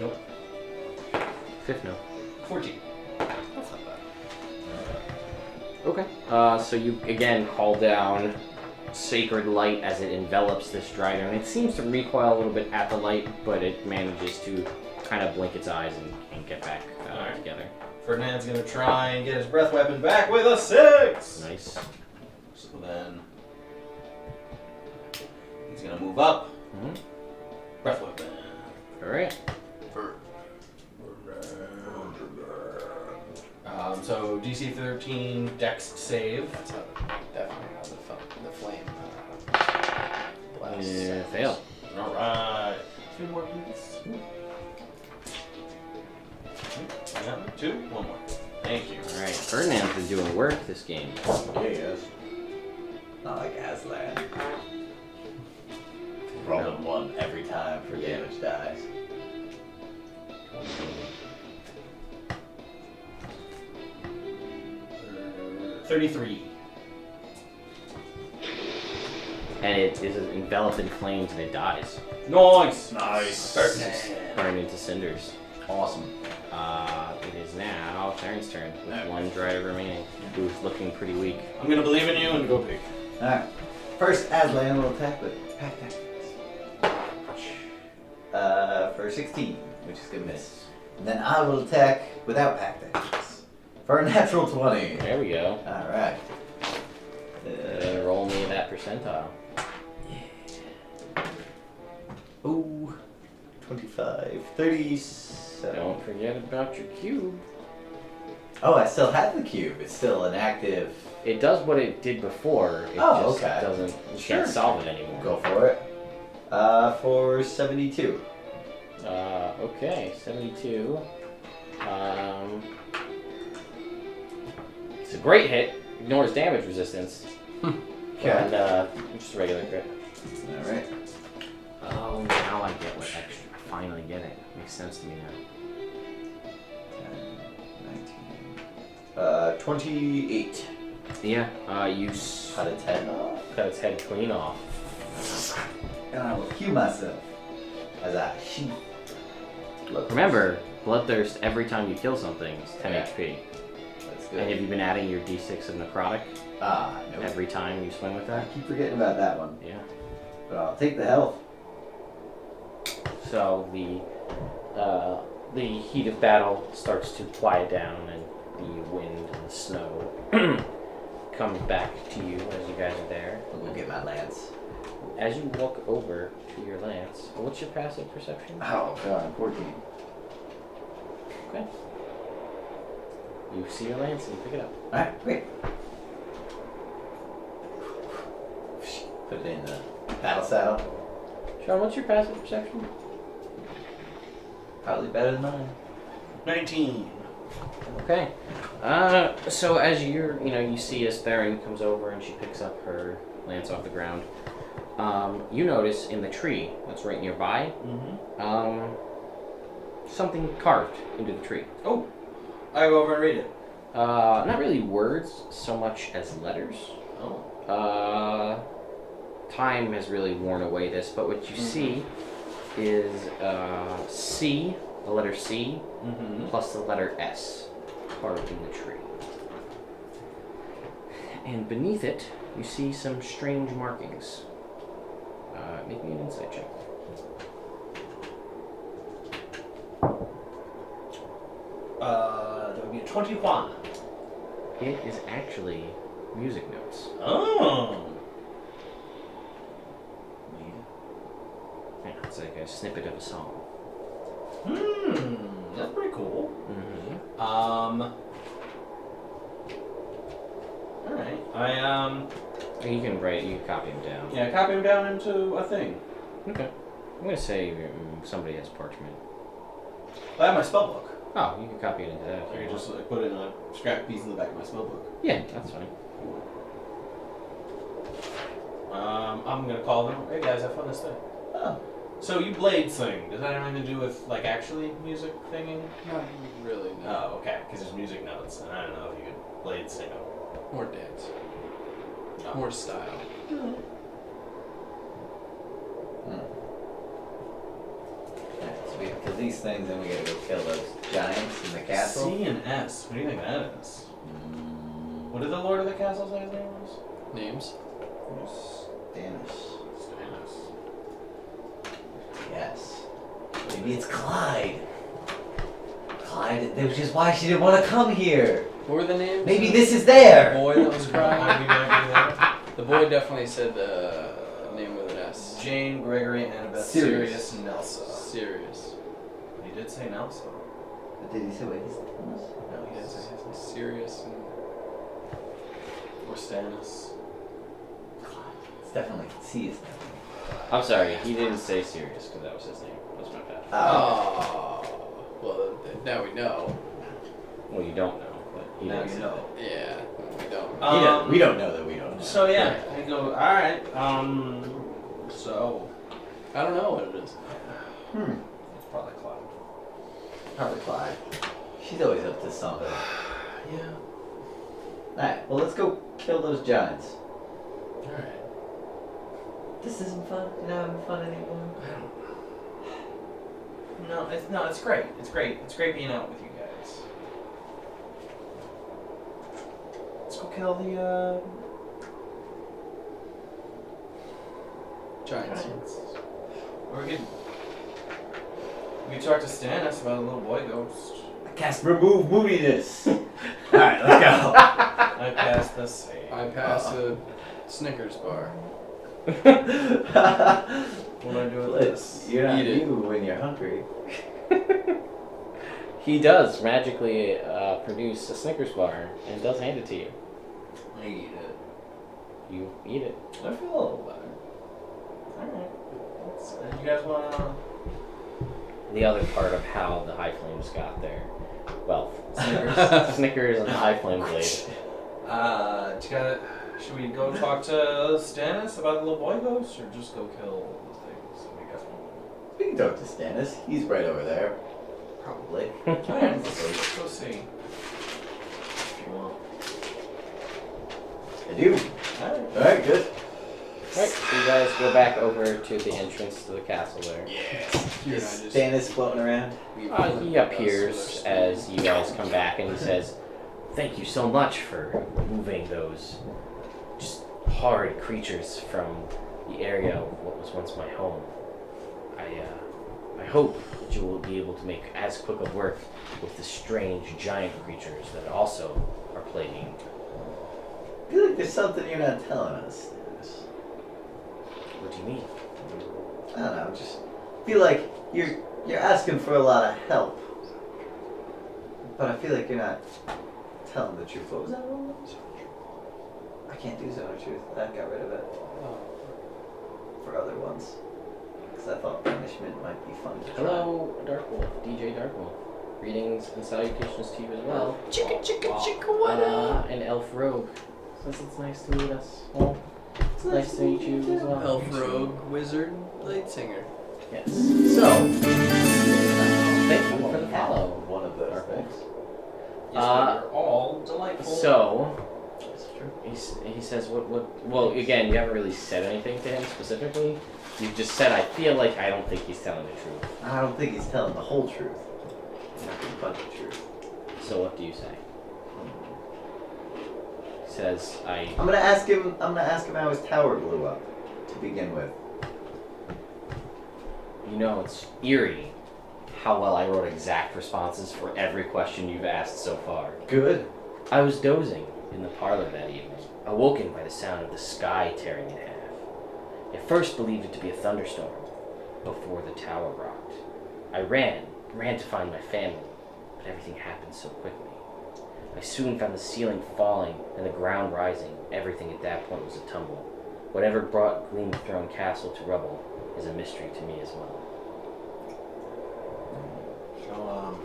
Nope. Fifth no. 14. That's not bad. Okay. So you again call down sacred light as it envelops this dragon. It seems to recoil a little bit at the light, but it manages to kind of blink its eyes and get back Alright. together. Ferdinand's gonna try and get his breath weapon back with a 6! Nice. So then he's gonna move up. Mhm. Breath weapon. Alright. So DC 13 Dex save. That's definitely how the flame blast. Yeah, fail. Alright. 3 more beats. Yeah, 2. One more. Thank you. Alright, Ferdinand's been doing work this game. Yeah, yes. Not like Aslan. Rolling 1 every time for damage dies. 33. And it is enveloped in flames and it dies, Nice. Nice. burning into cinders. Awesome. It is now Theron's turn with one driver remaining, who's looking pretty weak. I'm gonna believe in you and go big. Alright. First, Aslan will attack with pack tactics. For 16, which is gonna miss. And then I will attack without pack tactics. For a natural 20. There we go. Alright. Roll me that percentile. Ooh. 25. 37. Don't forget about your cube. Oh, I still have the cube. It's still an active. It does what it did before. It Oh, just okay. doesn't. You Sure. can't solve it anymore. Go for it. For 72. Okay, 72. It's a great hit. Ignores damage resistance. Okay. And just a regular crit. Alright. Oh, now I get what extra. I finally get it. Makes sense to me now. 19. 28. Yeah, you Cut its head off. cut its head clean off. And I will heal myself as I shoot. Remember, bloodthirst every time you kill something is 10 Yeah. HP. That's And have good. you been adding your d6 of necrotic Nope. every time you swing with I that? keep forgetting about that one. Yeah. But I'll take the health. So the heat of battle starts to quiet down, and the wind and the snow comes back to you as you guys are there. I'll go get my lance. As you walk over to your lance, what's your passive perception? Oh god, 14. Okay. You see your lance and you pick it up. Alright, great. Put it in the battle saddle. Sean, what's your passive perception? Probably better than mine. 19. Okay. So as you see as Theron comes over and she picks up her lance off the ground, you notice in the tree that's right nearby, Mm-hmm. something carved into the tree. Oh, I go over and read it. Not really words so much as letters. Oh. Time has really worn away this, but what you see is C, the letter C, Mm-hmm. plus the letter S carved in the tree. And beneath it, you see some strange markings. Make me an insight check. That would be a 21. It is actually music notes. Oh. Yeah, it's like a snippet of a song. That's pretty cool. Mm-hmm. Alright. You can write. You can copy them down. Yeah, copy them down into a thing. Okay. I'm gonna say somebody has parchment. I have my spell book. Oh, you can copy it into that. I can just like, put it in a scrap piece in the back of my spell book. Yeah, that's fine. I'm gonna call them. Hey guys, I found this thing. Oh. So you blade sing. Does that have anything to do with like actually music thinging? Not really, no. Oh, okay. Because there's music notes, and I don't know if you could blade sing them. More dance. No. More style. these things, and we gotta go kill those giants in the castle. C and S. What do you think that is? What did the Lord of the Castle say his name was? Names? Stannis. Stannis. Yes. Maybe it's Clyde. Clyde, which is why she didn't want to come here. What were the names? Maybe this is The there. boy that was crying. Maybe that The boy definitely said the name with an S. be that. Jane, Gregory, Annabeth, Sirius. Sirius, Nelsa. Sirius. He did say Nelsa. But did he say what his name was? No, he didn't say his name. Sirius and Or Stannis. It's definitely C is definitely. I'm sorry, he didn't say Sirius because that was his name. That's my bad. oh, well now we know. Well, you don't know, but he Now didn't you say know. Yeah, we don't. We don't know that we don't know. So yeah, I go. All right. So I don't know what it is. it's probably Clyde. Probably Clyde. She's always up to something. Yeah. Alright, well let's go kill those giants. All right. This isn't fun. You're not having fun anymore. No, it's great. It's great. It's great being out with you guys. Let's go kill the Giants. Or we could talk to Stannis about a little boy ghost. I cast remove moodiness. Alright, let's go. I passed the save. I passed a Snickers bar. What do I do with this? You're not Eat it. you when you're hungry. He does magically produce a Snickers bar and does hand it to you. I eat it. You eat it. I feel a little better. Alright. You guys wanna... The other part of how the High Flames got there. Well, Snickers, Snickers and the High Flame blade. Should we go talk to Stannis about the little boy ghost, or just go kill the things? What do you guys want? We can talk to Stannis. He's right over there. Probably. Alright, let's go see. If you want. I do. Alright. Alright, good. Right, so you guys go back over to the entrance to the castle there. You and I Is just Stannis floating around? He appears as you guys come back and he says, "Thank you so much for removing those just horrid creatures from the area of what was once my home. I hope that you will be able to make as quick of work with the strange giant creatures that also are plaguing." I feel like there's something you're not telling us, Stannis. What do you mean? I don't know, just feel like you're asking for a lot of help. But I feel like you're not telling the truth. What was that rule? I can't do Zone of Truth. I got rid of it for other ones. Because I thought punishment might be fun to try. Hello, Darkwolf, DJ Darkwolf. Greetings and salutations to you as well. And Elf Rogue. Says it's nice to meet us. Well, it's nice to meet you as well. Elf Rogue Wizard Light Singer. Yes. So, thank you I'm for only the half follow. of one of those Darkwolf. things. Yes, we're all delightful. So, That's true. he says, well, again, you haven't really said anything to him specifically. You just said, I feel like I don't think he's telling the truth. I don't think he's telling the whole truth. Nothing but the truth. So what do you say? He says, I'm gonna ask him how his tower blew up to begin with. You know, it's eerie how well I wrote exact responses for every question you've asked so far. Good. I was dozing in the parlor that evening, awoken by the sound of the sky tearing in half. At first believed it to be a thunderstorm, before the tower rocked. I ran to find my family, but everything happened so quickly. I soon found the ceiling falling and the ground rising. Everything at that point was a tumble. Whatever brought Gloomthrone Castle to rubble is a mystery to me as well. So,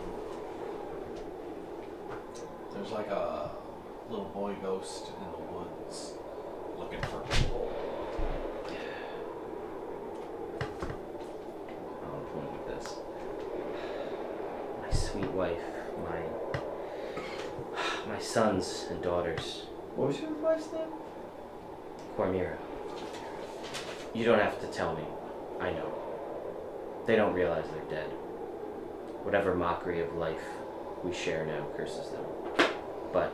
there's like a little boy ghost in the woods looking for people. I'll point with this. My sweet wife, my sons and daughters, What was your wife's name? Cormira. You don't have to tell me. I know. They don't realize they're dead. whatever mockery of life we share now curses them. But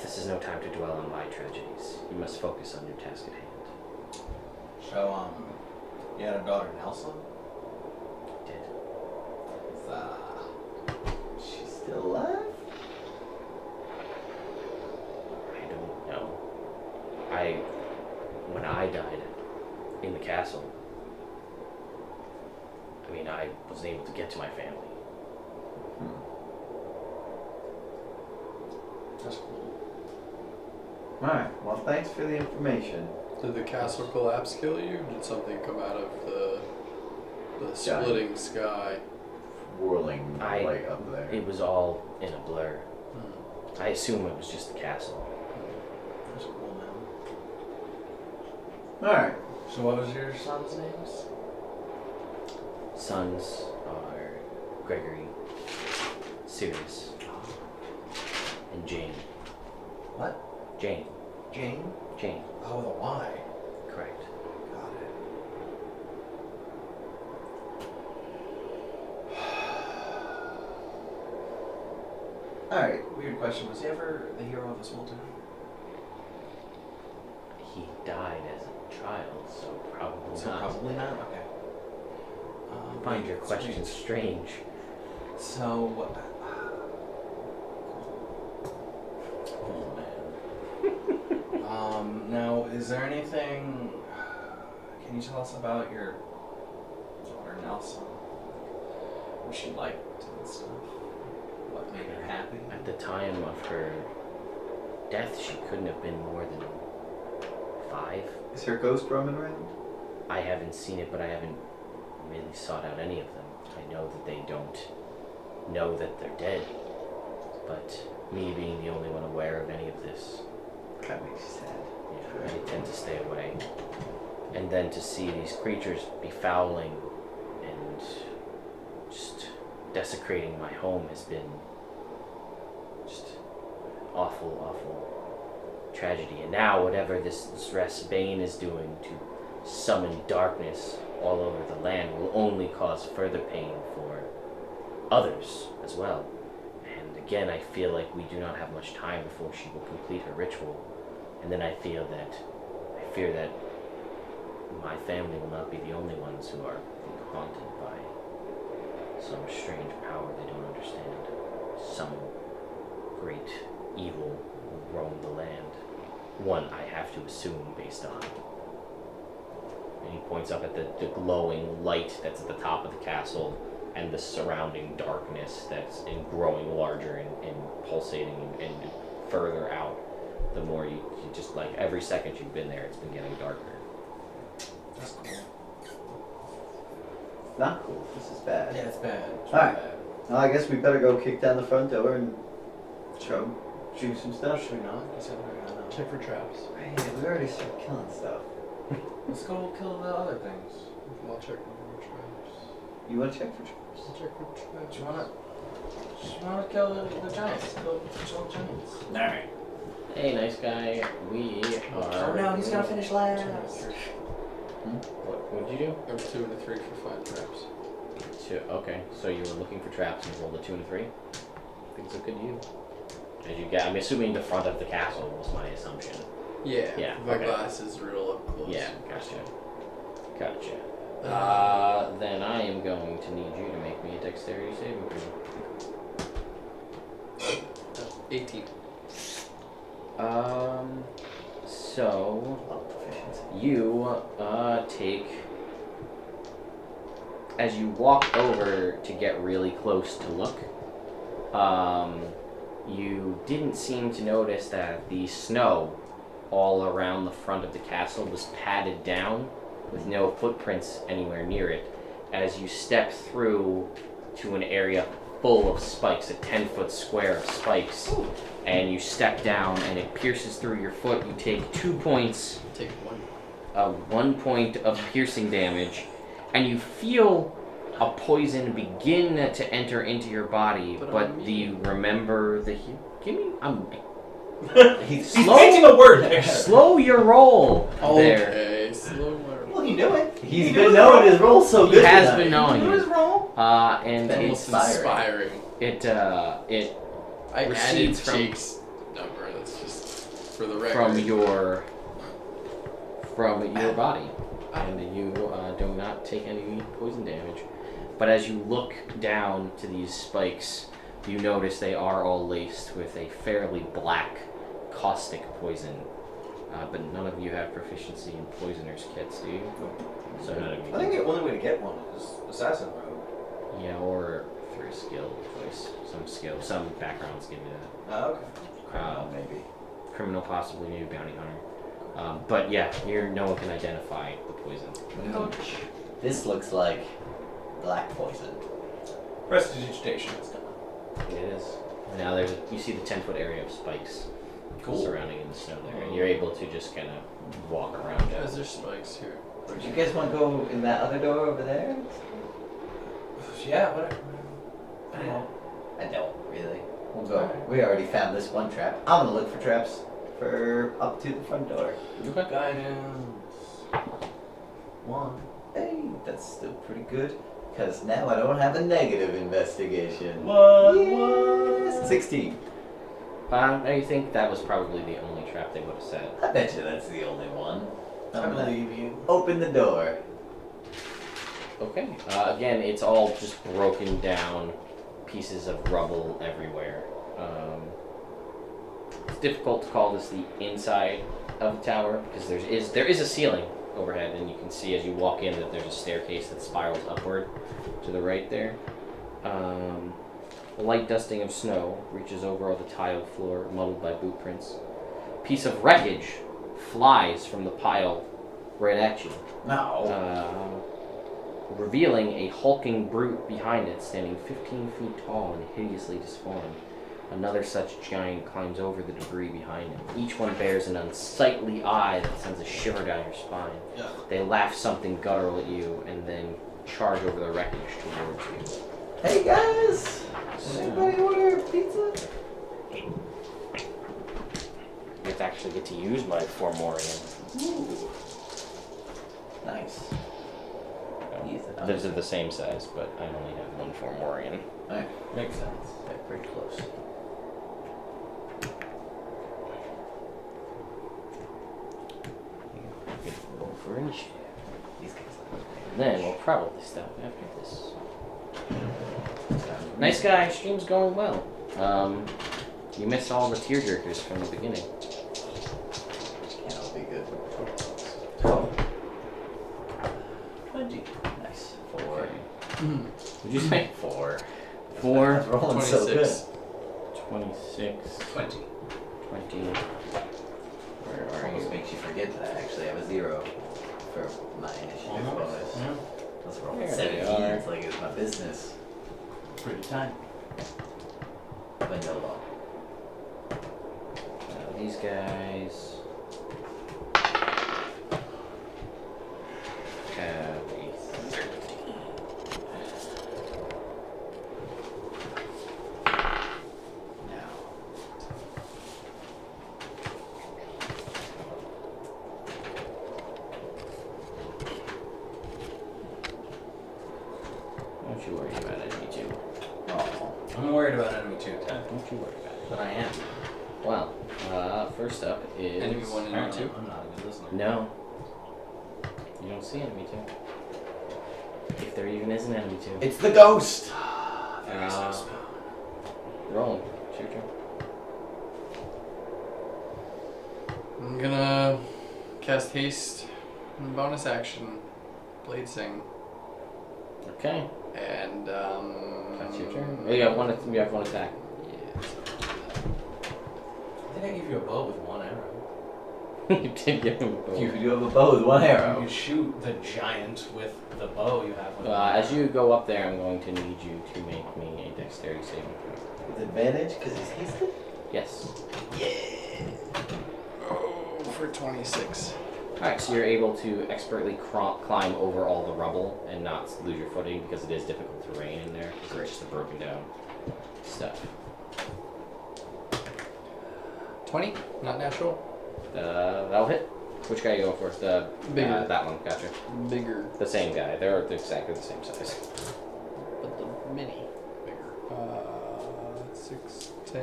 this is no time to dwell on my tragedies. You must focus on your task at hand. So, you had a daughter, Nelson? Did. She's still alive? I don't know. When I died in the castle, I mean, I wasn't able to get to my family. That's cool. Alright, well, thanks for the information. Did the castle collapse kill you? Did something come out of the splitting sky? Whirling light up there. It was all in a blur. I assume it was just the castle. That's cool, man. Alright. So what was your son's names? Sons are Gregory, Sirius, and Jane. What? Jane. Jane? Jane. Oh, with a Y. Correct. Got it. Alright, weird question. Was he ever the hero of a small town? He died as a child, so probably So not. probably not? Okay. I find your question strange. So, now, is there anything? Can you tell us about your daughter Nelson? What she liked and stuff? What made her happy? At the time of her death, she couldn't have been more than 5. Is her ghost roaming around? I haven't seen it, but I haven't really sought out any of them. I know that they don't know that they're dead, but me being the only one aware of any of this, That makes you sad. I tend to stay away. And then to see these creatures befouling and just desecrating my home has been just awful, awful tragedy. And now whatever this Bane is doing to summon darkness all over the land will only cause further pain for others as well. And again, I feel like we do not have much time before she will complete her ritual. And then I fear that my family will not be the only ones who are haunted by some strange power they don't understand. Some great evil will roam the land. One, I have to assume based on. And he points up at the glowing light that's at the top of the castle and the surrounding darkness that's growing larger and pulsating and further out. The more you just, like, every second you've been there, it's been getting darker. That's cool. Not cool. This is bad. Yeah, it's bad. It's Alright. bad. Well, I guess we better go kick down the front door and show some stuff. Should we not? You said we're gonna. Check for traps. Hey, we already started killing stuff. Let's go kill the other things. I'll check for traps. You want to check for traps? I'll check for traps. Do you wanna kill the giants? Kill the giants. Alright. Hey, nice guy. We are. Oh no, he's gonna finish last. What would you do? There was 2 and a 3 for 5 traps. 2. Okay, so you were looking for traps and you rolled a 2 and a 3. Things look good to you. As you get, I'm assuming the front of the castle was my assumption. Yeah. Yeah, The okay. glass is real up close. Yeah, gotcha. Then I am going to need you to make me a dexterity saving throw. 18. So you take, as you walk over to get really close to look, you didn't seem to notice that the snow all around the front of the castle was padded down with no footprints anywhere near it. As you step through to an area full of spikes, a 10-foot square of spikes, and you step down and it pierces through your foot. You take 2 points, Take 1. 1 point of piercing damage, and you feel a poison begin to enter into your body, but do you remember the... Give me... He's painting a word picture. Slow your roll there. Okay, slow. Look You knew it. He's been knowing his role so He good. has tonight. been knowing You knew it. his role. And That it's was Inspiring. it I added recedes from- Jake's number. That's just for the record. from your body, and you do not take any poison damage. But as you look down to these spikes, you notice they are all laced with a fairly black, caustic poison. But none of you have proficiency in poisoners kits, do you? So none of you. I think the only way to get one is Assassin Rogue. Yeah, or through skill choice. Some backgrounds give you that. Oh, okay. Criminal, maybe. Criminal, possibly, maybe bounty hunter. But yeah, no one can identify the poison. Ouch. This looks like black poison. Prestidigitation is done. It is. Now you see the 10-foot area of spikes Cool. surrounding in the snow there, and you're able to just kind of walk around. Guys, there's spikes here. Do you guys want to go in that other door over there? Yeah, whatever. I don't really. We'll go. We already found this one trap. I'm gonna look for traps for up to the front door. Guidance. 1. Hey, that's still pretty good. Because now I don't have a negative investigation. What? Yes. 16. I think that was probably the only trap they would have set. I bet you that's the only one. I I'm gonna believe you. open the door. Okay. Again, it's all just broken down pieces of rubble everywhere. It's difficult to call this the inside of the tower because there is a ceiling overhead, and you can see as you walk in that there's a staircase that spirals upward to the right there. A light dusting of snow reaches over all the tiled floor, muddled by boot prints. A piece of wreckage flies from the pile right at you, No. revealing a hulking brute behind it, standing 15 feet tall and hideously disformed. Another such giant climbs over the debris behind him. Each one bears an unsightly eye that sends a shiver down your spine. Yeah. They laugh something guttural at you and then charge over the wreckage towards you. Hey guys! Does anybody order pizza? You get to actually get to use my Formorian. Ooh. Nice. Those are the same size, but I only have one Formorian. Alright, makes sense. They're pretty close. Over and share. These guys And then we'll probably stop after this. Nice guy, stream's going well. You missed all the tearjerkers from the beginning. Can't all be good. Oh. 20. Nice. 4. Would you say? 4. 4, That's rolling so good. 26. 26, 20. 20. Where are Almost you? makes you forget that I actually have a 0 for my initiative bonus. Yeah. Let's roll There 17. they are. It's like it's my business. Pretty time. Vanilla. These guys have a 13. Now. Don't you worry about enemy 2. Oh. I'm worried about enemy 2, Ted. Don't you worry about it. But I am. Well, first up is... Enemy 1 and enemy 2. I'm not a good listener. No. You don't see enemy 2. If there even is an enemy 2. It's the ghost! There is no Uh, spell. Rolling. It's your turn. I'm gonna cast haste and bonus action, blade sing, Okay. and That's your turn. Oh, you have one attack. Yeah. I think I gave you a bow with 1 arrow. You did give him a bow. You have a bow with 1 You arrow. can shoot the giant with the bow you have. With As you go up there, I'm going to need you to make me a dexterity saving throw. With advantage, because he's hasted? Yes. Oh, for 26. Alright, so you're able to expertly climb over all the rubble and not lose your footing because it is difficult terrain in there. Because it's just the broken down stuff. 20, not natural. That'll hit. Which guy are you going for? The Bigger. that one. Gotcha. Bigger, The same guy. They're exactly the same size. but the mini bigger. 6, 10,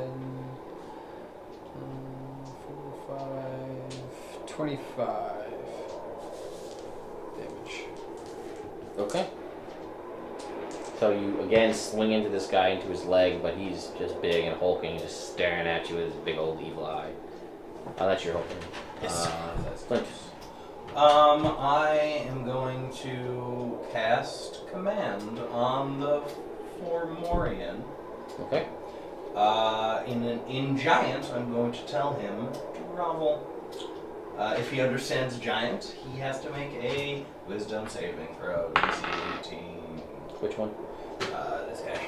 4, 5, 25 damage. Okay. So you again swing into this guy, into his leg, but he's just big and hulking, just staring at you with his big old evil eye. Oh, that's your hulking. Yes. Flint. I am going to cast command on the Formorian. Okay. In Giant, I'm going to tell him to grovel. If he understands Giant, he has to make a Wisdom saving throw. DC 18. Which one? This guy.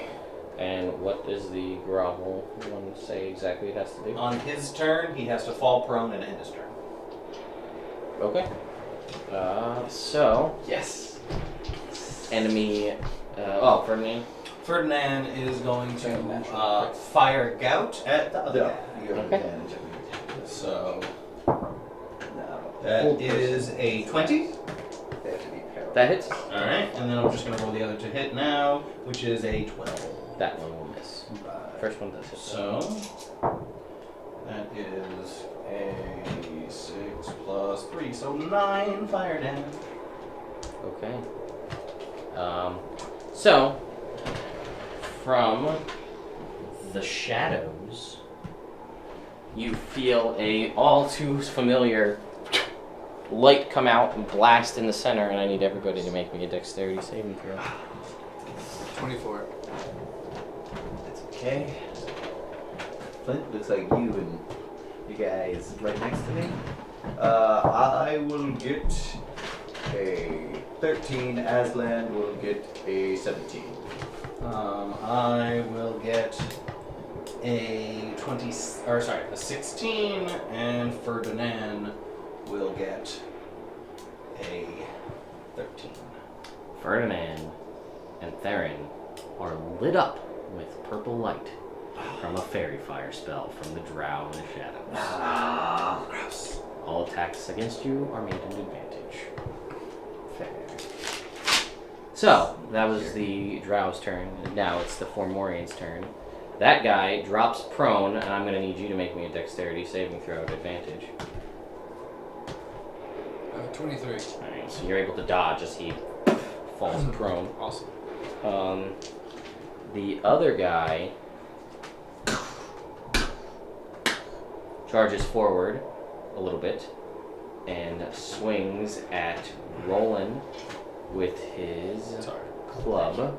And what does the grovel one say exactly it has to do? On his turn, he has to fall prone and end his turn. Okay. So Yes. enemy. Ferdinand. Ferdinand is going to Natural. fire Gout at the other No, guy. you have Okay. advantage of your So No. that Full is a 20. They have to be paralyzed. That hits. Alright, and then I'm just going to roll the other to hit now, which is a 12. That one will miss. First one does hit. So that is a 6 plus 3, so 9 fire damage. Okay. So from the shadows, you feel a all too familiar light come out and blast in the center, and I need everybody to make me a dexterity saving throw. 24. That's okay. Flint, looks like you and you guys right next to me. I will get a 13. Aslan will get a 17. I will get a a 16, and Ferdinand will get a 13. Ferdinand and Theron are lit up with purple light from a fairy fire spell from the Drow in the shadows. Ah, gross. All attacks against you are made an advantage. Fair. So, that was the Drow's turn, and now it's the Formorian's turn. That guy drops prone, and I'm going to need you to make me a dexterity saving throw at advantage. 23. Alright, so you're able to dodge as he falls prone. Awesome. The other guy charges forward a little bit and swings at Roland with his Sorry. club.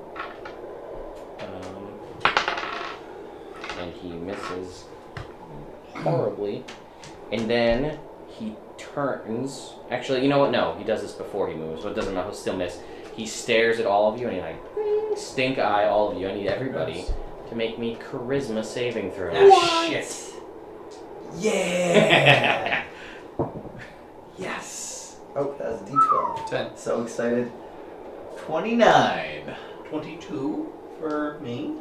And he misses horribly. And then he turns. Actually, you know what? No, he does this before he moves, so it doesn't matter. He'll still miss. He stares at all of you and he like stink eye all of you. I need everybody to make me charisma saving throws. Ah, shit. Yeah! Yes! Oh, that was a D12. 10. So excited. 29. 22 for me.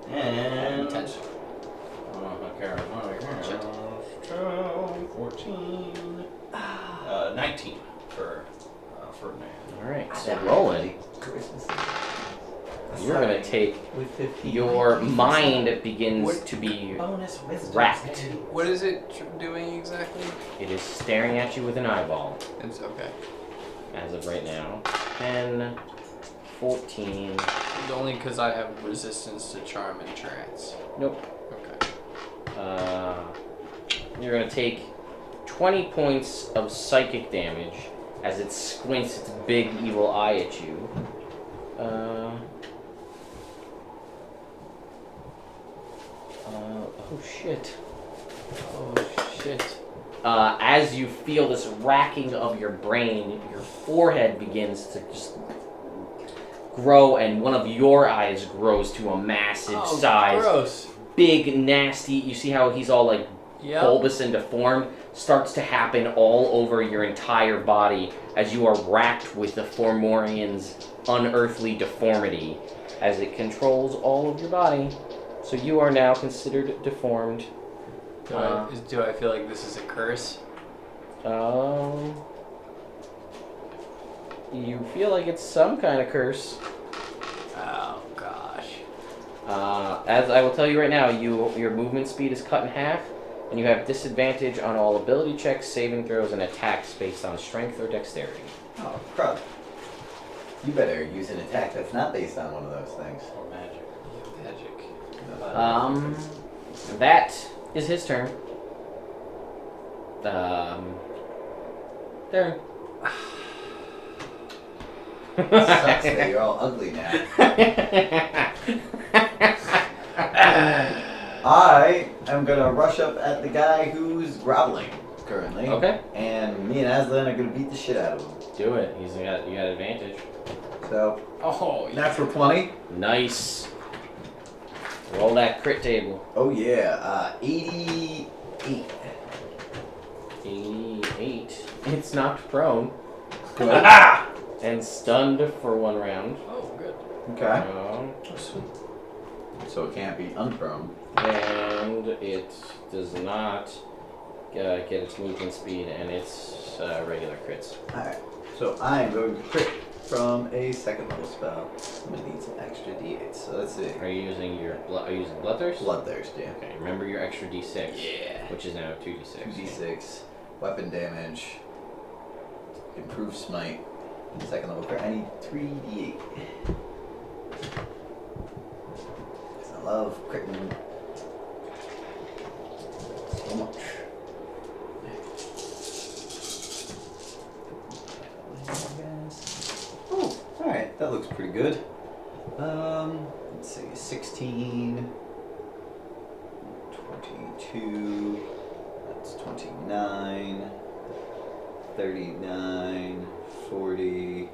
And 10. 12, 14, 19 for Ferdinand. Alright, so Roland, you're gonna take with 15. your mind begins to be Bonus wisdom. racked. What is it doing exactly? It is staring at you with an eyeball. It's okay. As of right now. 10, 14. Only because I have resistance to charm and trance. Nope. Okay. You're gonna take 20 points of psychic damage as it squints its big evil eye at you. Oh shit. Oh shit. As you feel this racking of your brain, your forehead begins to just grow, and one of your eyes grows to a massive size. Gross. Big, nasty. You see how he's all like bulbous and deformed? Starts to happen all over your entire body as you are racked with the Formorian's unearthly deformity as it controls all of your body. So you are now considered deformed. Do I feel like this is a curse? You feel like it's some kind of curse. Oh gosh. As I will tell you right now, your movement speed is cut in half, and you have disadvantage on all ability checks, saving throws, and attacks based on strength or dexterity. Oh, crud. You better use an attack that's not based on one of those things. Or magic. Magic. That is his turn. There. Sucks that you're all ugly now. I am gonna rush up at the guy who's groveling currently. Okay. And me and Aslan are gonna beat the shit out of him. Do it. You got advantage. So, Oh, yeah. natural 20. Nice. Roll that crit table. Oh yeah, 88. 88. It's knocked prone Good. and stunned for 1 round. Oh, good. Okay. Oh, sweet. So it can't be unprone. And it does not get its movement speed, and it's regular crits. Alright. So I'm going to crit from a second level spell. I'm gonna need some extra d8. So let's see. Are you using your are you using Bloodthirst? Bloodthirst, yeah. Okay, remember your extra d6. Yeah. Which is now 2d6. 2d6, weapon damage, improved smite, second level crit. I need 3d8. Because I love critting so much. Oh, alright, that looks pretty good. Let's see, 16, 22, that's 29, 39, 40,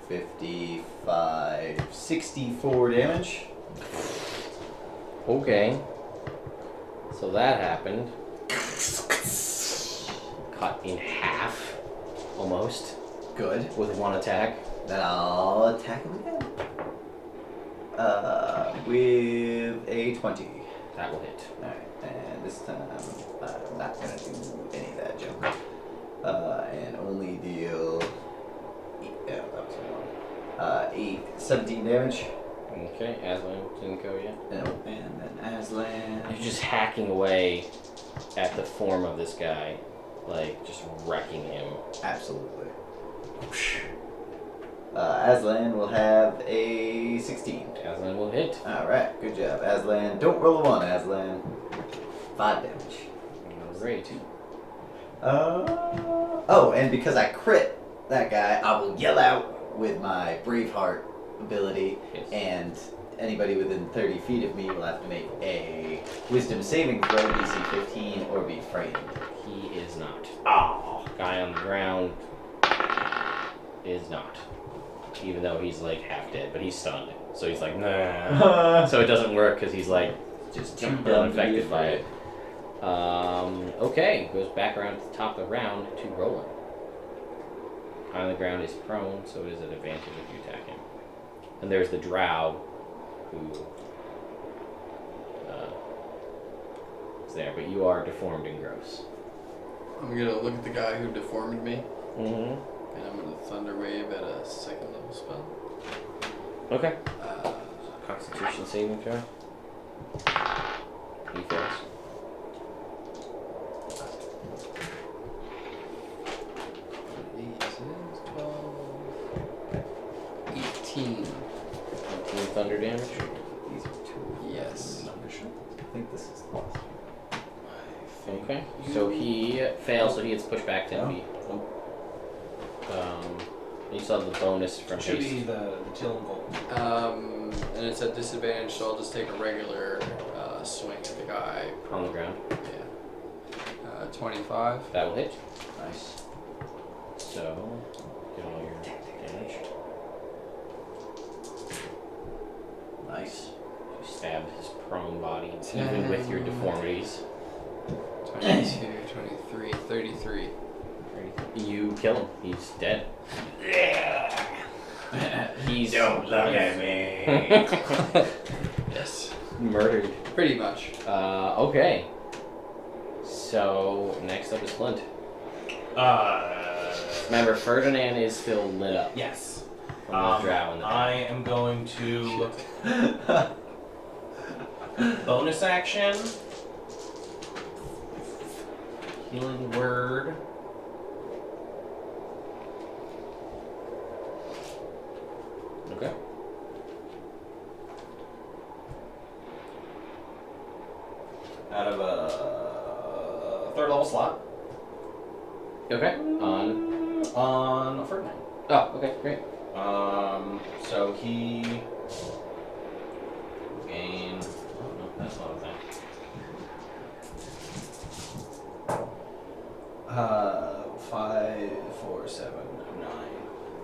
55, 64 damage. Okay. So that happened. Cut in half, almost, Good. with 1 attack. Then I'll attack him again. With a 20. That will hit. Alright, and this time I'm not gonna do any of that junk. And only deal 17 damage. Okay, Aslan didn't go yet. And then Aslan. You're just hacking away at the form of this guy, like just wrecking him. Absolutely. Aslan will have a 16. Aslan will hit. Alright, good job, Aslan. Don't roll a 1, Aslan. 5 damage. Great. Oh, and because I crit that guy, I will yell out with my Braveheart ability, Yes. and anybody within 30 feet of me will have to make a Wisdom saving throw, DC 15, or be frightened. He is not. Oh. Guy on the ground is not. Even though he's like half dead, but he's stunned. So he's like, nah. So it doesn't work because he's like Just too jump down unaffected by it. Okay, goes back around to the top of the round to Roland. On the ground is prone, so it is an advantage if you attack him. And there's the drow who is there, but you are deformed and gross. I'm gonna look at the guy who deformed me, Mm-hmm. and I'm gonna Thunder Wave at a second level spell. Okay. Uh, Constitution saving throw. He fails. Eight, 18. 18 thunder damage. These are 2. Yes. I think this is the last. Okay. So he fails, so he gets pushed back 10 feet. You still have the bonus from Should haste. be the Till and Gold. And it's at disadvantage, so I'll just take a regular swing at the guy. On the ground. Yeah. 25. That will hit. Nice. So, get all your damage. Nice. You stab his prone body, even with your deformities. 22, 23, 33. You kill him. He's dead. He's Don't look at me. Yes. murdered. Pretty much. Okay. So next up is Flint. Remember, Ferdinand is still lit up Yes. from the drow in the I am going to bonus action. Healing word. Okay. Out of a third level slot. Okay. On. Ferdinand. Oh, okay, great. So he gain. Oh no, that's not a thing. 5, 4, 7, 9,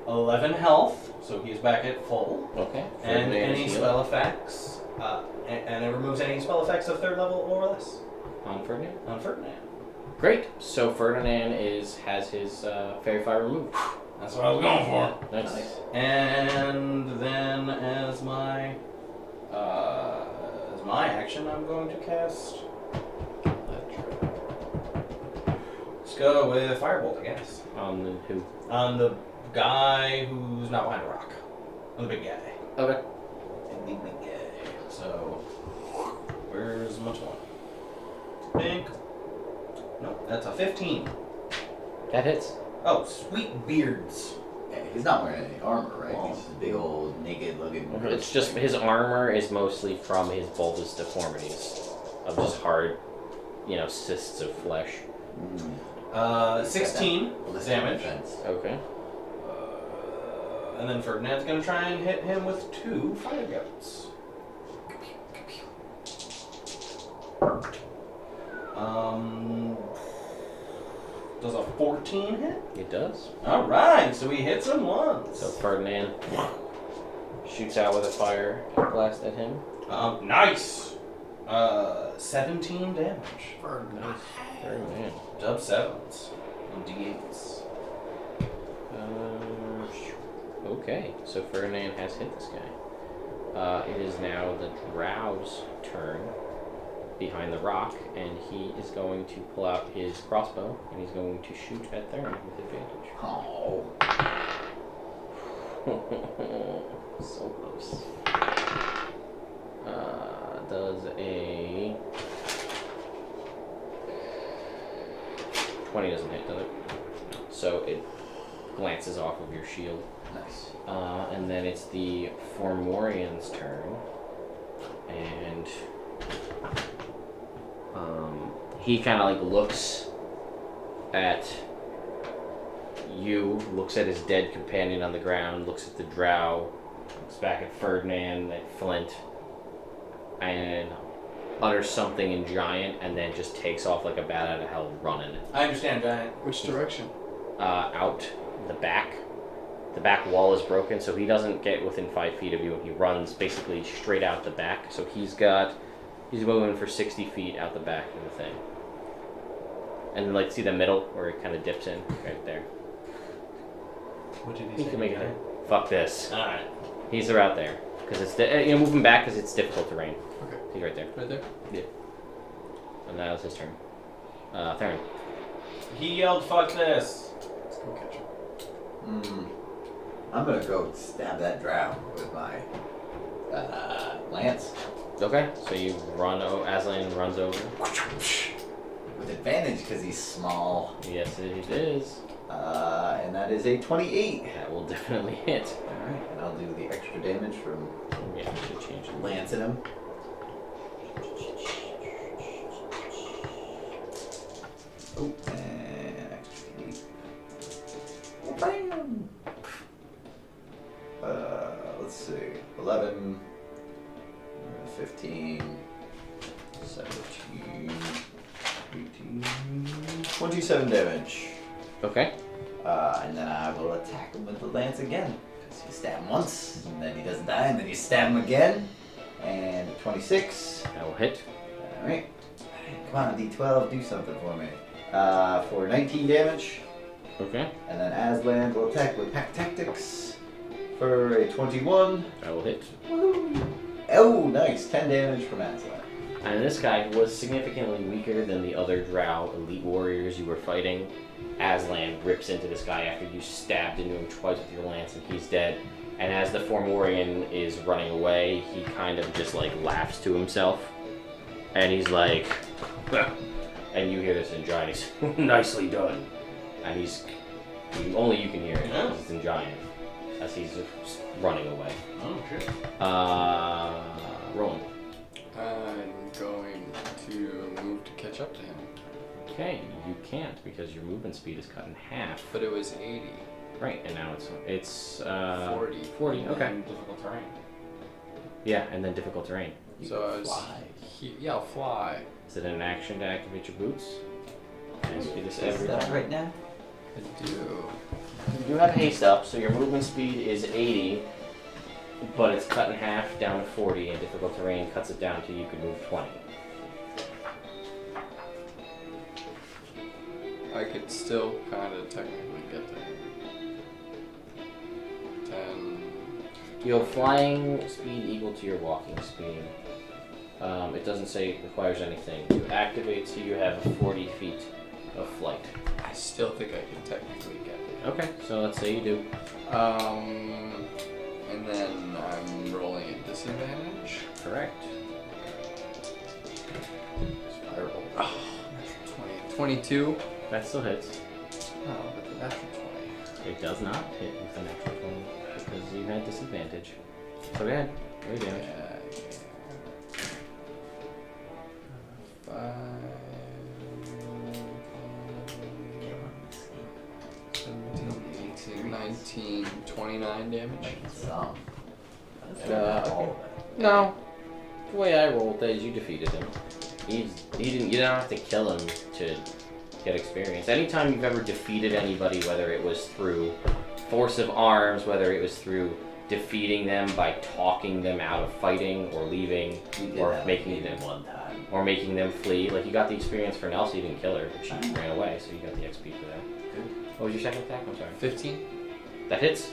11 health. So he's back at full. Okay. And Ferdinand any is spell effects. And it removes any spell effects of third level or less on Ferdinand. on Ferdinand. Great. So Ferdinand has his fairy fire removed. That's what I was going for. Nice. And then as my action, I'm going to cast. Let's go with Firebolt, I guess. On the who? On the guy who's not behind a rock. On the big guy. Okay. The big guy. So, where's my 20? Pink. No, that's a 15. That hits. Oh, sweet beards. Yeah, he's not wearing any armor, right? He's just a big old naked looking. It's just his armor is mostly from his bulbous deformities of just hard, cysts of flesh. 16 damage. Defense. Okay. And then Ferdinand's gonna try and hit him with 2 fire goats. Does a 14 hit? It does. Alright, so he hits him once. So Ferdinand shoots out with a fire blast at him. Nice! 17 damage. Nice. Ferdinand. Dub 7s. And D8s. Okay, so Ferdinand has hit this guy. It is now the Drow's turn behind the rock, and he is going to pull out his crossbow, and he's going to shoot at Theron with advantage. Oh. So close. Does a 20 doesn't hit, does it? No. So it glances off of your shield. Nice. And then it's the Formorian's turn, and he kind of looks at you, looks at his dead companion on the ground, looks at the drow, looks back at Ferdinand, at Flint, and utters something in giant, and then just takes off like a bat out of hell running. I understand, Giant. Which direction? Out the back. The back wall is broken, so he doesn't get within 5 feet of you, and he runs basically straight out the back. So he's moving for 60 feet out the back of the thing. And then, see the middle where it kind of dips in? Right there. What did You can make it. Fuck this. Alright. He's right there. Because it's, moving back because it's difficult terrain. Okay. He's right there. Right there? Yeah. And that was his turn. Theron. He yelled, fuck this. Let's go catch him. I'm gonna go stab that drow with my lance. Okay, so you run, Aslan runs over. With advantage because he's small. Yes, it is. And that is a 28. That will definitely hit. Alright, and I'll do the extra damage from Yeah, I should change it. lancing him. Oh, and extra heat. Bam! Let's see. 11, 15, 17, 18, 27 damage. Okay. And then I will attack him with the lance again. Because you stab him once, and then he doesn't die, and then you stab him again. And a 26. That will hit. Alright. Come on, D12, do something for me. For 19 damage. Okay. And then Aslan will attack with Pack Tactics for a 21. That will hit. Woohoo! Oh, nice. 10 damage from Aslan. And this guy was significantly weaker than the other drow elite warriors you were fighting. Aslan rips into this guy after you stabbed into him twice with your lance, and he's dead. And as the Formorian is running away, he kind of just like laughs to himself, and he's like, and you hear this in giant. He's nicely done, and only you can hear it. Yeah. It's in giant as he's running away. Oh shit. Roland. I'm going to move to catch up to him. Okay, you can't because your movement speed is cut in half. But it was 80. Right, and now it's 40. 40. Okay. And difficult terrain. Yeah, and then difficult terrain. So I was. Fly. Yeah, I'll fly. Is it an action to activate your boots? Can you do this Is every that time? right now? I do. You do have haste up, so your movement speed is 80, but it's cut in half down to 40, and difficult terrain cuts it down to you can move 20. I could still kind of technically get there. 10. You have flying speed equal to your walking speed. It doesn't say it requires anything. To activate, so you have 40 feet of flight. I still think I can technically get there. Okay, so let's say you do. And then I'm rolling at disadvantage. Correct. Spiral. Oh, natural 20. 22. That still hits. Oh, but the natural 20. It does not hit with an actual 20 because you had disadvantage. So go ahead. Roll your damage. Yeah. 5, 17, 18, 19, 29 damage. Some. Okay. No. The way I rolled that is you defeated him. You don't have to kill him to get experience. Anytime you've ever defeated anybody, whether it was through force of arms, whether it was through defeating them by talking them out of fighting or leaving, or making them one time. or making them flee, like you got the experience for Nelsie, you didn't kill her, but she ran away, so you got the XP for that. What was your second attack? I'm sorry. 15. That hits.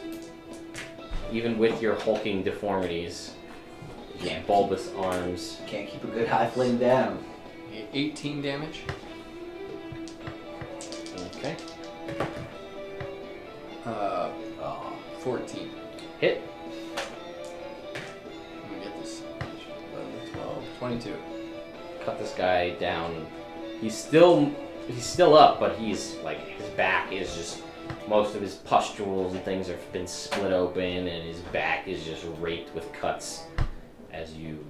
Even with your hulking deformities, your bulbous arms. Can't keep a good high flame down. 18 damage. Okay. 14. Hit. Let me get this. 11, 12, 22. Cut this guy down. He's still up, but he's like his back is just most of his pustules and things have been split open, and his back is just raked with cuts as you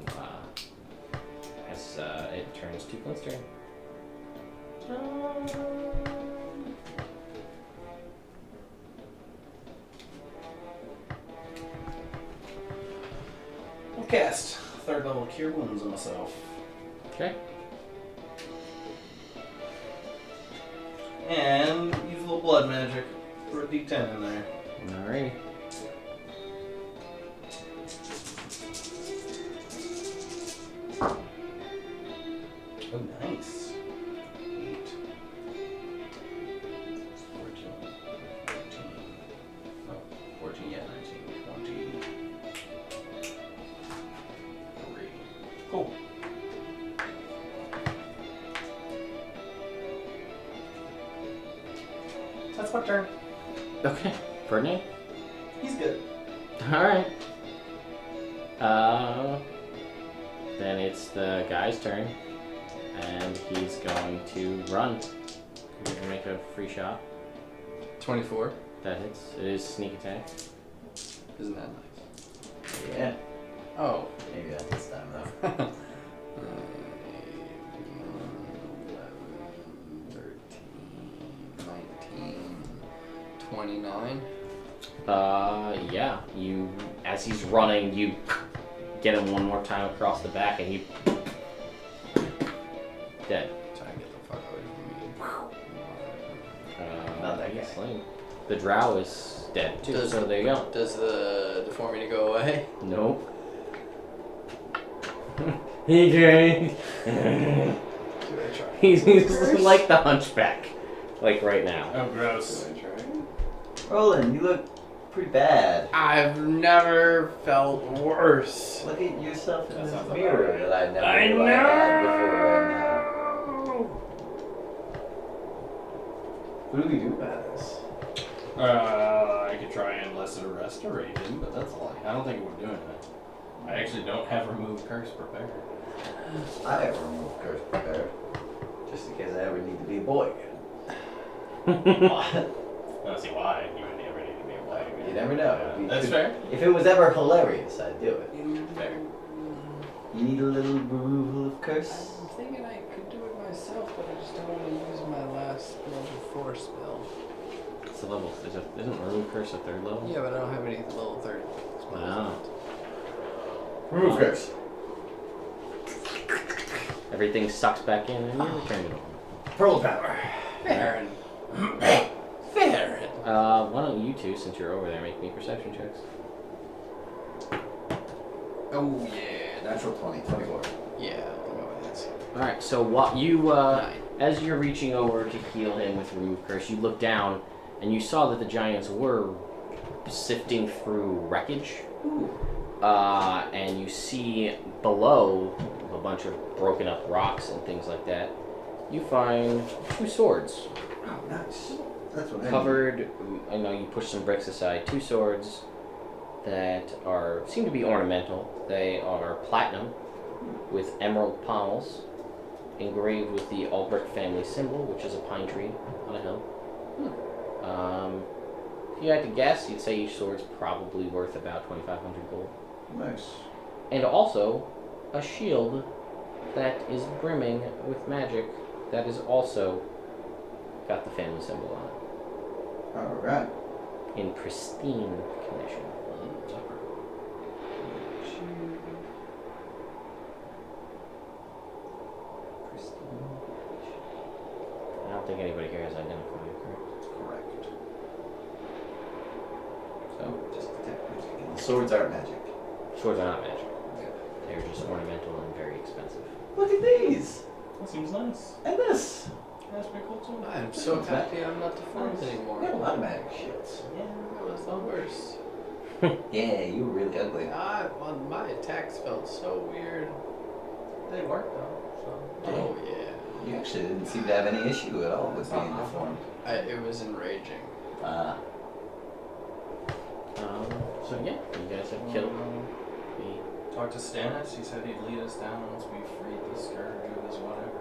it turns to Flint's turn. I'll cast 3rd level Cure Wounds on myself. Okay. And use a little blood magic for a d10 in there. Alrighty. Oh, nice. 8. 14. 15. Oh, 14, yeah, 19, 20. 3. Cool. That's my turn. Okay. Ferdinand? He's good. Alright. Then it's the guy's turn. And he's going to run. He's going to make a free shot. 24. That hits. It is sneak attack. Isn't that nice? Yeah. Oh. Maybe not this time though. 11, 13, 19, 29. Yeah. You, as he's running, you get him one more time across the back, and he dead. Try to get the fuck away from me. Not that he's guy. slain. The drow is dead too. Does- so there you go. Does the deformity go away? Nope. He drank. Do I try? He's like the hunchback, like right now. Oh, gross. Do I try? Roland, you look pretty bad. I've never felt worse. Look at yourself in That this sounds about mirror right. that I never I knew I had before right now. What do we do about this? I could try and lessen a restoration, but that's all. I don't think we're doing it. I actually don't have remove curse prepared. I have removed curse prepared. Just in case I ever need to be a boy again. I don't see why you would ever need to be a boy. You never know. Yeah, that's fair. If it was ever hilarious, I'd do it. Fair. You need a little removal of curse? I'm thinking I could do it myself, but I just don't want to use my last level 4 spell. It's a level. Isn't remove curse a third level? Yeah, but I don't have any level 30 spells. Wow. Remove curse. Everything sucks back in and you return to normal. Pearl power. Baron. Fair. Why don't you two, since you're over there, make me perception checks? Oh yeah, natural 20, 24. Yeah, I'll go with this. Alright, so what you, 9. as you're reaching over to heal him with remove curse, you look down and you saw that the giants were sifting through wreckage. Ooh. And you see below a bunch of broken up rocks and things like that. You find 2 swords. Oh, nice. That's what Covered, I know you push some bricks aside, 2 swords that seem to be ornamental. They are platinum with emerald pommels engraved with the Albrecht family symbol, which is a pine tree on a hill. If you had to guess, you'd say each sword's probably worth about 2,500 gold. Nice. And also a shield that is brimming with magic that is also got the family symbol on Alright. it in pristine condition. I don't think anybody here has identified it, correct? Correct. So, Just detect magic. And the swords aren't magic. swords are not magic. They're just ornamental and very expensive. Look at these! That seems nice. And this! That's pretty cool too. I'm so happy I'm not deformed anymore. We have a lot of magic shields. Yeah, that was the worst. Yeah, you were really ugly. My attacks felt so weird. They work though. Oh yeah. You actually didn't seem to have any issue at all with being deformed. It was enraging. So yeah, you guys have killed the... Talked to Stannis. He said he'd lead us down once we freed the scourge of his whatever.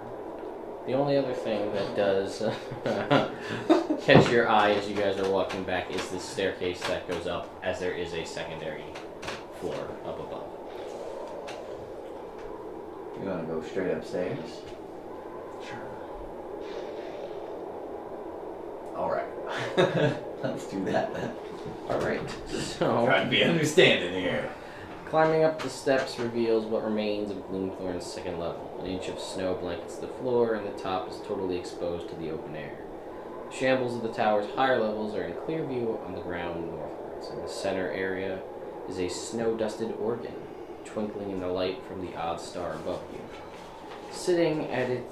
The only other thing that does catch your eye as you guys are walking back is the staircase that goes up, as there is a secondary floor up above. You want to go straight upstairs? Sure. Alright. Let's do that then. Alright, so... Trying to be understanding here. Climbing up the steps reveals what remains of Gloomthorn's second level. An inch of snow blankets the floor, and the top is totally exposed to the open air. The shambles of the tower's higher levels are in clear view on the ground northwards. In the center area is a snow-dusted organ, twinkling in the light from the odd star above you. Sitting at it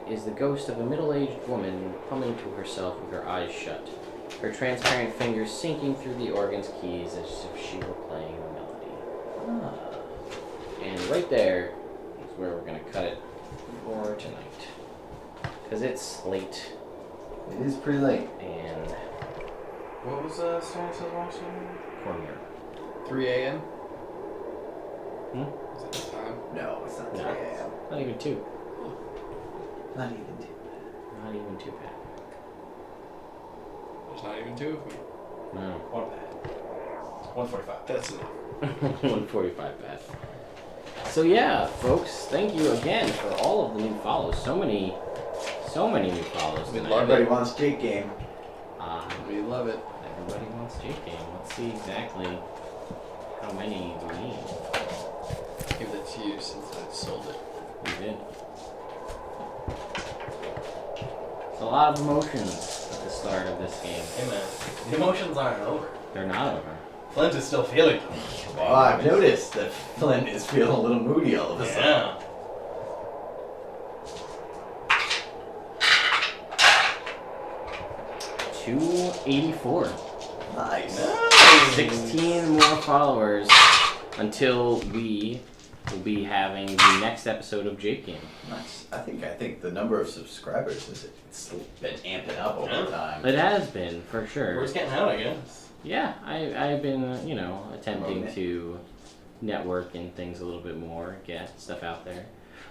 is the ghost of a middle-aged woman humming to herself with her eyes shut, her transparent fingers sinking through the organ's keys as if she were playing a melody. And right there is where we're going to cut it for tonight. Because it's late, It is pretty late. and What was Stannis' watching? Cormier. 3 a.m. Hmm? Is it the time? No, it's not 3 No. a.m. Not even 2. Not even 2. Not even 2, Pat. There's not even 2 of me. No. What bad? 145. That's enough. 145 Pat. So yeah, folks, thank you again for all of the new follows. So many new follows. We tonight. love Everybody wants Jake game. We love it. Everybody wants Jake game. Let's see exactly how many we need. Give it to you since I've sold it. We did. It's a lot of emotions at the start of this game. Hey man, the emotions aren't over. They're not over. Flint is still feeling them. Oh, I've noticed that Flint is feeling a little moody all of a sudden. Yeah. $284. Nice. 16 more followers until we we'll be having the next episode of Jake Game. Nice. I think the number of subscribers it's been amping up over time. It has been, for sure. Word's getting out, I guess. Yeah, I've been, attempting to network and things a little bit more, get stuff out there.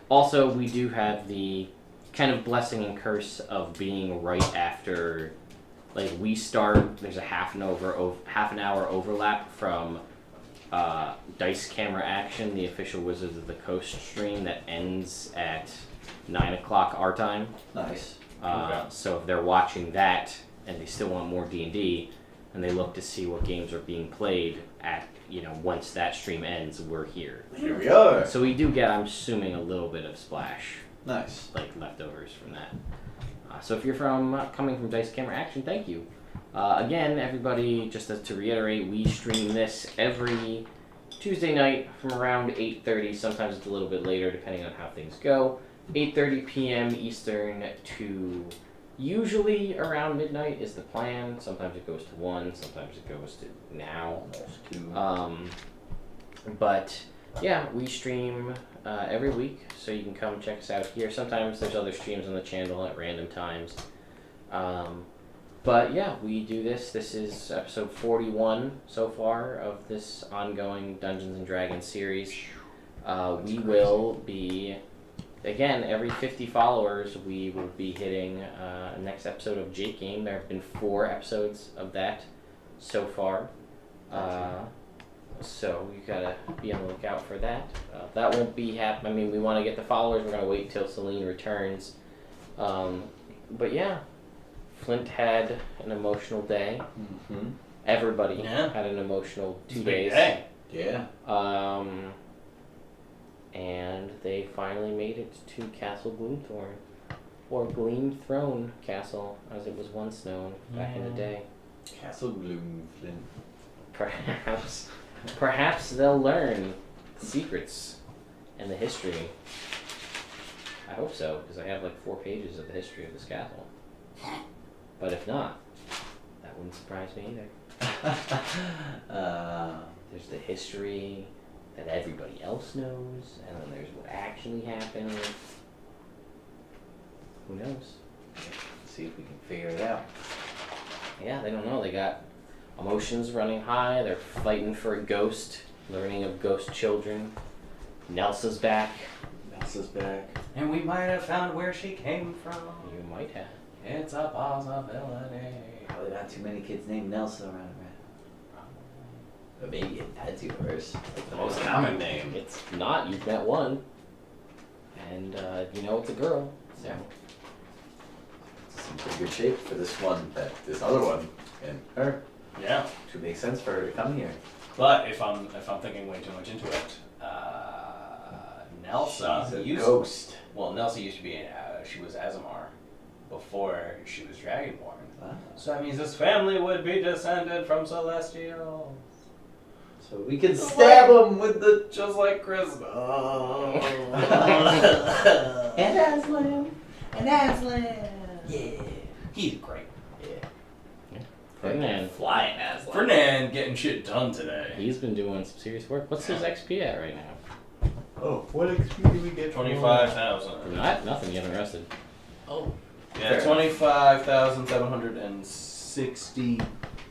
Also, we do have the kind of blessing and curse of being right after, like, we start, there's a half an hour overlap from Dice Camera Action, the official Wizards of the Coast stream that ends at 9 o'clock our time. Nice. So if they're watching that and they still want more D&D, and they look to see what games are being played at, once that stream ends, we're here. Here we are. So we do get, I'm assuming, a little bit of splash, Nice. like leftovers from that. So if you're coming from Dice Camera Action, thank you. Again, everybody, just to reiterate, we stream this every Tuesday night from around 8:30. Sometimes it's a little bit later, depending on how things go. 8:30 p.m. Eastern to usually around midnight is the plan. Sometimes it goes to 1, sometimes it goes to now. Almost 2. But yeah, we stream every week, so you can come check us out here. Sometimes there's other streams on the channel at random times. But yeah, we do this. This is episode 41 so far of this ongoing Dungeons and Dragons series. We will be, again, every 50 followers, we will be hitting next episode of Jake Game. There have been 4 episodes of that so far. So you gotta be on the lookout for that. That won't be happening. I mean, we want to get the followers. We're gonna wait till Celine returns. But yeah, Flint had an emotional day. Mm-hmm. Everybody Yeah. had an emotional 2 Big days. day. Yeah. And they finally made it to Castle Gloomthorn, or Gleam Throne Castle, as it was once known back in the day. Castle Gloom, Flint. Perhaps they'll learn the secrets and the history. I hope so, because I have like 4 pages of the history of this castle. But if not, that wouldn't surprise me either. There's the history that everybody else knows, and then there's what actually happened. Who knows? See if we can figure it out. Yeah, they don't know. They got emotions running high. They're fighting for a ghost, learning of ghost children. Nelsa's back. Nelsa's back. And we might have found where she came from. You might have. It's a possibility. Probably not too many kids named Nelson around. But maybe it had to first. Like the most common name. It's not. You've met one. And you know it's a girl. So It's in pretty good shape for this one, this other one, and her. Yeah. Should make sense for her to come here. But if I'm thinking way too much into it, Nelsa She's a used ghost. Well, Nelsa used to be she was Azamar before she was Dragonborn. Ah. So that means this family would be descended from Celestials. So we can stab him with the. Just like Christmas. And Aslan. And Aslan. Yeah. He's great. Yeah. Ferdinand. Flying Aslan. Fernand getting shit done today. He's been doing some serious work. What's his XP at right now? Oh, what XP do we get? 25,000. Nothing. You haven't rested. Oh. Yeah, 25,760.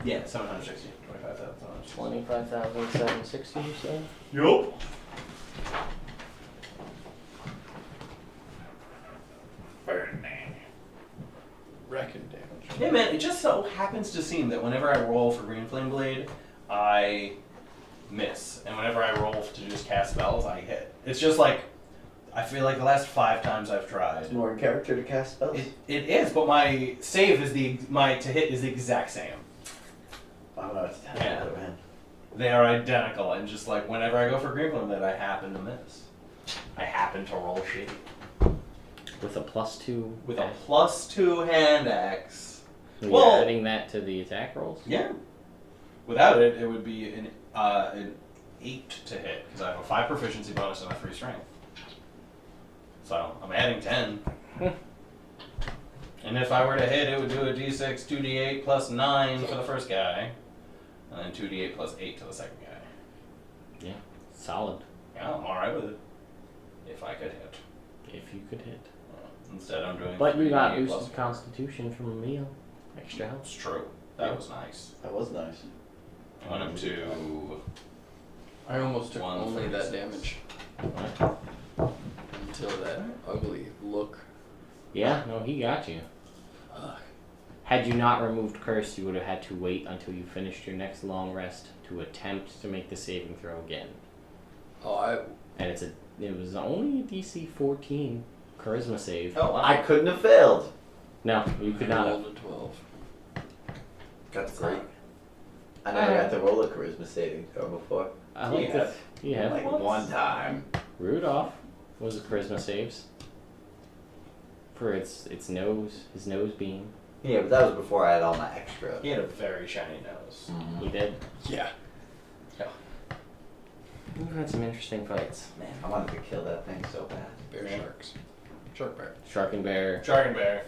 Yeah, 760. 25,760. 25,760 you said? Yup. Wrecking damage. Yeah, man, it just so happens to seem that whenever I roll for Green Flame Blade, I miss. And whenever I roll to just cast spells, I hit. It's just like, I feel like the last 5 times I've tried. It's more in character to cast spells. It is, but my save is my to hit is the exact same. I'm about to tell Yeah. you, man. They are identical, and just like whenever I go for Green Flame Blade, I happen to miss. I happen to roll shitty. With a +2. With a +2 hand axe. So Well- you're adding that to the attack rolls? Yeah. Without it, it would be an 8 to hit, because I have a 5 proficiency bonus and a 3 strength. So I'm adding 10. And if I were to hit, it would do a d6, 2d8 plus 9 for the first guy, and then 2d8 plus 8 to the second guy. Yeah. Solid. Yeah, I'm alright with it. If I could hit. If you could hit. Instead, I'm doing. But you got 3 boosted constitution from a meal. Extra health. It's true. That was nice. That was nice. I went up to. I almost took One only that 36. damage What? until that ugly look. Yeah, no, he got you. Ugh. Had you not removed curse, you would have had to wait until you finished your next long rest to attempt to make the saving throw again. Oh, And it was only a DC 14 charisma save. Oh, wow. I couldn't have failed. No, you could I not have. rolled a 12. That's great. I never got to roll a charisma saving throw before. I like Yeah. this. Yeah. Like one time. Rudolph was a charisma saves. For its nose, his nose beam. Yeah, but that was before I had all my extra. He had a very shiny nose. He did. Yeah. We've had some interesting fights. Man, I wanted to kill that thing so bad. Bear sharks. Shark bear. Shark and bear, Shark and bear.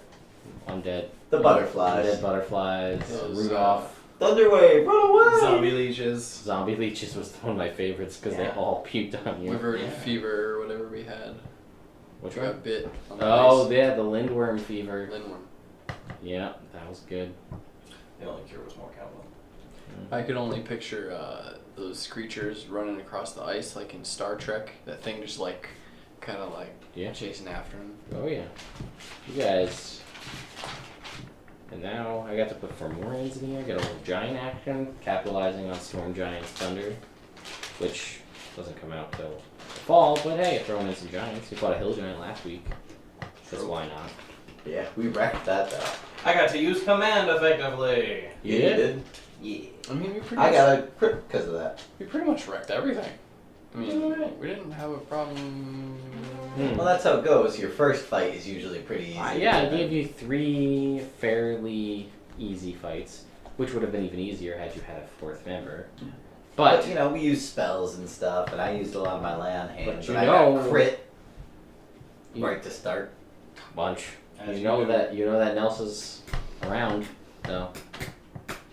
undead. The butterflies. Undead butterflies, Those, Rudolph. Thunderwave, run away! Zombie leeches. Zombie leeches was one of my favorites because they Yeah. all puked on you. Wyvern Yeah. fever or whatever we had. Which We one? got bit on the Oh, ice. yeah, the lindworm fever. Lindworm. Yeah, that was good. The only cure was more cowbell. I could only picture those creatures running across the ice like in Star Trek. That thing just like, kind of like Yeah. chasing after him. Oh yeah. You guys. And now I got to put Fomorians in here, get a little giant action, capitalizing on Storm Giant's Thunder, which doesn't come out till the fall, but hey, throwing in some giants. We fought a hill giant last week. That's why not. Yeah, we wrecked that though. I got to use command effectively. You did? Yeah. I mean, we pretty I much, got a crit because of that. we pretty much wrecked everything. I mean, we didn't have a problem. Well, that's how it goes. Your first fight is usually pretty easy. Yeah, I gave you 3 fairly easy fights, which would have been even easier had you had a 4th member. But, But you know, we use spells and stuff, and I used a lot of my lay on hands. you and I know- got crit you- right to start. bunch. As You you know do. that Nelson's around, though.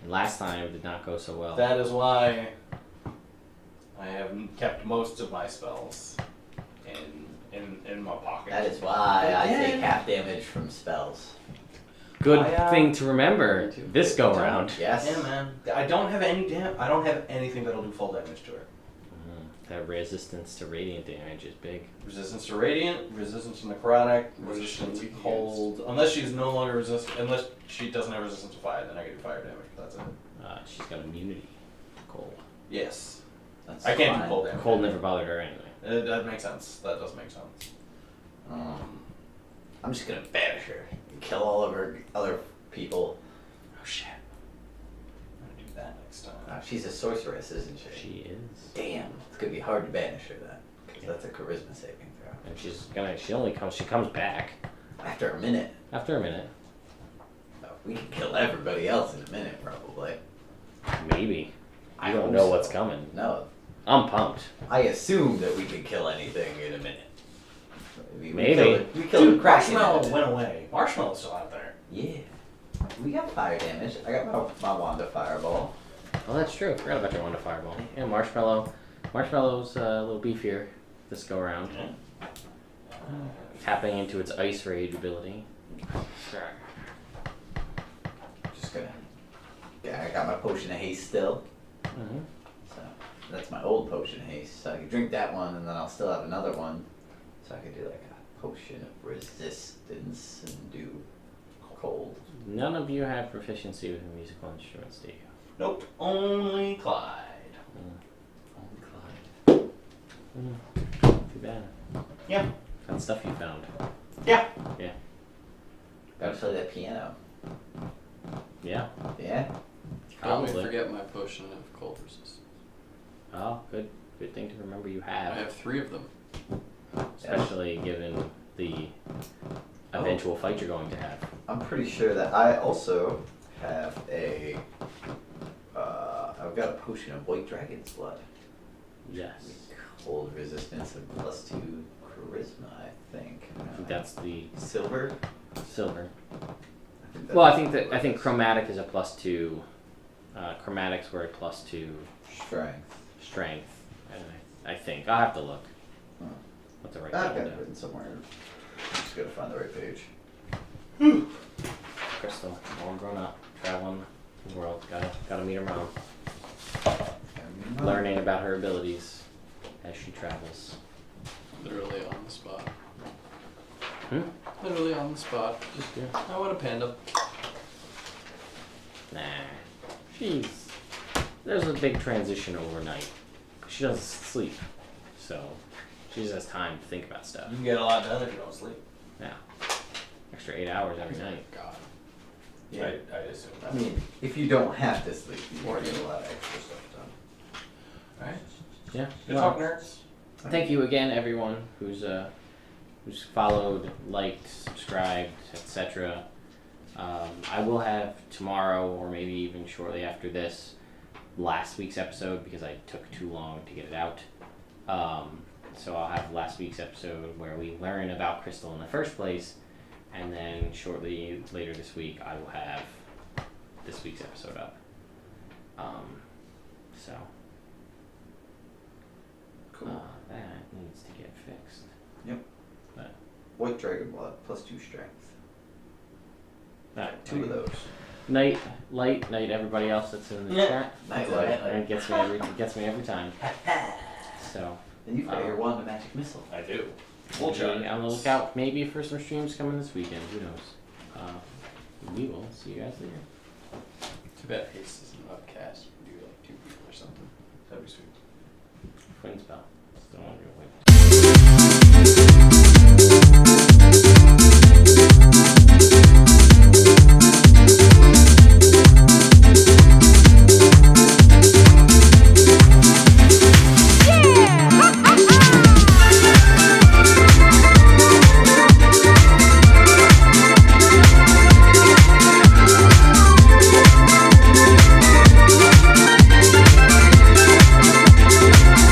And last time it did not go so well. That is why I have kept most of my spells in my pocket. That is why I Yeah. take half damage from spells. Good I, thing to remember Me too. this go round. Yes. Yeah, man. I don't have any I don't have anything that'll do full damage to her. That resistance to radiant damage is big. Resistance to radiant, resistance to necrotic, resistance to Resistance cold. Unless she's no longer unless she doesn't have resistance to fire, then I can do fire damage. That's it. She's got immunity to cold. Yes. That's I can't do fine. cold damage. Cold never bothered her anyway. That makes sense. That does make sense. I'm just gonna banish her and kill all of her other people. Oh shit. I'm gonna do that next time. She's a sorceress, isn't she? She is. Damn, it's gonna be hard to banish her then, because that's a charisma saving throw. And she comes back After a minute, after a minute. we can kill everybody else in a minute, probably. Maybe. I don't hope know so. what's coming. No, I'm pumped. I assume that we can kill anything in a minute. Maybe. We killed a Kraken. in a Marshmallow minute. went away. Marshmallow's still out there. Yeah. We got fire damage. I got my Wanda Fireball. Oh, that's true. I forgot about your Wanda Fireball. Yeah, Marshmallow. Marshmallow's a little beefier this go around. Tapping into its Ice Rage ability. Just gonna. Yeah, I got my potion of haste still. Mm-hmm. So that's my old potion of haste. So I can drink that one, and then I'll still have another one. So I could do like a potion of resistance and do cold. None of you have proficiency with musical instruments, do you? Nope. Only Clyde. Only Clyde. Too bad. Yeah. That stuff you found. Yeah. Yeah. Gotta play that piano. Yeah. Yeah. Probably Probably. forget my potion of cold resistance. Oh, good. Good thing to remember you I have. have 3 of them. Especially given the eventual fight you're going to have. I'm pretty sure that I also have a. I've got a potion of white dragon's blood. Yes. Cold resistance and +2 charisma, I think. I think that's the Silver. silver. That's Well, I think chromatic is a +2. Chromatics were a +2 strength. strength. And I think. I'll have to look. Oh. What the right I've got one it down. written somewhere. I'm just gotta find the right page. Crystal, all grown up, traveling the world. Gotta meet her mom. Learning about her abilities as she travels. Literally on the spot. Hmm? Literally on the spot. Just yeah. I want a panda. Nah. There's a big transition overnight. She doesn't sleep. So she just has time to think about stuff. You can get a lot done if you don't sleep. Yeah. Extra 8 hours every night. God. Yeah. I assume I that. mean, if you don't have to sleep, you can get a lot of extra stuff done. Alright. Yeah. Good Well, talk, nerds. thank you again, everyone who's followed, liked, subscribed, etc. I will have tomorrow, or maybe even shortly after this, last week's episode because I took too long to get it out. So I'll have last week's episode where we learn about Crystal in the first place, and then shortly later this week I will have this week's episode up. So Cool. that needs to get fixed. White dragon blood plus 2 strength. Alright, 2 of those. Night, light, night. Everybody else that's in the chat. Night Light. light. And it gets me every time. So And you've got your wand of magic missile. I do. We'll be try. on the lookout maybe for some streams coming this weekend. Who knows? We will see you guys later. Too bad Haste isn't a webcast. We do like 2 people or something. That'd be sweet. Flint spell. Still wondering.